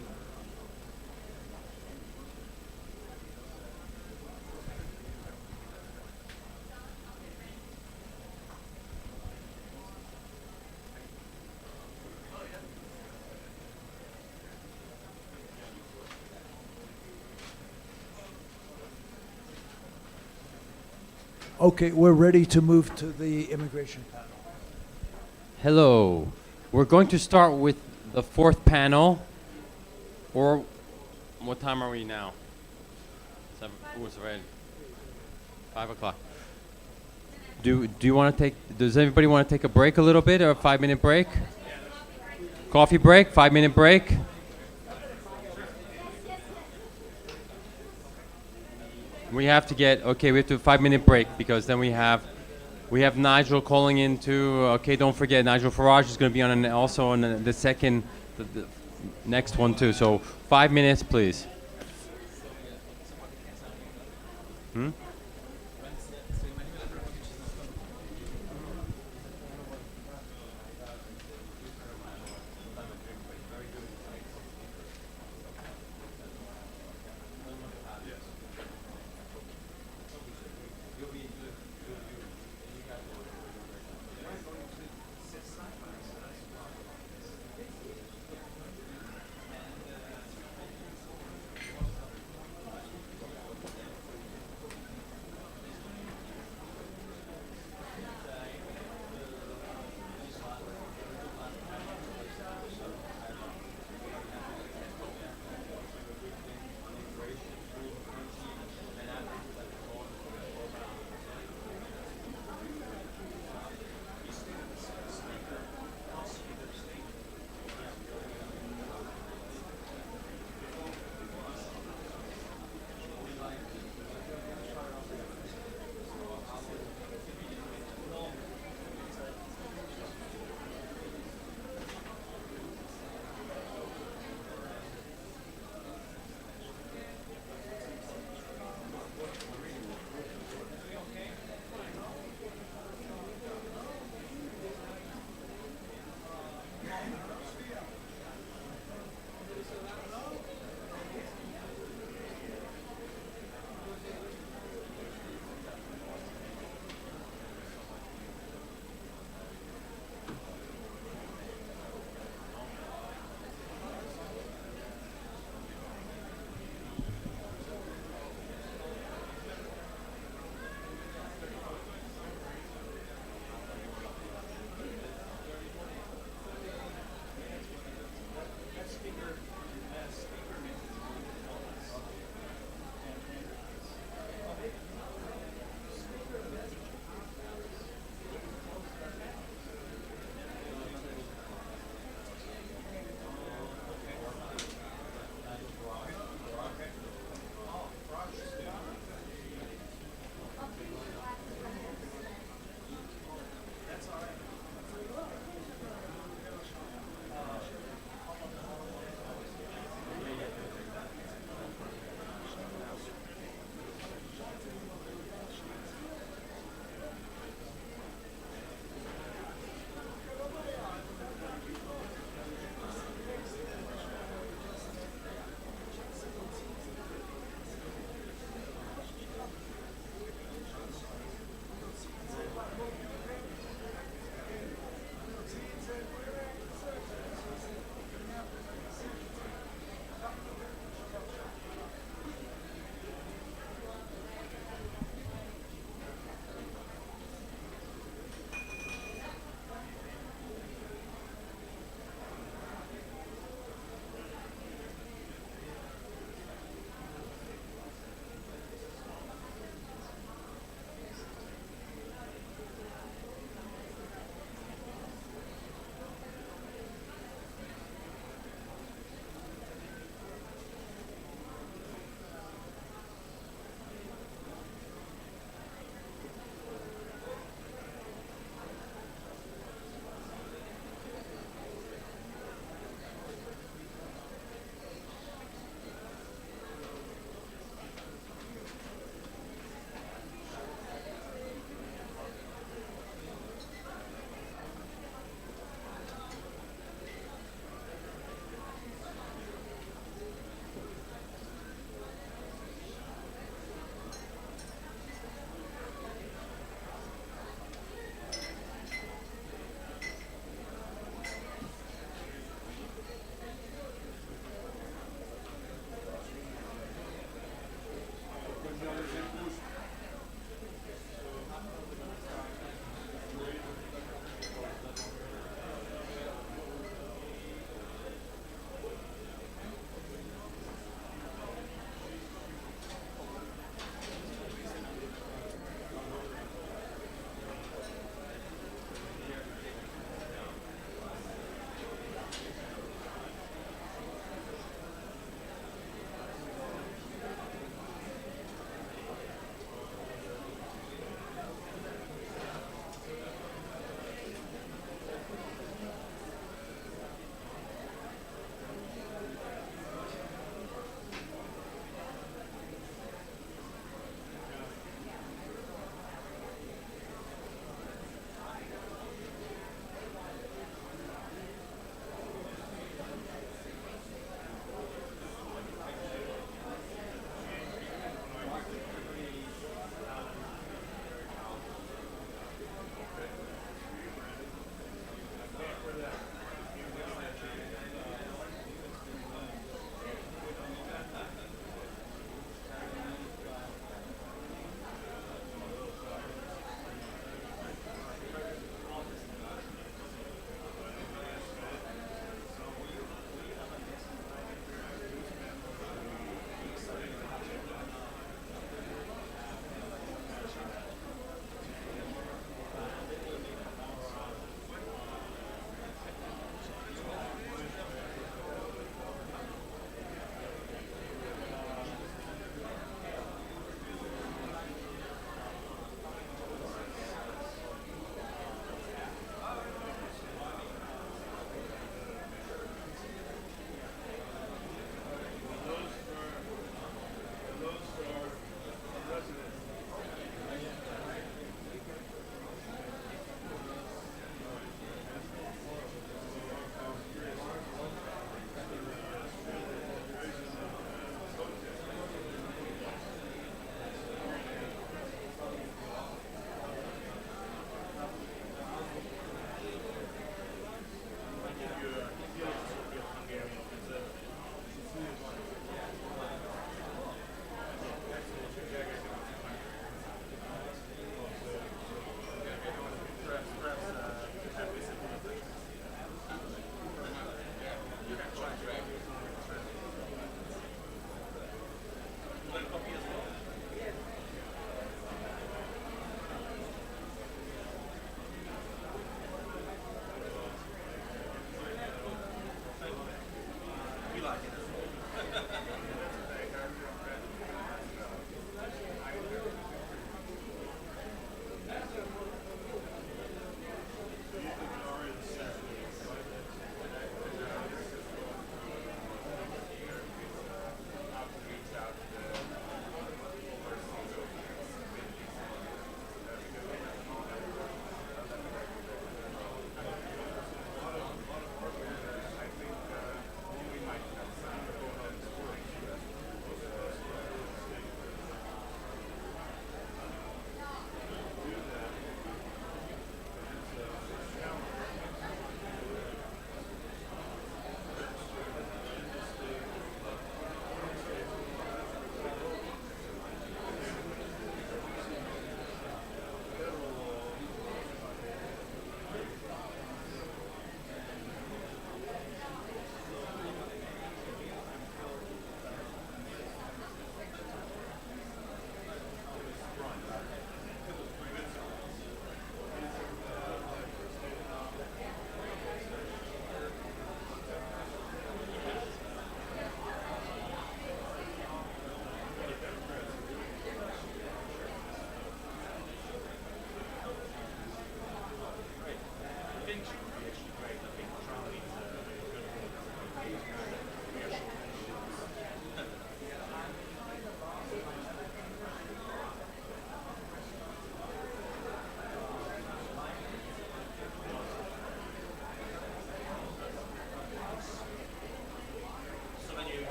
Okay, we're ready to move to the immigration panel. Hello. We're going to start with the fourth panel. Or what time are we now? 7. Oh, it's already 5 o'clock. Do you want to take? Does everybody want to take a break a little bit, or a 5-minute break? Coffee break. 5-minute break. We have to get we have to 5-minute break because then we have Nigel calling in too. Okay, don't forget Nigel Farage is going to be on also on the second, the next one too. So 5 minutes, please.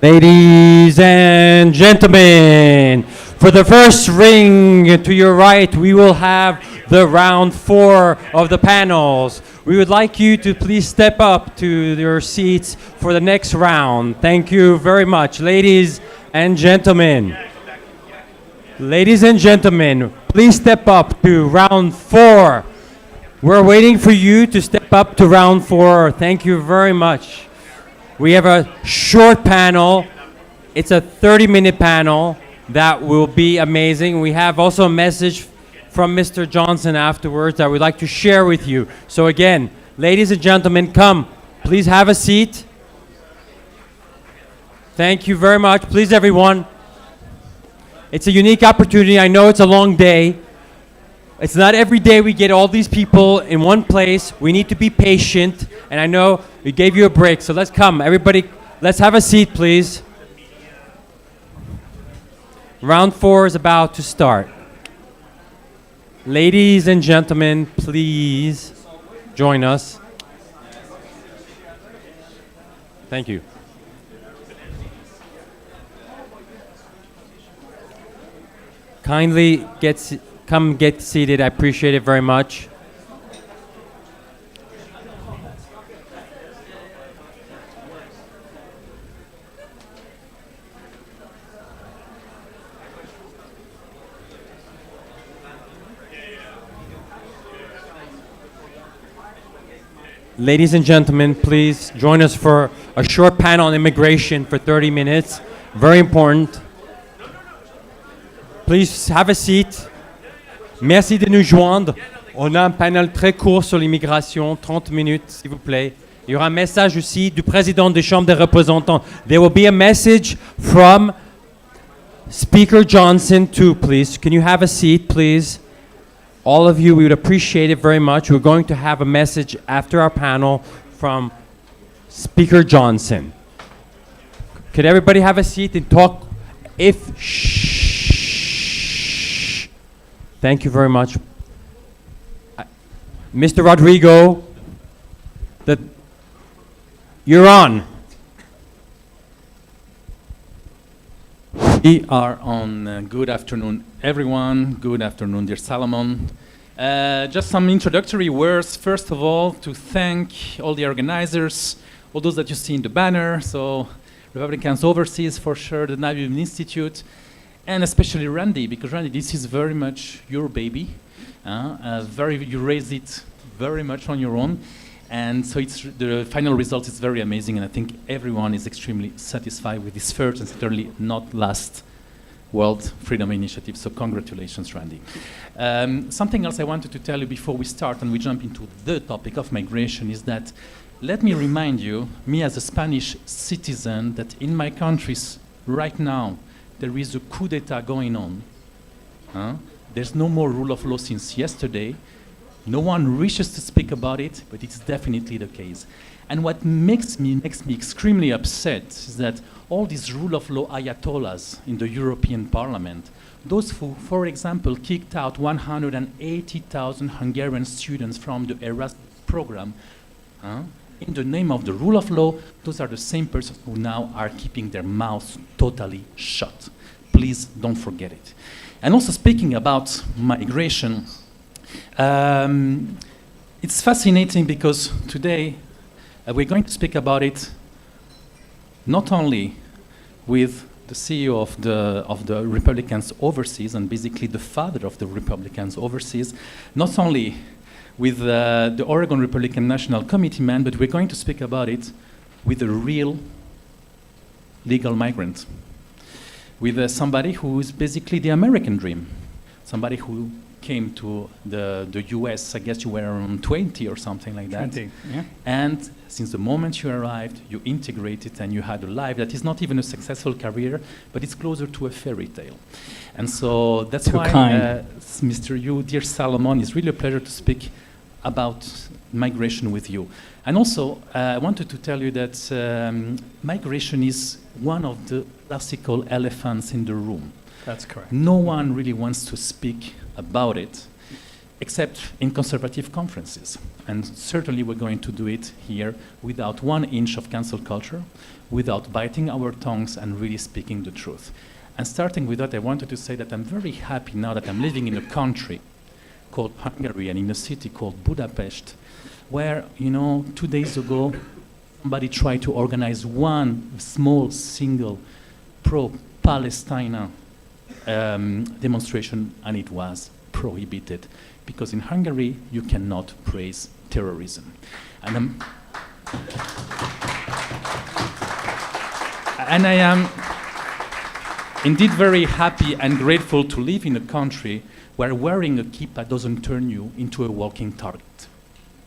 Ladies and gentlemen, for the first ring to your right, we will have the round 4 of the panels. We would like you to please step up to your seats for the next round. Thank you very much, ladies and gentlemen. Ladies and gentlemen, please step up to round 4. We're waiting for you to step up to round 4. Thank you very much. We have a short panel. It's a 30-minute panel that will be amazing. We have also a message from Mr. Johnson afterwards that we'd like to share with you. So again, ladies and gentlemen, come. Please have a seat. Thank you very much. Please, everyone. It's a unique opportunity. I know it's a long day. It's not every day we get all these people in one place. We need to be patient. And I know we gave you a break, so let's come. Everybody, let's have a seat, please. Round 4 is about to start. Ladies and gentlemen, please join us. Thank you. Kindly come get seated. I appreciate it very much. Ladies and gentlemen, please join us for a short panel on immigration for 30 minutes. Very important. Please have a seat. Merci de nous joindre. On a un panel très court sur l'immigration, 30 minutes, s'il vous plaît. Il y aura un message aussi du président des chambres des représentants. There will be a message from Speaker Johnson too, please. Can you have a seat, please? All of you, we would appreciate it very much. We're going to have a message after our panel from Speaker Johnson. Could everybody have a seat and talk? Shh. Thank you very much. Mr. Rodrigo, you're on. We are on. Good afternoon, everyone. Good afternoon, dear Salomon. Just some introductory words. First of all, to thank all the organizers, all those that you see in the banner. So, Republicans Overseas, for sure, the Navium Institute, and especially Randy, because Randy, this is very much your baby. You raised it very much on your own. And so the final result is very amazing, and I think everyone is extremely satisfied with this first and certainly not last World Freedom Initiative. So congratulations, Randy. Something else I wanted to tell you before we start and we jump into the topic of migration is that let me remind you, me as a Spanish citizen, that in my countries right now there is a coup d'etat going on. There's no more rule of law since yesterday. No one wishes to speak about it, but it's definitely the case. And what makes me extremely upset is that all these rule of law ayatollahs in the European Parliament, those who, for example, kicked out 180,000 Hungarian students from the Erasmus program, in the name of the rule of law, those are the same persons who now are keeping their mouths totally shut. Please don't forget it. And also speaking about migration, it's fascinating because today we're going to speak about it not only with the CEO of the Republicans Overseas and basically the father of the Republicans Overseas, not only with the Oregon Republican National Committee man, but we're going to speak about it with a real legal migrant, with somebody who is basically the American dream, somebody who came to the US, I guess you were around 20 or something like that. 20, yeah. And since the moment you arrived, you integrated and you had a life that is not even a successful career, but it's closer to a fairy tale. And so that's Too why, kind. Mr. Yu, dear Salomon, it's really a pleasure to speak about migration with you. And also, I wanted to tell you that migration is one of the classical elephants in the room. That's correct. No one really wants to speak about it, except in conservative conferences. And certainly we're going to do it here without 1 inch of cancel culture, without biting our tongues and really speaking the truth. And starting with that, I wanted to say that I'm very happy now that I'm living in a country called Hungary and in a city called Budapest, where, 2 days ago, somebody tried to organize one small, single pro-Palestine demonstration, and it was prohibited because in Hungary you cannot praise terrorism. And I am indeed very happy and grateful to live in a country where wearing a kippah doesn't turn you into a walking target.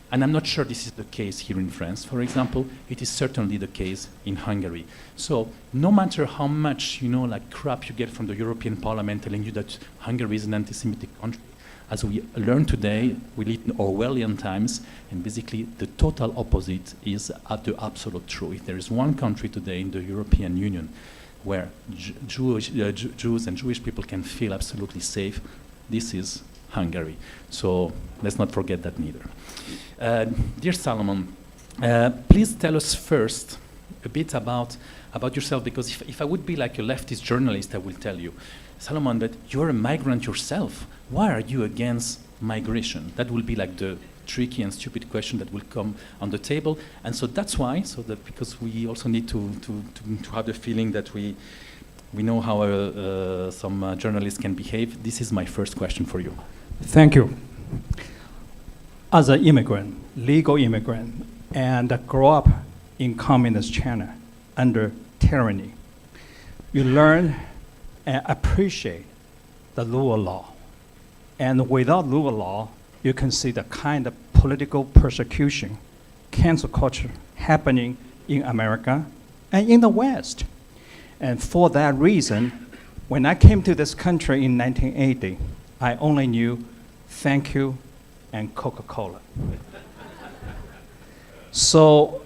And I'm not sure this is the case here in France, for example. It is certainly the case in Hungary. So no matter how much, crap you get from the European Parliament telling you that Hungary is an anti-Semitic country, as we learned today, we live in Orwellian times, and basically the total opposite is the absolute truth. If there is one country today in the European Union where Jews and Jewish people can feel absolutely safe, this is Hungary. So let's not forget that neither. Dear Salomon, please tell us first a bit about yourself, because if I would be like a leftist journalist, I will tell you, Salomon, but you're a migrant yourself. Why are you against migration? That will be like the tricky and stupid question that will come on the table. And so that's why, because we also need to have the feeling that we know how some journalists can behave. This is my first question for you. Thank you. As an immigrant, legal immigrant, and grow up in communist China under tyranny. You learn and appreciate the rule of law. And without rule of law, you can see the kind of political persecution, cancel culture happening in America and in the West. And for that reason, when I came to this country in 1980, I only knew thank you and Coca-Cola. So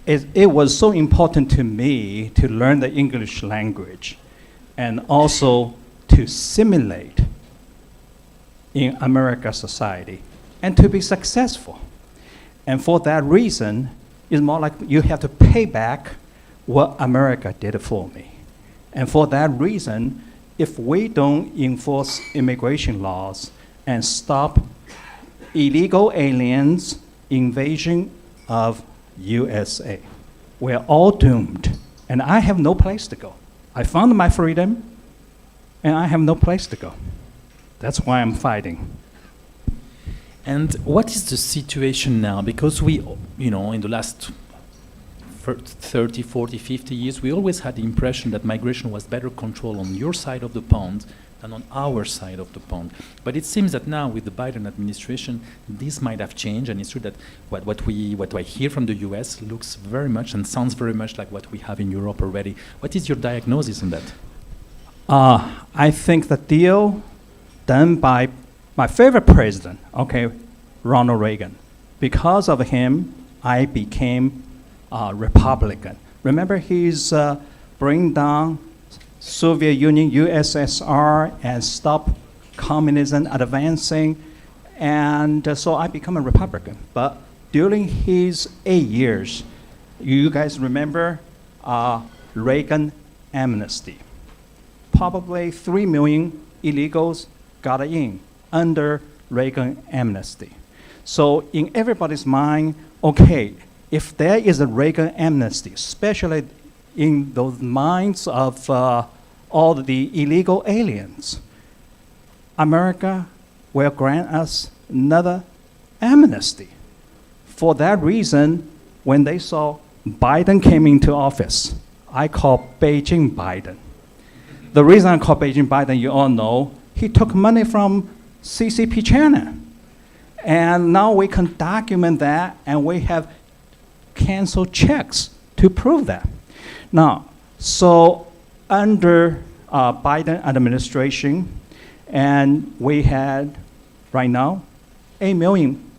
it was so important to me to learn the English language and also to simulate in American society and to be successful. And for that reason, it's more like you have to pay back what America did for me. And for that reason, if we don't enforce immigration laws and stop illegal aliens invasion of USA, we're all doomed. And I have no place to go. I found my freedom, and I have no place to go. That's why I'm fighting. And what is the situation now? Because we, in the last 30, 40, 50 years, we always had the impression that migration was better controlled on your side of the pond than on our side of the pond. But it seems that now with the Biden administration, this might have changed, and it's true that what I hear from the US looks very much and sounds very much like what we have in Europe already. What is your diagnosis on that? I think the deal done by my favorite president, Ronald Reagan. Because of him, I became a Republican. Remember, he's bring down Soviet Union, USSR, and stop communism advancing, and so I become a Republican. But during his 8 years, you guys remember Reagan amnesty. Probably 3 million illegals got in under Reagan amnesty. So in everybody's mind, if there is a Reagan amnesty, especially in those minds of all the illegal aliens, America will grant us another amnesty. For that reason, when they saw Biden came into office, I call Beijing Biden. The reason I call Beijing Biden, you all know, he took money from CCP China. And now we can document that, and we have canceled checks to prove that. Now, so under Biden administration, and we had right now 8 million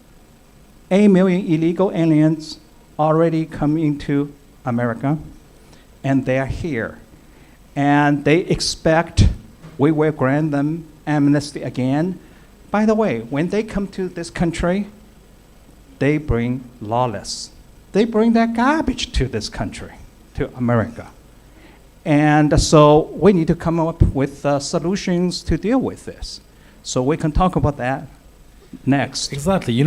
illegal aliens already come into America, and they are here. And they expect we will grant them amnesty again. By the way, when they come to this country, they bring lawless. They bring that garbage to this country, to America. And so we need to come up with solutions to deal with this. So we can talk about that next. Exactly.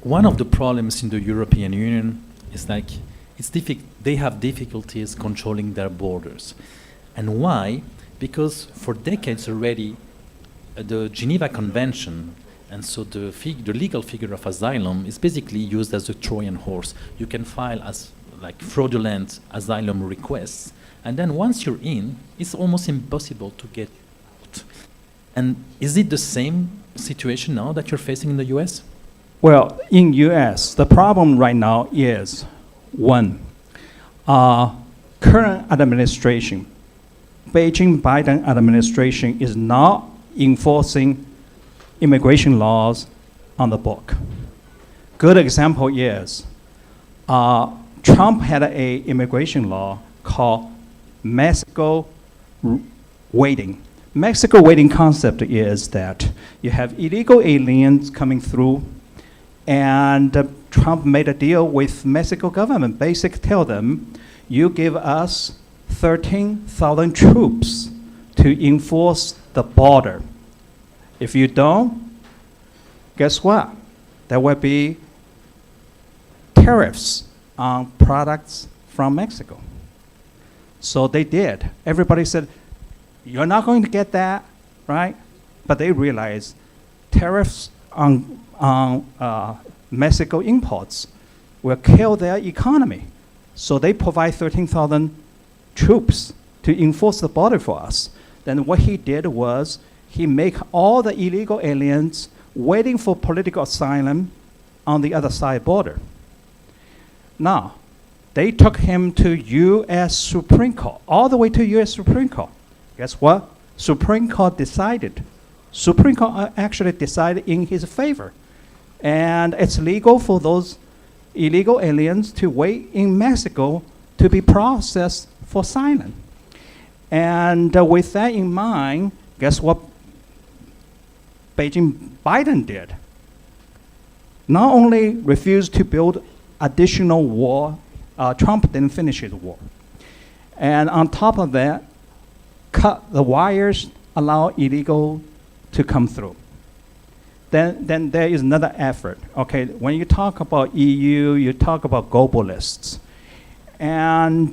One of the problems in the European Union is they have difficulties controlling their borders. And why? Because for decades already, the Geneva Convention, and so the legal figure of asylum is basically used as a Trojan horse. You can file as fraudulent asylum requests, and then once you're in, it's almost impossible to get out. And is it the same situation now that you're facing in the US? Well, in US, the problem right now is, one, current administration, Beijing Biden administration is not enforcing immigration laws on the book. Good example is Trump had an immigration law called Mexico waiting. Mexico waiting concept is that you have illegal aliens coming through, and Trump made a deal with Mexico government. Basically tell them, you give us 13,000 troops to enforce the border. If you don't, guess what? There will be tariffs on products from Mexico. So they did. Everybody said, you're not going to get that, right? But they realized tariffs on Mexico imports will kill their economy. So they provide 13,000 troops to enforce the border for us. Then what he did was he make all the illegal aliens waiting for political asylum on the other side border. Now, they took him to U.S. Supreme Court, all the way to U.S. Supreme Court. Guess what? Supreme Court decided. Supreme Court actually decided in his favor. And it's legal for those illegal aliens to wait in Mexico to be processed for asylum. And with that in mind, guess what Biden did? Not only refused to build additional wall, Trump didn't finish his war. And on top of that, cut the wires, allow illegal to come through. Then there is another effort. Okay, when you talk about EU, you talk about globalists. And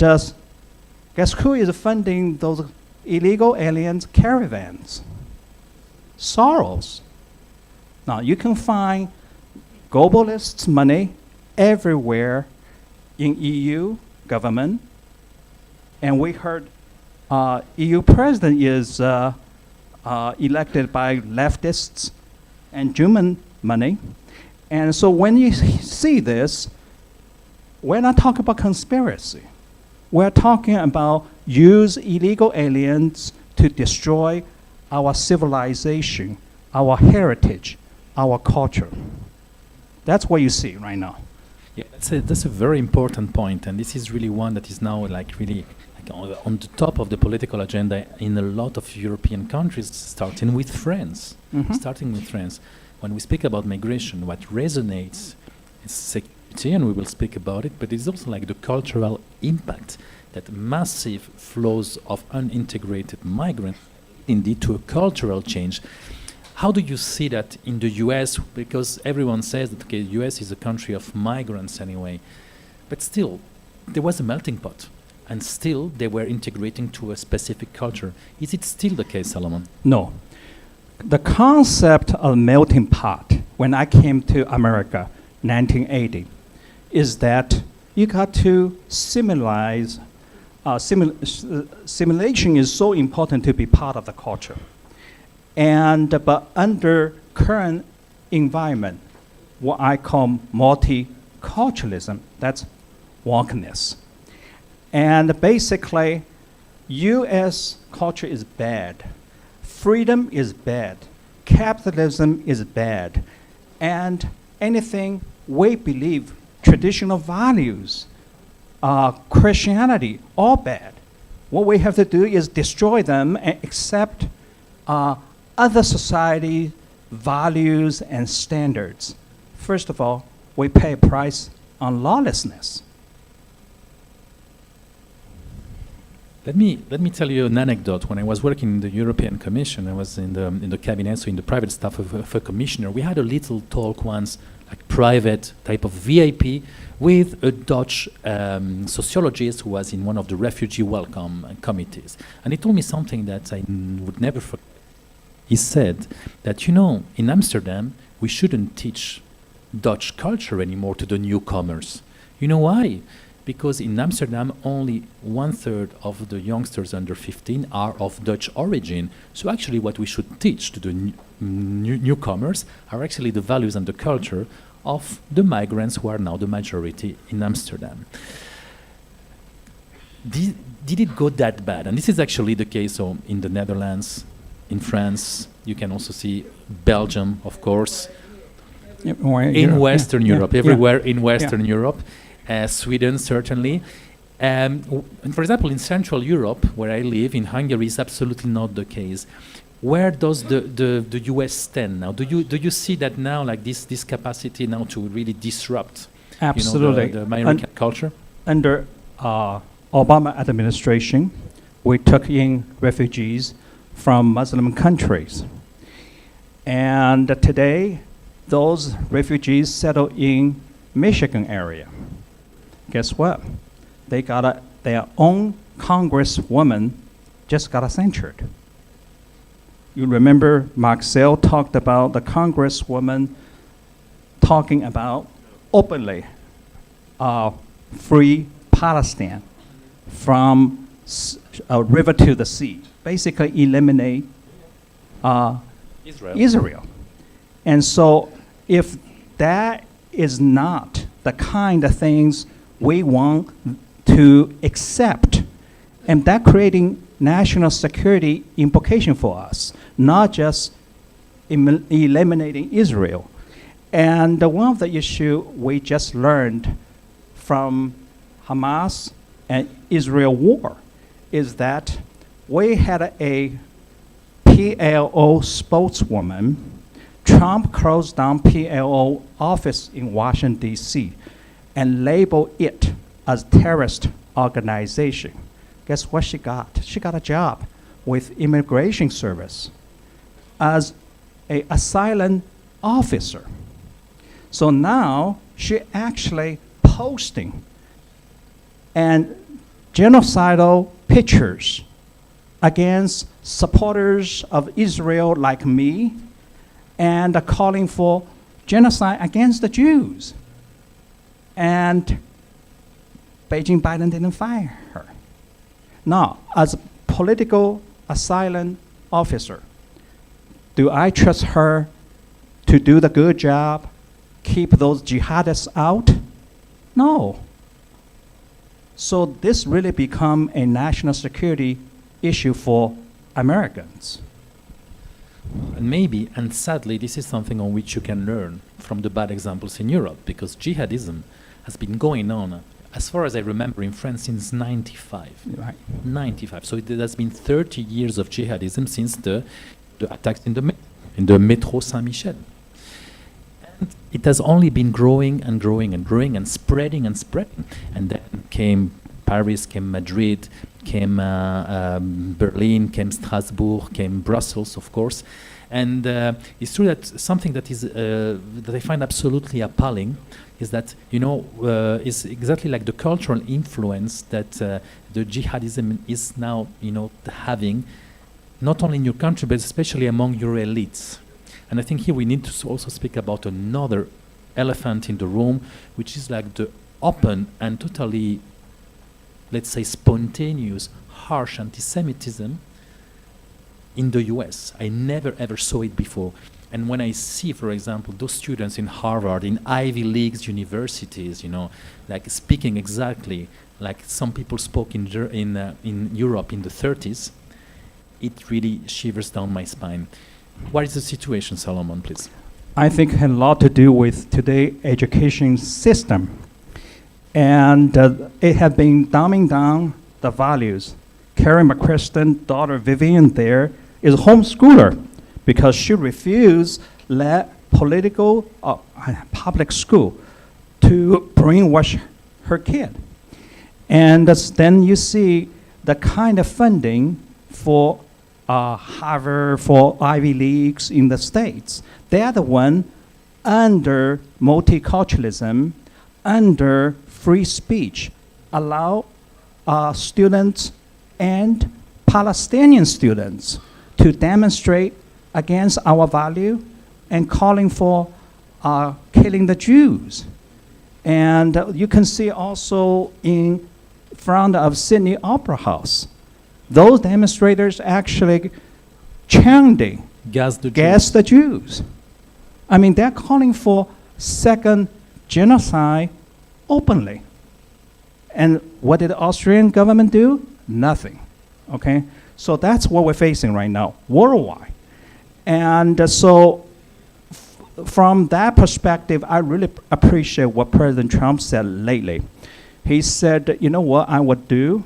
guess who is funding those illegal aliens caravans? Soros. Now, you can find globalists' money everywhere in EU government. And we heard EU president is elected by leftists and German money. And so when you see this, we're not talking about conspiracy. We're talking about use illegal aliens to destroy our civilization, our heritage, our culture. That's what you see right now. Yeah, that's a very important point, and this is really one that is now like really like on the top of the political agenda in a lot of European countries, starting with France. Starting with France. When we speak about migration, what resonates is security, and we will speak about it, but it's also like the cultural impact that massive flows of unintegrated migrants indeed to a cultural change. How do you see that in the US? Because everyone says that the US is a country of migrants anyway, but still, there was a melting pot, and still they were integrating to a specific culture. Is it still the case, Salomon? No. The concept of melting pot, when I came to America, 1980, is that you got to simulation is so important to be part of the culture. And but under current environment, what I call multiculturalism, that's wokeness. And basically, U.S. culture is bad. Freedom is bad. Capitalism is bad. And anything we believe, traditional values, Christianity, all bad. What we have to do is destroy them and accept other society values and standards. First of all, we pay a price on lawlessness. Let me tell you an anecdote. When I was working in the European Commission, I was in the cabinet, so in the private staff of a commissioner. We had a little talk once, like private type of VIP, with a Dutch sociologist who was in one of the refugee welcome committees, and he told me something that I would never forget. He said that, in Amsterdam, we shouldn't teach Dutch culture anymore to the newcomers. You know why? Because in Amsterdam, only 1/3 of the youngsters under 15 are of Dutch origin. So actually what we should teach to the newcomers are actually the values and the culture of the migrants who are now the majority in Amsterdam. Did it go that bad? And this is actually the case in the Netherlands, in France. You can also see Belgium, of course, in Western Europe, everywhere in Western Europe. Sweden, certainly. And for example, in Central Europe, where I live, in Hungary, is absolutely not the case. Where does the US stand now? Do you see that now, like this capacity now to really disrupt Absolutely. The American culture? Under Obama administration, we took in refugees from Muslim countries. And today, those refugees settle in Michigan area. Guess what? They got their own congresswoman just got censured. You remember Marcel talked about the congresswoman talking about openly free Palestine from a river to the sea, basically eliminate Israel. And so if that is not the kind of things we want to accept, and that creating national security implication for us, not just eliminating Israel. And one of the issue we just learned from Hamas and Israel war is that we had a PLO spokeswoman. Trump closed down PLO office in Washington, D.C. and labeled it as terrorist organization. Guess what she got? She got a job with Immigration Service as an asylum officer. So now she actually posting and genocidal pictures against supporters of Israel like me and calling for genocide against the Jews. And Beijing Biden didn't fire her. Now, as a political asylum officer, do I trust her to do the good job, keep those jihadists out? No. So this really become a national security issue for Americans. And maybe, and sadly, this is something on which you can learn from the bad examples in Europe, because jihadism has been going on, as far as I remember, in France since 95. Right. 95. So it has been 30 years of jihadism since the attacks in the Métro Saint-Michel. And it has only been growing and growing and growing and spreading and spreading. And then came Paris, came Madrid, came Berlin, came Strasbourg, came Brussels, of course. And it's true that something that is that I find absolutely appalling is that, you know, is exactly like the cultural influence that the jihadism is now, you know, having, not only in your country, but especially among your elites. And I think here we need to also speak about another elephant in the room, which is like the open and totally, let's say, spontaneous, harsh anti-Semitism in the US. I never ever saw it before. And when I see, for example, those students in Harvard, in Ivy League universities, you know, like speaking exactly like some people spoke in Europe in the 30s, it really shivers down my spine. What is the situation, Solomon, please? I think it had a lot to do with today's education system. And it had been dumbing down the values. Karen McChristen, daughter Vivian there, is a homeschooler because she refused let political public school to brainwash her kid. And then you see the kind of funding for Harvard, for Ivy Leagues in the States. They are the one under multiculturalism, under free speech, allow students and Palestinian students to demonstrate against our value and calling for killing the Jews. And you can see also in front of Sydney Opera House, those demonstrators actually chanting, gas the Jews. I mean, they're calling for second genocide openly. And what did the Australian government do? Nothing, okay? So that's what we're facing right now, worldwide. And so from that perspective, I really appreciate what President Trump said lately. He said, you know what I would do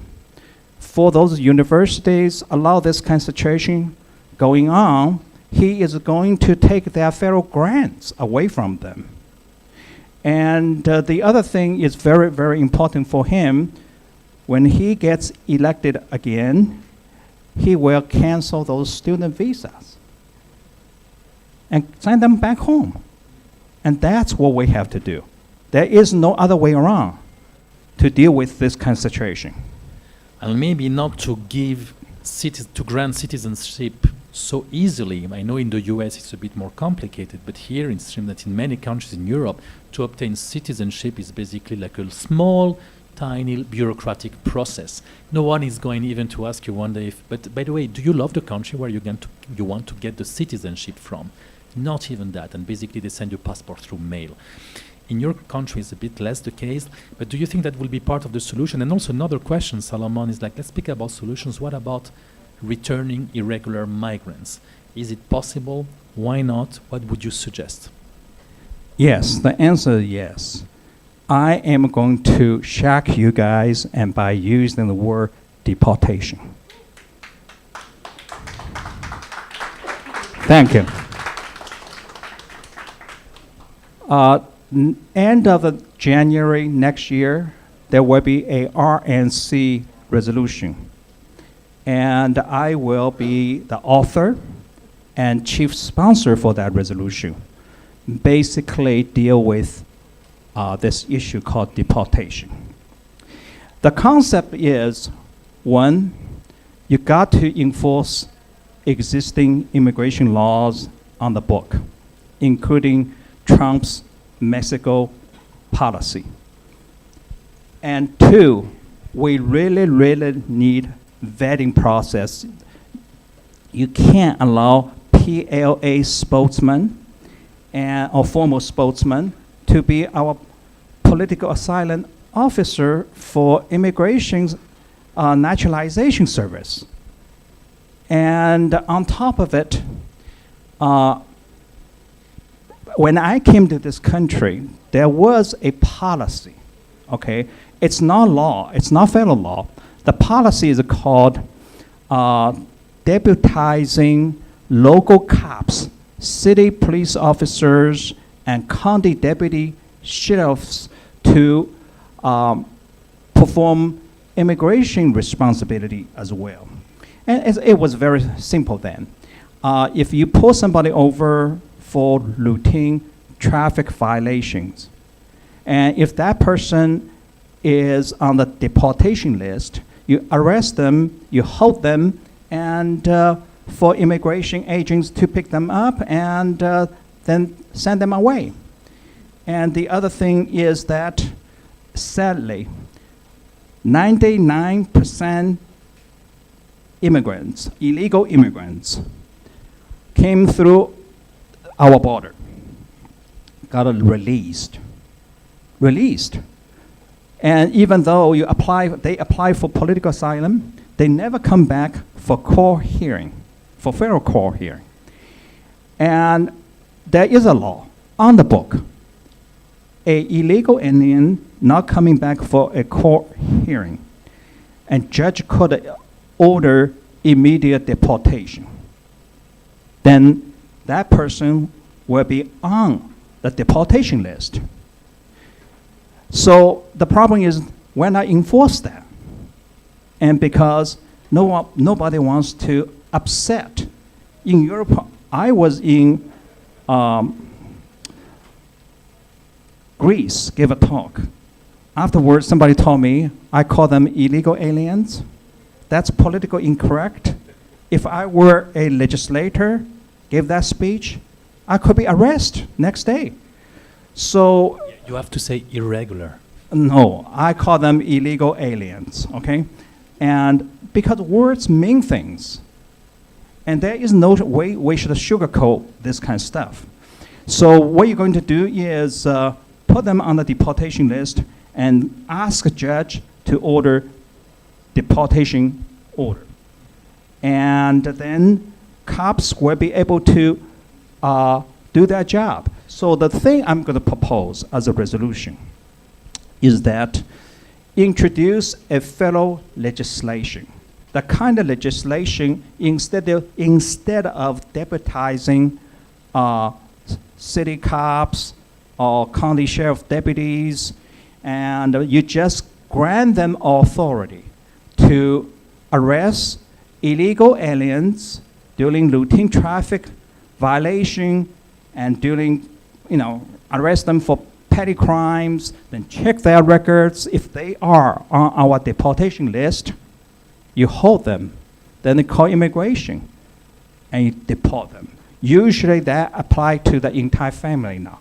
for those universities, allow this kind of situation going on, he is going to take their federal grants away from them. And the other thing is very, very important for him. When he gets elected again, he will cancel those student visas and send them back home. And that's what we have to do. There is no other way around to deal with this kind of situation. And maybe not to give to grant citizenship so easily. I know in the US it's a bit more complicated, but here it seems that in many countries in Europe, to obtain citizenship is basically like a small, tiny bureaucratic process. No one is going even to ask you one day if, but by the way, do you love the country where you want to get the citizenship from? Not even that, and basically they send you passport through mail. In your country it's a bit less the case, but do you think that will be part of the solution? And also another question, Salomon, is like, let's speak about solutions. What about returning irregular migrants? Is it possible? Why not? What would you suggest? Yes, the answer is yes. I am going to shock you guys and by using the word deportation. Thank you. End of January next year, there will be a RNC resolution. And I will be the author and chief sponsor for that resolution. Basically deal with this issue called deportation. The concept is, one, you got to enforce existing immigration laws on the book, including Trump's Mexico policy. And two, we really, really need vetting process. You can't allow PLA spokesman or former spokesman to be our political asylum officer for immigration naturalization service. And on top of it, when I came to this country, there was a policy, okay? It's not law, it's not federal law. The policy is called deputizing local cops, city police officers, and county deputy sheriffs to perform immigration responsibility as well. And it was very simple then. If you pull somebody over for routine traffic violations, and if that person is on the deportation list, you arrest them, you hold them, and for immigration agents to pick them up and then send them away. And the other thing is that, sadly, 99% immigrants, illegal immigrants, came through our border, got released. And even though they apply for political asylum, they never come back for court hearing, for federal court hearing. And there is a law on the book. A illegal alien not coming back for a court hearing, and judge could order immediate deportation. Then that person will be on the deportation list. So the problem is when I enforce that, and because nobody wants to upset. In Europe, I was in Greece, gave a talk. Afterwards, somebody told me I call them illegal aliens. That's politically incorrect. If I were a legislator, gave that speech, I could be arrested next day. So you have to say irregular. No, I call them illegal aliens, okay? And because words mean things, and there is no way we should sugarcoat this kind of stuff. So what you're going to do is put them on the deportation list and ask a judge to order deportation order. And then cops will be able to do their job. So the thing I'm going to propose as a resolution is that introduce a federal legislation. The kind of legislation, instead of deputizing city cops or county sheriff deputies, and you just grant them authority to arrest illegal aliens during routine traffic violation and during, arrest them for petty crimes, then check their records. If they are on our deportation list, you hold them. Then they call immigration. and you deport them. Usually that apply to the entire family now.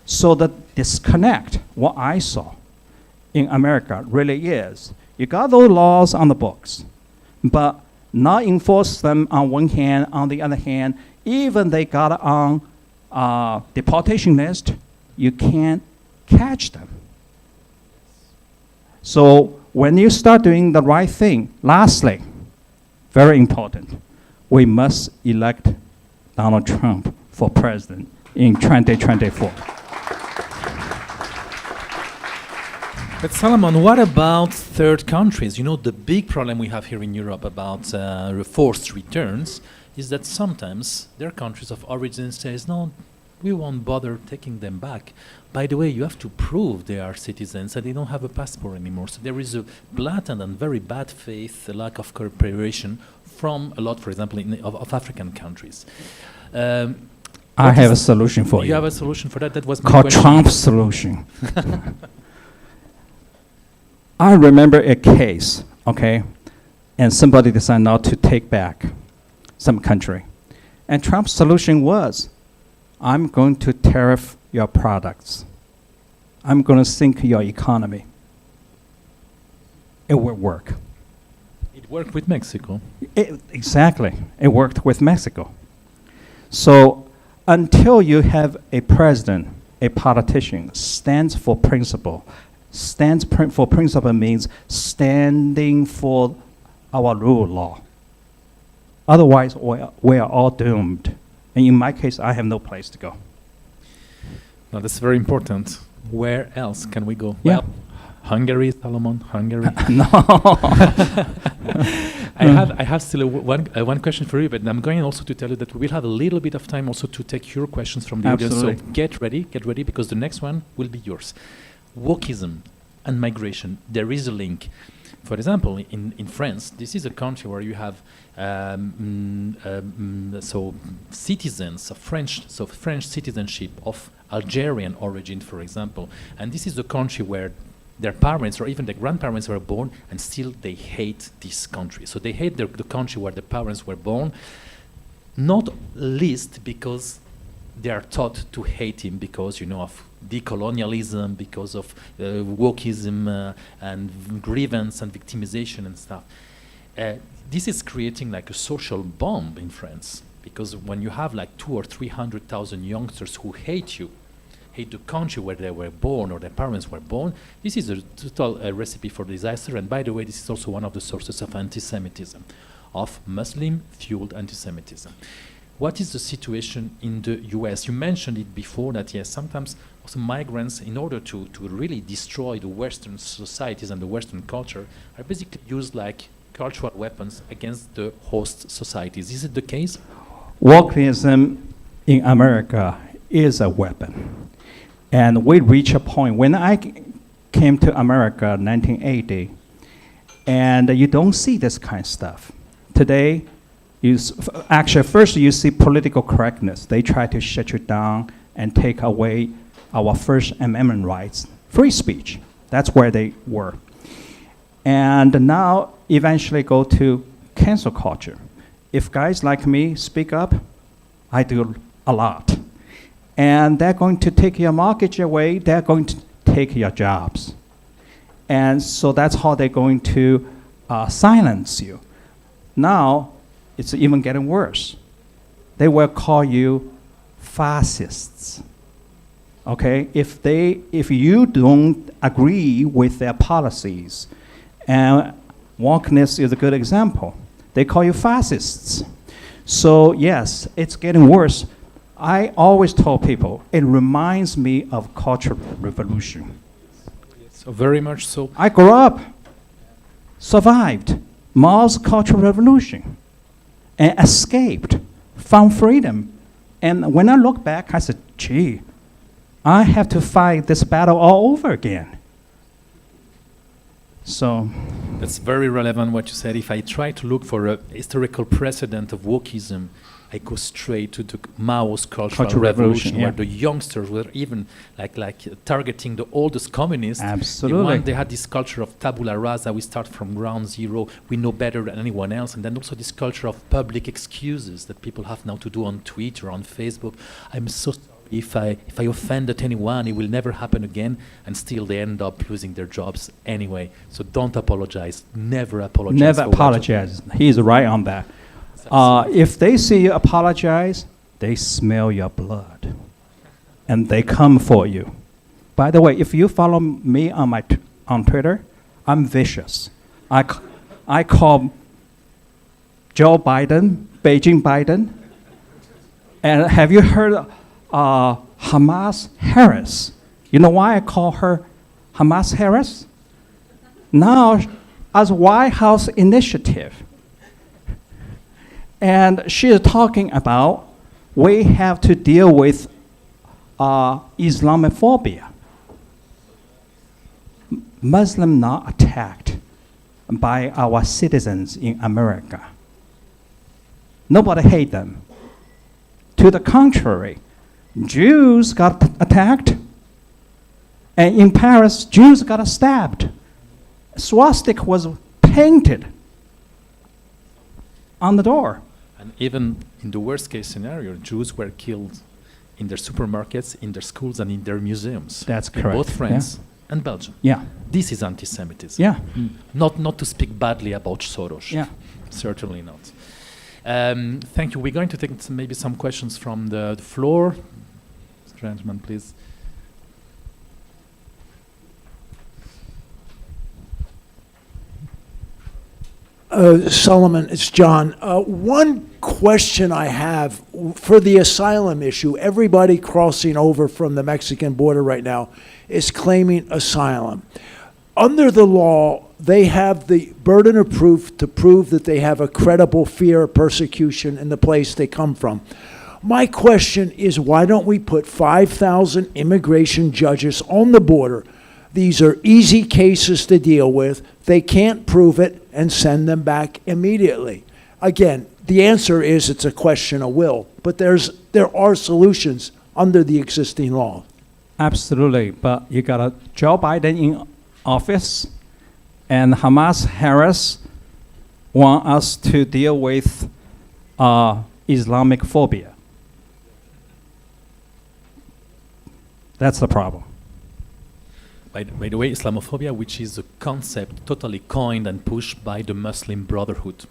So the disconnect, what I saw in America really is, you got those laws on the books, but not enforce them on one hand, on the other hand, even they got on deportation list, you can't catch them. So when you start doing the right thing, lastly, very important, we must elect Donald Trump for president in 2024. But Salomon, what about third countries? You know, the big problem we have here in Europe about forced returns is that sometimes their countries of origin says, no, we won't bother taking them back. By the way, you have to prove they are citizens and they don't have a passport anymore. So there is a blatant and very bad faith, a lack of cooperation from a lot, for example, of African countries. I have a solution for you. You have a solution for that? That was my called question. Trump's solution. I remember a case, okay, and somebody decided not to take back some country. And Trump's solution was, I'm going to tariff your products. I'm going to sink your economy. It will work. It worked with Mexico. Exactly. It worked with Mexico. So until you have a president, a politician, stands for principle, for principle means standing for our rule of law. Otherwise, we are all doomed. And in my case, I have no place to go. Now, that's very important. Where else can we go? Yeah. Well, Hungary, Salomon, Hungary. No. I have still one question for you, but I'm going also to tell you that we will have a little bit of time also to take your questions from the audience. So get ready, because the next one will be yours. Wokeism and migration, there is a link. For example, in France, this is a country where you have citizens of French citizenship of Algerian origin, for example, and this is a country where their parents or even their grandparents were born, and still they hate this country. So they hate the country where the parents were born, not least because they are taught to hate him because, of decolonialism, because of wokeism and grievance and victimization and stuff. This is creating like a social bomb in France, because when you have like 200,000 or 300,000 youngsters who hate you, hate the country where they were born or their parents were born, this is a total recipe for disaster. And by the way, this is also one of the sources of anti-Semitism, of Muslim-fueled anti-Semitism. What is the situation in the US? You mentioned it before that, yes, sometimes also migrants, in order to really destroy the Western societies and the Western culture, are basically used like cultural weapons against the host societies. Is it the case? Wokeism in America is a weapon. And we reach a point, when I came to America in 1980, and you don't see this kind of stuff. Today, actually, first you see political correctness. They try to shut you down and take away our First Amendment rights. Free speech, that's where they were. And now, eventually go to cancel culture. If guys like me speak up, I do a lot. And they're going to take your mortgage away, they're going to take your jobs. And so that's how they're going to silence you. Now, it's even getting worse. They will call you fascists. Okay? If you don't agree with their policies, and wokeness is a good example, they call you fascists. So yes, it's getting worse. I always told people, it reminds me of Cultural Revolution. So very much so. I grew up, survived Mao's Cultural Revolution, and escaped, found freedom. And when I look back, I said, gee, I have to fight this battle all over again. So That's very relevant what you said. If I try to look for a historical precedent of wokeism, I go straight to the Mao's Cultural Revolution, yeah. where the youngsters were even targeting the oldest communists. Absolutely. They had this culture of tabula rasa. We start from ground zero. We know better than anyone else. And then also this culture of public excuses that people have now to do on Twitter, on Facebook. I'm so sorry if I offended anyone, it will never happen again. And still they end up losing their jobs anyway. So don't apologize. Never apologize. Never for what you apologize. He's right on that. If they see you apologize, they smell your blood, and they come for you. By the way, if you follow me on Twitter, I'm vicious. I call Joe Biden, Beijing Biden, and have you heard Hamas Harris? You know why I call her Hamas Harris? Now, as White House initiative. And she is talking about we have to deal with Islamophobia. Muslims not attacked by our citizens in America. Nobody hate them. To the contrary, Jews got attacked, and in Paris, Jews got stabbed. Swastika was painted on the door. And even in the worst case scenario, Jews were killed in their supermarkets, in their schools, and in their museums. That's in correct. both France Yeah. and Belgium. Yeah. This is anti-Semitism. Yeah. Not to speak badly about Soros. Yeah. Certainly not. Thank you. We're going to take maybe some questions from the floor. Gentlemen, please. Solomon, it's John. One question I have for the asylum issue, everybody crossing over from the Mexican border right now is claiming asylum. Under the law, they have the burden of proof to prove that they have a credible fear of persecution in the place they come from. My question is, why don't we put 5,000 immigration judges on the border? These are easy cases to deal with. They can't prove it and send them back immediately. Again, the answer is it's a question of will, but there are solutions under the existing law. Absolutely, but you got a Joe Biden in office, and Hamas Harris want us to deal with Islamic phobia. That's the problem. By the way, Islamophobia, which is a concept totally coined and pushed by the Muslim Brotherhood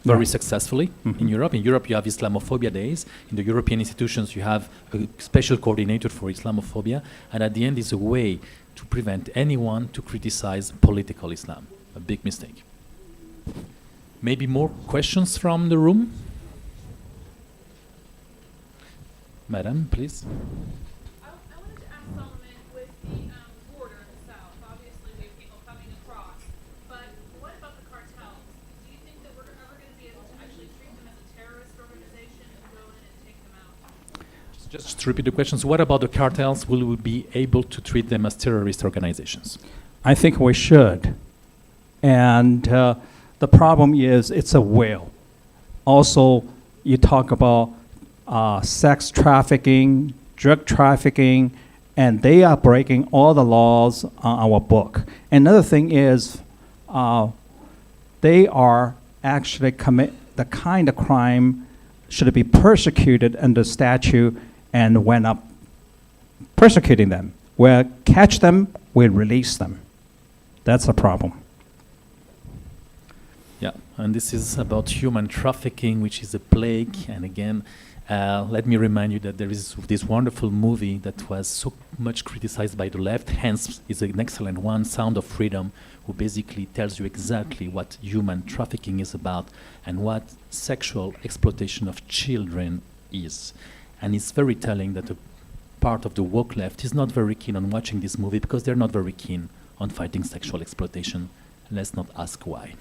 very successfully in Europe. In Europe, you have Islamophobia days. In the European institutions, you have a special coordinator for Islamophobia. And at the end, is a way to prevent anyone to criticize political Islam. A big mistake. Maybe more questions from the room? Madam, please. Just to repeat the questions, what about the cartels? Will we be able to treat them as terrorist organizations? I think we should. And the problem is it's a will. Also, you talk about sex trafficking, drug trafficking, and they are breaking all the laws on our book. Another thing is they are actually commit the kind of crime should be persecuted under statute and went up persecuting them. We'll catch them, we'll release them. That's a problem. Yeah, and this is about human trafficking, which is a plague. And again, let me remind you that there is this wonderful movie that was so much criticized by the left, hence is an excellent one, Sound of Freedom, who basically tells you exactly what human trafficking is about and what sexual exploitation of children is. And it's very telling that a part of the woke left is not very keen on watching this movie because they're not very keen on fighting sexual exploitation. Let's not ask why.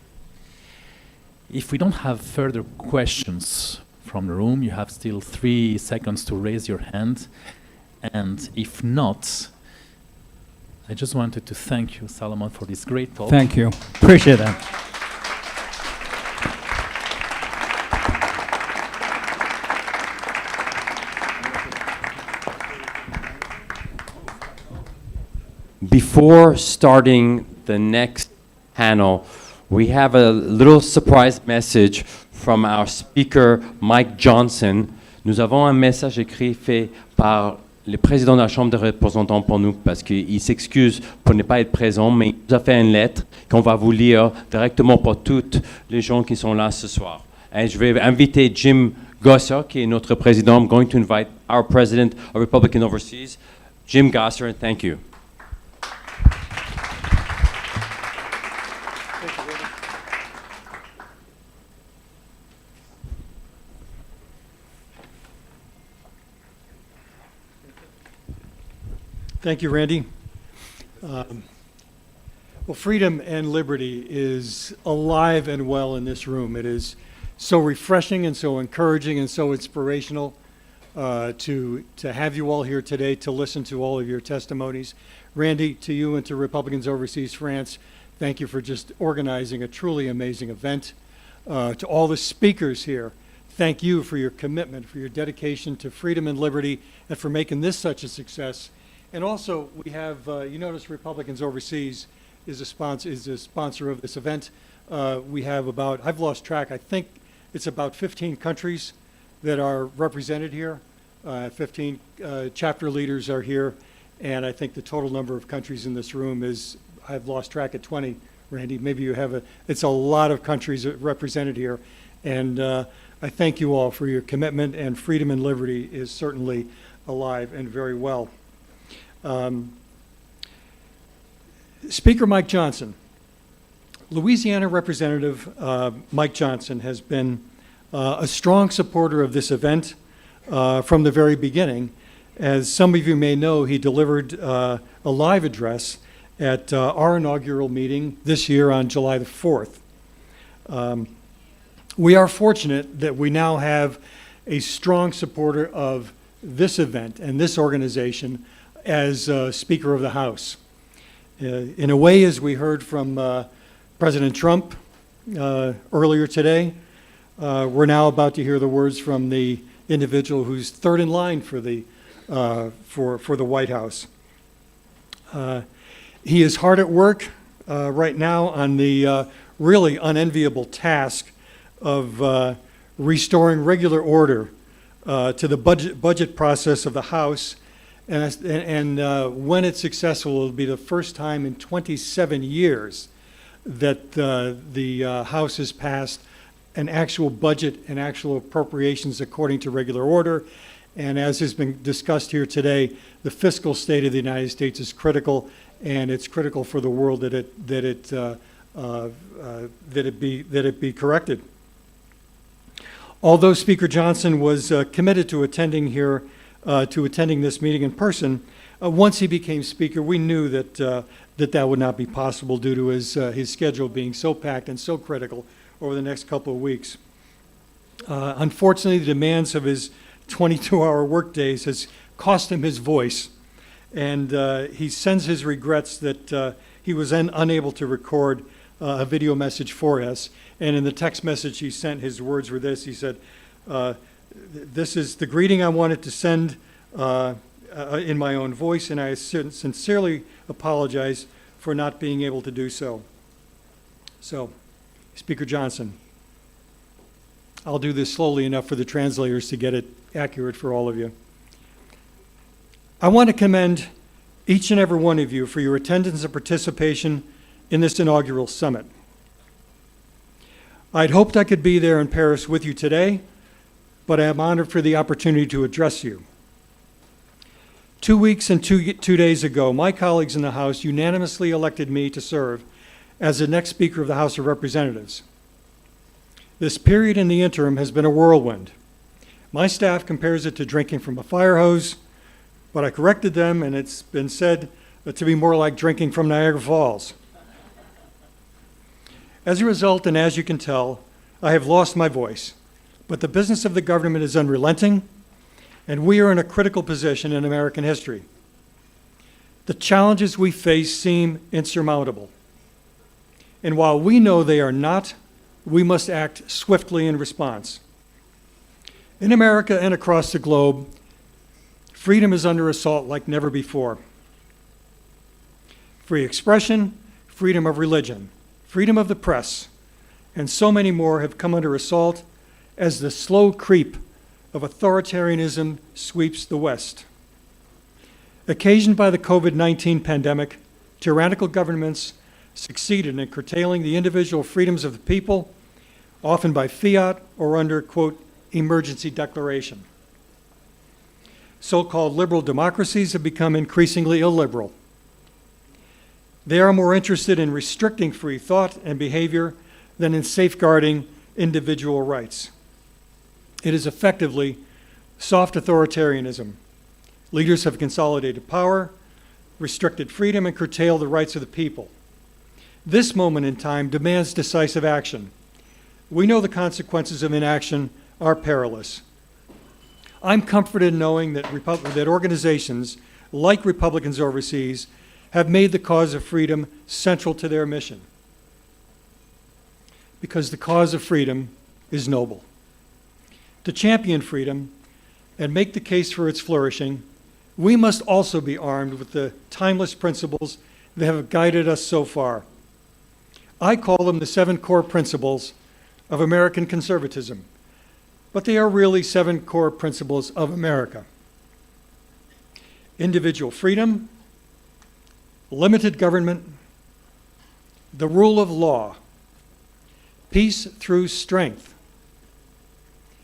If we don't have further questions from the room, you have still 3 seconds to raise your hand. And if not, I just wanted to thank you, Salomon, for this great talk. Thank you. Appreciate that. Before starting the next panel, we have a little surprise message from our speaker, Mike Johnson. Nous avons un message écrit fait par le président de la Chambre des représentants pour nous parce qu'il s'excuse pour ne pas être présent, mais il nous a fait une lettre qu'on va vous lire directement pour toutes les gens qui sont là ce soir. Et je vais inviter Jim Gosser, qui est notre président. I'm going to invite our president of Republican Overseas, Jim Gosser, and thank you. Thank you, Randy. Well, freedom and liberty is alive and well in this room. It is so refreshing and so encouraging and so inspirational to have you all here today, to listen to all of your testimonies. Randy, to you and to Republicans Overseas France, thank you for just organizing a truly amazing event. To all the speakers here, thank you for your commitment, for your dedication to freedom and liberty, and for making this such a success. And also, we have, you notice Republicans Overseas is a sponsor of this event. We have about, I've lost track, I think it's about 15 countries that are represented here. 15 chapter leaders are here, and I think the total number of countries in this room is, I've lost track at 20, Randy. Maybe you have it's a lot of countries represented here. And I thank you all for your commitment, and freedom and liberty is certainly alive and very well. Speaker Mike Johnson, Louisiana Representative Mike Johnson has been a strong supporter of this event from the very beginning. As some of you may know, he delivered a live address at our inaugural meeting this year on July the 4th. We are fortunate that we now have a strong supporter of this event and this organization as Speaker of the House. In a way, as we heard from President Trump earlier today, we're now about to hear the words from the individual who's third in line for the White House. He is hard at work right now on the really unenviable task of restoring regular order to the budget process of the House. And when it's successful, it'll be the first time in 27 years that the House has passed an actual budget and actual appropriations according to regular order. And as has been discussed here today, the fiscal state of the United States is critical, and it's critical for the world that it be corrected. Although Speaker Johnson was committed to attending here, to attending this meeting in person, once he became Speaker, we knew that that would not be possible due to his schedule being so packed and so critical over the next couple of weeks. Unfortunately, the demands of his 22-hour work days has cost him his voice, and he sends his regrets that he was unable to record a video message for us. And in the text message he sent, his words were this. He said, this is the greeting I wanted to send in my own voice, and I sincerely apologize for not being able to do so. So, Speaker Johnson, I'll do this slowly enough for the translators to get it accurate for all of you. I want to commend each and every one of you for your attendance and participation in this inaugural summit. I'd hoped I could be there in Paris with you today, but I am honored for the opportunity to address you. 2 weeks and two days ago, my colleagues in the House unanimously elected me to serve as the next Speaker of the House of Representatives. This period in the interim has been a whirlwind. My staff compares it to drinking from a fire hose, but I corrected them, and it's been said to be more like drinking from Niagara Falls. As a result, and as you can tell, I have lost my voice, but the business of the government is unrelenting, and we are in a critical position in American history. The challenges we face seem insurmountable. And while we know they are not, we must act swiftly in response. In America and across the globe, freedom is under assault like never before. Free expression, freedom of religion, freedom of the press, and so many more have come under assault as the slow creep of authoritarianism sweeps the West. Occasioned by the COVID-19 pandemic, tyrannical governments succeeded in curtailing the individual freedoms of the people, often by fiat or under, quote, emergency declaration. So-called liberal democracies have become increasingly illiberal. They are more interested in restricting free thought and behavior than in safeguarding individual rights. It is effectively soft authoritarianism. Leaders have consolidated power, restricted freedom, and curtailed the rights of the people. This moment in time demands decisive action. We know the consequences of inaction are perilous. I'm comforted knowing that that organizations like Republicans Overseas have made the cause of freedom central to their mission, because the cause of freedom is noble. To champion freedom and make the case for its flourishing, we must also be armed with the timeless principles that have guided us so far. I call them the 7 core principles of American conservatism, but they are really 7 core principles of America. Individual freedom, limited government, the rule of law, peace through strength,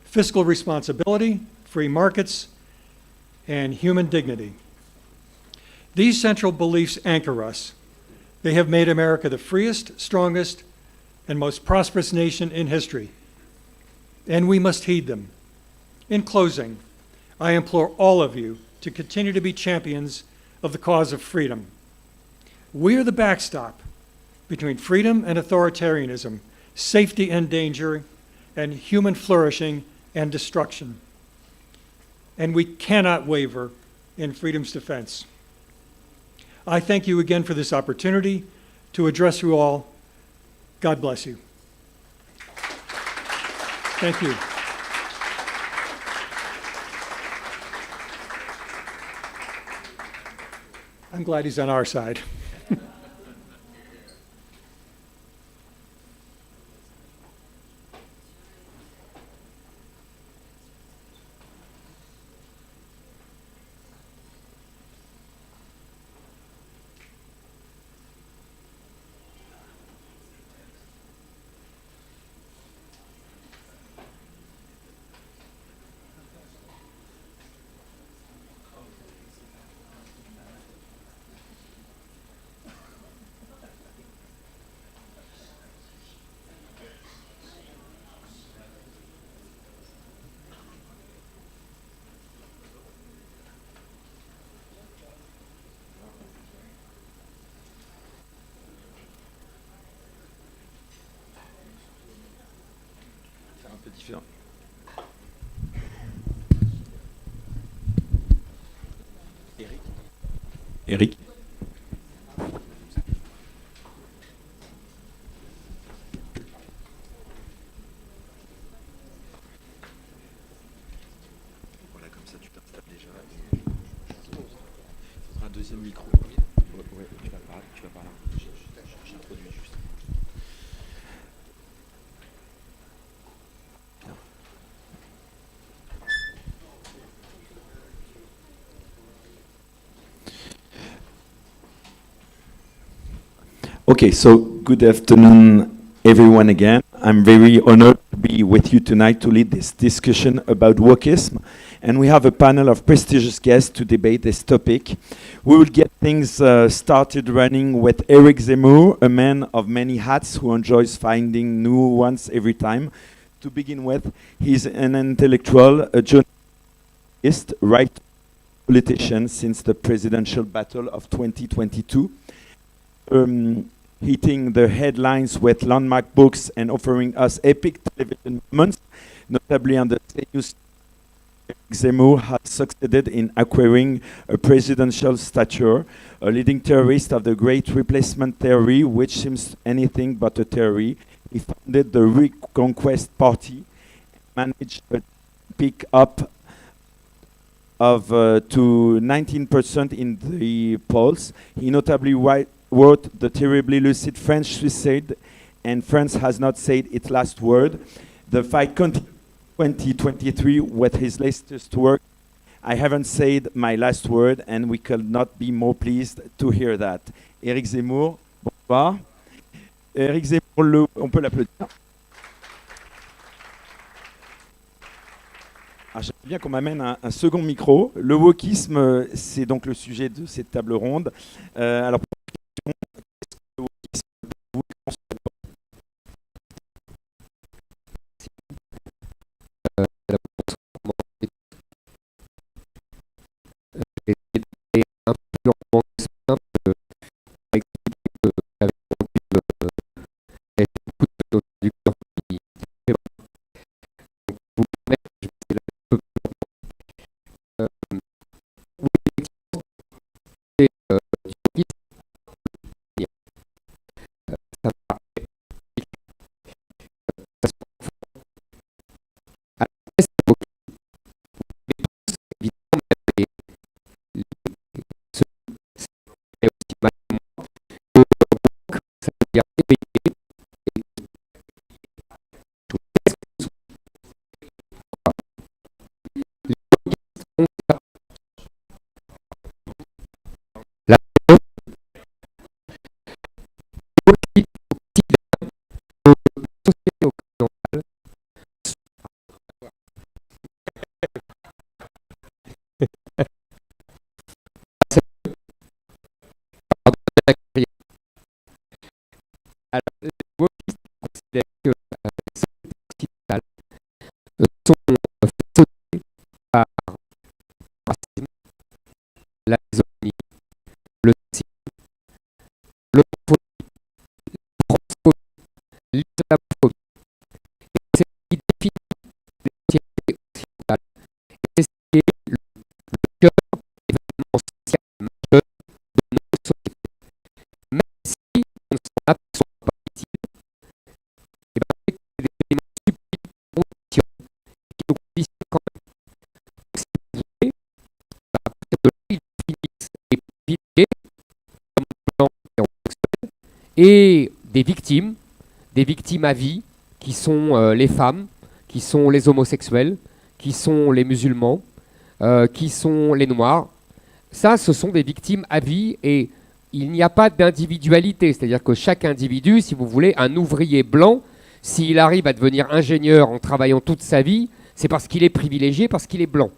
fiscal responsibility, free markets, and human dignity. These central beliefs anchor us. They have made America the freest, strongest, and most prosperous nation in history, and we must heed them. In closing, I implore all of you to continue to be champions of the cause of freedom. We are the backstop between freedom and authoritarianism, safety and danger, and human flourishing and destruction. And we cannot waver in freedom's defense. I thank you again for this opportunity to address you all. God bless you. Thank you. I'm glad he's on our side. Différent. Eric. Voilà, comme ça tu t'installes déjà. Ce sera un deuxième micro. Ouais, tu vas parler. J'introduis juste. Okay, so good afternoon, everyone again. I'm very honored to be with you tonight to lead this discussion about wokeism, and we have a panel of prestigious guests to debate this topic. We will get things started running with Eric Zemmour, a man of many hats who enjoys finding new ones every time. To begin with, he's an intellectual, a journalist, right politician since the presidential battle of 2022. Hitting the headlines with landmark books and offering us epic television moments, notably on the news Zemmour has succeeded in acquiring a presidential stature, a leading theorist of the Great Replacement theory, which seems anything but a theory. He founded the Reconquest Party, managed a pick up of to 19% in the polls. He notably wrote the terribly lucid French Suicide, and France has not said its last word. The fight continues 2023 with his latest work. I haven't said my last word, and we could not be more pleased to hear that. Éric Zemmour, bonsoir. Éric Zemmour, on peut l'applaudir. J'aimerais bien qu'on m'amène un second micro. Le wokisme, c'est donc le sujet de cette table ronde. Alors, qu'est-ce que le wokisme pour vous? Un peu longuement simple, expliquer que j'avais beaucoup de traducteurs qui vous permettre, je vais essayer d'aller un peu plus loin. Oui, effectivement, c'est du wokisme. Ça va la misogynie, le sexisme, l'homophobie, la transphobie, l'islamophobie. Et c'est ce qui définit les sociétés occidentales. Et c'est ce qui est le cœur événement social majeur de nos sociétés. Même si on ne s'en aperçoit pas ici, et bien c'est des éléments subtils qui conditionnent et qui nous conditionnent quand même. Donc, c'est lié, à partir de là, ils définissent et privilégiés comme blancs et homosexuels et des victimes à vie, qui sont les femmes, qui sont les homosexuels, qui sont les musulmans, qui sont les noirs. Ça, ce sont des victimes à vie et il n'y a pas d'individualité. C'est-à-dire que chaque individu, si vous voulez, un ouvrier blanc, s'il arrive à devenir ingénieur en travaillant toute sa vie, c'est parce qu'il est privilégié, parce qu'il est blanc.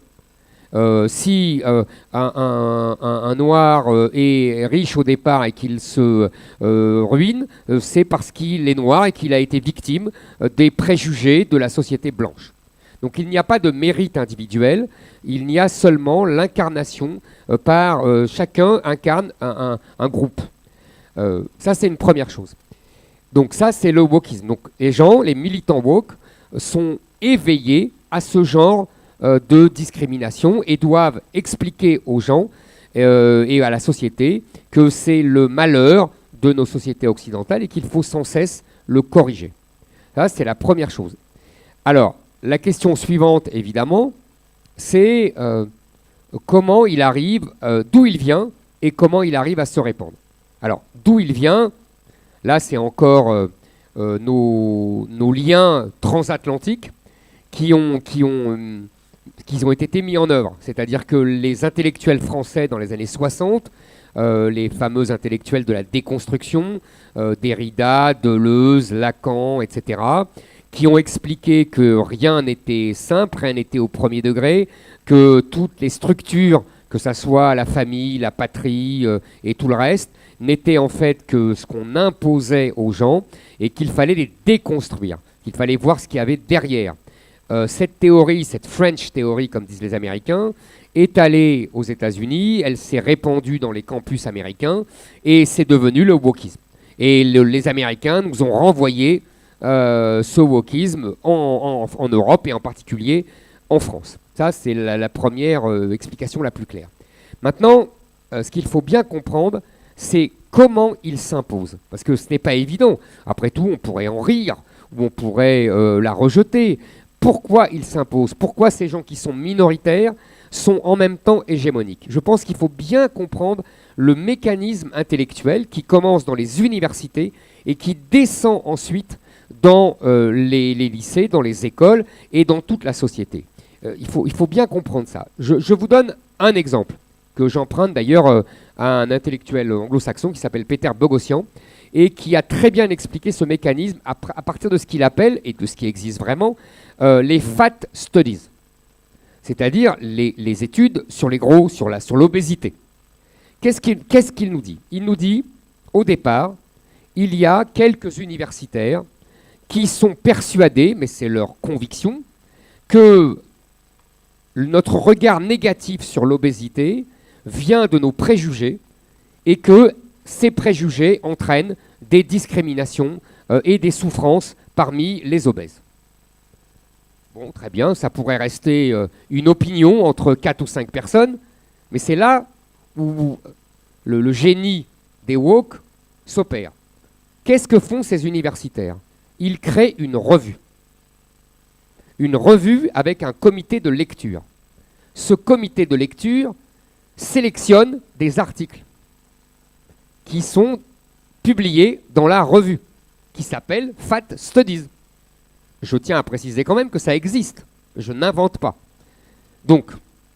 Si un noir est riche au départ et qu'il se ruine, c'est parce qu'il est noir et qu'il a été victime des préjugés de la société blanche. Donc il n'y a pas de mérite individuel, il y a seulement l'incarnation par chacun incarne un groupe. Ça c'est une première chose. Donc ça c'est le wokisme. Donc les gens, les militants woke sont éveillés à ce genre de discrimination et doivent expliquer aux gens et à la société que c'est le malheur de nos sociétés occidentales et qu'il faut sans cesse le corriger. Ça, c'est la première chose. Alors, la question suivante, évidemment, c'est comment il arrive, d'où il vient et comment il arrive à se répandre. Alors, d'où il vient, là, c'est encore nos liens transatlantiques qui ont été mis en œuvre. C'est-à-dire que les intellectuels français dans les années 60, les fameux intellectuels de la déconstruction, Derrida, Deleuze, Lacan, etc., qui ont expliqué que rien n'était simple, rien n'était au premier degré, que toutes les structures, que ça soit la famille, la patrie et tout le reste, n'étaient en fait que ce qu'on imposait aux gens et qu'il fallait les déconstruire, qu'il fallait voir ce qu'il y avait derrière. Cette théorie, cette French théorie, comme disent les Américains, est allée aux États-Unis, elle s'est répandue dans les campus américains et c'est devenu le wokisme. Et les Américains nous ont renvoyé ce wokisme en Europe et en particulier en France. Ça, c'est la première explication la plus claire. Maintenant, ce qu'il faut bien comprendre, c'est comment il s'impose. Parce que ce n'est pas évident. Après tout, on pourrait en rire, ou on pourrait la rejeter. Pourquoi il s'impose? Pourquoi ces gens qui sont minoritaires sont en même temps hégémoniques? Je pense qu'il faut bien comprendre le mécanisme intellectuel qui commence dans les universités et qui descend ensuite dans les lycées, dans les écoles et dans toute la société. Il faut bien comprendre ça. Je vous donne un exemple que j'emprunte d'ailleurs à un intellectuel anglo-saxon qui s'appelle Peter Boghossian et qui a très bien expliqué ce mécanisme à partir de ce qu'il appelle, et de ce qui existe vraiment, les fat studies, c'est-à-dire les études sur les gros, sur l'obésité. Qu'est-ce qu'il nous dit? Il nous dit, au départ, il y a quelques universitaires qui sont persuadés, mais c'est leur conviction, que notre regard négatif sur l'obésité vient de nos préjugés et que ces préjugés entraînent des discriminations et des souffrances parmi les obèses. Bon, très bien, ça pourrait rester une opinion entre 4 ou 5 personnes, mais c'est là où le génie des woke s'opère. Qu'est-ce que font ces universitaires? Ils créent une revue avec un comité de lecture. Ce comité de lecture sélectionne des articles qui sont publiés dans la revue, qui s'appelle Fat Studies. Je tiens à préciser quand même que ça existe, je n'invente pas. Donc,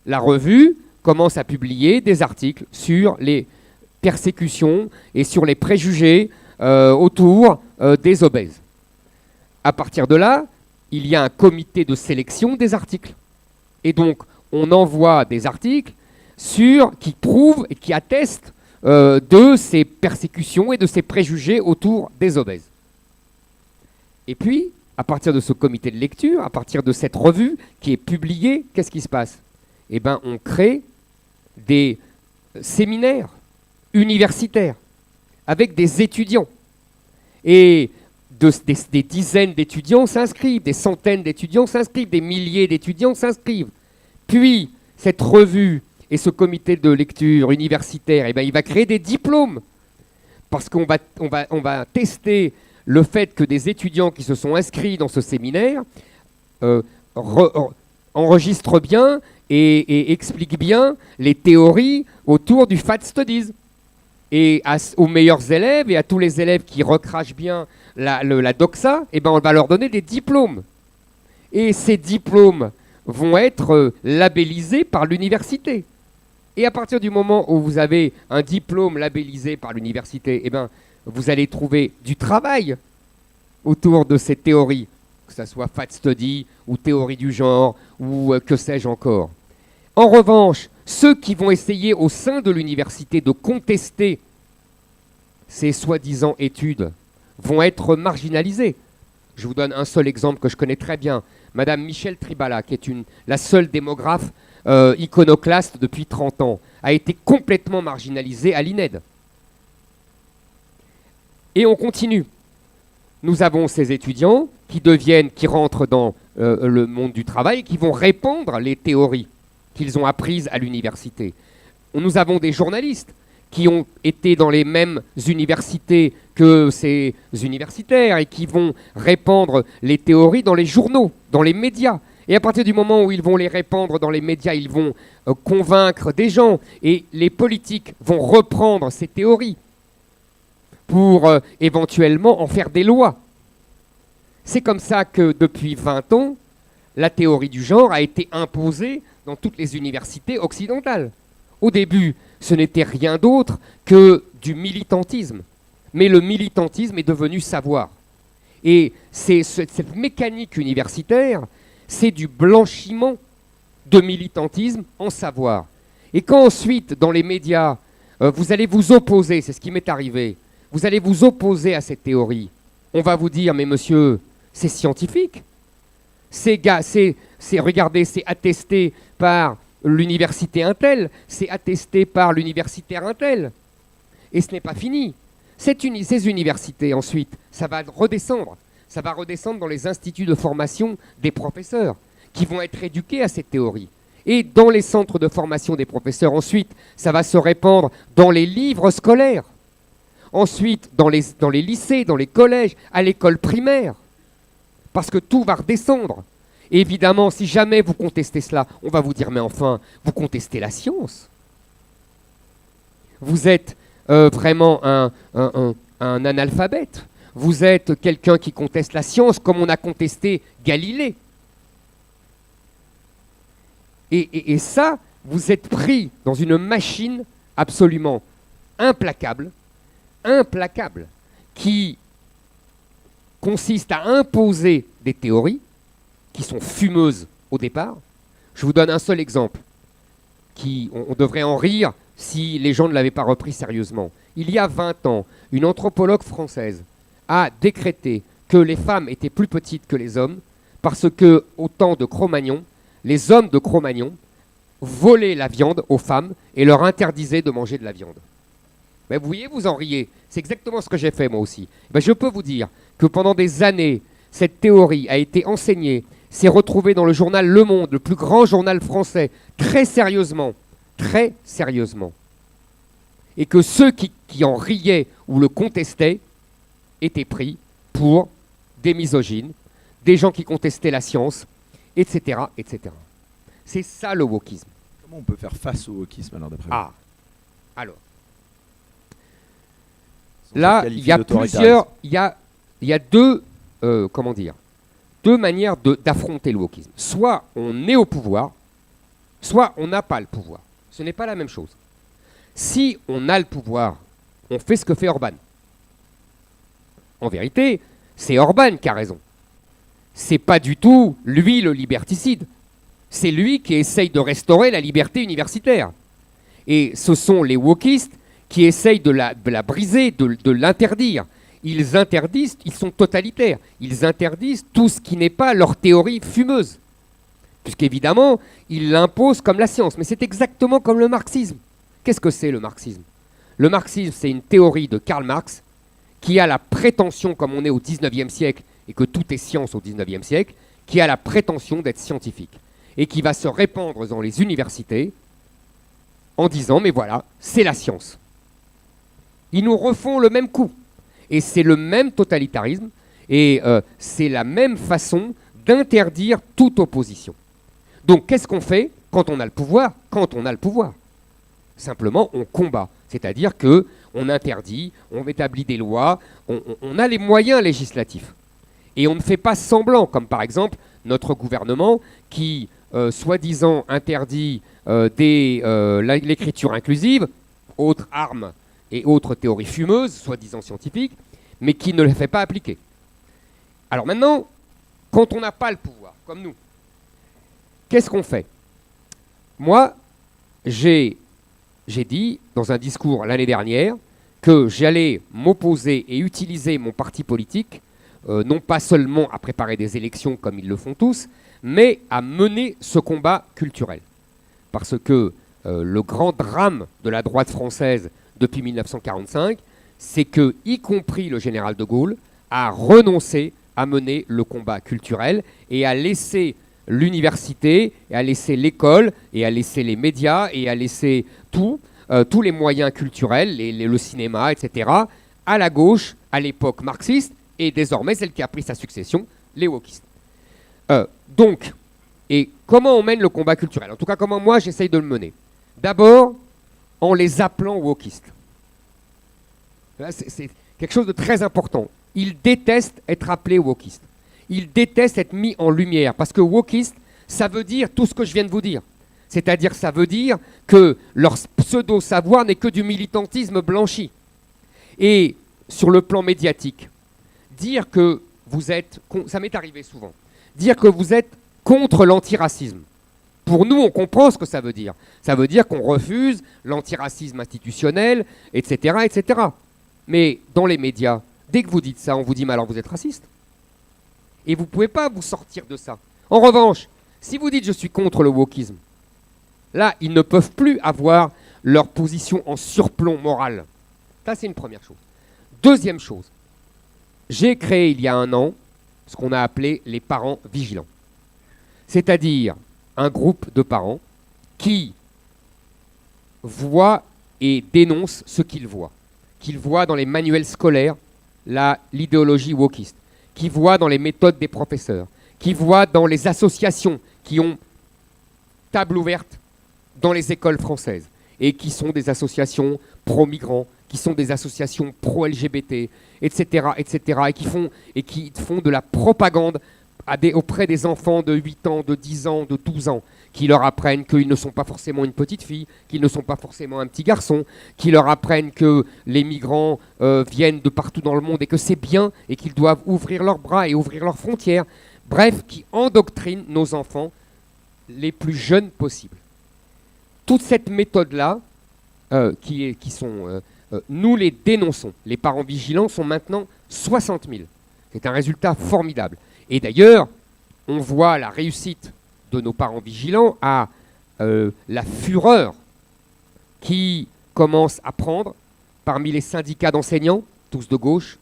la revue commence à publier des articles sur les persécutions et sur les préjugés autour des obèses. À partir de là, il y a un comité de sélection des articles. Et donc, on envoie des articles qui prouvent et qui attestent de ces persécutions et de ces préjugés autour des obèses. Et puis, à partir de ce comité de lecture, à partir de cette revue qui est publiée, qu'est-ce qui se passe? Eh bien, on crée des séminaires universitaires avec des étudiants. Et des dizaines d'étudiants s'inscrivent, des centaines d'étudiants s'inscrivent, des milliers d'étudiants s'inscrivent. Puis, cette revue et ce comité de lecture universitaire, eh bien, il va créer des diplômes. Parce qu'on va tester le fait que des étudiants qui se sont inscrits dans ce séminaire enregistrent bien et expliquent bien les théories autour du Fat Studies. Et aux meilleurs élèves et à tous les élèves qui recrachent bien la doxa, eh ben on va leur donner des diplômes. Et ces diplômes vont être labellisés par l'université. Et à partir du moment où vous avez un diplôme labellisé par l'université, eh ben, vous allez trouver du travail autour de ces théories, que ce soit Fat Study ou théorie du genre ou que sais-je encore. En revanche, ceux qui vont essayer au sein de l'université de contester ces soi-disant études vont être marginalisés. Je vous donne un seul exemple que je connais très bien. Madame Michèle Tribala, qui est la seule démographe iconoclaste depuis 30 ans, a été complètement marginalisée à l'INED. Et on continue. Nous avons ces étudiants qui rentrent dans le monde du travail et qui vont répandre les théories qu'ils ont apprises à l'université. Nous avons des journalistes qui ont été dans les mêmes universités que ces universitaires et qui vont répandre les théories dans les journaux, dans les médias. Et à partir du moment où ils vont les répandre dans les médias, ils vont convaincre des gens et les politiques vont reprendre ces théories pour éventuellement en faire des lois. C'est comme ça que depuis 20 ans, la théorie du genre a été imposée dans toutes les universités occidentales. Au début, ce n'était rien d'autre que du militantisme. Mais le militantisme est devenu savoir. Et cette mécanique universitaire, c'est du blanchiment de militantisme en savoir. Et quand ensuite, dans les médias, vous allez vous opposer, c'est ce qui m'est arrivé, vous allez vous opposer à cette théorie, on va vous dire, mais monsieur, c'est scientifique. Regardez, c'est attesté par l'université Intel, c'est attesté par l'universitaire Intel. Et ce n'est pas fini. Ces universités, ensuite, ça va redescendre. Ça va redescendre dans les instituts de formation des professeurs, qui vont être éduqués à cette théorie. Et dans les centres de formation des professeurs, ensuite, ça va se répandre dans les livres scolaires. Ensuite, dans les lycées, dans les collèges, à l'école primaire. Parce que tout va redescendre. Et évidemment, si jamais vous contestez cela, on va vous dire, mais enfin, vous contestez la science. Vous êtes vraiment un analphabète. Vous êtes quelqu'un qui conteste la science comme on a contesté Galilée. Et ça, vous êtes pris dans une machine absolument implacable, qui consiste à imposer des théories qui sont fumeuses au départ. Je vous donne un seul exemple, on devrait en rire si les gens ne l'avaient pas repris sérieusement. Il y a 20 ans, une anthropologue française a décrété que les femmes étaient plus petites que les hommes parce que, au temps de Cro-Magnon, les hommes de Cro-Magnon volaient la viande aux femmes et leur interdisaient de manger de la viande. Ben vous voyez, vous en riez. C'est exactement ce que j'ai fait moi aussi. Ben je peux vous dire que pendant des années, cette théorie a été enseignée, s'est retrouvée dans le journal Le Monde, le plus grand journal français, très sérieusement. Et que ceux qui en riaient ou le contestaient étaient pris pour des misogynes, des gens qui contestaient la science, etc., etc. C'est ça le wokisme. Comment on peut faire face au wokisme alors d'après vous? Ah, alors. Là, il y a plusieurs, il y a deux manières d'affronter le wokisme. Soit on est au pouvoir, soit on n'a pas le pouvoir. Ce n'est pas la même chose. Si on a le pouvoir, on fait ce que fait Orban. En vérité, c'est Orban qui a raison. C'est pas du tout lui le liberticide. C'est lui qui essaye de restaurer la liberté universitaire. Et ce sont les wokistes qui essayent de la briser, de l'interdire. Ils interdisent, ils sont totalitaires. Ils interdisent tout ce qui n'est pas leur théorie fumeuse. Puisqu'évidemment, ils l'imposent comme la science. Mais c'est exactement comme le marxisme. Qu'est-ce que c'est le marxisme? Le marxisme, c'est une théorie de Karl Marx qui a la prétention, comme on est au XIXe siècle, et que tout est science au XIXe siècle, qui a la prétention d'être scientifique. Et qui va se répandre dans les universités en disant, mais voilà, c'est la science. Ils nous refont le même coup. Et c'est le même totalitarisme, et c'est la même façon d'interdire toute opposition. Donc, qu'est-ce qu'on fait quand on a le pouvoir? Simplement, on combat. C'est-à-dire qu'on interdit, on établit des lois, on a les moyens législatifs. Et on ne fait pas semblant, comme par exemple notre gouvernement qui, soi-disant, interdit l'écriture inclusive, autre arme et autres théories fumeuses, soi-disant scientifiques, mais qui ne les fait pas appliquer. Alors maintenant, quand on n'a pas le pouvoir, comme nous, qu'est-ce qu'on fait? Moi, j'ai dit dans un discours l'année dernière que j'allais m'opposer et utiliser mon parti politique, non pas seulement à préparer des élections comme ils le font tous, mais à mener ce combat culturel. Parce que le grand drame de la droite française depuis 1945, c'est que, y compris le général de Gaulle, a renoncé à mener le combat culturel et à laisser l'université, et à laisser l'école, et à laisser les médias, et à laisser tous les moyens culturels, le cinéma, etc., à la gauche, à l'époque marxiste, et désormais celle qui a pris sa succession, les wokistes. Donc, et comment on mène le combat culturel? En tout cas, comment moi j'essaye de le mener? D'abord, en les appelant wokistes. Là, c'est quelque chose de très important. Ils détestent être appelés wokistes. Ils détestent être mis en lumière, parce que wokiste, ça veut dire tout ce que je viens de vous dire. C'est-à-dire, ça veut dire que leur pseudo-savoir n'est que du militantisme blanchi. Et sur le plan médiatique, dire que vous êtes, ça m'est arrivé souvent, dire que vous êtes contre l'antiracisme. Pour nous, on comprend ce que ça veut dire. Ça veut dire qu'on refuse l'antiracisme institutionnel, etc., etc. Mais dans les médias, dès que vous dites ça, on vous dit « mais alors vous êtes raciste ». Et vous ne pouvez pas vous sortir de ça. En revanche, si vous dites « je suis contre le wokisme », là, ils ne peuvent plus avoir leur position en surplomb moral. Ça, c'est une première chose. Deuxième chose, j'ai créé il y a 1 an ce qu'on a appelé les parents vigilants. C'est-à-dire un groupe de parents qui voient et dénoncent ce qu'ils voient dans les manuels scolaires, l'idéologie wokiste, qui voient dans les méthodes des professeurs, qui voient dans les associations qui ont table ouverte dans les écoles françaises et qui sont des associations pro-migrants, qui sont des associations pro-LGBT, etc., etc., et qui font de la propagande auprès des enfants de 8 ans, de 10 ans, de 12 ans, qui leur apprennent qu'ils ne sont pas forcément une petite fille, qu'ils ne sont pas forcément un petit garçon, qui leur apprennent que les migrants viennent de partout dans le monde et que c'est bien et qu'ils doivent ouvrir leurs bras et ouvrir leurs frontières. Bref, qui endoctrinent nos enfants les plus jeunes possibles. Toute cette méthode-là, nous les dénonçons. Les parents vigilants sont maintenant 60 000. C'est un résultat formidable. Et d'ailleurs, on voit la réussite de nos parents vigilants à la fureur qui commence à prendre parmi les syndicats d'enseignants, tous de gauche,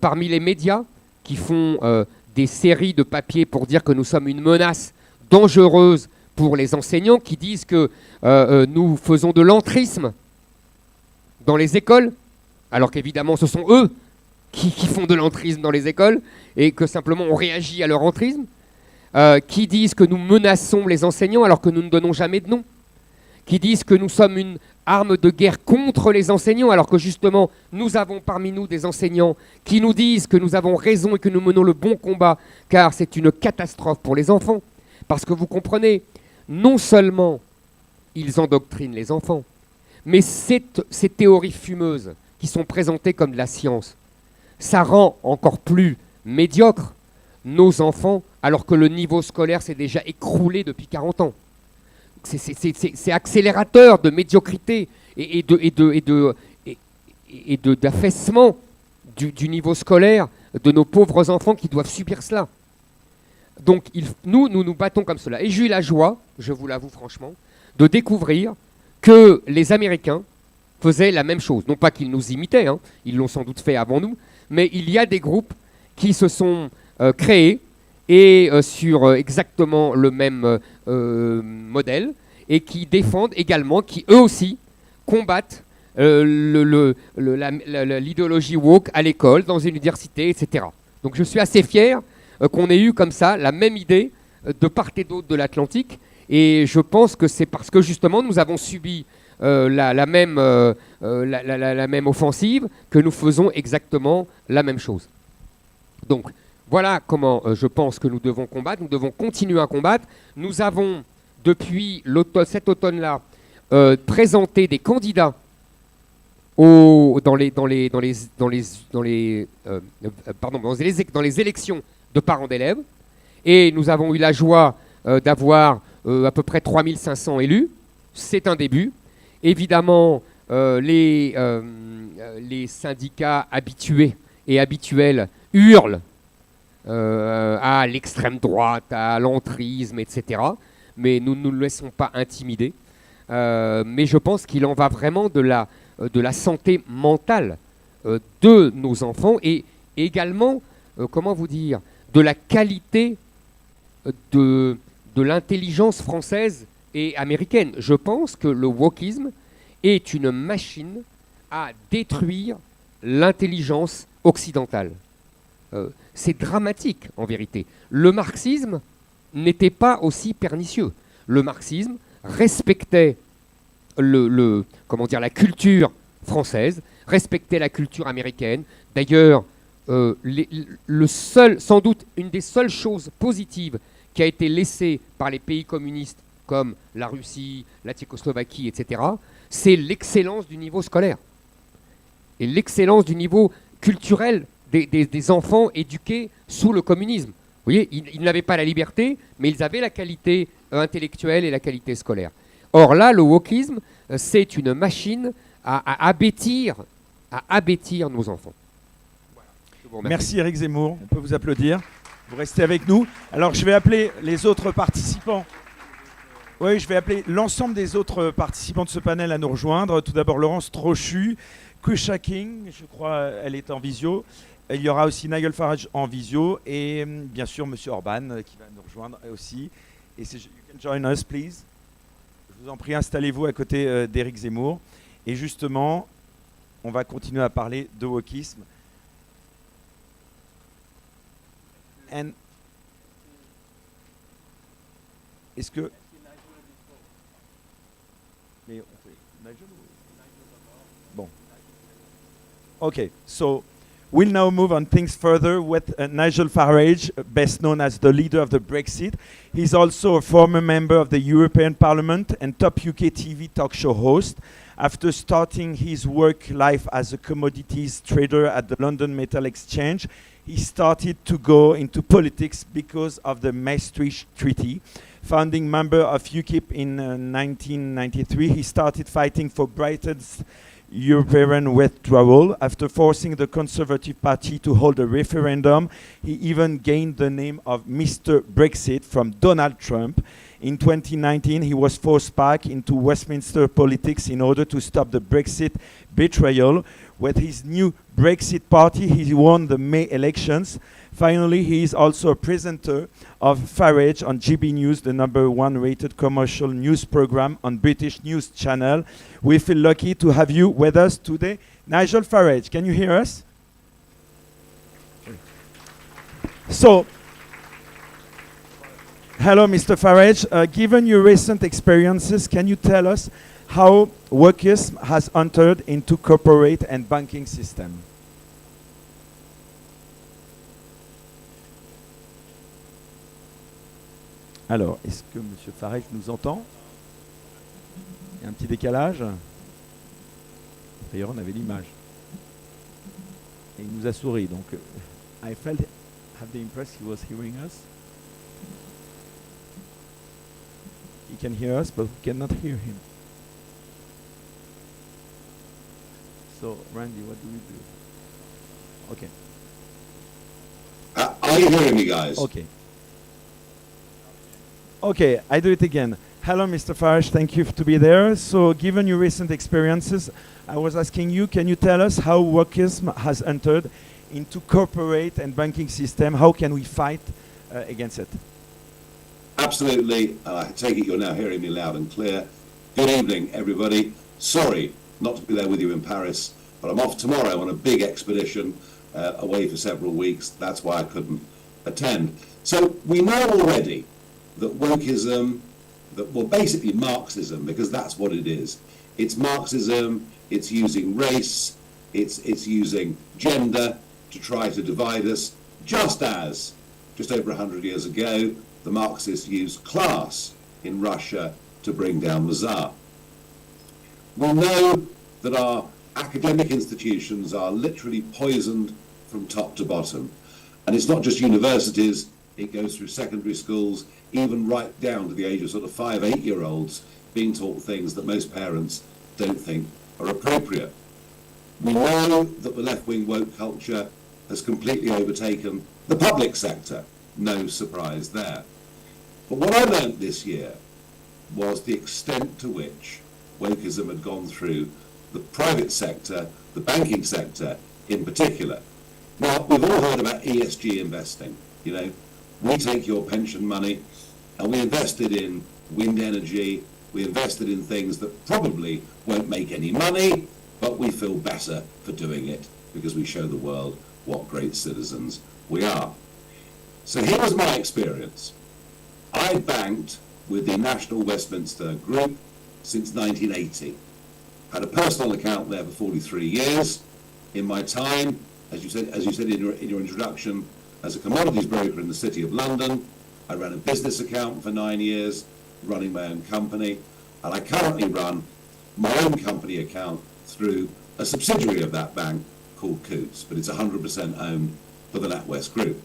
parmi les médias qui font des séries de papiers pour dire que nous sommes une menace dangereuse pour les enseignants, qui disent que nous faisons de l'entrisme dans les écoles, alors qu'évidemment ce sont eux qui font de l'entrisme dans les écoles et que simplement on réagit à leur entrisme, qui disent que nous menaçons les enseignants alors que nous ne donnons jamais de nom, qui disent que nous sommes une arme de guerre contre les enseignants alors que justement nous avons parmi nous des enseignants qui nous disent que nous avons raison et que nous menons le bon combat car c'est une catastrophe pour les enfants. Parce que vous comprenez, non seulement ils endoctrinent les enfants, mais ces théories fumeuses qui sont présentées comme de la science, ça rend encore plus médiocre nos enfants alors que le niveau scolaire s'est déjà écroulé depuis 40 ans. C'est accélérateur de médiocrité et d'affaissement du niveau scolaire de nos pauvres enfants qui doivent subir cela. Donc nous nous battons comme cela. Et j'ai eu la joie, je vous l'avoue franchement, de découvrir que les Américains faisaient la même chose. Non pas qu'ils nous imitaient, hein, ils l'ont sans doute fait avant nous, mais il y a des groupes qui se sont créés et sur exactement le même modèle et qui défendent également, qui eux aussi combattent l'idéologie woke à l'école, dans une université, etc. Donc je suis assez fier qu'on ait eu comme ça la même idée de part et d'autre de l'Atlantique. Et je pense que c'est parce que justement nous avons subi la même offensive que nous faisons exactement la même chose. Donc voilà comment je pense que nous devons combattre. Nous devons continuer à combattre. Nous avons depuis cet automne-là présenté des candidats dans les élections de parents d'élèves. Et nous avons eu la joie d'avoir à peu près 3500 élus. C'est un début. Évidemment, les syndicats habitués et habituels hurlent à l'extrême droite, à l'entrisme, etc. Mais nous ne nous laissons pas intimider. Mais je pense qu'il en va vraiment de la santé mentale de nos enfants et également, comment vous dire, de la qualité de l'intelligence française et américaine. Je pense que le wokisme est une machine à détruire l'intelligence occidentale. C'est dramatique en vérité. Le marxisme n'était pas aussi pernicieux. Le marxisme respectait la culture française, respectait la culture américaine. D'ailleurs, sans doute une des seules choses positives qui a été laissée par les pays communistes comme la Russie, la Tchécoslovaquie, etc., c'est l'excellence du niveau scolaire et l'excellence du niveau culturel des enfants éduqués sous le communisme. Vous voyez, ils n'avaient pas la liberté, mais ils avaient la qualité intellectuelle et la qualité scolaire. Or là, le wokisme, c'est une machine à abêtir nos enfants. Voilà. Merci Éric Zemmour, on peut vous applaudir. Vous restez avec nous. Alors je vais appeler les autres participants. Oui, je vais appeler l'ensemble des autres participants de ce panel à nous rejoindre. Tout d'abord Laurence Trochu, Kusha King, je crois elle est en visio, Il y aura aussi Nigel Farage en visio et bien sûr Monsieur Orban qui va nous rejoindre aussi. Et you can join us, please. Je vous en prie, installez-vous à côté d'Éric Zemmour. Et justement, on va continuer à parler de wokisme. Est-ce que... Mais, Nigel Bon. Okay, so we'll now move on things further with Nigel Farage, best known as the leader of the Brexit. He's also a former member of the European Parliament and top UK TV talk show host. After starting his work life as a commodities trader at the London Metal Exchange, he started to go into politics because of the Maastricht Treaty. Founding member of UKIP in 1993, he started fighting for Brighton's European withdrawal. After forcing the Conservative Party to hold a referendum, he even gained the name of Mr. Brexit from Donald Trump. In 2019, he was forced back into Westminster politics in order to stop the Brexit betrayal. With his new Brexit party, he won the May elections. Finally, he is also a presenter of Farage on GB News, the #1 rated commercial news program on British News Channel. We feel lucky to have you with us today. Nigel Farage, can you hear us? So, hello, Mr. Farage. Given your recent experiences, can you tell us how wokism has entered into corporate and banking system? Alors, est-ce que M. Farage nous entend? Il y a un petit décalage. D'ailleurs, on avait l'image. Et il nous a souri, donc I have the impression he was hearing us. He can hear us, but we cannot hear him. So, Randy, what do we do? Okay. Are you hearing me, guys? Okay. Okay, I do it again. Hello, Mr. Farage, thank you to be there. So, given your recent experiences, I was asking you, can you tell us how wokism has entered into corporate and banking system? How can we fight against it? Absolutely. I take it you're now hearing me loud and clear. Good evening, everybody. Sorry not to be there with you in Paris, but I'm off tomorrow on a big expedition away for several weeks. That's why I couldn't attend. So we know already that wokism, well, basically Marxism, because that's what it is. It's Marxism, it's using race, it's using gender to try to divide us, just as, just over 100 years ago, the Marxists used class in Russia to bring down the Tsar. We know that our academic institutions are literally poisoned from top to bottom. And it's not just universities, it goes through secondary schools, even right down to the age of sort of 5, 8-year-olds being taught things that most parents don't think are appropriate. We know that the left-wing woke culture has completely overtaken the public sector. No surprise there. But what I learned this year was the extent to which wokeism had gone through the private sector, the banking sector in particular. Now, we've all heard about ESG investing. You know, we take your pension money and we invested in wind energy, we invested in things that probably won't make any money, but we feel better for doing it because we show the world what great citizens we are. So here was my experience. I banked with the National Westminster Group since 1980. Had a personal account there for 43 years. In my time, as you said in your introduction, as a commodities broker in the City of London, I ran a business account for 9 years, running my own company, and I currently run my own company account through a subsidiary of that bank called Coutts, but it's 100% owned by the NatWest Group.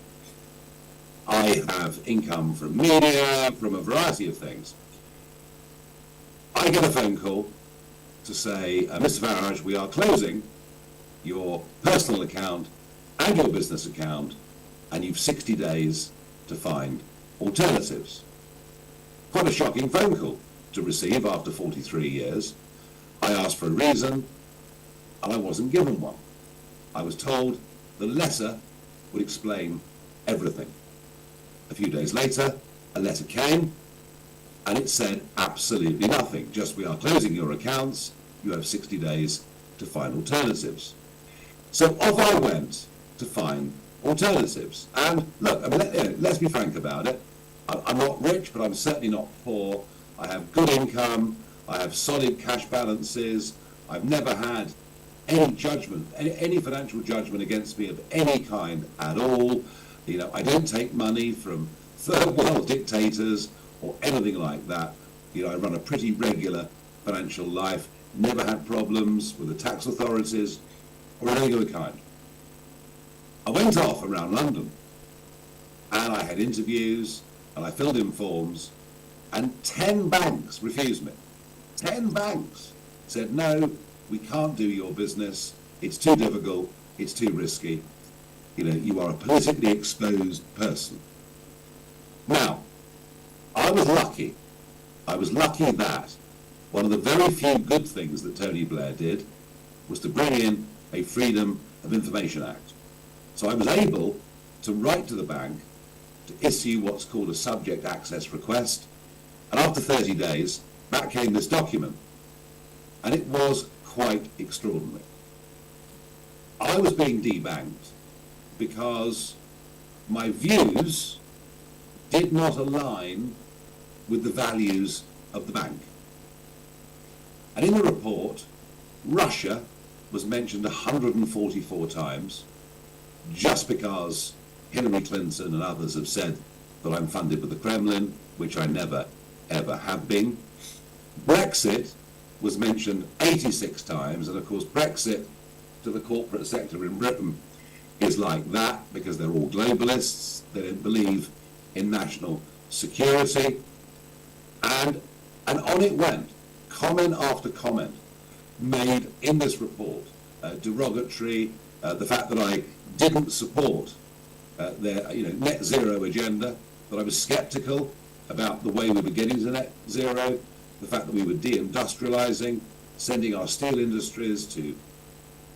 I have income from media, from a variety of things. I get a phone call to say, Mr. Farage, we are closing your personal account and your business account, and you've 60 days to find alternatives. Quite a shocking phone call to receive after 43 years. I asked for a reason, and I wasn't given one. I was told the letter would explain everything. A few days later, a letter came, and it said absolutely nothing. Just, we are closing your accounts. You have 60 days to find alternatives. So off I went to find alternatives. And look, I mean, let's be frank about it. I'm not rich, but I'm certainly not poor. I have good income. I have solid cash balances. I've never had any judgment, any financial judgment against me of any kind at all. You know, I don't take money from third world dictators or anything like that. You know, I run a pretty regular financial life, never had problems with the tax authorities or anything of the kind. I went off around London and I had interviews and I filled in forms, and 10 banks refused me. 10 banks said, no, we can't do your business. It's too difficult. It's too risky. You know, you are a politically exposed person. Now, I was lucky. I was lucky that one of the very few good things that Tony Blair did was to bring in a Freedom of Information Act. So I was able to write to the bank to issue what's called a subject access request. And after 30 days, back came this document. And it was quite extraordinary. I was being debanked because my views did not align with the values of the bank. And in the report, Russia was mentioned 144 times, just because Hillary Clinton and others have said that I'm funded with the Kremlin, which I never, ever have been. Brexit was mentioned 86 times, and of course Brexit to the corporate sector in Britain is like that because they're all globalists. They don't believe in national security. And on it went, comment after comment made in this report, derogatory, the fact that I didn't support their net zero agenda, that I was skeptical about the way we were getting to net zero, the fact that we were deindustrializing, sending our steel industries to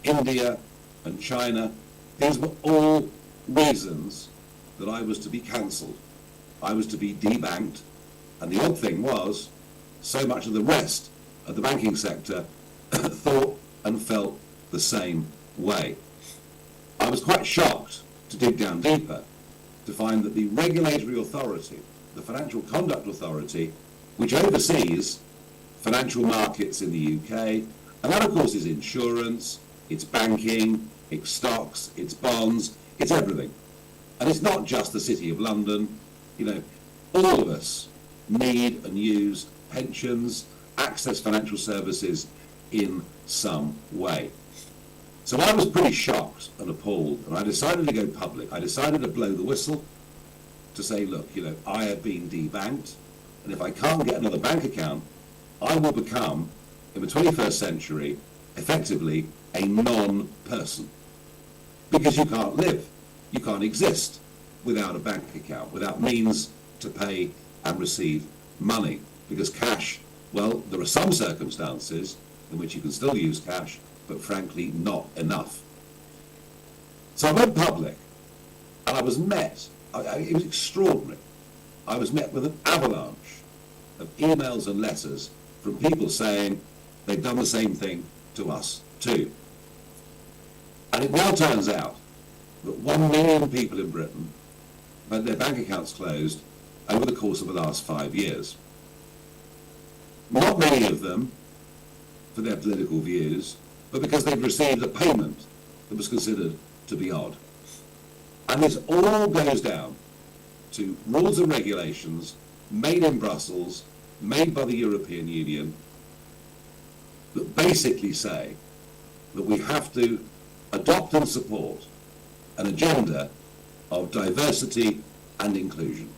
India and China. These were all reasons that I was to be cancelled. I was to be debanked. And the odd thing was, so much of the rest of the banking sector thought and felt the same way. I was quite shocked to dig down deeper to find that the regulatory authority, the Financial Conduct Authority, which oversees financial markets in the UK, and that of course is insurance, it's banking, it's stocks, it's bonds, it's everything. And it's not just the City of London. You know, all of us need and use pensions, access financial services in some way. So I was pretty shocked and appalled, and I decided to go public. I decided to blow the whistle to say, look, you know, I have been debanked, and if I can't get another bank account, I will become, in the 21st century, effectively a non-person. Because you can't live, you can't exist without a bank account, without means to pay and receive money. Because cash, well, there are some circumstances in which you can still use cash, but frankly not enough. So I went public, and I was met, it was extraordinary. I was met with an avalanche of emails and letters from people saying they've done the same thing to us too. And it now turns out that 1 million people in Britain had their bank accounts closed over the course of the last 5 years. Not many of them for their political views, but because they've received a payment that was considered to be odd. And this all goes down to rules and regulations made in Brussels, made by the European Union, that basically say that we have to adopt and support an agenda of diversity and inclusion.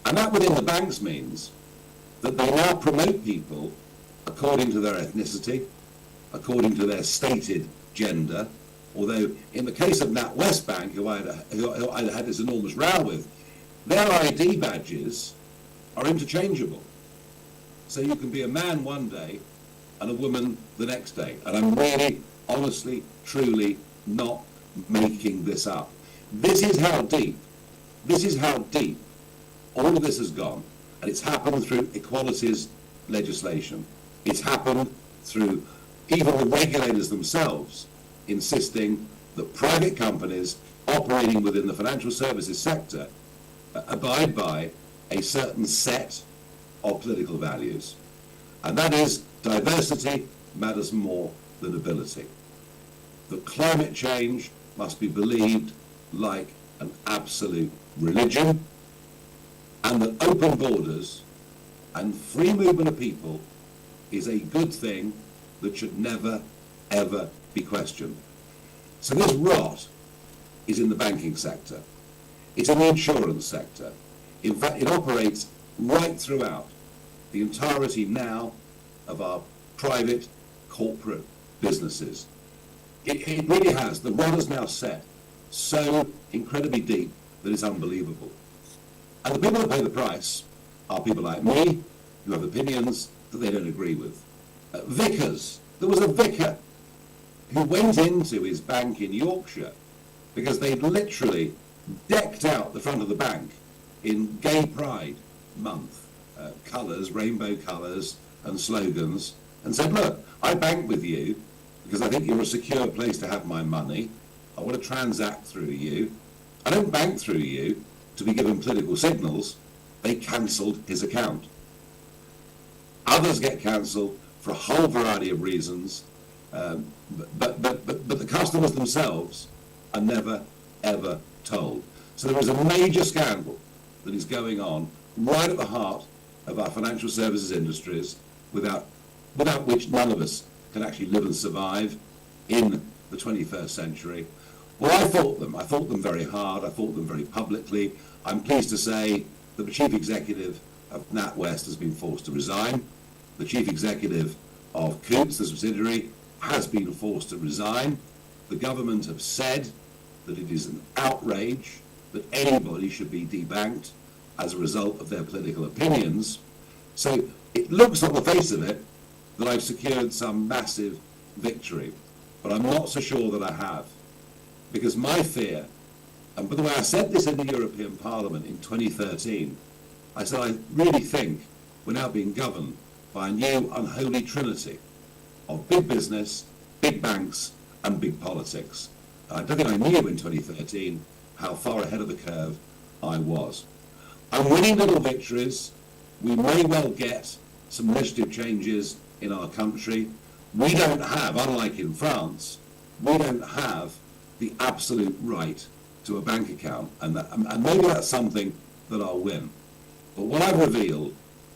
And that within the banks means that they now promote people according to their ethnicity, according to their stated gender, although in the case of NatWest Bank, who I had this enormous row with, their ID badges are interchangeable. So you can be a man one day and a woman the next day. And I'm really, honestly, truly not making this up. This is how deep all of this has gone, and it's happened through equalities legislation. It's happened through even the regulators themselves insisting that private companies operating within the financial services sector abide by a certain set of political values. And that is, diversity matters more than ability. That climate change must be believed like an absolute religion, and that open borders and free movement of people is a good thing that should never, ever be questioned. So this rot is in the banking sector. It's in the insurance sector. In fact, it operates right throughout the entirety now of our private corporate businesses. It really has. The rot is now set so incredibly deep that it's unbelievable. And the people that pay the price are people like me, who have opinions that they don't agree with. Vicars. There was a vicar who went into his bank in Yorkshire because they'd literally decked out the front of the bank in Gay Pride Month, colours, rainbow colours and slogans, and said, look, I bank with you because I think you're a secure place to have my money. I want to transact through you. I don't bank through you to be given political signals. They cancelled his account. Others get cancelled for a whole variety of reasons, but the customers themselves are never, ever told. So there is a major scandal that is going on right at the heart of our financial services industries, without which none of us can actually live and survive in the 21st century. Well, I fought them very hard, I fought them very publicly. I'm pleased to say that the chief executive of NatWest has been forced to resign. The chief executive of Coots, the subsidiary, has been forced to resign. The government have said that it is an outrage that anybody should be debanked as a result of their political opinions. So it looks on the face of it that I've secured some massive victory, but I'm not so sure that I have. Because my fear, and by the way, I said this in the European Parliament in 2013, I said I really think we're now being governed by a new unholy trinity of big business, big banks, and big politics. I don't think I knew in 2013 how far ahead of the curve I was. I'm winning little victories. We may well get some legislative changes in our country. We don't have, unlike in France, we don't have the absolute right to a bank account, and maybe that's something that I'll win. But what I've revealed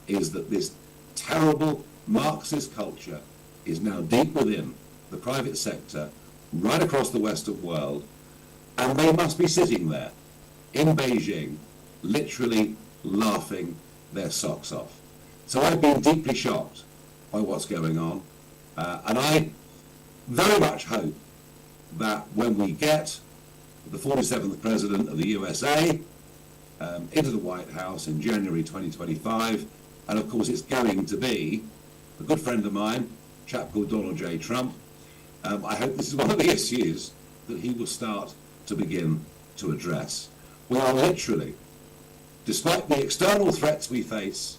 is that this terrible Marxist culture is now deep within the private sector, right across the Western world, and they must be sitting there in Beijing, literally laughing their socks off. So I've been deeply shocked by what's going on, and I very much hope that when we get the 47th President of the USA into the White House in January 2025, and of course it's going to be a good friend of mine, a chap called Donald J. Trump, I hope this is one of the issues that he will start to begin to address. We are literally, despite the external threats we face,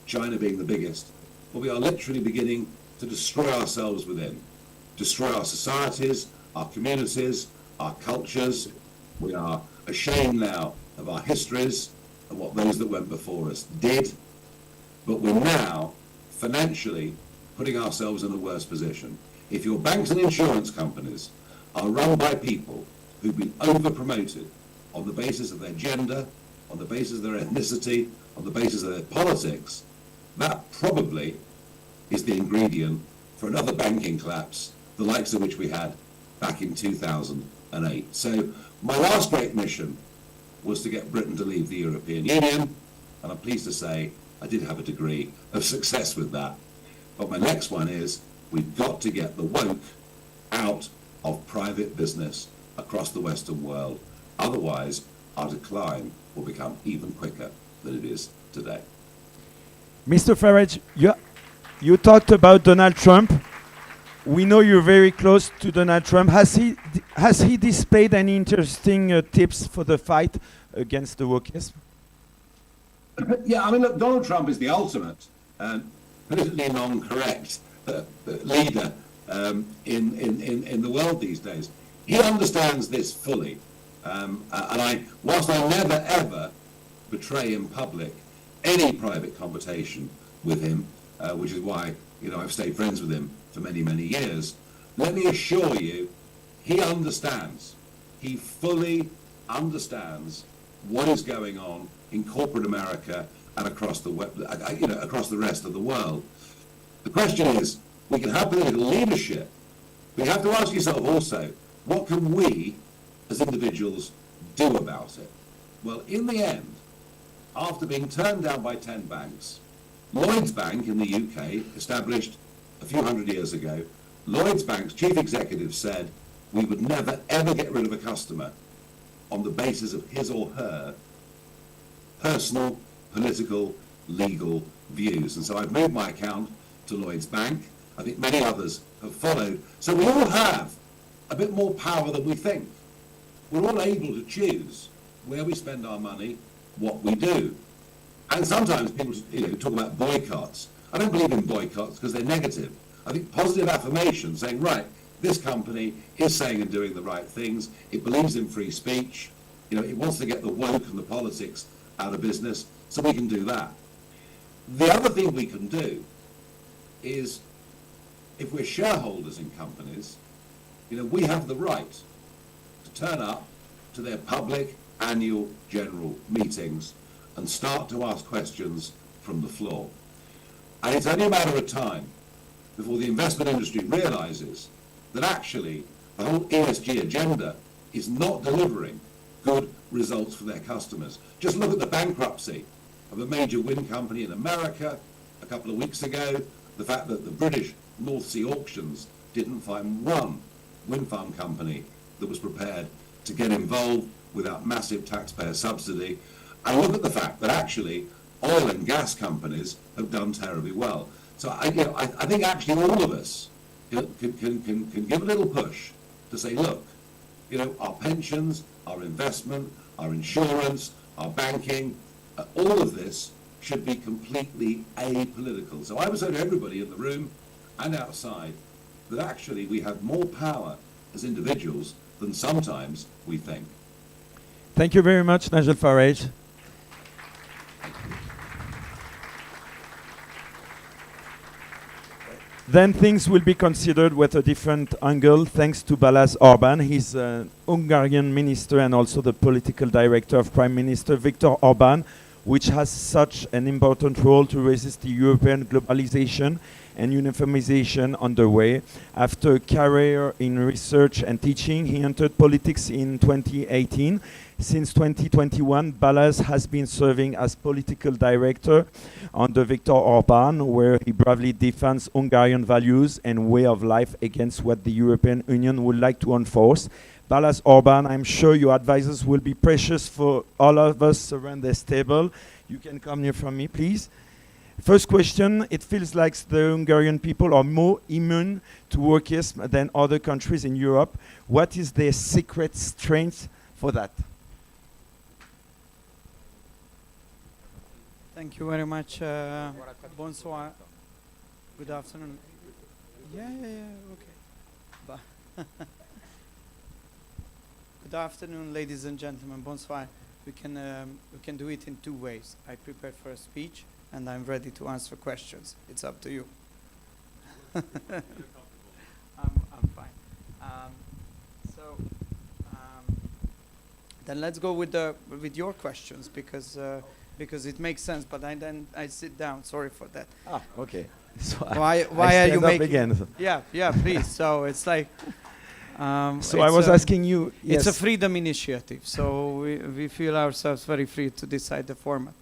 China being the biggest, but we are literally beginning to destroy ourselves within, destroy our societies, our communities, our cultures. We are ashamed now of our histories and what those that went before us did, but we're now financially putting ourselves in a worse position. If your banks and insurance companies are run by people who've been over-promoted on the basis of their gender, on the basis of their ethnicity, on the basis of their politics, that probably is the ingredient for another banking collapse, the likes of which we had back in 2008. So my last great mission was to get Britain to leave the European Union, and I'm pleased to say I did have a degree of success with that. But my next one is we've got to get the woke out of private business across the Western world. Otherwise, our decline will become even quicker than it is today. Mr. Farage, you talked about Donald Trump. We know you're very close to Donald Trump. Has he displayed any interesting tips for the fight against the wokeism? Yeah, I mean, look, Donald Trump is the ultimate politically non-correct leader in the world these days. He understands this fully, whilst I never ever betray in public any private conversation with him, which is why I've stayed friends with him for many, many years. Let me assure you, he understands. He fully understands what is going on in corporate America and across across the rest of the world. The question is, we can have political leadership, but you have to ask yourself also, what can we as individuals do about it? Well, in the end, after being turned down by 10 banks, Lloyds Bank in the UK, established a few hundred years ago, Lloyds Bank's chief executive said, we would never ever get rid of a customer on the basis of his or her personal, political, legal views. And so I've moved my account to Lloyds Bank. I think many others have followed. So we all have a bit more power than we think. We're all able to choose where we spend our money, what we do. And sometimes people talk about boycotts. I don't believe in boycotts because they're negative. I think positive affirmation, saying, right, this company is saying and doing the right things. It believes in free speech. It wants to get the woke and the politics out of business, so we can do that. The other thing we can do is, if we're shareholders in companies, we have the right to turn up to their public annual general meetings and start to ask questions from the floor. And it's only a matter of time before the investment industry realizes that actually the whole ESG agenda is not delivering good results for their customers. Just look at the bankruptcy of a major wind company in America a couple of weeks ago, the fact that the British North Sea auctions didn't find one wind farm company that was prepared to get involved without massive taxpayer subsidy. And look at the fact that actually oil and gas companies have done terribly well. So I think actually all of us can give a little push to say, look, our pensions, our investment, our insurance, our banking, all of this should be completely apolitical. So I would say to everybody in the room and outside that actually we have more power as individuals than sometimes we think. Thank you very much, Nigel Farage. Then things will be considered with a different angle thanks to Balázs Orbán. He's an Hungarian minister and also the political director of Prime Minister Viktor Orbán, which has such an important role to resist the European globalization and uniformization underway. After a career in research and teaching, he entered politics in 2018. Since 2021, Balázs has been serving as political director under Viktor Orbán, where he bravely defends Hungarian values and way of life against what the European Union would like to enforce. Balázs Orbán, I'm sure your advices will be precious for all of us around this table. You can come near from me, please. First question, it feels like the Hungarian people are more immune to wokeism than other countries in Europe. What is their secret strength for that? Thank you very much. Bonsoir. Good afternoon. Yeah, okay. Good afternoon, ladies and gentlemen. Bonsoir. We can do it in two ways. I prepared for a speech, and I'm ready to answer questions. It's up to you. I'm fine. Then let's go with your questions because it makes sense. But then I sit down. Sorry for that. Ah, okay. So why are you making? Again. Yeah, please. So it's like. So I was asking you. Yes. It's a freedom initiative, so we feel ourselves very free to decide the format.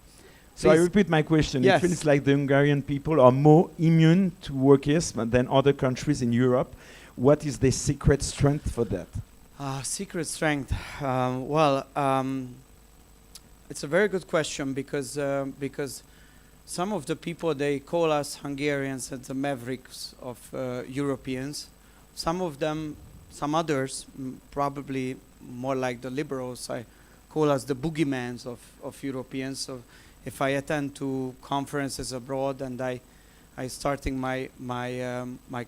So I repeat my question. Yes. It feels like the Hungarian people are more immune to wokeism than other countries in Europe. What is the secret strength for that? Secret strength. It's a very good question because some of the people, they call us Hungarians as the mavericks of Europeans. Some of them, some others, probably more like the liberals, I call us the boogeymans of Europeans. So if I attend to conferences abroad and I starting my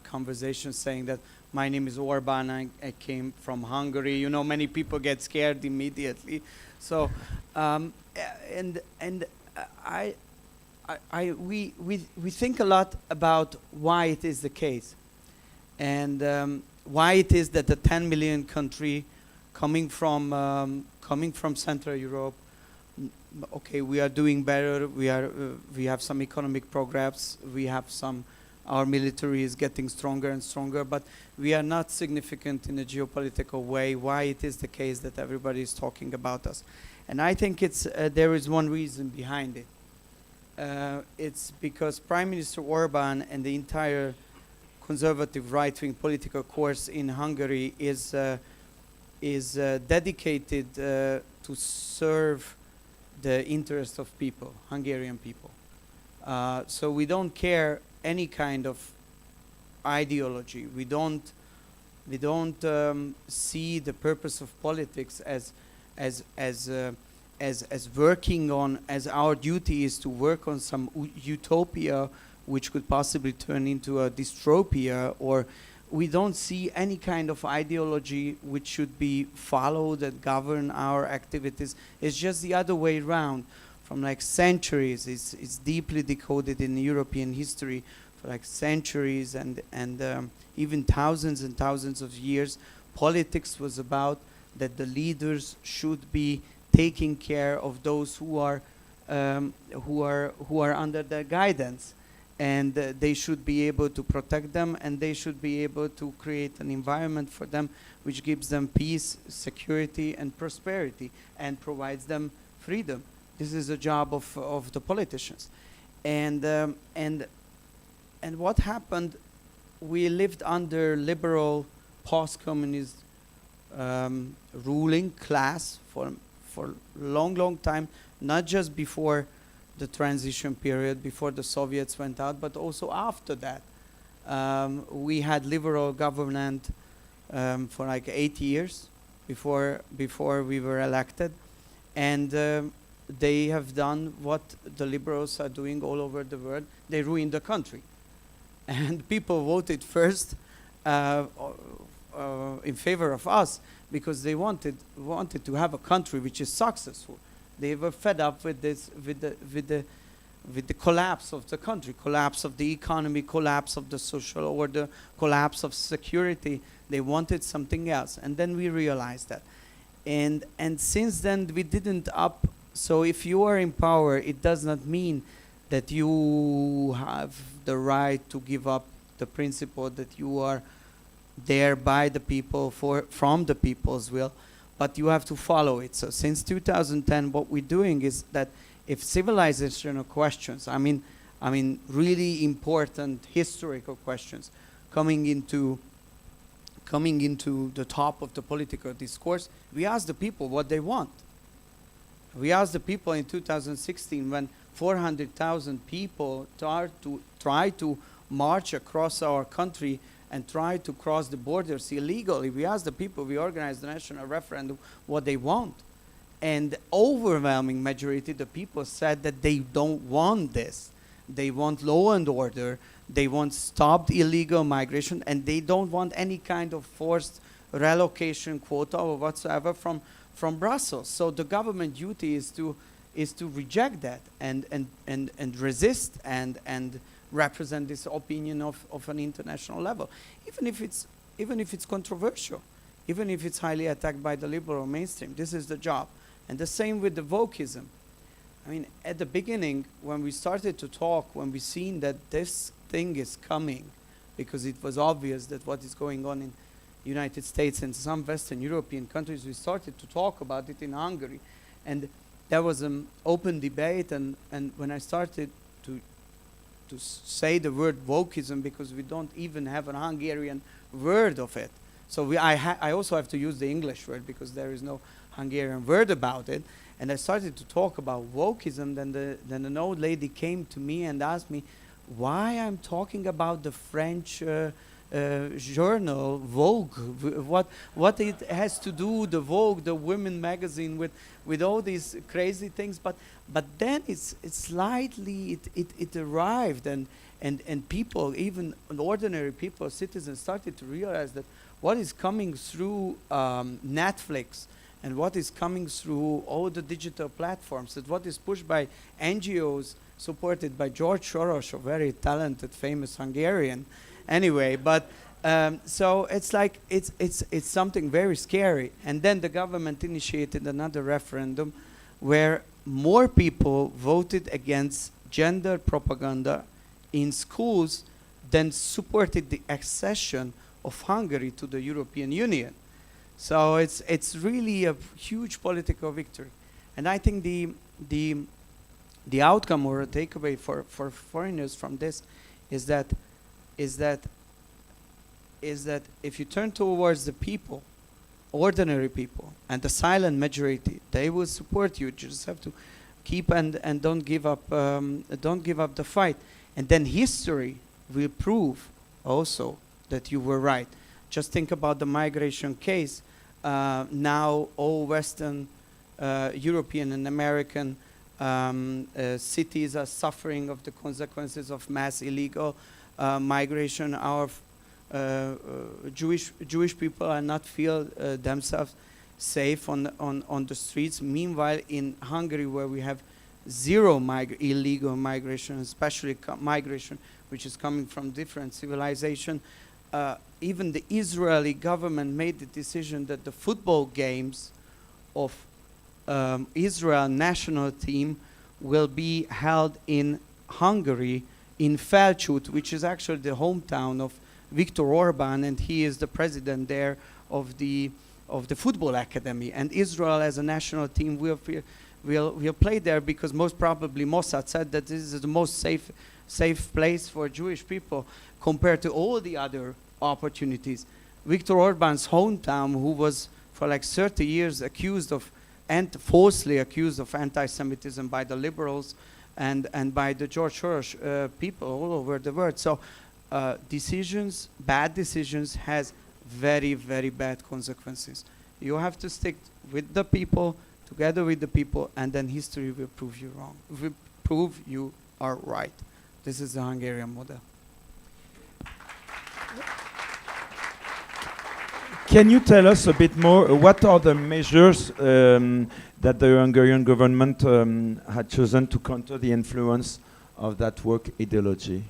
conversation saying that my name is Orban, I came from Hungary, you know, many people get scared immediately. So, we think a lot about why it is the case, and why it is that the 10 million country coming from Central Europe, okay, we are doing better. We have some economic progress. We have our military is getting stronger and stronger, but we are not significant in a geopolitical way. Why it is the case that everybody is talking about us, and I think there is one reason behind it. It's because Prime Minister Orban and the entire conservative right-wing political course in Hungary is dedicated to serve the interest of people, Hungarian people. So we don't care any kind of ideology. We don't see the purpose of politics as working on, as our duty is to work on some utopia which could possibly turn into a dystopia, or we don't see any kind of ideology which should be followed and govern our activities. It's just the other way around. From like centuries, it's deeply decoded in European history for like centuries and even thousands and thousands of years. Politics was about that the leaders should be taking care of those who are under their guidance, and they should be able to protect them, and they should be able to create an environment for them which gives them peace, security, and prosperity, and provides them freedom. This is the job of the politicians, and what happened? We lived under liberal, post-communist ruling class for a long time, not just before the transition period, before the Soviets went out, but also after that. We had liberal government for like 8 years before we were elected, and they have done what the liberals are doing all over the world. They ruined the country, and people voted first in favor of us because they wanted to have a country which is successful. They were fed up with this, with the collapse of the country, collapse of the economy, collapse of the social order, collapse of security. They wanted something else, and then we realized that, and since then we didn't up. So if you are in power, it does not mean that you have the right to give up the principle that you are there by the people from the people's will, but you have to follow it. So since 2010, what we're doing is that if civilizational questions, I mean really important historical questions, coming into the top of the political discourse, we ask the people what they want. We asked the people in 2016 when 400,000 people try to march across our country and try to cross the borders illegally. We asked the people, we organized the national referendum, what they want. And overwhelming majority, the people said that they don't want this. They want law and order. They want stopped illegal migration, and they don't want any kind of forced relocation quota or whatsoever from Brussels. So the government duty is to reject that and resist and represent this opinion of an international level, even if it's controversial, even if it's highly attacked by the liberal mainstream. This is the job. And the same with the wokeism. I mean, at the beginning, when we started to talk, when we seen that this thing is coming, because it was obvious that what is going on in United States and some Western European countries, we started to talk about it in Hungary. And there was an open debate, and when I started to say the word wokeism, because we don't even have an Hungarian word of it. So I also have to use the English word because there is no Hungarian word about it, and I started to talk about wokeism. Then an old lady came to me and asked me why I'm talking about the French journal Vogue. What it has to do, the Vogue, the women magazine, with all these crazy things. But then it's slightly it arrived, and people, even ordinary people, citizens, started to realize that what is coming through Netflix and what is coming through all the digital platforms, that what is pushed by NGOs supported by George Soros, a very talented, famous Hungarian, anyway. But so it's like it's something very scary. And then the government initiated another referendum, where more people voted against gender propaganda in schools than supported the accession of Hungary to the European Union. So it's really a huge political victory. And I think the outcome or a takeaway for foreigners from this is that if you turn towards the people, ordinary people, and the silent majority, they will support you. You just have to keep and don't give up the fight. And then history will prove also that you were right. Just think about the migration case. Now all Western European and American cities are suffering of the consequences of mass illegal migration. Our Jewish people are not feel themselves safe on the streets. Meanwhile, in Hungary, where we have zero illegal migration, especially migration which is coming from different civilization, even the Israeli government made the decision that the football games of Israel national team will be held in Hungary, in Felcsút, which is actually the hometown of Viktor Orban, and he is the president there of the football academy. And Israel, as a national team, will play there because most probably Mossad said that this is the most safe place for Jewish people compared to all the other opportunities. Viktor Orban's hometown, who was for like 30 years accused of falsely accused of anti-Semitism by the liberals and by the George Soros people all over the world. So bad decisions has very, very bad consequences. You have to stick with the people, together with the people, and then history will prove you wrong. Will prove you are right. This is the Hungarian model. Can you tell us a bit more? What are the measures that the Hungarian government had chosen to counter the influence of that woke ideology?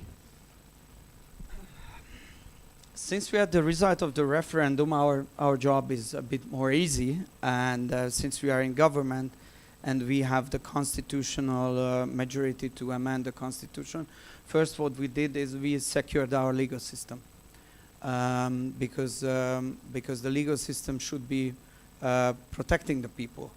Since we had the result of the referendum, our job is a bit more easy. And since we are in government and we have the constitutional majority to amend the constitution, first what we did is we secured our legal system. Because the legal system should be protecting the people,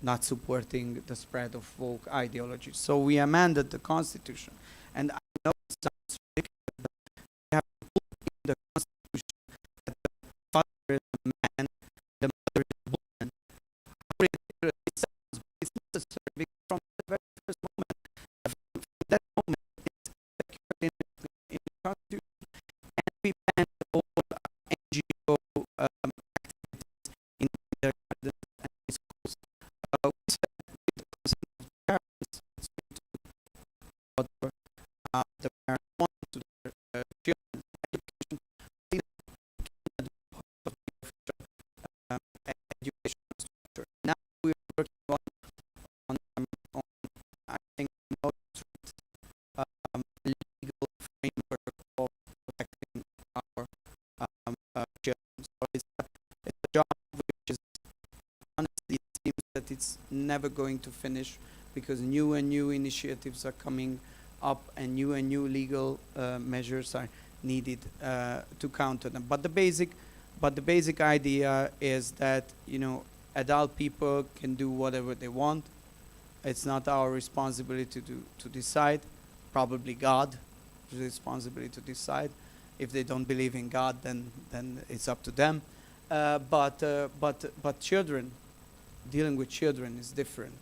not supporting the spread of woke ideology. So we amended the constitution, and I know it sounds ridiculous, but we have to put in the constitution that the father is a man, the mother is a woman. How ridiculous it sounds, but it's necessary because from the very first moment, from that moment, it's secured in the constitution, and we banned all NGO activities in kindergartens and in schools. We said with the consent of the parents, the parents want to their children's education, education structure. Now we are working on I think most legal framework of protecting our children. So it's a job which is honestly it seems that it's never going to finish because new and new initiatives are coming up and new legal measures are needed to counter them. But the basic idea is that adult people can do whatever they want. It's not our responsibility to decide. Probably God's responsibility to decide. If they don't believe in God, then it's up to them. But children dealing with children is different,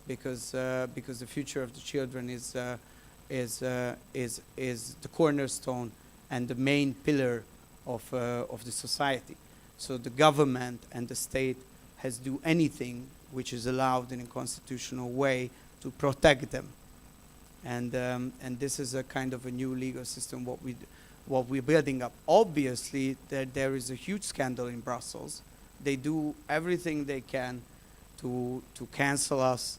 because the future of the children is the cornerstone and the main pillar of the society. So the government and the state has to do anything which is allowed in a constitutional way to protect them. And this is a kind of a new legal system what we're building up. Obviously, there is a huge scandal in Brussels. They do everything they can to cancel us,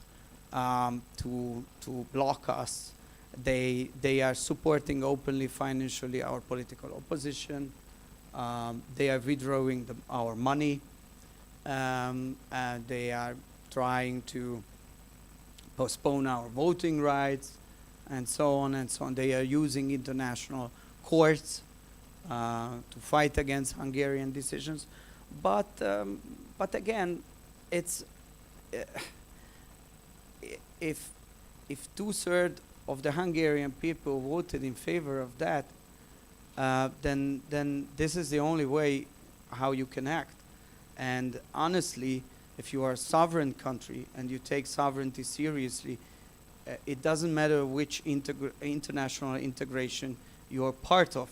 to block us. They are supporting openly financially our political opposition. They are withdrawing our money. They are trying to postpone our voting rights, and so on and so on. They are using international courts to fight against Hungarian decisions. But again, it's if 2/3 of the Hungarian people voted in favor of that, then this is the only way how you can act. And honestly, if you are a sovereign country and you take sovereignty seriously, it doesn't matter which international integration you are part of.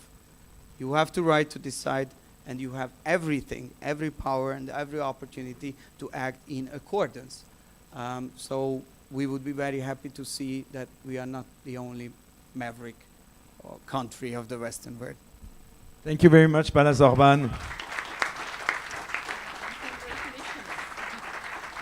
You have the right to decide, and you have everything, every power and every opportunity to act in accordance. So we would be very happy to see that we are not the only maverick country of the Western world. Thank you very much, Balázs Orbán.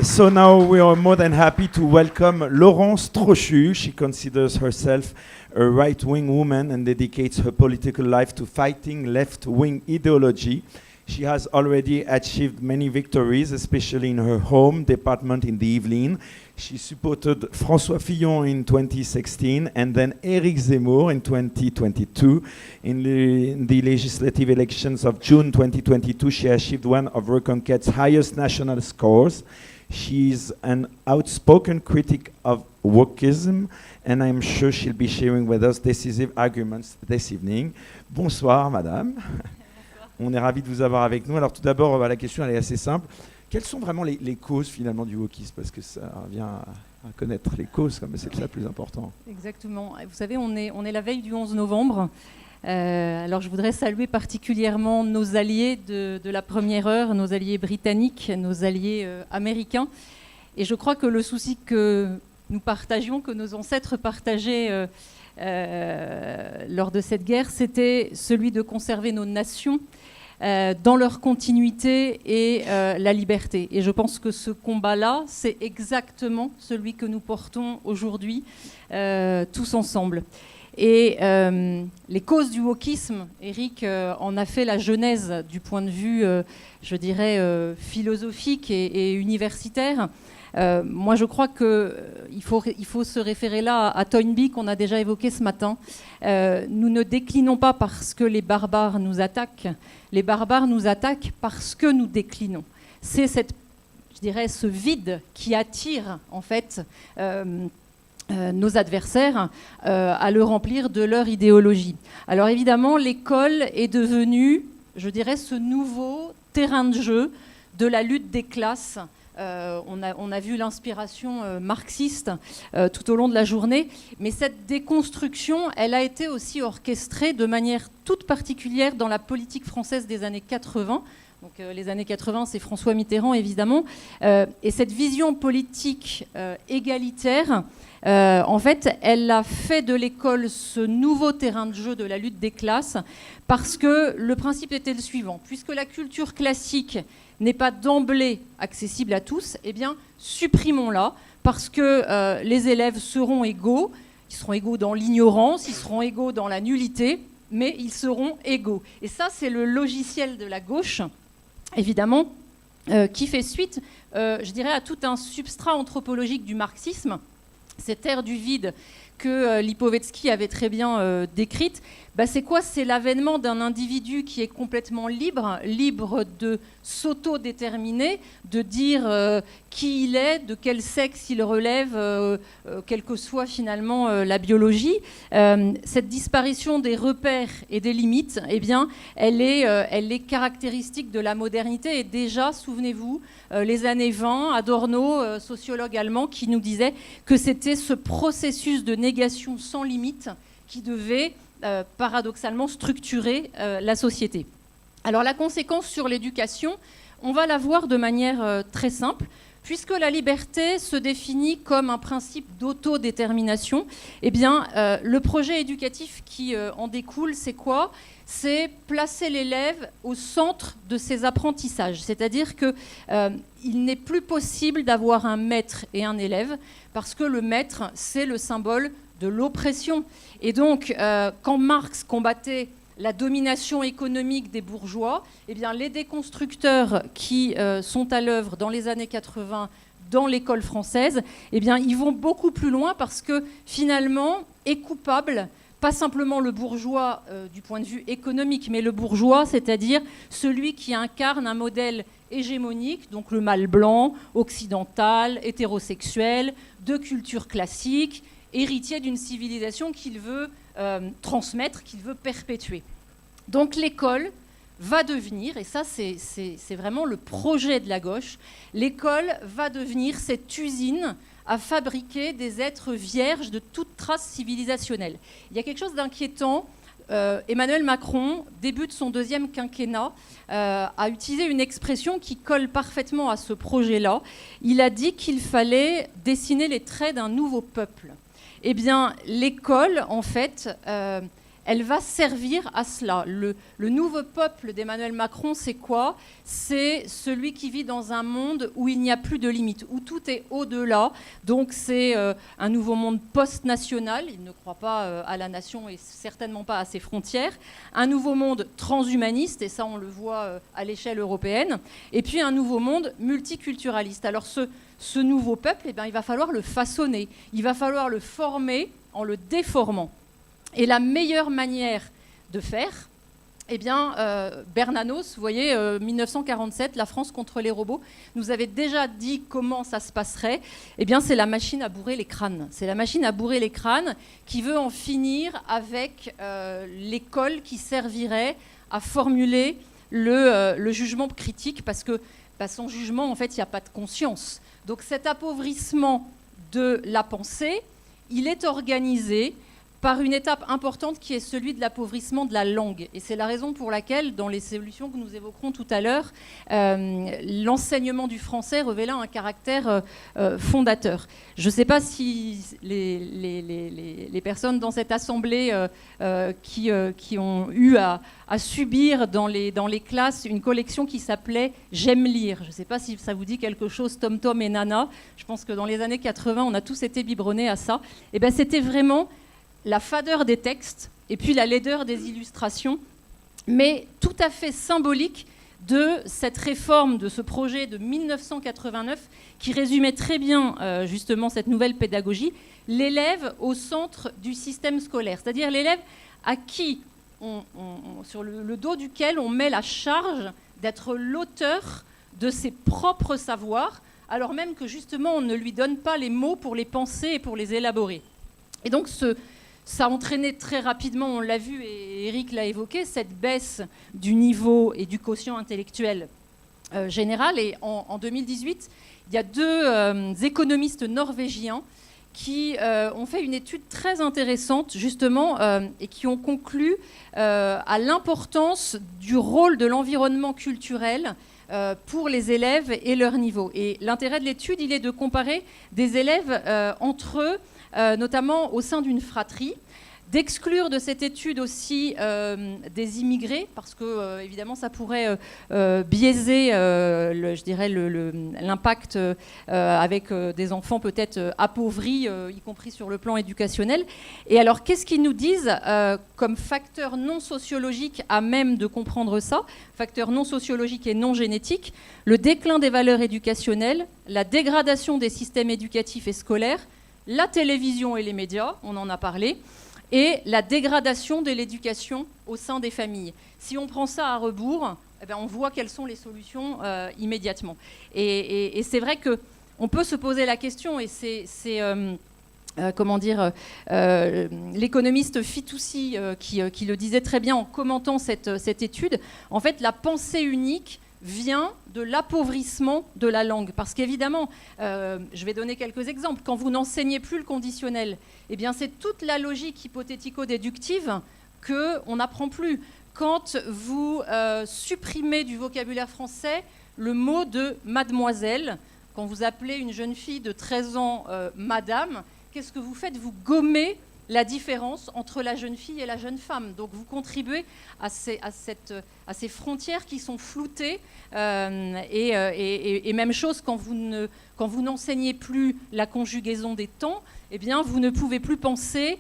So now we are more than happy to welcome Laurence Trochu. She considers herself a right-wing woman and dedicates her political life to fighting left-wing ideology. She has already achieved many victories, especially in her home department in the Yvelines. She supported François Fillon in 2016 and then Éric Zemmour in 2022. In the legislative elections of June 2022, she achieved one of Reconquête's highest national scores. She's an outspoken critic of wokeism, and I'm sure she'll be sharing with us decisive arguments this evening. Bonsoir, madame. On est ravis de vous avoir avec nous. Alors tout d'abord, la question elle est assez simple. Quelles sont vraiment les causes finalement du wokisme? Parce que ça revient à connaître les causes, comme c'est ça le plus important. Exactement. Vous savez, on est la veille du 11 novembre. Alors je voudrais saluer particulièrement nos alliés de la première heure, nos alliés britanniques, nos alliés américains. Et je crois que le souci que nous partagions, que nos ancêtres partageaient lors de cette guerre, c'était celui de conserver nos nations dans leur continuité et la liberté. Et je pense que ce combat-là, c'est exactement celui que nous portons aujourd'hui tous ensemble. Et les causes du wokisme, Eric en a fait la genèse du point de vue, je dirais, philosophique et universitaire. Moi, je crois qu'il faut se référer là à Toynbee, qu'on a déjà évoqué ce matin. Nous ne déclinons pas parce que les barbares nous attaquent. Les barbares nous attaquent parce que nous déclinons. C'est je dirais, ce vide qui attire, en fait, nos adversaires à le remplir de leur idéologie. Alors évidemment, l'école est devenue, je dirais, ce nouveau terrain de jeu de la lutte des classes. On a vu l'inspiration marxiste tout au long de la journée, mais cette déconstruction, elle a été aussi orchestrée de manière toute particulière dans la politique française des années 80. Donc, les années 80, c'est François Mitterrand, évidemment. Et cette vision politique égalitaire, en fait, elle a fait de l'école ce nouveau terrain de jeu de la lutte des classes parce que le principe était le suivant. Puisque la culture classique n'est pas d'emblée accessible à tous, eh bien, supprimons-la parce que les élèves seront égaux. Ils seront égaux dans l'ignorance, ils seront égaux dans la nullité, mais ils seront égaux. Et ça, c'est le logiciel de la gauche, évidemment, qui fait suite, je dirais, à tout un substrat anthropologique du marxisme, cette ère du vide que Lipovetsky avait très bien décrite, c'est quoi? C'est l'avènement d'un individu qui est complètement libre, libre de s'auto-déterminer, de dire qui il est, de quel sexe il relève, quelle que soit finalement la biologie. Cette disparition des repères et des limites, eh bien, elle est caractéristique de la modernité. Et déjà, souvenez-vous, les années 20, Adorno, sociologue allemand, qui nous disait que c'était ce processus de négation sans limite qui devait paradoxalement structurer la société. Alors la conséquence sur l'éducation, on va la voir de manière très simple. Puisque la liberté se définit comme un principe d'autodétermination, eh bien, le projet éducatif qui en découle, c'est quoi? C'est placer l'élève au centre de ses apprentissages. C'est-à-dire qu'il n'est plus possible d'avoir un maître et un élève, parce que le maître, c'est le symbole de l'oppression. Et donc, quand Marx combattait la domination économique des bourgeois, eh bien, les déconstructeurs qui sont à l'œuvre dans les années 80 dans l'école française, eh bien, ils vont beaucoup plus loin parce que finalement est coupable pas simplement le bourgeois du point de vue économique, mais le bourgeois, c'est-à-dire celui qui incarne un modèle hégémonique, donc le mâle blanc, occidental, hétérosexuel, de culture classique, héritier d'une civilisation qu'il veut transmettre, qu'il veut perpétuer. Donc l'école va devenir, et ça c'est vraiment le projet de la gauche, l'école va devenir cette usine à fabriquer des êtres vierges de toute trace civilisationnelle. Il y a quelque chose d'inquiétant. Emmanuel Macron, début de son deuxième quinquennat, a utilisé une expression qui colle parfaitement à ce projet-là. Il a dit qu'il fallait dessiner les traits d'un nouveau peuple. Eh bien, l'école, en fait, elle va servir à cela. Le nouveau peuple d'Emmanuel Macron, c'est quoi? C'est celui qui vit dans un monde où il n'y a plus de limites, où tout est au-delà. Donc c'est un nouveau monde post-national. Il ne croit pas à la nation et certainement pas à ses frontières. Un nouveau monde transhumaniste, et ça on le voit à l'échelle européenne. Et puis un nouveau monde multiculturaliste. Alors ce nouveau peuple, eh bien, il va falloir le façonner. Il va falloir le former en le déformant. Et la meilleure manière de faire, eh bien, Bernanos, vous voyez, 1947, la France contre les robots, nous avait déjà dit comment ça se passerait. Eh bien, c'est la machine à bourrer les crânes. C'est la machine à bourrer les crânes qui veut en finir avec l'école qui servirait à formuler le jugement critique, parce que sans jugement, en fait, il n'y a pas de conscience. Donc cet appauvrissement de la pensée, il est organisé par une étape importante qui est celui de l'appauvrissement de la langue. Et c'est la raison pour laquelle, dans les solutions que nous évoquerons tout à l'heure, l'enseignement du français revêt un caractère fondateur. Je ne sais pas si les personnes dans cette assemblée qui ont eu à subir dans les classes une collection qui s'appelait « J'aime lire ». Je ne sais pas si ça vous dit quelque chose, Tom Tom et Nana. Je pense que dans les années 80, on a tous été biberonnés à ça. Et bien, c'était vraiment la fadeur des textes et puis la laideur des illustrations, mais tout à fait symbolique de cette réforme, de ce projet de 1989 qui résumait très bien justement cette nouvelle pédagogie, l'élève au centre du système scolaire, c'est-à-dire l'élève à qui, sur le dos duquel on met la charge d'être l'auteur de ses propres savoirs, alors même que justement on ne lui donne pas les mots pour les penser et pour les élaborer. Et donc ça a entraîné très rapidement, on l'a vu et Eric l'a évoqué, cette baisse du niveau et du quotient intellectuel général. Et en 2018, il y a deux économistes norvégiens qui ont fait une étude très intéressante justement et qui ont conclu à l'importance du rôle de l'environnement culturel pour les élèves et leur niveau. Et l'intérêt de l'étude, il est de comparer des élèves entre eux, notamment au sein d'une fratrie, d'exclure de cette étude aussi des immigrés, parce que évidemment ça pourrait biaiser, je dirais, l'impact avec des enfants peut-être appauvris, y compris sur le plan éducationnel. Et alors, qu'est-ce qu'ils nous disent comme facteur non sociologique à même de comprendre ça, facteur non sociologique et non génétique? Le déclin des valeurs éducationnelles, la dégradation des systèmes éducatifs et scolaires, la télévision et les médias, on en a parlé, et la dégradation de l'éducation au sein des familles. Si on prend ça à rebours, eh bien, on voit quelles sont les solutions immédiatement. Et c'est vrai qu'on peut se poser la question, et l'économiste Fitoussi qui le disait très bien en commentant cette étude. En fait, la pensée unique vient de l'appauvrissement de la langue. Parce qu'évidemment, je vais donner quelques exemples. Quand vous n'enseignez plus le conditionnel, eh bien, c'est toute la logique hypothético-déductive qu'on n'apprend plus. Quand vous supprimez du vocabulaire français le mot de mademoiselle, quand vous appelez une jeune fille de 13 ans madame, qu'est-ce que vous faites? Vous gommez la différence entre la jeune fille et la jeune femme. Donc vous contribuez à ces frontières qui sont floutées. Et même chose, quand vous n'enseignez plus la conjugaison des temps, eh bien, vous ne pouvez plus penser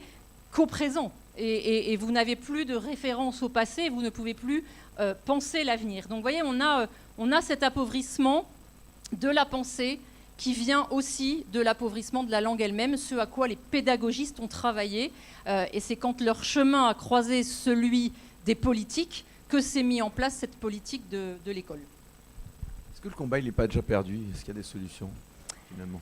qu'au présent. Et vous n'avez plus de référence au passé, vous ne pouvez plus penser l'avenir. Donc vous voyez, on a cet appauvrissement de la pensée qui vient aussi de l'appauvrissement de la langue elle-même, ce à quoi les pédagogistes ont travaillé. Et c'est quand leur chemin a croisé celui des politiques que s'est mis en place cette politique de l'école. Est-ce que le combat, il n'est pas déjà perdu? Est-ce qu'il y a des solutions, finalement?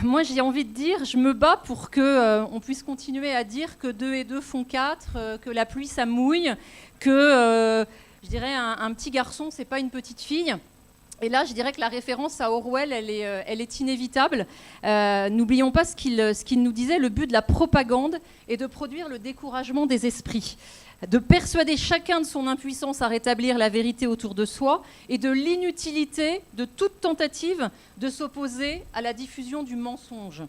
Moi, j'ai envie de dire, je me bats pour qu'on puisse continuer à dire que 2 et 2 font 4, que la pluie, ça mouille, que, je dirais, un petit garçon, c'est pas une petite fille. Et là, je dirais que la référence à Orwell, elle est inévitable. N'oublions pas ce qu'il nous disait, le but de la propagande est de produire le découragement des esprits, de persuader chacun de son impuissance à rétablir la vérité autour de soi et de l'inutilité de toute tentative de s'opposer à la diffusion du mensonge.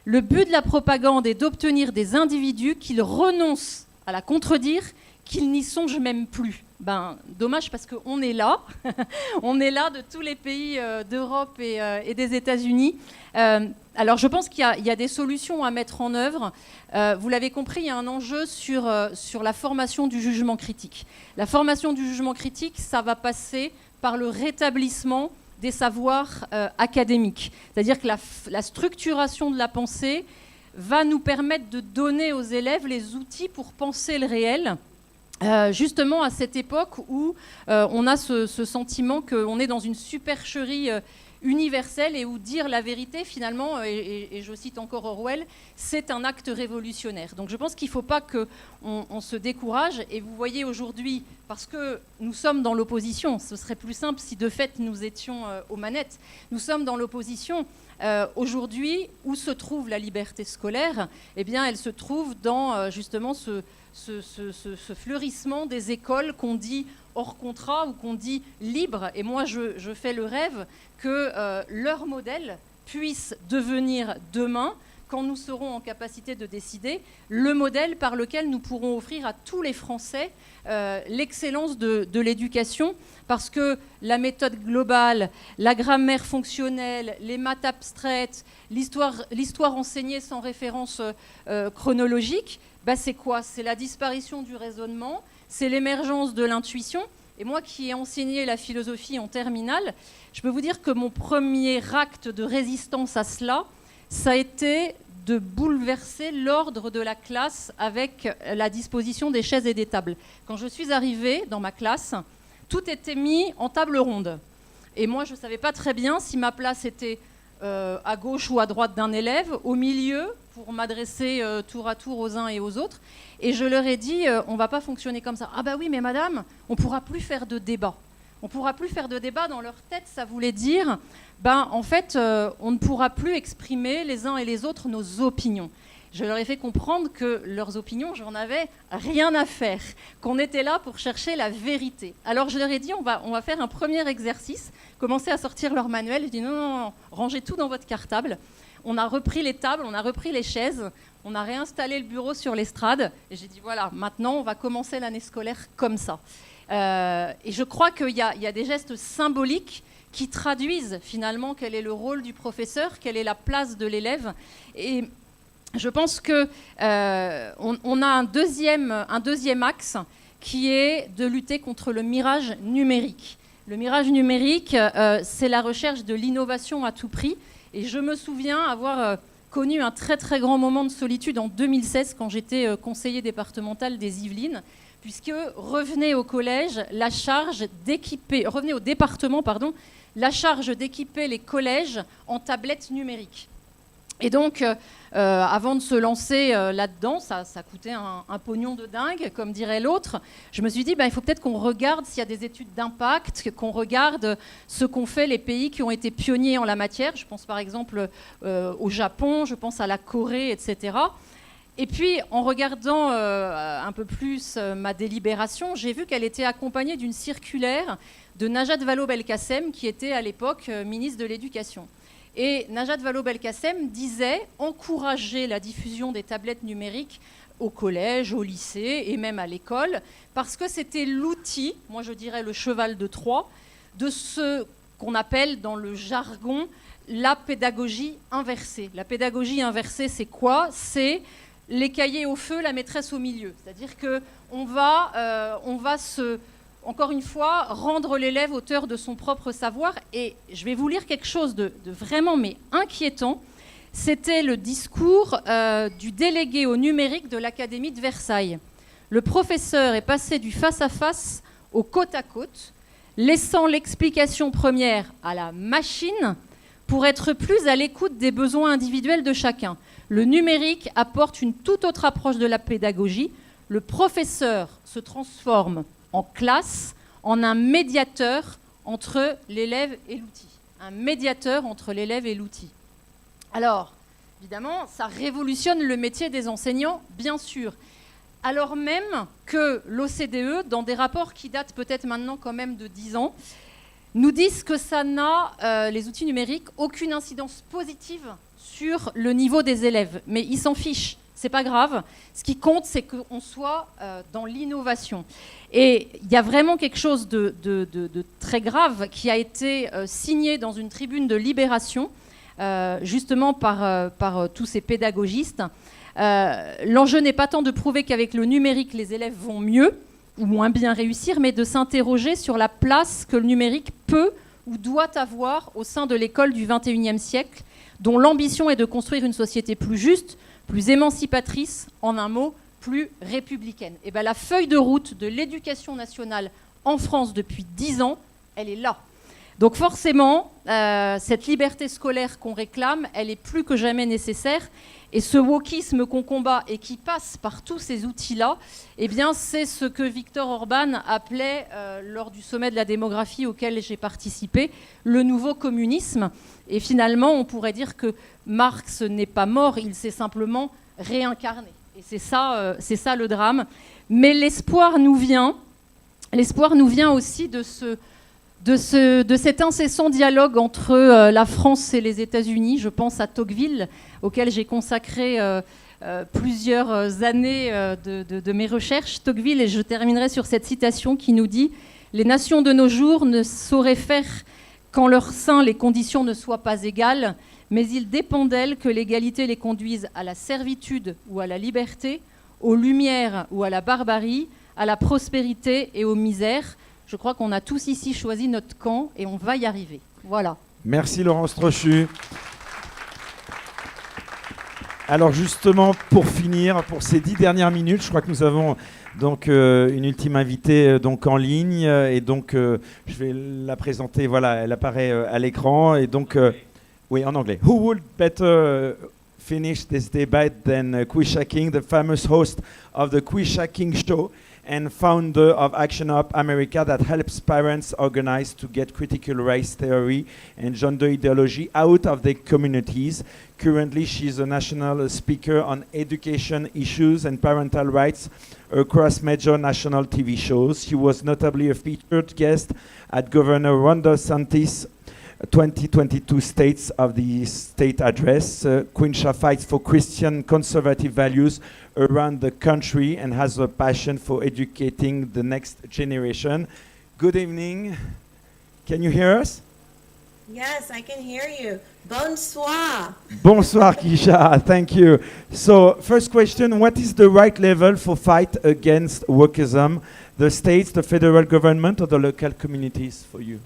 Le but de la propagande est d'obtenir des individus qu'ils renoncent à la contredire, qu'ils n'y songent même plus. Dommage parce qu'on est là, on est là de tous les pays d'Europe et des États-Unis. Alors je pense qu'il y a des solutions à mettre en œuvre. Vous l'avez compris, il y a un enjeu sur la formation du jugement critique. La formation du jugement critique, ça va passer par le rétablissement des savoirs académiques. C'est-à-dire que la structuration de la pensée va nous permettre de donner aux élèves les outils pour penser le réel. Justement à cette époque où on a ce sentiment qu'on est dans une supercherie universelle et où dire la vérité finalement, et je cite encore Orwell, c'est un acte révolutionnaire. Donc je pense qu'il ne faut pas qu'on se décourage. Et vous voyez aujourd'hui, parce que nous sommes dans l'opposition, ce serait plus simple si de fait nous étions aux manettes, nous sommes dans l'opposition. Aujourd'hui, où se trouve la liberté scolaire? Eh bien, elle se trouve dans justement ce fleurissement des écoles qu'on dit hors contrat ou qu'on dit libre. Et moi, je fais le rêve que leur modèle puisse devenir demain, quand nous serons en capacité de décider, le modèle par lequel nous pourrons offrir à tous les Français l'excellence de l'éducation, parce que la méthode globale, la grammaire fonctionnelle, les maths abstraites, l'histoire enseignée sans référence chronologique, c'est quoi? C'est la disparition du raisonnement, c'est l'émergence de l'intuition. Et moi qui ai enseigné la philosophie en terminale, je peux vous dire que mon premier acte de résistance à cela, ça a été de bouleverser l'ordre de la classe avec la disposition des chaises et des tables. Quand je suis arrivée dans ma classe, tout était mis en table ronde. Et moi, je ne savais pas très bien si ma place était à gauche ou à droite d'un élève, au milieu, pour m'adresser tour à tour aux uns et aux autres. Et je leur ai dit, on ne va pas fonctionner comme ça. Ah bah oui, mais madame, on ne pourra plus faire de débat. On ne pourra plus faire de débat. Dans leur tête, ça voulait dire, en fait, on ne pourra plus exprimer les uns et les autres nos opinions. Je leur ai fait comprendre que leurs opinions, j'en avais rien à faire, qu'on était là pour chercher la vérité. Alors je leur ai dit, on va faire un premier exercice, commencer à sortir leur manuel. Je dis non, rangez tout dans votre cartable. On a repris les tables, on a repris les chaises, on a réinstallé le bureau sur l'estrade. Et j'ai dit, voilà, maintenant, on va commencer l'année scolaire comme ça. Et je crois qu'il y a des gestes symboliques qui traduisent finalement quel est le rôle du professeur, quelle est la place de l'élève. Et je pense qu'on a un deuxième axe qui est de lutter contre le mirage numérique. Le mirage numérique, c'est la recherche de l'innovation à tout prix. Et je me souviens avoir connu un très très grand moment de solitude en 2016 quand j'étais conseiller départemental des Yvelines, puisque revenait au département, la charge d'équiper les collèges en tablettes numériques. Et donc, avant de se lancer là-dedans, ça coûtait un pognon de dingue, comme dirait l'autre. Je me suis dit, il faut peut-être qu'on regarde s'il y a des études d'impact, qu'on regarde ce qu'ont fait les pays qui ont été pionniers en la matière. Je pense par exemple au Japon, je pense à la Corée, etc. Et puis, en regardant un peu plus ma délibération, j'ai vu qu'elle était accompagnée d'une circulaire de Najat Vallaud-Belkacem, qui était à l'époque ministre de l'Éducation. Et Najat Vallaud-Belkacem disait encourager la diffusion des tablettes numériques au collège, au lycée et même à l'école, parce que c'était l'outil, moi je dirais le cheval de Troie, de ce qu'on appelle dans le jargon la pédagogie inversée. La pédagogie inversée, c'est quoi ? C'est les cahiers au feu, la maîtresse au milieu. C'est-à-dire qu'on va encore une fois, rendre l'élève auteur de son propre savoir. Et je vais vous lire quelque chose de vraiment inquiétant. C'était le discours du délégué au numérique de l'Académie de Versailles. Le professeur est passé du face-à-face au côte-à-côte, laissant l'explication première à la machine pour être plus à l'écoute des besoins individuels de chacun. Le numérique apporte une toute autre approche de la pédagogie. Le professeur se transforme en classe, en un médiateur entre l'élève et l'outil. Un médiateur entre l'élève et l'outil. Alors, évidemment, ça révolutionne le métier des enseignants, bien sûr. Alors même que l'OCDE, dans des rapports qui datent peut-être maintenant quand même de 10 ans, nous disent que ça n'a, les outils numériques, aucune incidence positive sur le niveau des élèves. Mais ils s'en fichent. C'est pas grave. Ce qui compte, c'est qu'on soit dans l'innovation. Et il y a vraiment quelque chose de très grave qui a été signé dans une tribune de Libération, justement par tous ces pédagogistes. L'enjeu n'est pas tant de prouver qu'avec le numérique, les élèves vont mieux ou moins bien réussir, mais de s'interroger sur la place que le numérique peut ou doit avoir au sein de l'école du XXIe siècle, dont l'ambition est de construire une société plus juste, plus émancipatrice, en un mot, plus républicaine. Et bien la feuille de route de l'éducation nationale en France depuis 10 ans, elle est là. Donc forcément, cette liberté scolaire qu'on réclame, elle est plus que jamais nécessaire. Et ce wokisme qu'on combat et qui passe par tous ces outils-là, eh bien, c'est ce que Viktor Orban appelait, lors du sommet de la démographie auquel j'ai participé, le nouveau communisme. Et finalement, on pourrait dire que Marx n'est pas mort, il s'est simplement réincarné. Et c'est ça le drame. Mais l'espoir nous vient aussi de cet incessant dialogue entre la France et les États-Unis. Je pense à Tocqueville, auquel j'ai consacré plusieurs années de mes recherches. Tocqueville, et je terminerai sur cette citation qui nous dit « Les nations de nos jours ne sauraient faire qu'en leur sein les conditions ne soient pas égales, mais il dépend d'elles que l'égalité les conduise à la servitude ou à la liberté, aux lumières ou à la barbarie, à la prospérité et aux misères. » Je crois qu'on a tous ici choisi notre camp et on va y arriver. Voilà. Merci Laurence Trochu. Alors justement, pour finir, pour ces 10 dernières minutes, je crois que nous avons donc une ultime invitée donc en ligne et donc je vais la présenter. Voilà, elle apparaît à l'écran et donc oui, en anglais. Who would better finish this debate than Quisha King, the famous host of the Quisha King Show and founder of Action Up America, that helps parents organize to get critical race theory and gender ideology out of their communities. Currently, she's a national speaker on education issues and parental rights across major national TV shows. She was notably a featured guest at Governor Ron DeSantis' 2022 States of the State Address. Quisha fights for Christian conservative values around the country and has a passion for educating the next generation. Good evening. Can you hear us? Yes, I can hear you. Bonsoir. Bonsoir, Quisha. Thank you. So, first question, what is the right level for fight against wokeism? The states, the federal government, or the local communities for you?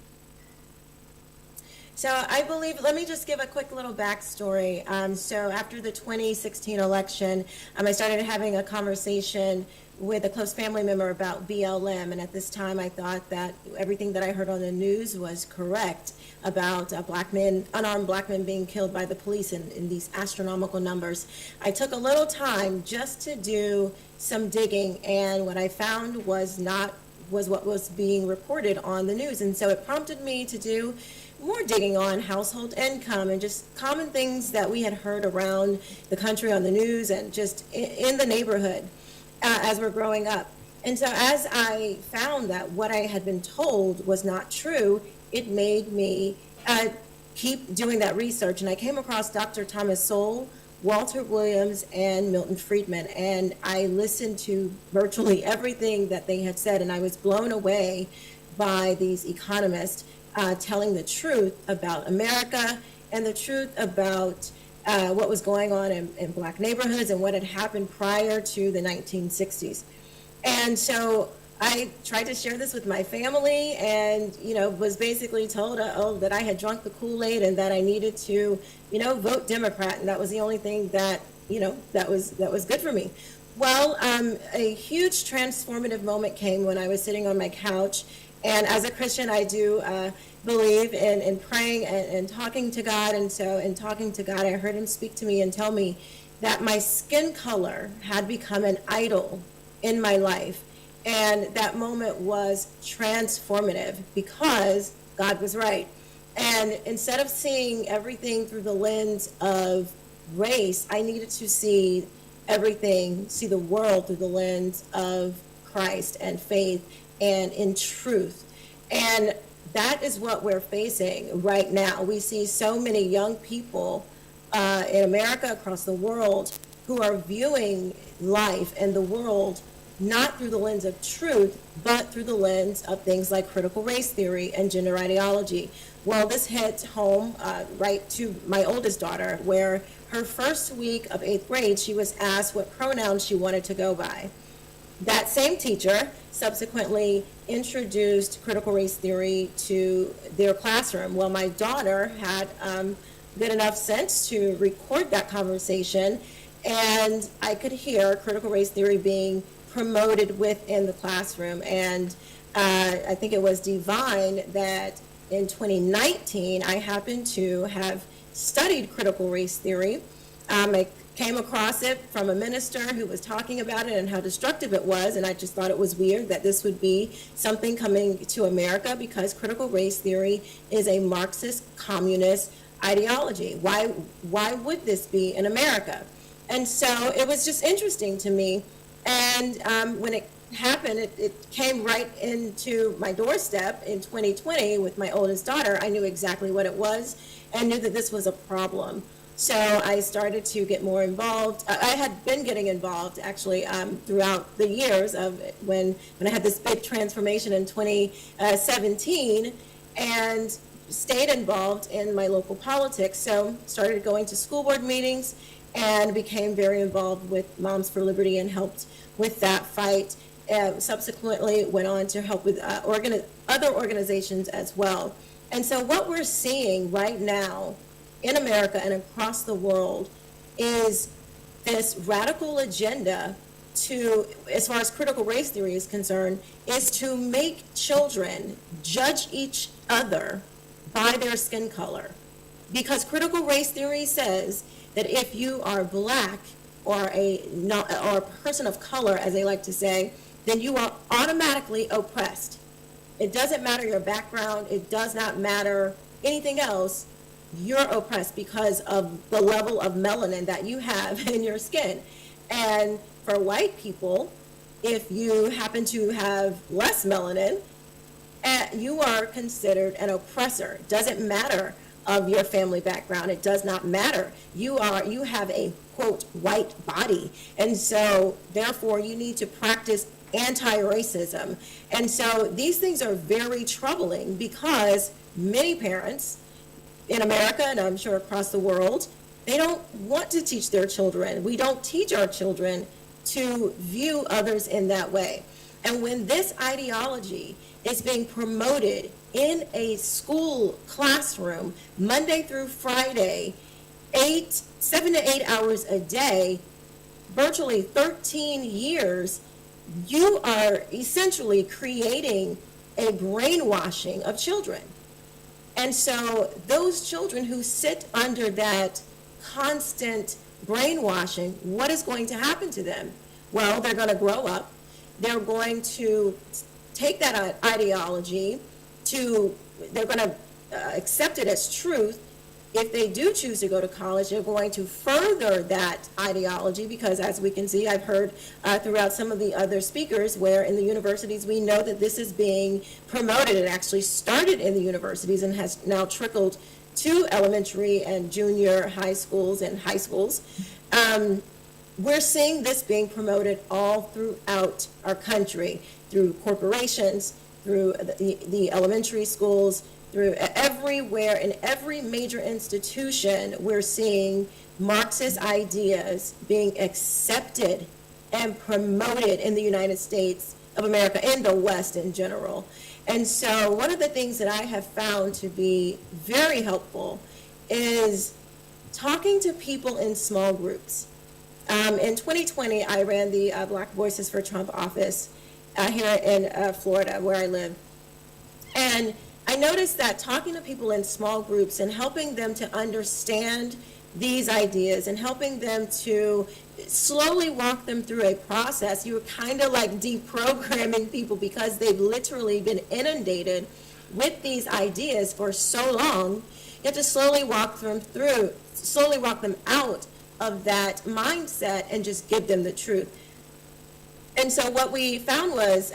So I believe, let me just give a quick little backstory. So after the 2016 election, I started having a conversation with a close family member about BLM, and at this time I thought that everything that I heard on the news was correct about black men, unarmed black men being killed by the police in these astronomical numbers. I took a little time just to do some digging, and what I found was what was being reported on the news, and so it prompted me to do more digging on household income and just common things that we had heard around the country on the news and just in the neighborhood as we're growing up. And so as I found that what I had been told was not true, it made me keep doing that research. And I came across Dr. Thomas Sowell, Walter Williams, and Milton Friedman. And I listened to virtually everything that they had said, and I was blown away by these economists telling the truth about America and the truth about what was going on in black neighborhoods and what had happened prior to the 1960s. And so I tried to share this with my family and, was basically told that I had drunk the Kool-Aid and that I needed to, vote Democrat. And that was the only thing that, that was good for me. Well, a huge transformative moment came when I was sitting on my couch. And as a Christian, I do believe in praying and talking to God. And so in talking to God, I heard him speak to me and tell me that my skin color had become an idol in my life. And that moment was transformative because God was right. And instead of seeing everything through the lens of race, I needed to see the world through the lens of Christ and faith and in truth. And that is what we're facing right now. We see so many young people in America, across the world, who are viewing life and the world not through the lens of truth, but through the lens of things like critical race theory and gender ideology. Well, this hit home right to my oldest daughter, where her first week of 8th grade, she was asked what pronouns she wanted to go by. That same teacher subsequently introduced critical race theory to their classroom. Well, my daughter had good enough sense to record that conversation, and I could hear critical race theory being promoted within the classroom. And I think it was divine that in 2019, I happened to have studied critical race theory. I came across it from a minister who was talking about it and how destructive it was, and I just thought it was weird that this would be something coming to America, because critical race theory is a Marxist communist ideology. Why would this be in America? And so it was just interesting to me. And when it happened, it came right into my doorstep in 2020 with my oldest daughter. I knew exactly what it was and knew that this was a problem. So I started to get more involved. I had been getting involved actually throughout the years of when I had this big transformation in 2017, and stayed involved in my local politics. So started going to school board meetings and became very involved with Moms for Liberty and helped with that fight. Subsequently went on to help with other organizations as well. And so what we're seeing right now in America and across the world is this radical agenda to, as far as critical race theory is concerned, is to make children judge each other by their skin color. Because critical race theory says that if you are black or a person of color, as they like to say, then you are automatically oppressed. It doesn't matter your background, it does not matter anything else, you're oppressed because of the level of melanin that you have in your skin. And for white people, if you happen to have less melanin, you are considered an oppressor. It doesn't matter of your family background. It does not matter. You have a, quote, white body. And so, therefore, you need to practice anti-racism. And so these things are very troubling because many parents in America, and I'm sure across the world, they don't want to teach their children. We don't teach our children to view others in that way. And when this ideology is being promoted in a school classroom, Monday through Friday, 7 to 8 hours a day, virtually 13 years, you are essentially creating a brainwashing of children. And so those children who sit under that constant brainwashing, what is going to happen to them? Well, they're going to grow up. They're going to take that ideology they're going to accept it as truth. If they do choose to go to college, they're going to further that ideology because, as we can see, I've heard throughout some of the other speakers where in the universities we know that this is being promoted. It actually started in the universities and has now trickled to elementary and junior high schools and high schools. We're seeing this being promoted all throughout our country, through corporations, through the elementary schools, through everywhere, in every major institution, we're seeing Marxist ideas being accepted and promoted in the United States of America, in the West in general. And so one of the things that I have found to be very helpful is talking to people in small groups. In 2020, I ran the Black Voices for Trump office here in Florida, where I live. And I noticed that talking to people in small groups and helping them to understand these ideas and helping them to slowly walk them through a process, you were kind of like deprogramming people because they've literally been inundated with these ideas for so long. You have to slowly walk them through, slowly walk them out of that mindset and just give them the truth. And so what we found was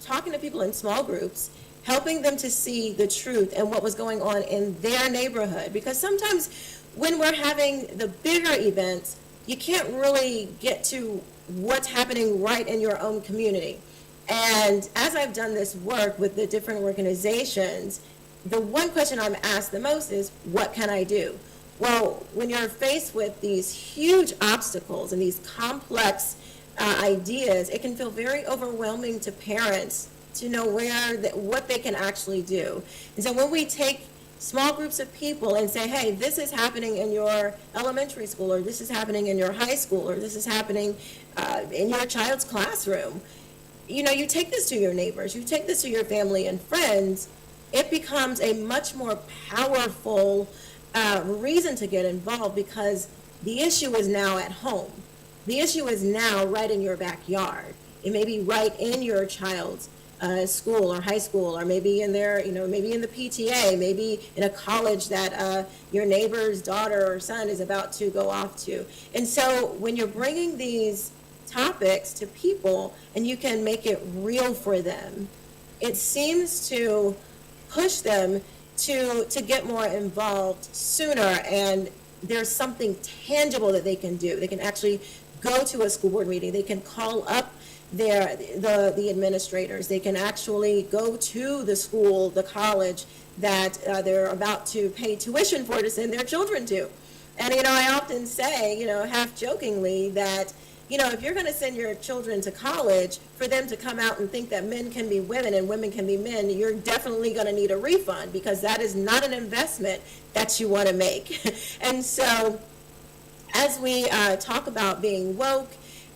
talking to people in small groups, helping them to see the truth and what was going on in their neighborhood. Because sometimes when we're having the bigger events, you can't really get to what's happening right in your own community. And as I've done this work with the different organizations, the one question I'm asked the most is, what can I do? Well, when you're faced with these huge obstacles and these complex ideas, it can feel very overwhelming to parents to know what they can actually do. And so when we take small groups of people and say, hey, this is happening in your elementary school, or this is happening in your high school, or this is happening in your child's classroom, you know, you take this to your neighbors, you take this to your family and friends, it becomes a much more powerful reason to get involved, because the issue is now at home. The issue is now right in your backyard. It may be right in your child's school or high school, or maybe in their, you know, maybe in the PTA, maybe in a college that your neighbor's daughter or son is about to go off to. And so when you're bringing these topics to people and you can make it real for them, it seems to push them to get more involved sooner, and there's something tangible that they can do. They can actually go to a school board meeting. They can call up the administrators. They can actually go to the school, the college that they're about to pay tuition for to send their children to. And, you know, I often say, you know, half jokingly that, you know, if you're going to send your children to college, for them to come out and think that men can be women and women can be men, you're definitely going to need a refund, because that is not an investment that you want to make. And so as we talk about being woke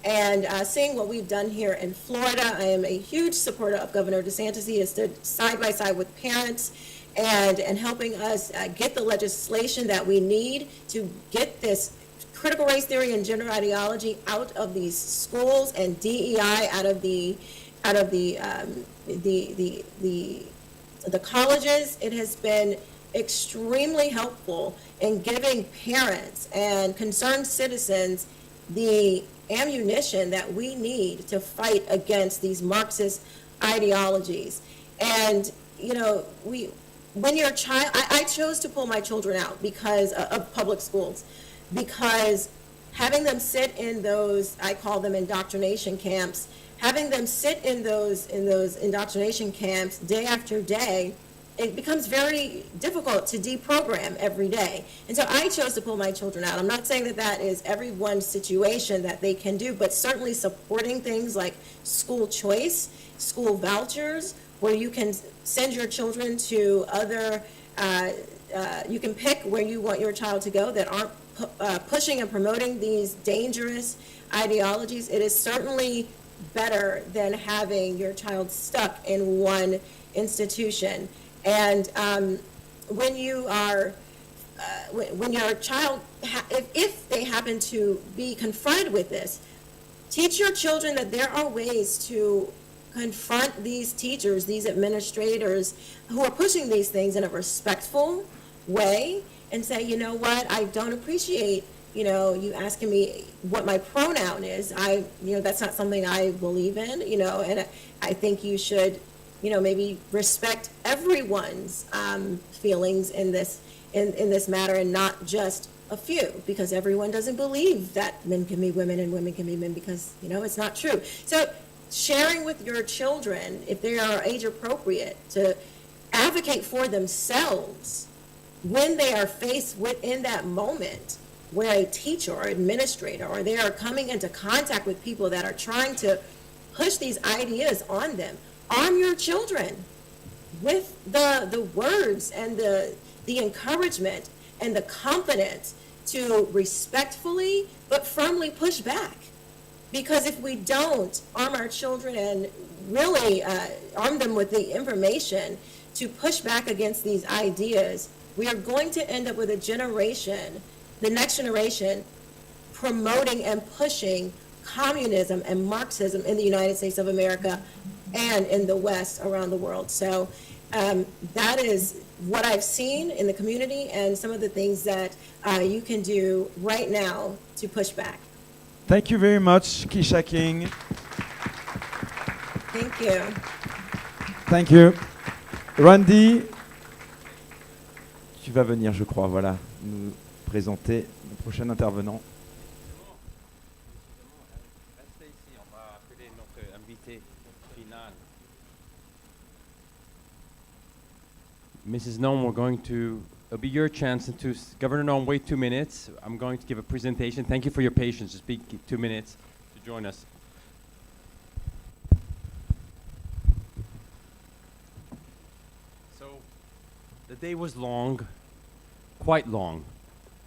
and seeing what we've done here in Florida, I am a huge supporter of Governor DeSantis. He has stood side by side with parents and helping us get the legislation that we need to get this critical race theory and gender ideology out of these schools, and DEI out of the colleges. It has been extremely helpful in giving parents and concerned citizens the ammunition that we need to fight against these Marxist ideologies. And, you know, when your child, I chose to pull my children out because of public schools, because having them sit in those, I call them indoctrination camps, having them sit in those indoctrination camps day after day, it becomes very difficult to deprogram every day. And so I chose to pull my children out. I'm not saying that that is everyone's situation that they can do, but certainly supporting things like school choice, school vouchers, where you can send your children to other, you can pick where you want your child to go that aren't pushing and promoting these dangerous ideologies. It is certainly better than having your child stuck in one institution. And when you are, when your child, if they happen to be confronted with this, teach your children that there are ways to confront these teachers, these administrators who are pushing these things in a respectful way, and say, you know what, I don't appreciate, you asking me what my pronoun is. That's not something I believe in, and I think you should, maybe respect everyone's feelings in this matter, and not just a few, because everyone doesn't believe that men can be women and women can be men, because it's not true. So sharing with your children, if they are age appropriate, to advocate for themselves when they are faced within that moment where a teacher or administrator, or they are coming into contact with people that are trying to push these ideas on them. Arm your children with the words and the encouragement and the confidence to respectfully but firmly push back. Because if we don't arm our children and really arm them with the information to push back against these ideas, we are going to end up with a generation, the next generation, promoting and pushing communism and Marxism in the United States of America and in the West around the world. So that is what I've seen in the community and some of the things that you can do right now to push back. Thank you very much, Keisha King. Thank you. Thank you. Randy, tu vas venir, je crois, voilà, nous présenter le prochain intervenant. Mrs. Noem, we're going to, it'll be your chance to, Governor Noem, wait 2 minutes. I'm going to give a presentation. Thank you for your patience. Just be 2 minutes to join us. So, the day was long, quite long.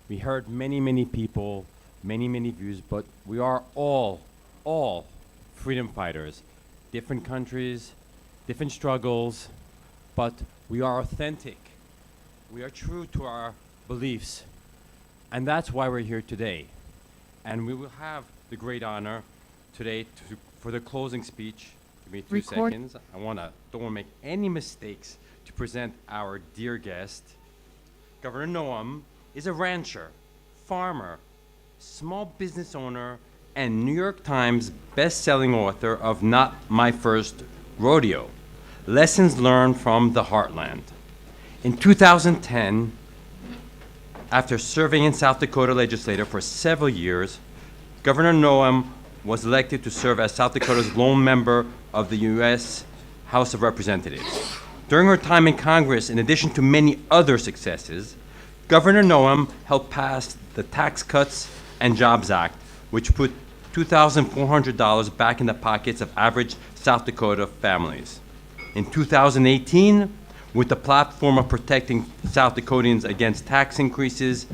We heard many people, many views, but we are all freedom fighters. Different countries, different struggles, but we are authentic. We are true to our beliefs. And that's why we're here today. And we will have the great honor today for the closing speech. Give me 2 seconds. Don't want to make any mistakes to present our dear guest. Governor Noem is a rancher, farmer, small business owner, and New York Times best-selling author of Not My First Rodeo, Lessons Learned from the Heartland. In 2010, after serving in South Dakota legislature for several years, Governor Noem was elected to serve as South Dakota's lone member of the U.S. House of Representatives. During her time in Congress, in addition to many other successes, Governor Noem helped pass the Tax Cuts and Jobs Act, which put $2,400 back in the pockets of average South Dakota families. In 2018, with the platform of protecting South Dakotans against tax increases,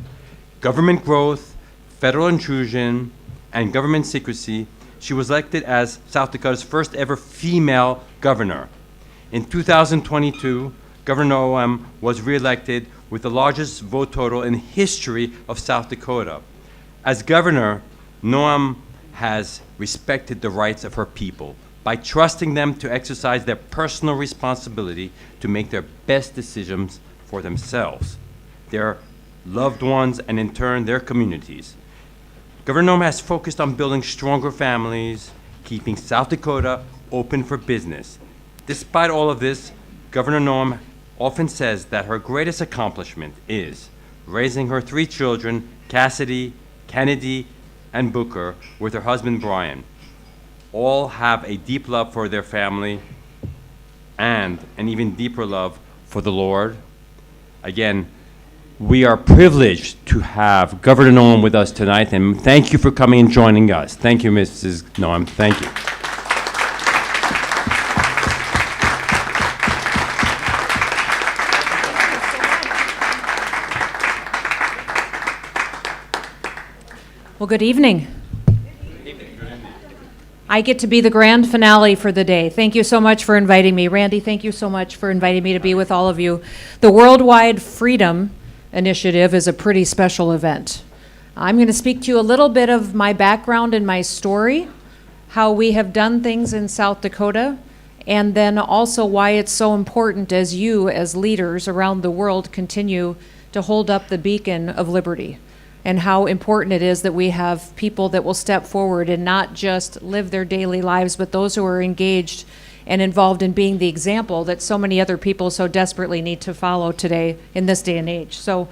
government growth, federal intrusion, and government secrecy, she was elected as South Dakota's first ever female governor. In 2022, Governor Noem was reelected with the largest vote total in the history of South Dakota. As governor, Noem has respected the rights of her people by trusting them to exercise their personal responsibility to make their best decisions for themselves, their loved ones, and in turn, their communities. Governor Noem has focused on building stronger families, keeping South Dakota open for business. Despite all of this, Governor Noem often says that her greatest accomplishment is raising her 3 children, Cassidy, Kennedy, and Booker, with her husband Brian. All have a deep love for their family and an even deeper love for the Lord. Again, we are privileged to have Governor Noem with us tonight, and thank you for coming and joining us. Thank you, Mrs. Noem. Thank you. Well, good evening. I get to be the grand finale for the day. Thank you so much for inviting me. Randy, thank you so much for inviting me to be with all of you. The Worldwide Freedom Initiative is a pretty special event. I'm going to speak to you a little bit of my background and my story, how we have done things in South Dakota, and then also why it's so important as you, as leaders around the world, continue to hold up the beacon of liberty, and how important it is that we have people that will step forward and not just live their daily lives, but those who are engaged and involved in being the example that so many other people so desperately need to follow today in this day and age. So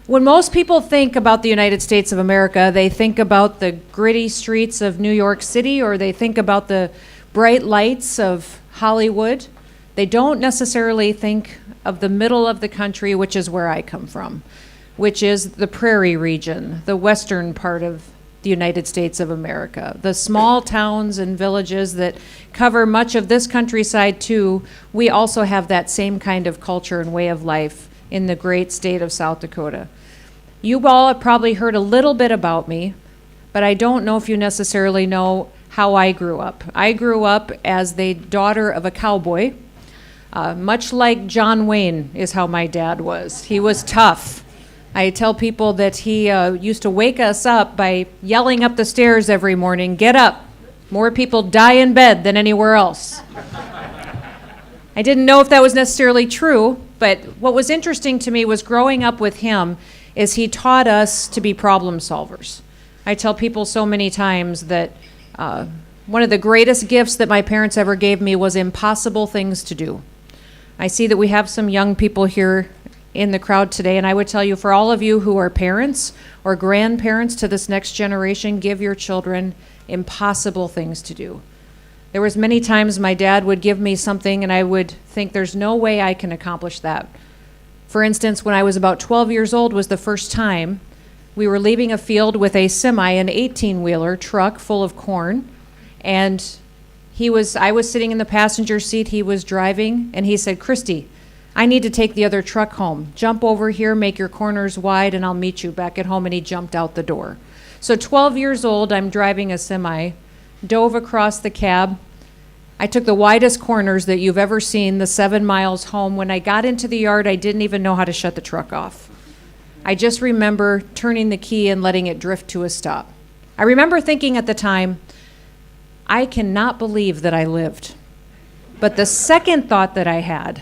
when most people think about the United States of America, they think about the gritty streets of New York City, or they think about the bright lights of Hollywood. They don't necessarily think of the middle of the country, which is where I come from, which is the prairie region, the western part of the United States of America. The small towns and villages that cover much of this countryside too, we also have that same kind of culture and way of life in the great state of South Dakota. You all have probably heard a little bit about me, but I don't know if you necessarily know how I grew up. I grew up as the daughter of a cowboy. Much like John Wayne is how my dad was. He was tough. I tell people that he used to wake us up by yelling up the stairs every morning, "Get up. More people die in bed than anywhere else." I didn't know if that was necessarily true, but what was interesting to me was growing up with him is he taught us to be problem solvers. I tell people so many times that one of the greatest gifts that my parents ever gave me was impossible things to do. I see that we have some young people here in the crowd today, and I would tell you, for all of you who are parents or grandparents to this next generation, give your children impossible things to do. There was many times my dad would give me something and I would think there's no way I can accomplish that. For instance, when I was about 12 years old was the first time we were leaving a field with a semi, an 18-wheeler truck full of corn, and I was sitting in the passenger seat, he was driving, and he said, "Christy, I need to take the other truck home. Jump over here, make your corners wide, and I'll meet you back at home." And he jumped out the door. So 12 years old, I'm driving a semi, dove across the cab. I took the widest corners that you've ever seen, the 7 miles home. When I got into the yard, I didn't even know how to shut the truck off. I just remember turning the key and letting it drift to a stop. I remember thinking at the time, I cannot believe that I lived. But the second thought that I had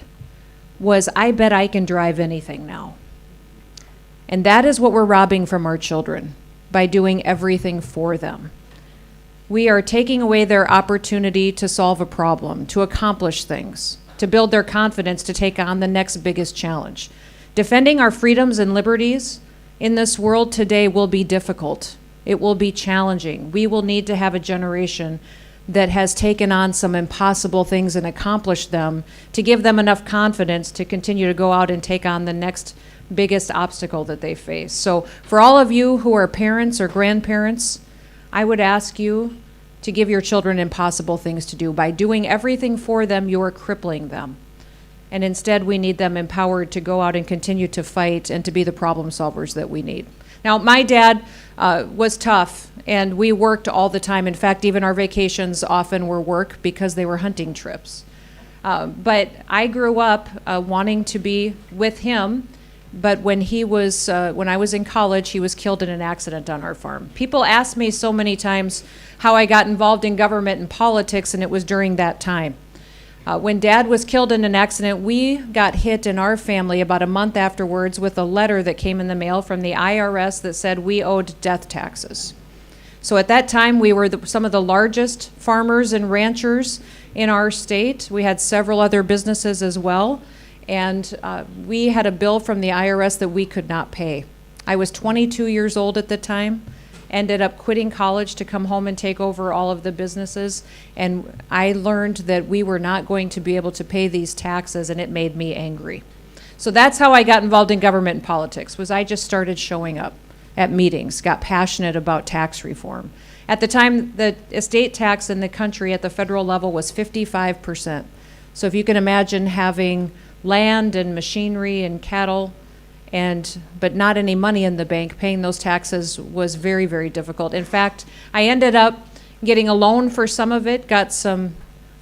was, I bet I can drive anything now. And that is what we're robbing from our children by doing everything for them. We are taking away their opportunity to solve a problem, to accomplish things, to build their confidence to take on the next biggest challenge. Defending our freedoms and liberties in this world today will be difficult. It will be challenging. We will need to have a generation that has taken on some impossible things and accomplished them to give them enough confidence to continue to go out and take on the next biggest obstacle that they face. So for all of you who are parents or grandparents, I would ask you to give your children impossible things to do. By doing everything for them, you are crippling them. And instead, we need them empowered to go out and continue to fight and to be the problem solvers that we need. Now, my dad was tough, and we worked all the time. In fact, even our vacations often were work because they were hunting trips. But I grew up wanting to be with him. But when I was in college, he was killed in an accident on our farm. People ask me so many times how I got involved in government and politics, and it was during that time. When Dad was killed in an accident, we got hit in our family about a month afterwards with a letter that came in the mail from the IRS that said we owed death taxes. So at that time, we were some of the largest farmers and ranchers in our state. We had several other businesses as well. And we had a bill from the IRS that we could not pay. I was 22 years old at the time, ended up quitting college to come home and take over all of the businesses, and I learned that we were not going to be able to pay these taxes, and it made me angry. So that's how I got involved in government and politics, was I just started showing up at meetings, got passionate about tax reform. At the time, the estate tax in the country at the federal level was 55%. So if you can imagine having land and machinery and cattle, but not any money in the bank, paying those taxes was very, very difficult. In fact, I ended up getting a loan for some of it, got some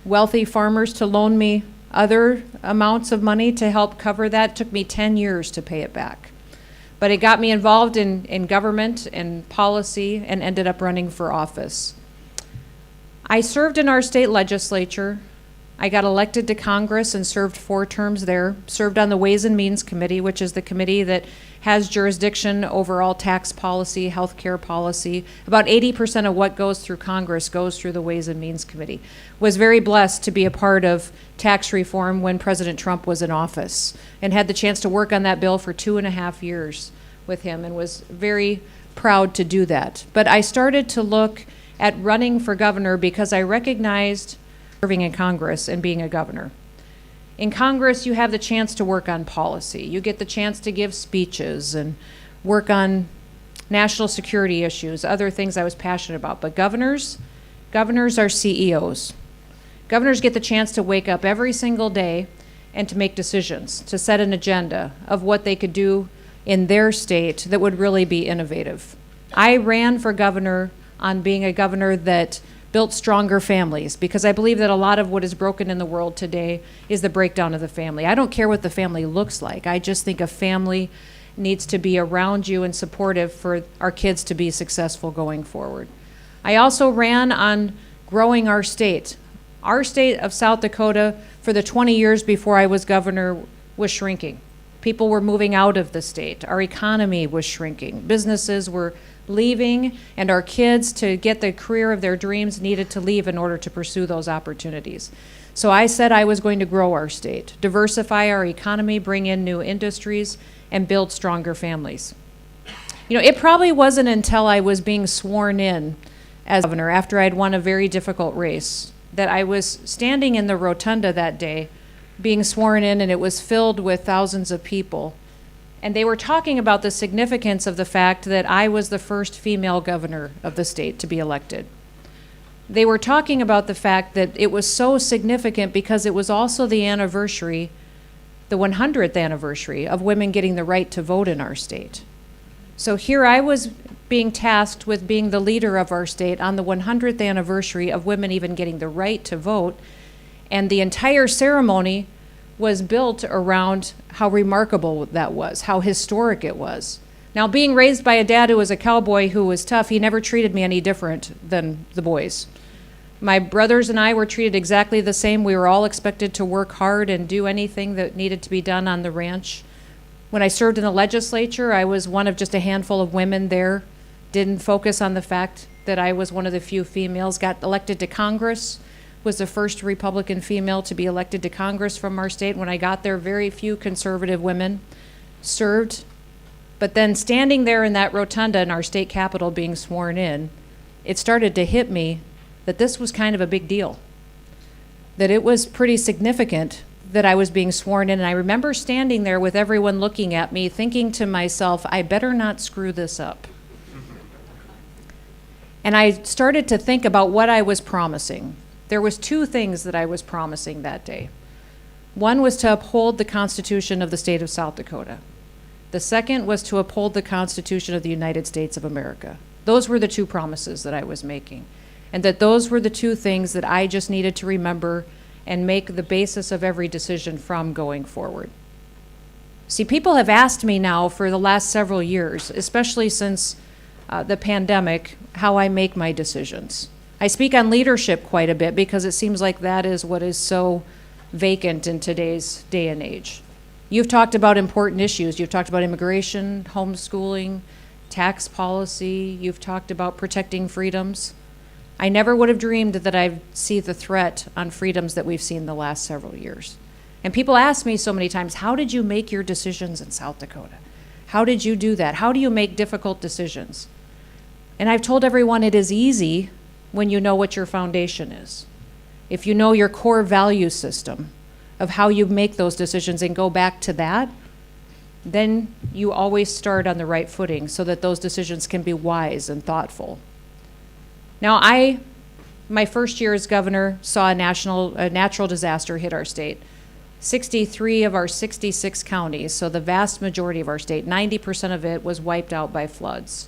wealthy farmers to loan me other amounts of money to help cover that. It took me 10 years to pay it back. But it got me involved in government and policy and ended up running for office. I served in our state legislature. I got elected to Congress and served 4 terms there, served on the Ways and Means Committee, which is the committee that has jurisdiction over all tax policy, healthcare policy. About 80% of what goes through Congress goes through the Ways and Means Committee. Was very blessed to be a part of tax reform when President Trump was in office and had the chance to work on that bill for 2.5 years with him and was very proud to do that. But I started to look at running for governor because I recognized serving in Congress and being a governor. In Congress, you have the chance to work on policy. You get the chance to give speeches and work on national security issues, other things I was passionate about. But governors are CEOs. Governors get the chance to wake up every single day and to make decisions, to set an agenda of what they could do in their state that would really be innovative. I ran for governor on being a governor that built stronger families, because I believe that a lot of what is broken in the world today is the breakdown of the family. I don't care what the family looks like. I just think a family needs to be around you and supportive for our kids to be successful going forward. I also ran on growing our state. Our state of South Dakota, for the 20 years before I was governor, was shrinking. People were moving out of the state. Our economy was shrinking. Businesses were leaving, and our kids, to get the career of their dreams, needed to leave in order to pursue those opportunities. So I said I was going to grow our state, diversify our economy, bring in new industries, and build stronger families. You know, it probably wasn't until I was being sworn in as governor, after I'd won a very difficult race, that I was standing in the rotunda that day, being sworn in, and it was filled with thousands of people. And they were talking about the significance of the fact that I was the first female governor of the state to be elected. They were talking about the fact that it was so significant because it was also the anniversary, the 100th anniversary of women getting the right to vote in our state. So here I was being tasked with being the leader of our state on the 100th anniversary of women even getting the right to vote, and the entire ceremony was built around how remarkable that was, how historic it was. Now, being raised by a dad who was a cowboy who was tough, he never treated me any different than the boys. My brothers and I were treated exactly the same. We were all expected to work hard and do anything that needed to be done on the ranch. When I served in the legislature, I was one of just a handful of women there. Didn't focus on the fact that I was one of the few females. Got elected to Congress. Was the first Republican female to be elected to Congress from our state. When I got there, very few conservative women served. But then standing there in that rotunda in our state capitol being sworn in, it started to hit me that this was kind of a big deal. That it was pretty significant that I was being sworn in. And I remember standing there with everyone looking at me, thinking to myself, I better not screw this up. And I started to think about what I was promising. There was 2 things that I was promising that day. One was to uphold the Constitution of the state of South Dakota. The second was to uphold the Constitution of the United States of America. Those were the 2 promises that I was making. And that those were the 2 things that I just needed to remember and make the basis of every decision from going forward. See, people have asked me now for the last several years, especially since the pandemic, how I make my decisions. I speak on leadership quite a bit because it seems like that is what is so vacant in today's day and age. You've talked about important issues. You've talked about immigration, homeschooling, tax policy. You've talked about protecting freedoms. I never would have dreamed that I'd see the threat on freedoms that we've seen the last several years. And people ask me so many times, how did you make your decisions in South Dakota? How did you do that? How do you make difficult decisions? And I've told everyone it is easy when you know what your foundation is. If you know your core value system of how you make those decisions and go back to that, then you always start on the right footing so that those decisions can be wise and thoughtful. Now, my first year as governor saw a natural disaster hit our state. 63 of our 66 counties, so the vast majority of our state, 90% of it was wiped out by floods.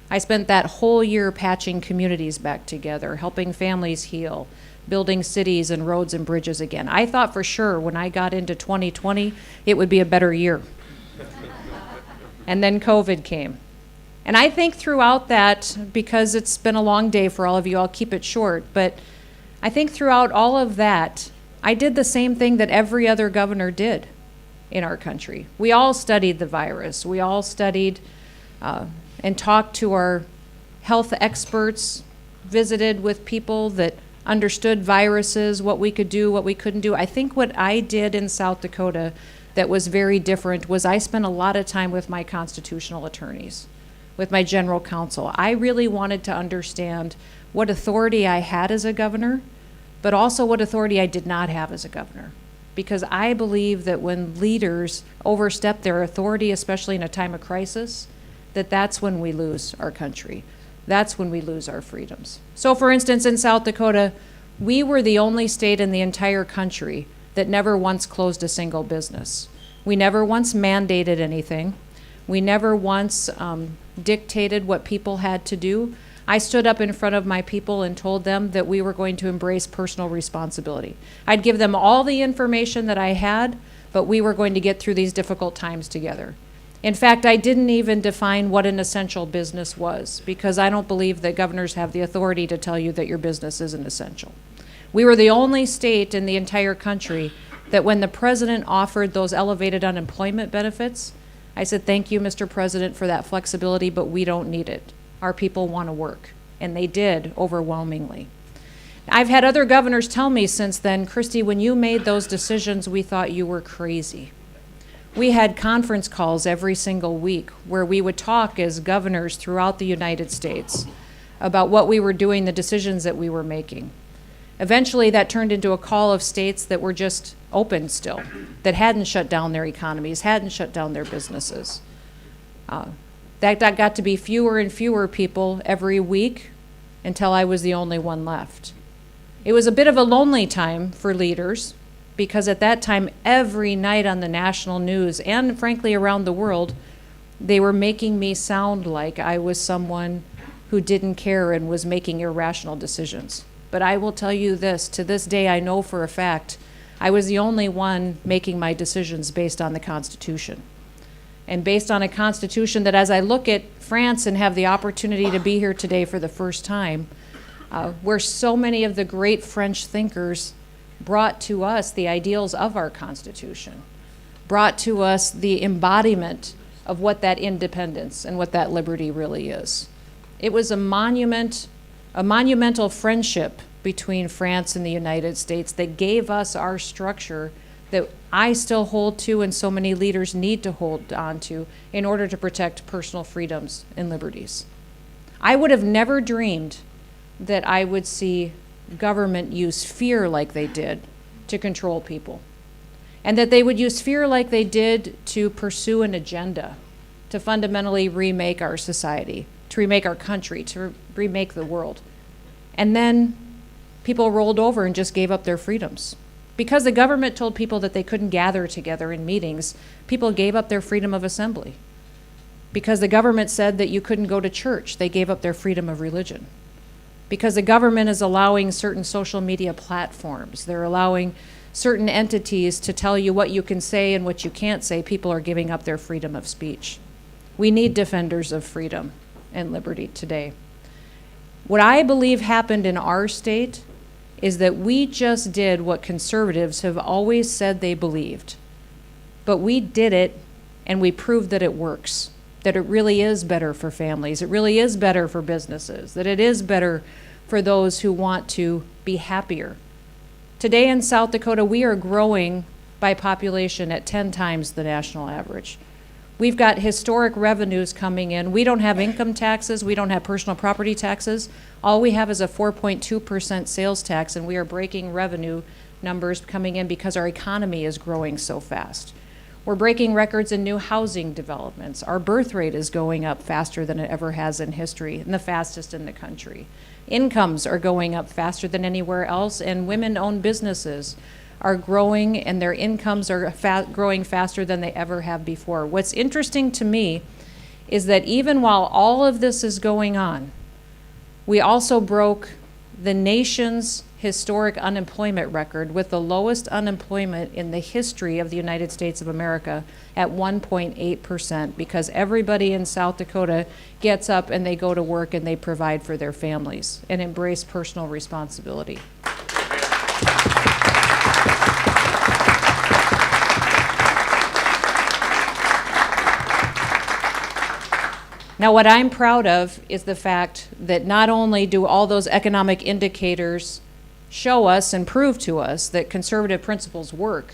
I spent that whole year patching communities back together, helping families heal, building cities and roads and bridges again. I thought for sure when I got into 2020, it would be a better year. And then COVID came. And I think throughout that, because it's been a long day for all of you, I'll keep it short, but I think throughout all of that, I did the same thing that every other governor did in our country. We all studied the virus. We all studied and talked to our health experts, visited with people that understood viruses, what we could do, what we couldn't do. I think what I did in South Dakota that was very different was I spent a lot of time with my constitutional attorneys, with my general counsel. I really wanted to understand what authority I had as a governor, but also what authority I did not have as a governor. Because I believe that when leaders overstep their authority, especially in a time of crisis, that's when we lose our country. That's when we lose our freedoms. So for instance, in South Dakota, we were the only state in the entire country that never once closed a single business. We never once mandated anything. We never once dictated what people had to do. I stood up in front of my people and told them that we were going to embrace personal responsibility. I'd give them all the information that I had, but we were going to get through these difficult times together. In fact, I didn't even define what an essential business was, because I don't believe that governors have the authority to tell you that your business isn't essential. We were the only state in the entire country that when the president offered those elevated unemployment benefits, I said, thank you, Mr. President, for that flexibility, but we don't need it. Our people want to work, and they did overwhelmingly. I've had other governors tell me since then, Christy, when you made those decisions, we thought you were crazy. We had conference calls every single week where we would talk as governors throughout the United States about what we were doing, the decisions that we were making. Eventually, that turned into a call of states that were just open still, that hadn't shut down their economies, hadn't shut down their businesses. That got to be fewer and fewer people every week until I was the only one left. It was a bit of a lonely time for leaders because at that time, every night on the national news and frankly around the world, they were making me sound like I was someone who didn't care and was making irrational decisions. But I will tell you this, to this day I know for a fact, I was the only one making my decisions based on the Constitution. And based on a Constitution that as I look at France and have the opportunity to be here today for the first time, where so many of the great French thinkers brought to us the ideals of our Constitution, brought to us the embodiment of what that independence and what that liberty really is. It was a monumental friendship between France and the United States that gave us our structure that I still hold to and so many leaders need to hold on to in order to protect personal freedoms and liberties. I would have never dreamed that I would see government use fear like they did to control people, and that they would use fear like they did to pursue an agenda, to fundamentally remake our society, to remake our country, to remake the world. And then people rolled over and just gave up their freedoms. Because the government told people that they couldn't gather together in meetings, people gave up their freedom of assembly. Because the government said that you couldn't go to church, they gave up their freedom of religion. Because the government is allowing certain social media platforms, they're allowing certain entities to tell you what you can say and what you can't say, people are giving up their freedom of speech. We need defenders of freedom and liberty today. What I believe happened in our state is that we just did what conservatives have always said they believed. But we did it, and we proved that it works, that it really is better for families, it really is better for businesses, that it is better for those who want to be happier. Today in South Dakota, we are growing by population at 10 times the national average. We've got historic revenues coming in. We don't have income taxes. We don't have personal property taxes. All we have is a 4.2% sales tax, and we are breaking revenue numbers coming in because our economy is growing so fast. We're breaking records in new housing developments. Our birth rate is going up faster than it ever has in history, and the fastest in the country. Incomes are going up faster than anywhere else, and women-owned businesses are growing, and their incomes are growing faster than they ever have before. What's interesting to me is that even while all of this is going on, we also broke the nation's historic unemployment record with the lowest unemployment in the history of the United States of America at 1.8%, because everybody in South Dakota gets up and they go to work and they provide for their families and embrace personal responsibility. Now, what I'm proud of is the fact that not only do all those economic indicators show us and prove to us that conservative principles work,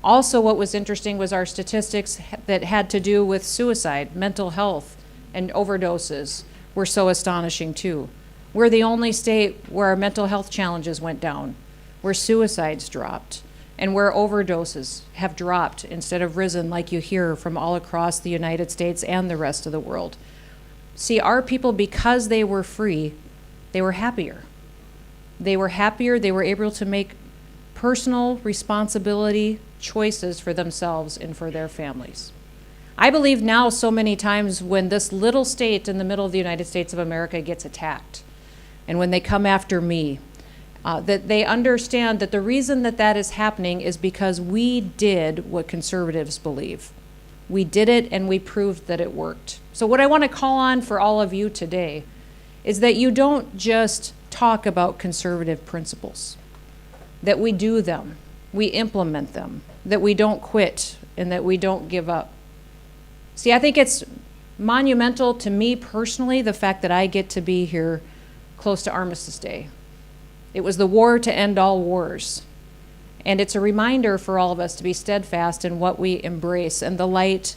also what was interesting was our statistics that had to do with suicide, mental health, and overdoses were so astonishing too. We're the only state where our mental health challenges went down, where suicides dropped, and where overdoses have dropped instead of risen like you hear from all across the United States and the rest of the world. See, our people, because they were free, they were happier. They were happier, they were able to make personal responsibility choices for themselves and for their families. I believe now so many times when this little state in the middle of the United States of America gets attacked, and when they come after me, that they understand that the reason that that is happening is because we did what conservatives believe. We did it and we proved that it worked. So what I want to call on for all of you today is that you don't just talk about conservative principles, that we do them, we implement them, that we don't quit, and that we don't give up. See, I think it's monumental to me personally, the fact that I get to be here close to Armistice Day. It was the war to end all wars. And it's a reminder for all of us to be steadfast in what we embrace and the light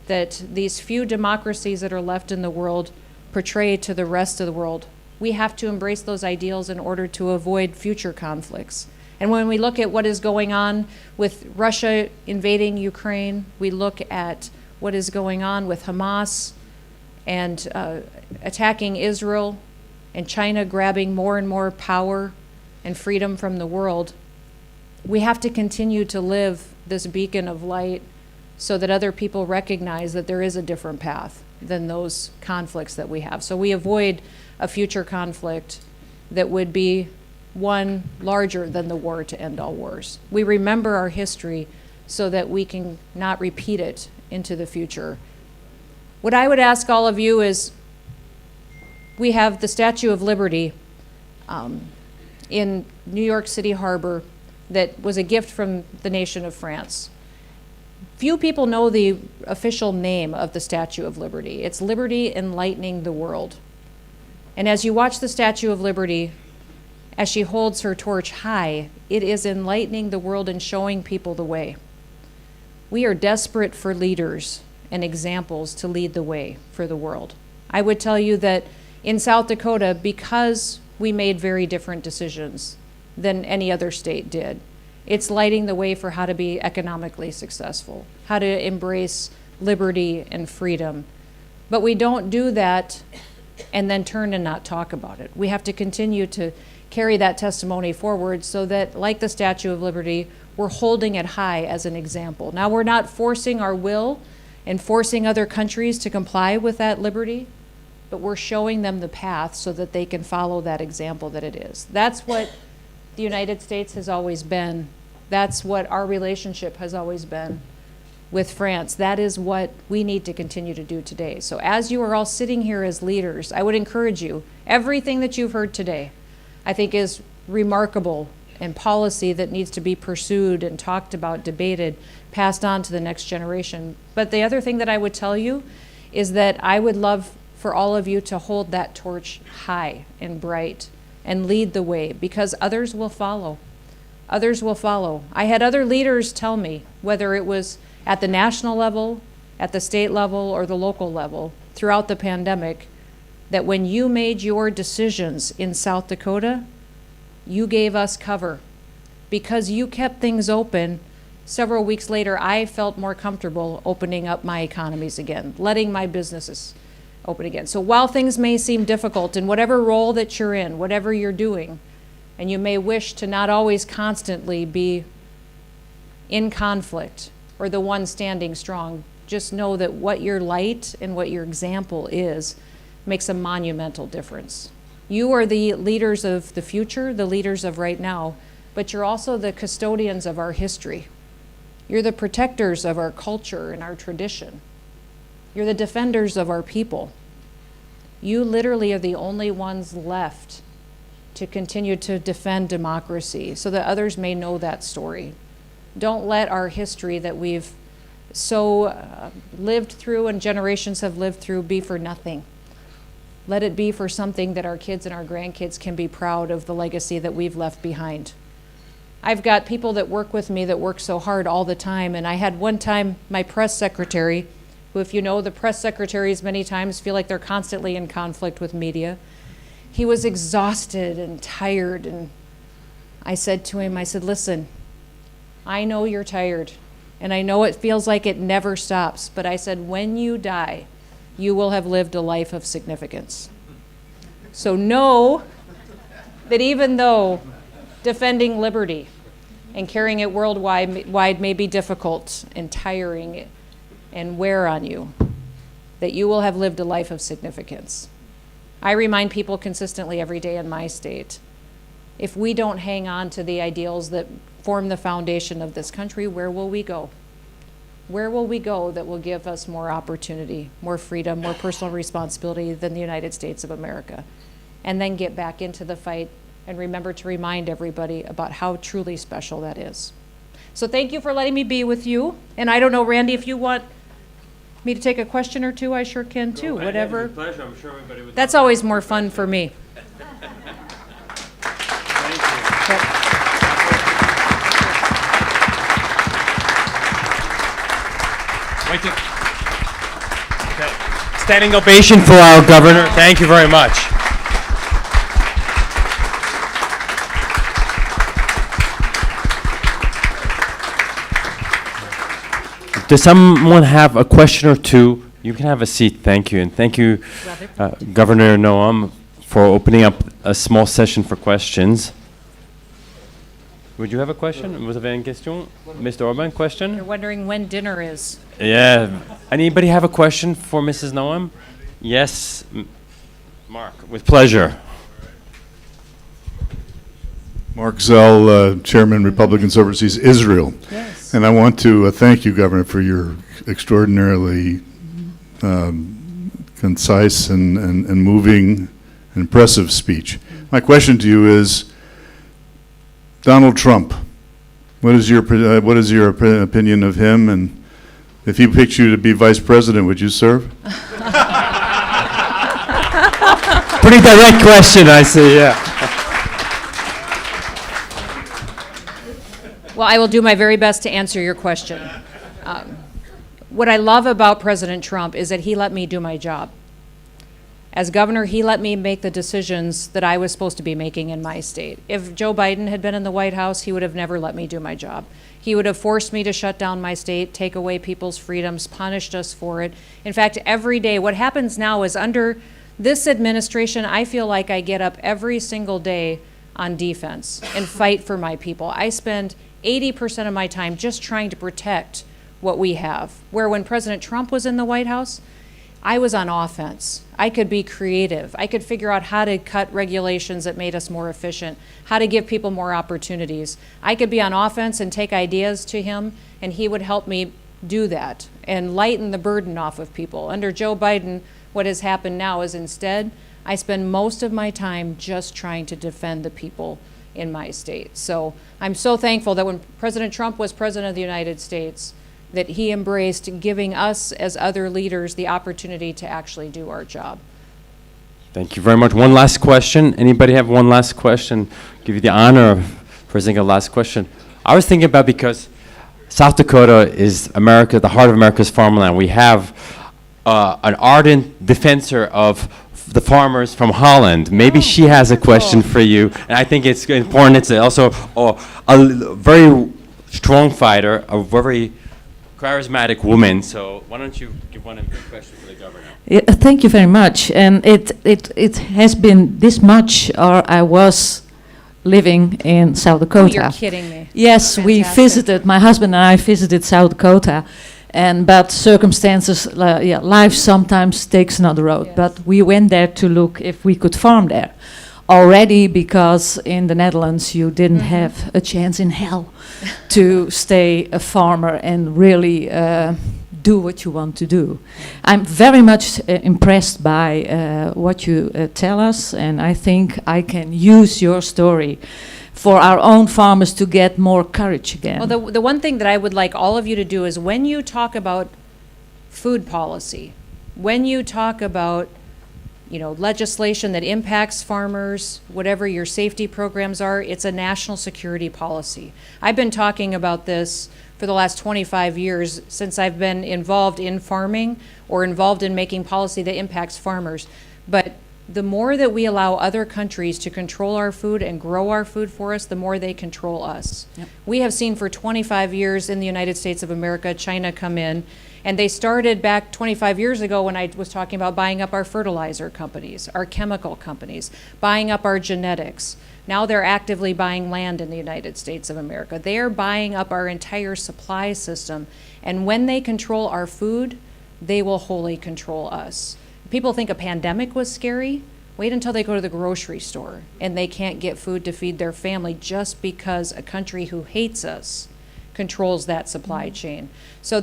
that these few democracies that are left in the world portray to the rest of the world. We have to embrace those ideals in order to avoid future conflicts. And when we look at what is going on with Russia invading Ukraine, we look at what is going on with Hamas and attacking Israel, and China grabbing more and more power and freedom from the world, we have to continue to live this beacon of light so that other people recognize that there is a different path than those conflicts that we have. So we avoid a future conflict that would be one larger than the war to end all wars. We remember our history so that we can not repeat it into the future. What I would ask all of you is, we have the Statue of Liberty in New York City Harbor that was a gift from the nation of France. Few people know the official name of the Statue of Liberty. It's Liberty Enlightening the World. And as you watch the Statue of Liberty, as she holds her torch high, it is enlightening the world and showing people the way. We are desperate for leaders and examples to lead the way for the world. I would tell you that in South Dakota, because we made very different decisions than any other state did, it's lighting the way for how to be economically successful, how to embrace liberty and freedom. But we don't do that and then turn and not talk about it. We have to continue to carry that testimony forward so that, like the Statue of Liberty, we're holding it high as an example. Now, we're not forcing our will and forcing other countries to comply with that liberty, but we're showing them the path so that they can follow that example that it is. That's what the United States has always been. That's what our relationship has always been with France. That is what we need to continue to do today. So as you are all sitting here as leaders, I would encourage you, everything that you've heard today, I think is remarkable and policy that needs to be pursued and talked about, debated, passed on to the next generation. But the other thing that I would tell you is that I would love for all of you to hold that torch high and bright and lead the way, because others will follow. Others will follow. I had other leaders tell me, whether it was at the national level, at the state level, or the local level, throughout the pandemic, that when you made your decisions in South Dakota, you gave us cover. Because you kept things open, Several weeks later, I felt more comfortable opening up my economies again, letting my businesses open again. So while things may seem difficult in whatever role that you're in, whatever you're doing, and you may wish to not always constantly be in conflict or the one standing strong, just know that what your light and what your example is makes a monumental difference. You are the leaders of the future, the leaders of right now, but you're also the custodians of our history. You're the protectors of our culture and our tradition. You're the defenders of our people. You literally are the only ones left to continue to defend democracy so that others may know that story. Don't let our history that we've so lived through and generations have lived through be for nothing. Let it be for something that our kids and our grandkids can be proud of the legacy that we've left behind. I've got people that work with me that work so hard all the time, and I had one time my press secretary, who, if you know, the press secretaries many times feel like they're constantly in conflict with media. He was exhausted and tired, and I said to him, I said, listen, I know you're tired, and I know it feels like it never stops, but I said, when you die, you will have lived a life of significance. So know that even though defending liberty and carrying it worldwide may be difficult and tiring and wear on you, that you will have lived a life of significance. I remind people consistently every day in my state, if we don't hang on to the ideals that form the foundation of this country, where will we go? Where will we go that will give us more opportunity, more freedom, more personal responsibility than the United States of America? And then get back into the fight and remember to remind everybody about how truly special that is. So thank you for letting me be with you. And I don't know, Randy, if you want me to take a question or two, I sure can too, whatever. It's a pleasure. I'm sure everybody would. That's always more fun for me. Wait to, okay. Standing ovation for our governor. Thank you very much. Does someone have a question or two? You can have a seat. Thank you. And thank you, Governor Noam, for opening up a small session for questions. Would you have a question? Vous avez une question? Mr. Orban, question? You're wondering when dinner is. Yeah. Anybody have a question for Mrs. Noam? Yes. Mark, with pleasure. Mark Zell, Chairman, Republican Services, Israel. Yes. And I want to thank you, Governor, for your extraordinarily concise and moving and impressive speech. My question to you is, Donald Trump, what is your opinion of him? And if he picked you to be vice president, would you serve? Pretty direct question, I see, yeah. Well, I will do my very best to answer your question. What I love about President Trump is that he let me do my job. As governor, he let me make the decisions that I was supposed to be making in my state. If Joe Biden had been in the White House, he would have never let me do my job. He would have forced me to shut down my state, take away people's freedoms, punished us for it. In fact, every day, what happens now is under this administration, I feel like I get up every single day on defense and fight for my people. I spend 80% of my time just trying to protect what we have. Where when President Trump was in the White House, I was on offense. I could be creative. I could figure out how to cut regulations that made us more efficient, how to give people more opportunities. I could be on offense and take ideas to him, and he would help me do that and lighten the burden off of people. Under Joe Biden, what has happened now is instead, I spend most of my time just trying to defend the people in my state. So I'm so thankful that when President Trump was president of the United States, that he embraced giving us as other leaders the opportunity to actually do our job. Thank you very much. One last question. Anybody have one last question? Give you the honor of presenting a last question. I was thinking about, because South Dakota is America, the heart of America's farmland. We have an ardent defender of the farmers from Holland. Maybe she has a question for you. And I think it's important. It's also a very strong fighter, a very charismatic woman. So why don't you give one of your questions to the governor? Thank you very much. And it has been this much, or I was living in South Dakota. You're kidding me. Yes, we Fantastic. visited, my husband and I visited South Dakota, but circumstances, life sometimes takes another road. But we went there to look if we could farm there already, because in the Netherlands you didn't have a chance in hell to stay a farmer and really do what you want to do. I'm very much impressed by what you tell us, and I think I can use your story for our own farmers to get more courage again. Well, the one thing that I would like all of you to do is when you talk about food policy, when you talk about legislation that impacts farmers, whatever your safety programs are, it's a national security policy. I've been talking about this for the last 25 years since I've been involved in farming or involved in making policy that impacts farmers. But the more that we allow other countries to control our food and grow our food for us, the more they control us. Yep. We have seen for 25 years in the United States of America, China come in, and they started back 25 years ago when I was talking about buying up our fertilizer companies, our chemical companies, buying up our genetics. Now they're actively buying land in the United States of America. They are buying up our entire supply system. And when they control our food, they will wholly control us. People think a pandemic was scary. Wait until they go to the grocery store and they can't get food to feed their family just because a country who hates us controls that supply chain. So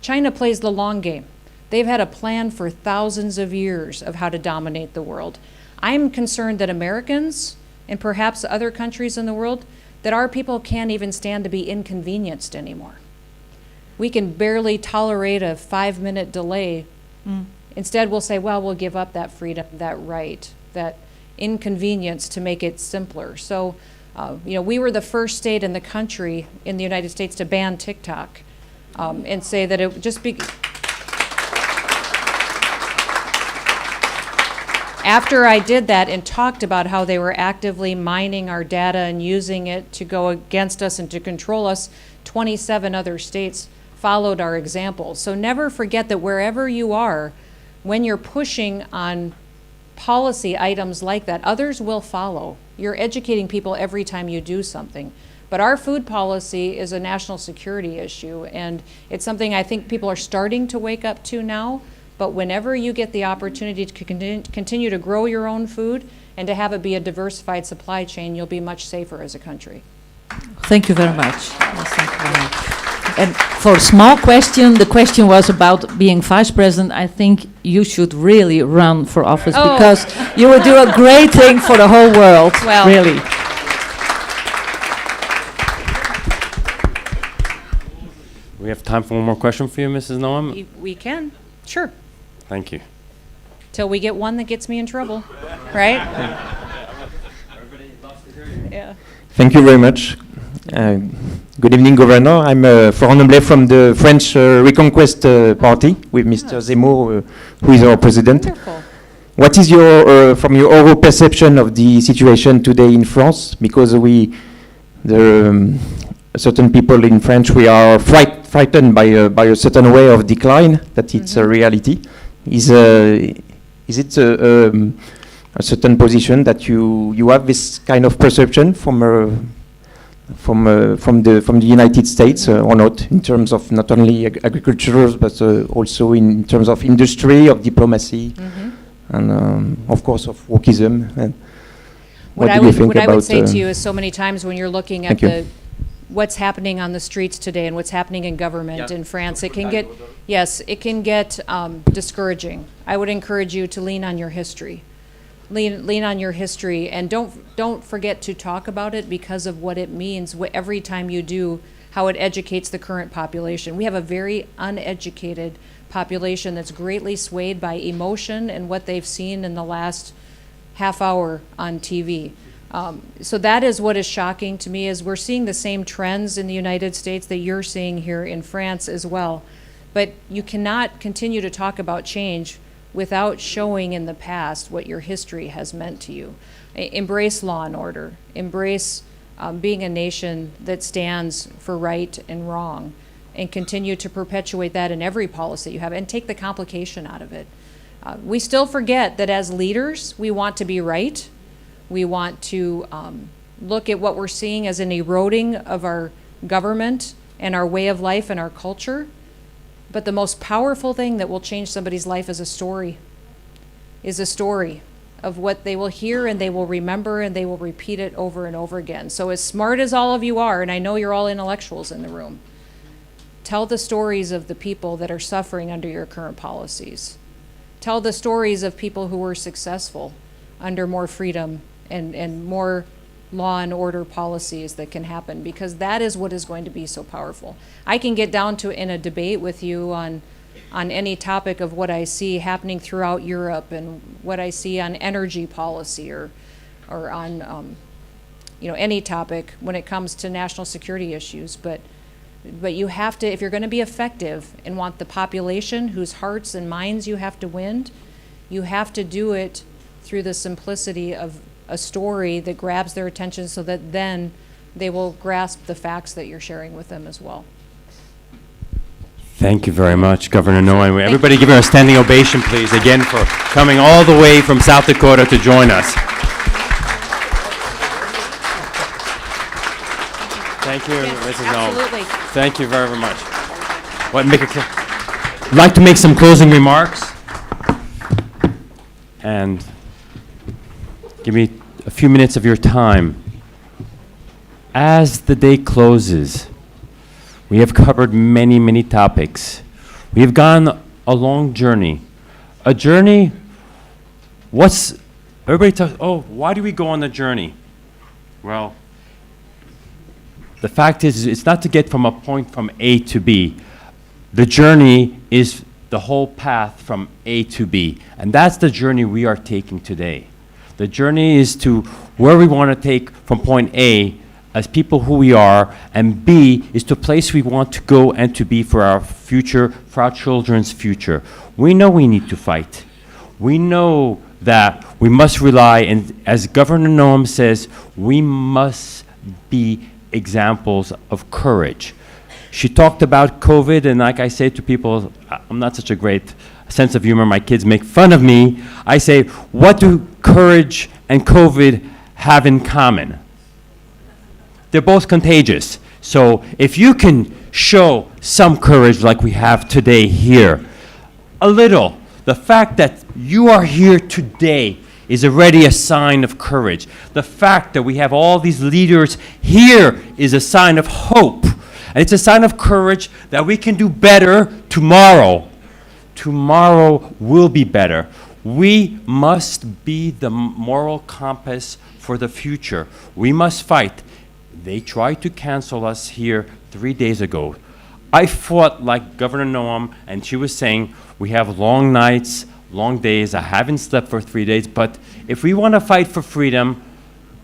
China plays the long game. They've had a plan for thousands of years of how to dominate the world. I'm concerned that Americans and perhaps other countries in the world, that our people can't even stand to be inconvenienced anymore. We can barely tolerate a 5-minute delay. Instead, we'll say, well, we'll give up that freedom, that right, that inconvenience to make it simpler. So, we were the first state in the country, in the United States, to ban TikTok and say that it would just be... After I did that and talked about how they were actively mining our data and using it to go against us and to control us, 27 other states followed our example. So never forget that wherever you are, when you're pushing on policy items like that, others will follow. You're educating people every time you do something. But our food policy is a national security issue, and it's something I think people are starting to wake up to now. But whenever you get the opportunity to continue to grow your own food and to have it be a diversified supply chain, you'll be much safer as a country. Thank you very much. Yes, thank you very much. And for a small question, the question was about being vice president. I think you should really run for office because you will do a great thing for the whole world, well, really. We have time for one more question for you, Mrs. Noam. We can, sure. Thank you. Till we get one that gets me in trouble, right? Yeah. Thank you very much. Good evening, Governor. I'm Florent Noblet from the French Reconquest Party with Mr. Zemmour, who is our president. Wonderful. What is your, from your overall perception of the situation today in France? Because certain people in France, we are frightened by a certain way of decline, that it's a reality. Is it a certain position that you have this kind of perception from the United States or not, in terms of not only agriculture but also in terms of industry, of diplomacy, and of course of wokeism? And what do you think about? What I would say to you is, so many times when you're looking at what's happening on the streets today and what's happening in government in France, it can get discouraging. I would encourage you to lean on your history. Lean on your history, and don't forget to talk about it because of what it means every time you do, how it educates the current population. We have a very uneducated population that's greatly swayed by emotion and what they've seen in the last half hour on TV. So that is what is shocking to me, is we're seeing the same trends in the United States that you're seeing here in France as well. But you cannot continue to talk about change without showing in the past what your history has meant to you. Embrace law and order. Embrace being a nation that stands for right and wrong, and continue to perpetuate that in every policy you have, and take the complication out of it. We still forget that as leaders, we want to be right. We want to look at what we're seeing as an eroding of our government and our way of life and our culture. But the most powerful thing that will change somebody's life is a story of what they will hear, and they will remember, and they will repeat it over and over again. So as smart as all of you are, and I know you're all intellectuals in the room, tell the stories of the people that are suffering under your current policies. Tell the stories of people who were successful under more freedom and more law and order policies that can happen, because that is what is going to be so powerful. I can get down to in a debate with you on any topic of what I see happening throughout Europe and what I see on energy policy or on any topic when it comes to national security issues. But you have to, if you're going to be effective and want the population whose hearts and minds you have to win, you have to do it through the simplicity of a story that grabs their attention, so that then they will grasp the facts that you're sharing with them as well. Thank you very much, Governor Noem. Everybody give her a standing ovation, please, again, for coming all the way from South Dakota to join us. Thank you, Mrs. Noem. Absolutely. Thank you very, very much. I'd like to make some closing remarks and give me a few minutes of your time. As the day closes, we have covered many, many topics. We have gone a long journey. A journey, everybody talks, why do we go on a journey? Well, the fact is, it's not to get from a point from A to B. The journey is the whole path from A to B. And that's the journey we are taking today. The journey is to where we want to take from point A as people who we are, and B is to a place we want to go and to be for our future, for our children's future. We know we need to fight. We know that we must rely, and as Governor Noem says, we must be examples of courage. She talked about COVID, and like I say to people, I'm not such a great sense of humor, my kids make fun of me. I say, what do courage and COVID have in common? They're both contagious. So if you can show some courage like we have today here, a little, the fact that you are here today is already a sign of courage. The fact that we have all these leaders here is a sign of hope. And it's a sign of courage that we can do better tomorrow. Tomorrow will be better. We must be the moral compass for the future. We must fight. They tried to cancel us here 3 days ago. I fought like Governor Noem, and she was saying, we have long nights, long days. I haven't slept for 3 days, but if we want to fight for freedom,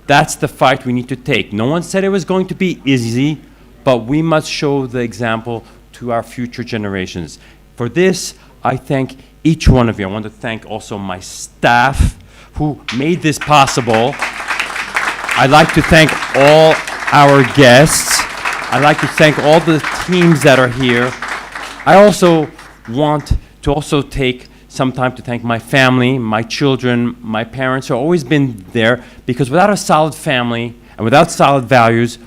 that's the fight we need to take. No one said it was going to be easy, but we must show the example to our future generations. For this, I thank each one of you. I want to thank also my staff who made this possible. I'd like to thank all our guests. I'd like to thank all the teams that are here. I also want to also take some time to thank my family, my children, my parents who have always been there, because without a solid family and without solid values,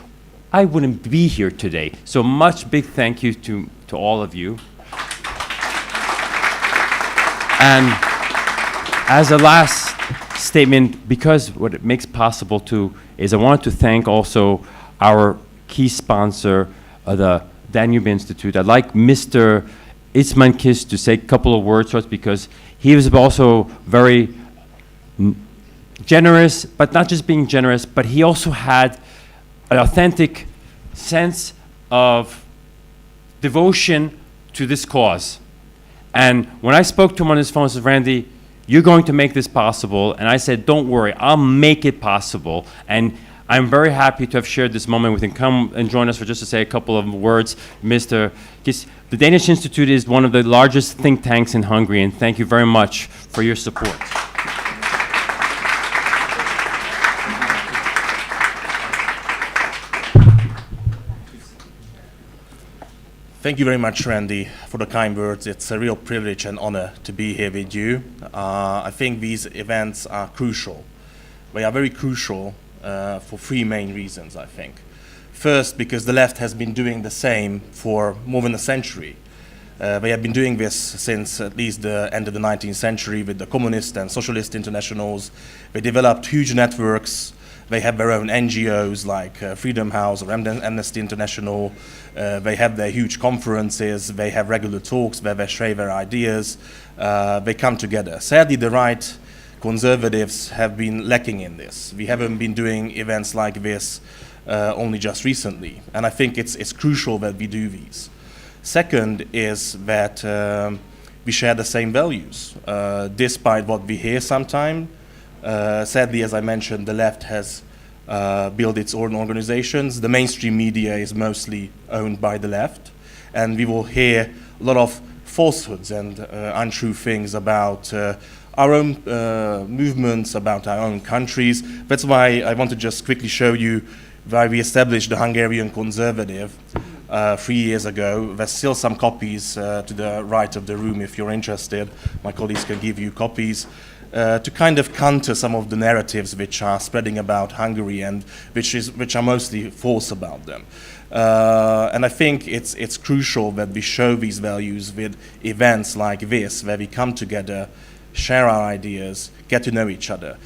I wouldn't be here today. So much big thank you to all of you. And as a last statement, because what it makes possible too is I want to thank also our key sponsor, the Danube Institute. I'd like Mr. Itzmankis to say a couple of words to us, because he was also very generous, but not just being generous, but he also had an authentic sense of devotion to this cause. And when I spoke to him on his phone, he said, Randy, you're going to make this possible. And I said, don't worry, I'll make it possible. And I'm very happy to have shared this moment with him. Come and join us for just to say a couple of words, Mr. Kiss. The Danish Institute is one of the largest think tanks in Hungary, and thank you very much for your support. Thank you very much, Randy, for the kind words. It's a real privilege and honor to be here with you. I think these events are crucial. They are very crucial for three main reasons, I think. First, because the left has been doing the same for more than a century. They have been doing this since at least the end of the 19th century with the communist and socialist internationals. They developed huge networks. They have their own NGOs like Freedom House or Amnesty International. They have their huge conferences. They have regular talks where they share their ideas. They come together. Sadly, the right conservatives have been lacking in this. We haven't been doing events like this only just recently. And I think it's crucial that we do these. Second is that we share the same values, despite what we hear sometimes. Sadly, as I mentioned, the left has built its own organizations. The mainstream media is mostly owned by the left, and we will hear a lot of falsehoods and untrue things about our own movements, about our own countries. That's why I want to just quickly show you why we established the Hungarian Conservative 3 years ago. There's still some copies to the right of the room if you're interested. My colleagues can give you copies. To kind of counter some of the narratives which are spreading about Hungary and which are mostly false about them. And I think it's crucial that we show these values with events like this, where we come together, share our ideas, get to know each other.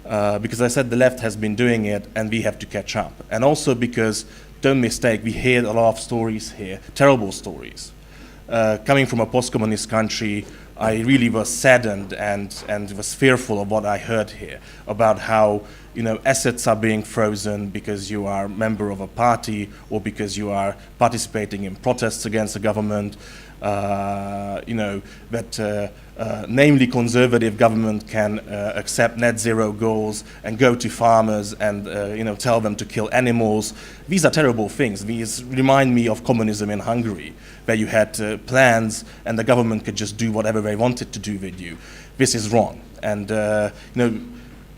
Because I said the left has been doing it and we have to catch up. And also because, don't mistake, we hear a lot of stories here, terrible stories. Coming from a post-communist country, I really was saddened and was fearful of what I heard here about how, you know, assets are being frozen because you are a member of a party or because you are participating in protests against the government. You know, that namely conservative government can accept net zero goals and go to farmers and you know, tell them to kill animals. These are terrible things. These remind me of communism in Hungary, where you had plans and the government could just do whatever they wanted to do with you. This is wrong, and you know,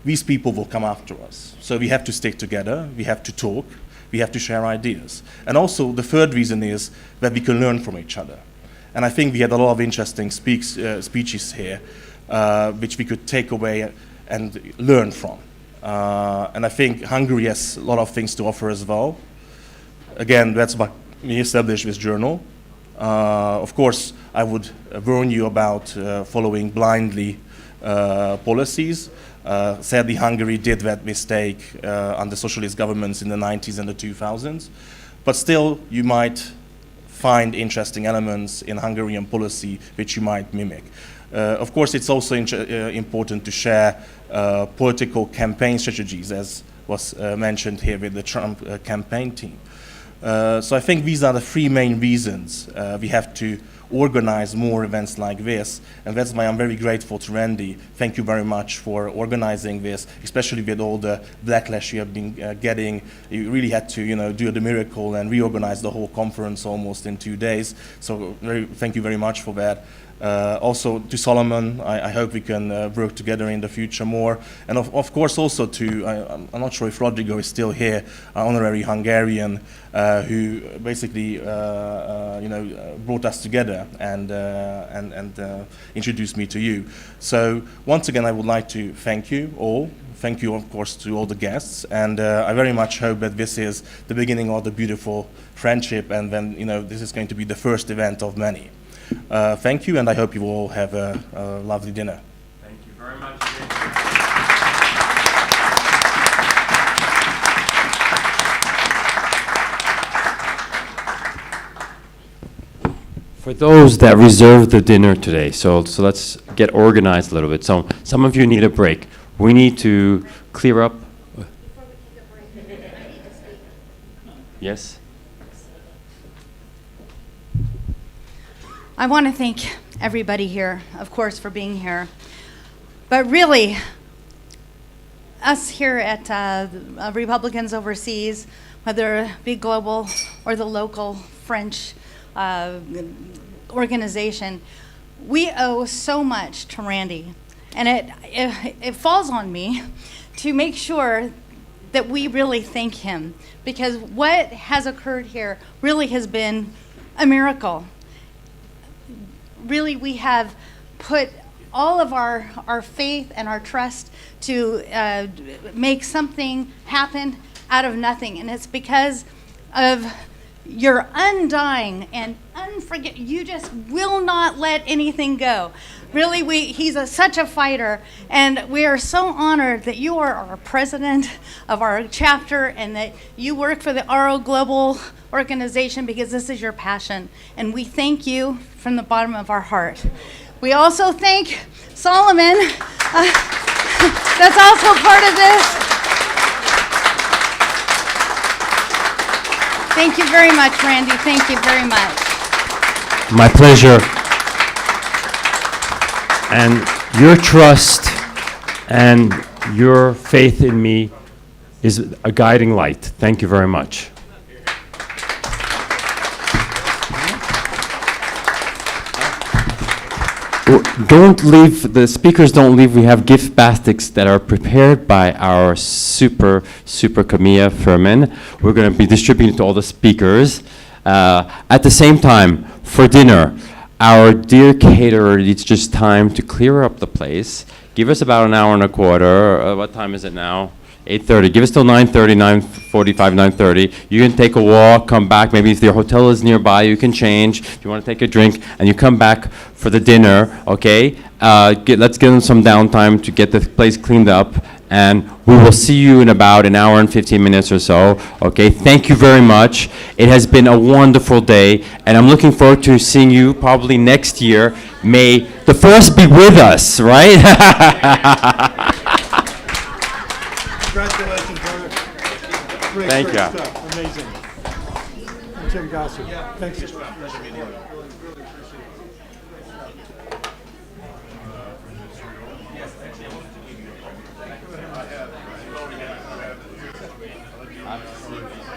these people will come after us. So we have to stick together. We have to talk. We have to share ideas. And also the third reason is that we can learn from each other. And I think we had a lot of interesting speeches here, which we could take away and learn from. And I think Hungary has a lot of things to offer as well. Again, that's why we established this journal. Of course, I would warn you about following blindly policies. Sadly, Hungary did that mistake under socialist governments in the 90s and the 2000s. But still, you might find interesting elements in Hungarian policy which you might mimic. Of course, it's also important to share political campaign strategies, as was mentioned here with the Trump campaign team. So I think these are the three main reasons we have to organize more events like this, and that's why I'm very grateful to Randy. Thank you very much for organizing this, especially with all the backlash you have been getting. You really had to, you know, do the miracle and reorganize the whole conference almost in 2 days. So thank you very much for that. Also to Solomon, I hope we can work together in the future more. And of course also to, I'm not sure if Rodrigo is still here, our honorary Hungarian, who basically you know, brought us together and introduced me to you. So once again, I would like to thank you all. Thank you, of course, to all the guests, and I very much hope that this is the beginning of the beautiful friendship, and then, you know, this is going to be the first event of many. Thank you, and I hope you all have a lovely dinner. Thank you very much. For those that reserved the dinner today, so let's get organized a little bit. So some of you need a break. We need to clear up. Yes? I want to thank everybody here, of course, for being here. But really, us here at Republicans Overseas, whether big global or the local French organization, we owe so much to Randy. And it falls on me to make sure that we really thank him, because what has occurred here really has been a miracle. Really, we have put all of our faith and our trust to make something happen out of nothing. And it's because of your undying and you just will not let anything go. Really, he's such a fighter, and we are so honored that you are our president of our chapter and that you work for the RO Global organization because this is your passion. And we thank you from the bottom of our heart. We also thank Solomon, that's also part of this. Thank you very much, Randy. Thank you very much. My pleasure. And your trust and your faith in me is a guiding light. Thank you very much. Don't leave, the speakers don't leave. We have gift baskets that are prepared by our super Camilla Furman. We're going to be distributing to all the speakers. At the same time, for dinner, our dear caterer needs just time to clear up the place. Give us about an hour and a quarter. What time is it now? 8:30. Give us till 9:30, 9:45, 9:30. You can take a walk, come back. Maybe if your hotel is nearby, you can change. If you want to take a drink, and you come back for the dinner, okay? Let's give them some downtime to get the place cleaned up, and we will see you in about an hour and 15 minutes or so, okay? Thank you very much. It has been a wonderful day, and I'm looking forward to seeing you probably next year. May the force be with us, right? Congratulations, brother. Great, Thank great you. stuff. Amazing. And Jim Gossett. Thanks.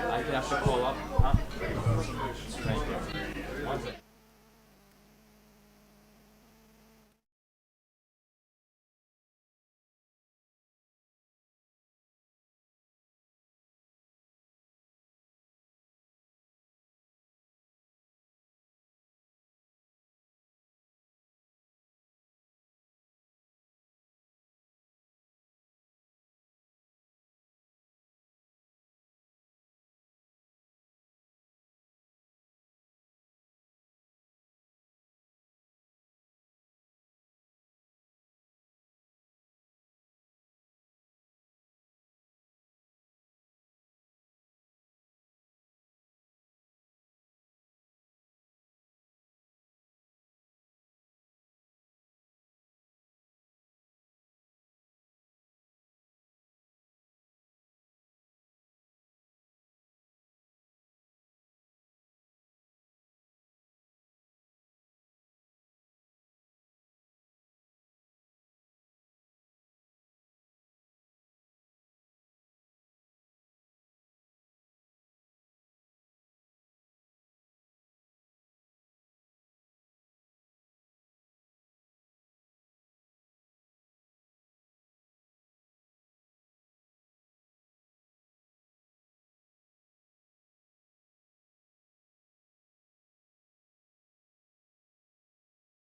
I have to call up, huh? Thank you. One second.